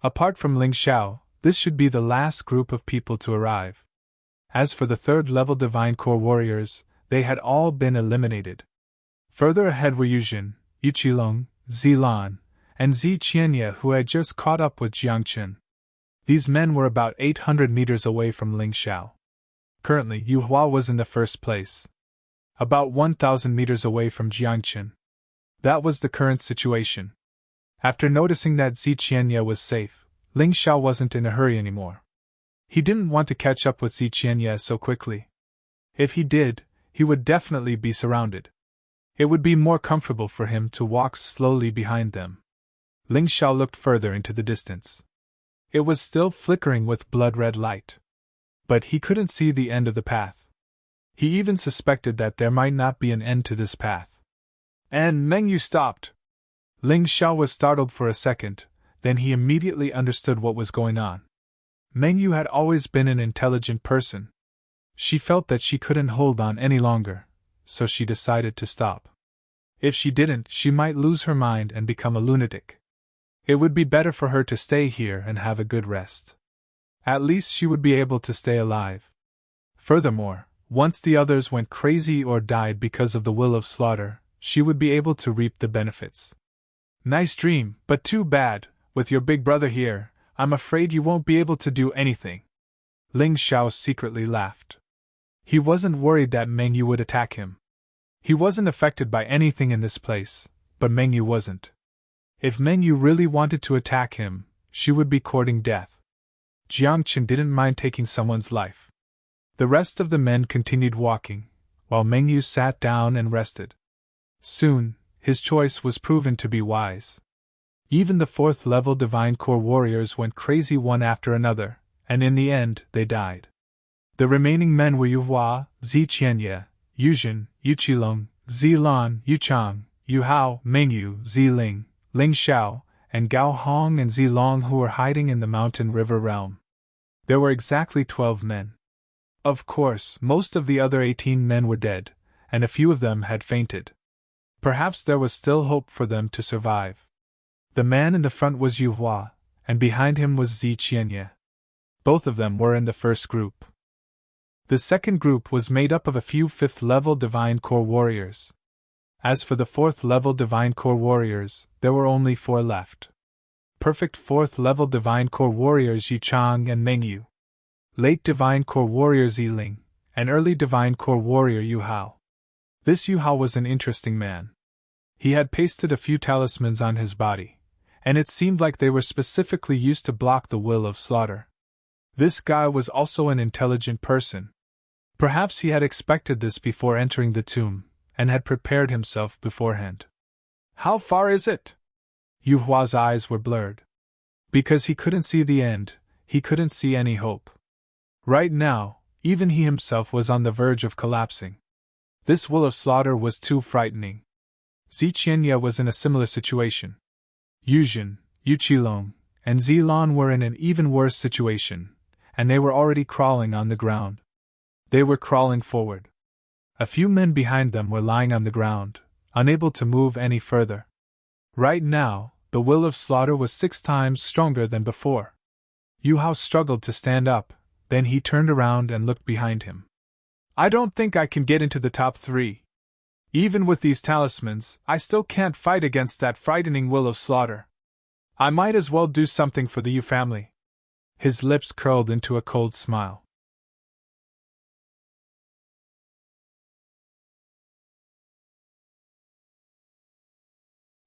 Apart from Ling Xiao, this should be the last group of people to arrive. As for the 3rd-level Divine Core warriors, they had all been eliminated. Further ahead were Yujin, Yu Qilong, Zilan, and Zi Qianye who had just caught up with Jiangchen. These men were about 800 meters away from Ling Xiao. Currently, Yu Hua was in the first place. About 1,000 meters away from Jiangchen. That was the current situation. After noticing that Zi Qianye was safe, Ling Xiao wasn't in a hurry anymore. He didn't want to catch up with Zi Qianye so quickly. If he did, he would definitely be surrounded. It would be more comfortable for him to walk slowly behind them. Ling Xiao looked further into the distance. It was still flickering with blood-red light. But he couldn't see the end of the path. He even suspected that there might not be an end to this path. And Mengyu stopped. Ling Xiao was startled for a second, then he immediately understood what was going on. Meng Yu had always been an intelligent person. She felt that she couldn't hold on any longer, so she decided to stop. If she didn't, she might lose her mind and become a lunatic. It would be better for her to stay here and have a good rest. At least she would be able to stay alive. Furthermore, once the others went crazy or died because of the will of slaughter, she would be able to reap the benefits. Nice dream, but too bad, with your big brother here, I'm afraid you won't be able to do anything. Ling Xiao secretly laughed. He wasn't worried that Meng Yu would attack him. He wasn't affected by anything in this place, but Meng Yu wasn't. If Meng Yu really wanted to attack him, she would be courting death. Jiang Chen didn't mind taking someone's life. The rest of the men continued walking, while Meng Yu sat down and rested. Soon, his choice was proven to be wise. Even the 4th-level Divine Core warriors went crazy one after another, and in the end, they died. The remaining men were Yu Hua, Zi Qianye, Yu Jin, Yu Qilong, Zi Lan, Yu Chang, Yu Hao, Meng Yu, Zi Ling, Ling Xiao, and Gao Hong and Zi Long, who were hiding in the mountain river realm. There were exactly 12 men. Of course, most of the other 18 men were dead, and a few of them had fainted. Perhaps there was still hope for them to survive. The man in the front was Yu Hua, and behind him was Zi Qianye. Both of them were in the first group. The second group was made up of a few 5th-level Divine Core warriors. As for the 4th-level Divine Core warriors, there were only 4 left. Perfect 4th-level Divine Core warriors Yi Chang and Meng Yu. Late Divine Core warrior Zi Ling, and early Divine Core warrior Yu Hao. This Yu Hao was an interesting man. He had pasted a few talismans on his body, and it seemed like they were specifically used to block the will of slaughter. This guy was also an intelligent person. Perhaps he had expected this before entering the tomb, and had prepared himself beforehand. How far is it? Yu Hua's eyes were blurred. Because he couldn't see the end, he couldn't see any hope. Right now, even he himself was on the verge of collapsing. This will of slaughter was too frightening. Zi Qianye was in a similar situation. Yu Jin, Yu Qilong, and Zi Lan were in an even worse situation, and they were already crawling on the ground. They were crawling forward. A few men behind them were lying on the ground, unable to move any further. Right now, the will of slaughter was 6 times stronger than before. Yu Hao struggled to stand up, then he turned around and looked behind him. I don't think I can get into the top 3. Even with these talismans, I still can't fight against that frightening will of slaughter. I might as well do something for the Yu family. His lips curled into a cold smile.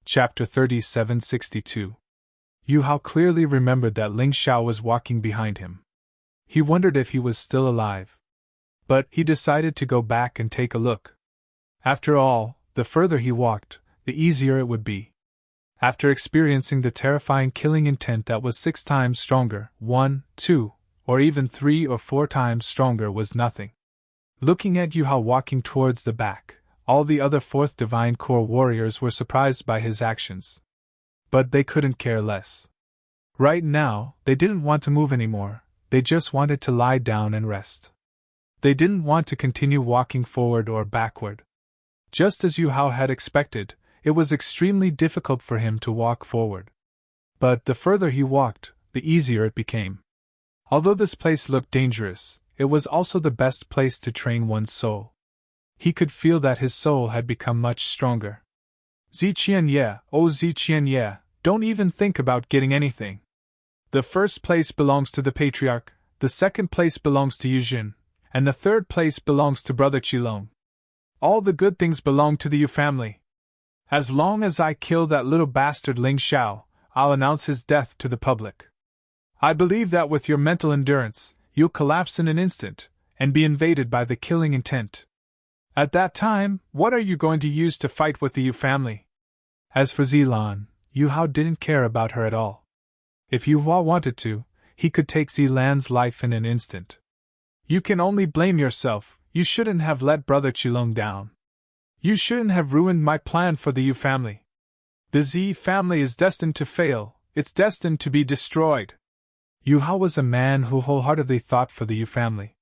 Chapter 3762. Yu Hao clearly remembered that Ling Xiao was walking behind him. He wondered if he was still alive. But he decided to go back and take a look. After all, the further he walked, the easier it would be. After experiencing the terrifying killing intent that was 6 times stronger, 1, 2, or even 3 or 4 times stronger was nothing. Looking at Yu Hao walking towards the back, all the other 4th Divine Core warriors were surprised by his actions. But they couldn't care less. Right now, they didn't want to move anymore, they just wanted to lie down and rest. They didn't want to continue walking forward or backward. Just as Yu Hao had expected, it was extremely difficult for him to walk forward. But the further he walked, the easier it became. Although this place looked dangerous, it was also the best place to train one's soul. He could feel that his soul had become much stronger. Zi Qianye, oh Zi Qianye, don't even think about getting anything. The first place belongs to the Patriarch, the second place belongs to Yu Jin, and the third place belongs to Brother Qilong. All the good things belong to the Yu family. As long as I kill that little bastard Ling Xiao, I'll announce his death to the public. I believe that with your mental endurance, you'll collapse in an instant, and be invaded by the killing intent. At that time, what are you going to use to fight with the Yu family? As for Zilan, Yu Hao didn't care about her at all. If Yu Hua wanted to, he could take Zilan's life in an instant. You can only blame yourself, you shouldn't have let Brother Qilong down. You shouldn't have ruined my plan for the Yu family. The Z family is destined to fail, it's destined to be destroyed. Yu Hao was a man who wholeheartedly thought for the Yu family.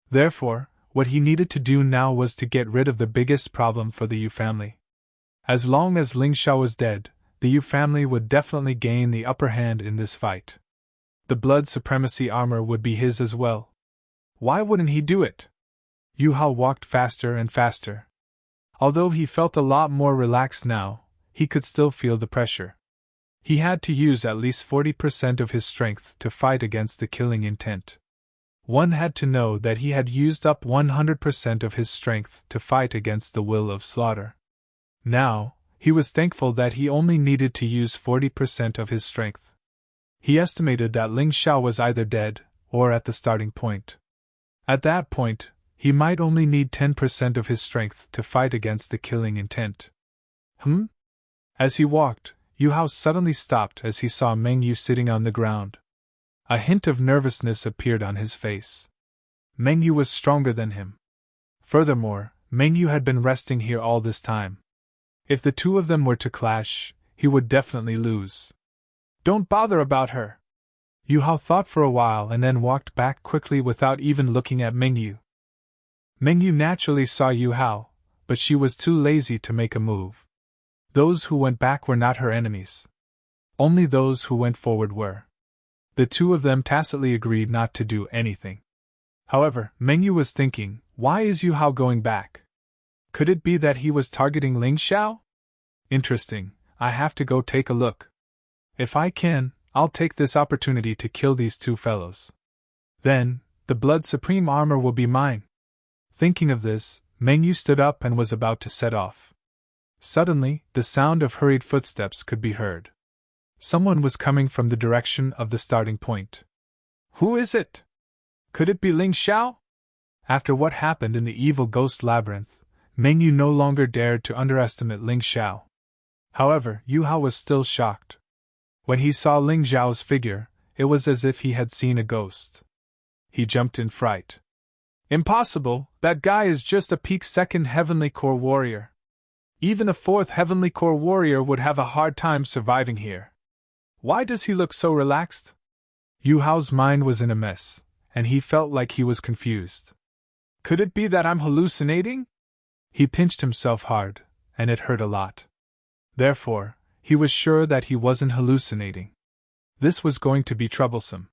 Therefore, what he needed to do now was to get rid of the biggest problem for the Yu family. As long as Ling Xiao was dead, the Yu family would definitely gain the upper hand in this fight. The blood supremacy armor would be his as well. Why wouldn't he do it? Yu Hao walked faster and faster. Although he felt a lot more relaxed now, he could still feel the pressure. He had to use at least 40% of his strength to fight against the killing intent. One had to know that he had used up 100% of his strength to fight against the will of slaughter. Now, he was thankful that he only needed to use 40% of his strength. He estimated that Ling Xiao was either dead, or at the starting point. At that point, he might only need 10% of his strength to fight against the killing intent. As he walked, Yu Hao suddenly stopped as he saw Meng Yu sitting on the ground. A hint of nervousness appeared on his face. Meng Yu was stronger than him. Furthermore, Meng Yu had been resting here all this time. If the two of them were to clash, he would definitely lose. Don't bother about her. Yu Hao thought for a while and then walked back quickly without even looking at Meng Yu. Meng Yu naturally saw Yu Hao, but she was too lazy to make a move. Those who went back were not her enemies. Only those who went forward were. The two of them tacitly agreed not to do anything. However, Meng Yu was thinking, why is Yu Hao going back? Could it be that he was targeting Ling Xiao? Interesting, I have to go take a look. If I can, I'll take this opportunity to kill these two fellows. Then, the Blood Supreme armor will be mine. Thinking of this, Meng Yu stood up and was about to set off. Suddenly, the sound of hurried footsteps could be heard. Someone was coming from the direction of the starting point. Who is it? Could it be Ling Xiao? After what happened in the evil ghost labyrinth, Meng Yu no longer dared to underestimate Ling Xiao. However, Yu Hao was still shocked. When he saw Ling Xiao's figure, it was as if he had seen a ghost. He jumped in fright. Impossible, that guy is just a peak second Heavenly Core warrior. Even a fourth Heavenly Core warrior would have a hard time surviving here. Why does he look so relaxed? Yu Hao's mind was in a mess, and he felt like he was confused. Could it be that I'm hallucinating? He pinched himself hard, and it hurt a lot. Therefore, he was sure that he wasn't hallucinating. This was going to be troublesome.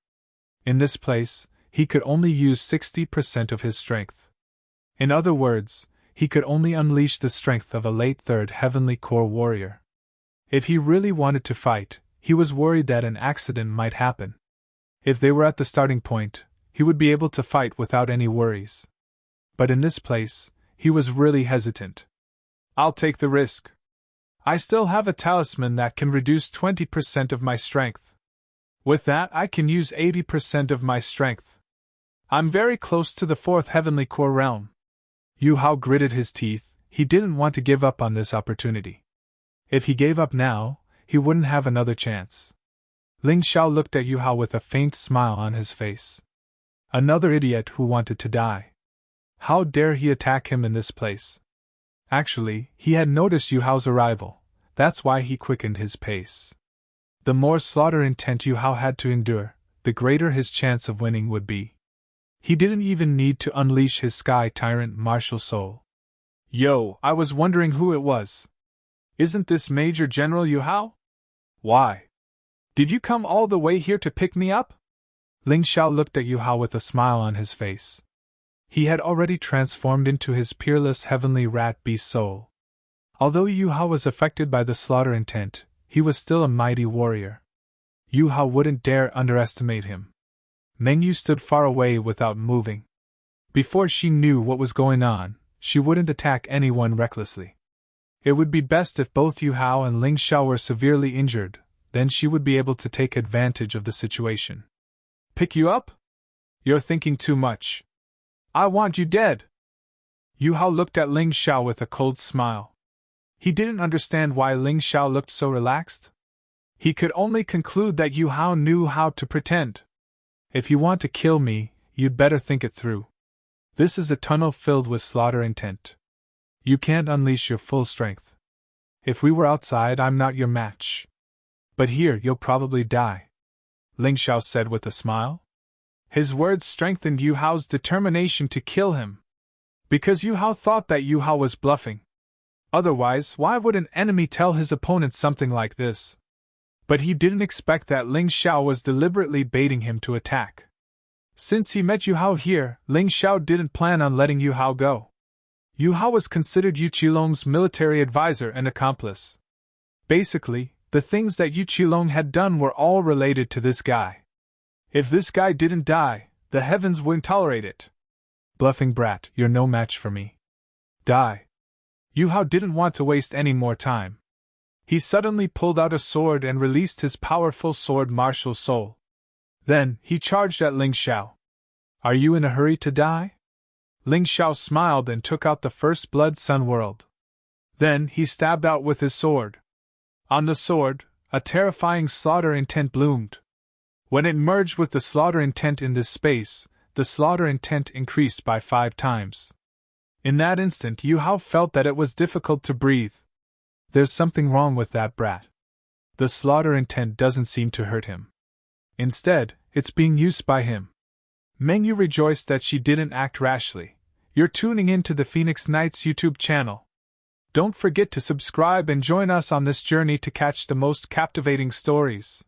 In this place, he could only use 60% of his strength. In other words, he could only unleash the strength of a late third Heavenly Core warrior. If he really wanted to fight, he was worried that an accident might happen. If they were at the starting point, he would be able to fight without any worries. But in this place, he was really hesitant. I'll take the risk. I still have a talisman that can reduce 20% of my strength. With that, I can use 80% of my strength. I'm very close to the fourth Heavenly Core realm. Yu Hao gritted his teeth. He didn't want to give up on this opportunity. If he gave up now, he wouldn't have another chance. Ling Xiao looked at Yu Hao with a faint smile on his face. Another idiot who wanted to die. How dare he attack him in this place? Actually, he had noticed Yu Hao's arrival. That's why he quickened his pace. The more slaughter intent Yu Hao had to endure, the greater his chance of winning would be. He didn't even need to unleash his Sky Tyrant martial soul. Yo, I was wondering who it was. Isn't this Major General Yu Hao? Why? Did you come all the way here to pick me up? Ling Xiao looked at Yu Hao with a smile on his face. He had already transformed into his peerless heavenly rat beast soul. Although Yu Hao was affected by the slaughter intent, he was still a mighty warrior. Yu Hao wouldn't dare underestimate him. Meng Yu stood far away without moving. Before she knew what was going on, she wouldn't attack anyone recklessly. It would be best if both Yu Hao and Ling Xiao were severely injured, then she would be able to take advantage of the situation. Pick you up? You're thinking too much. I want you dead. Yu Hao looked at Ling Xiao with a cold smile. He didn't understand why Ling Xiao looked so relaxed. He could only conclude that Yu Hao knew how to pretend. If you want to kill me, you'd better think it through. This is a tunnel filled with slaughter intent. You can't unleash your full strength. If we were outside, I'm not your match. But here you'll probably die, Ling Xiao said with a smile. His words strengthened Yu Hao's determination to kill him. Because Yu Hao thought that Yu Hao was bluffing. Otherwise, why would an enemy tell his opponent something like this? But he didn't expect that Ling Xiao was deliberately baiting him to attack. Since he met Yu Hao here, Ling Xiao didn't plan on letting Yu Hao go. Yu Hao was considered Yu Qilong's military advisor and accomplice. Basically, the things that Yu Qilong had done were all related to this guy. If this guy didn't die, the heavens wouldn't tolerate it. Bluffing brat, you're no match for me. Die. Yu Hao didn't want to waste any more time. He suddenly pulled out a sword and released his powerful sword martial soul. Then, he charged at Ling Xiao. Are you in a hurry to die? Ling Xiao smiled and took out the first blood sun world. Then, he stabbed out with his sword. On the sword, a terrifying slaughter intent bloomed. When it merged with the slaughter intent in this space, the slaughter intent increased by 5 times. In that instant, Yu Hao felt that it was difficult to breathe. There's something wrong with that brat. The slaughter intent doesn't seem to hurt him. Instead, it's being used by him. Mengyu rejoiced that she didn't act rashly. You're tuning in to the Phoenix Knights YouTube channel. Don't forget to subscribe and join us on this journey to catch the most captivating stories.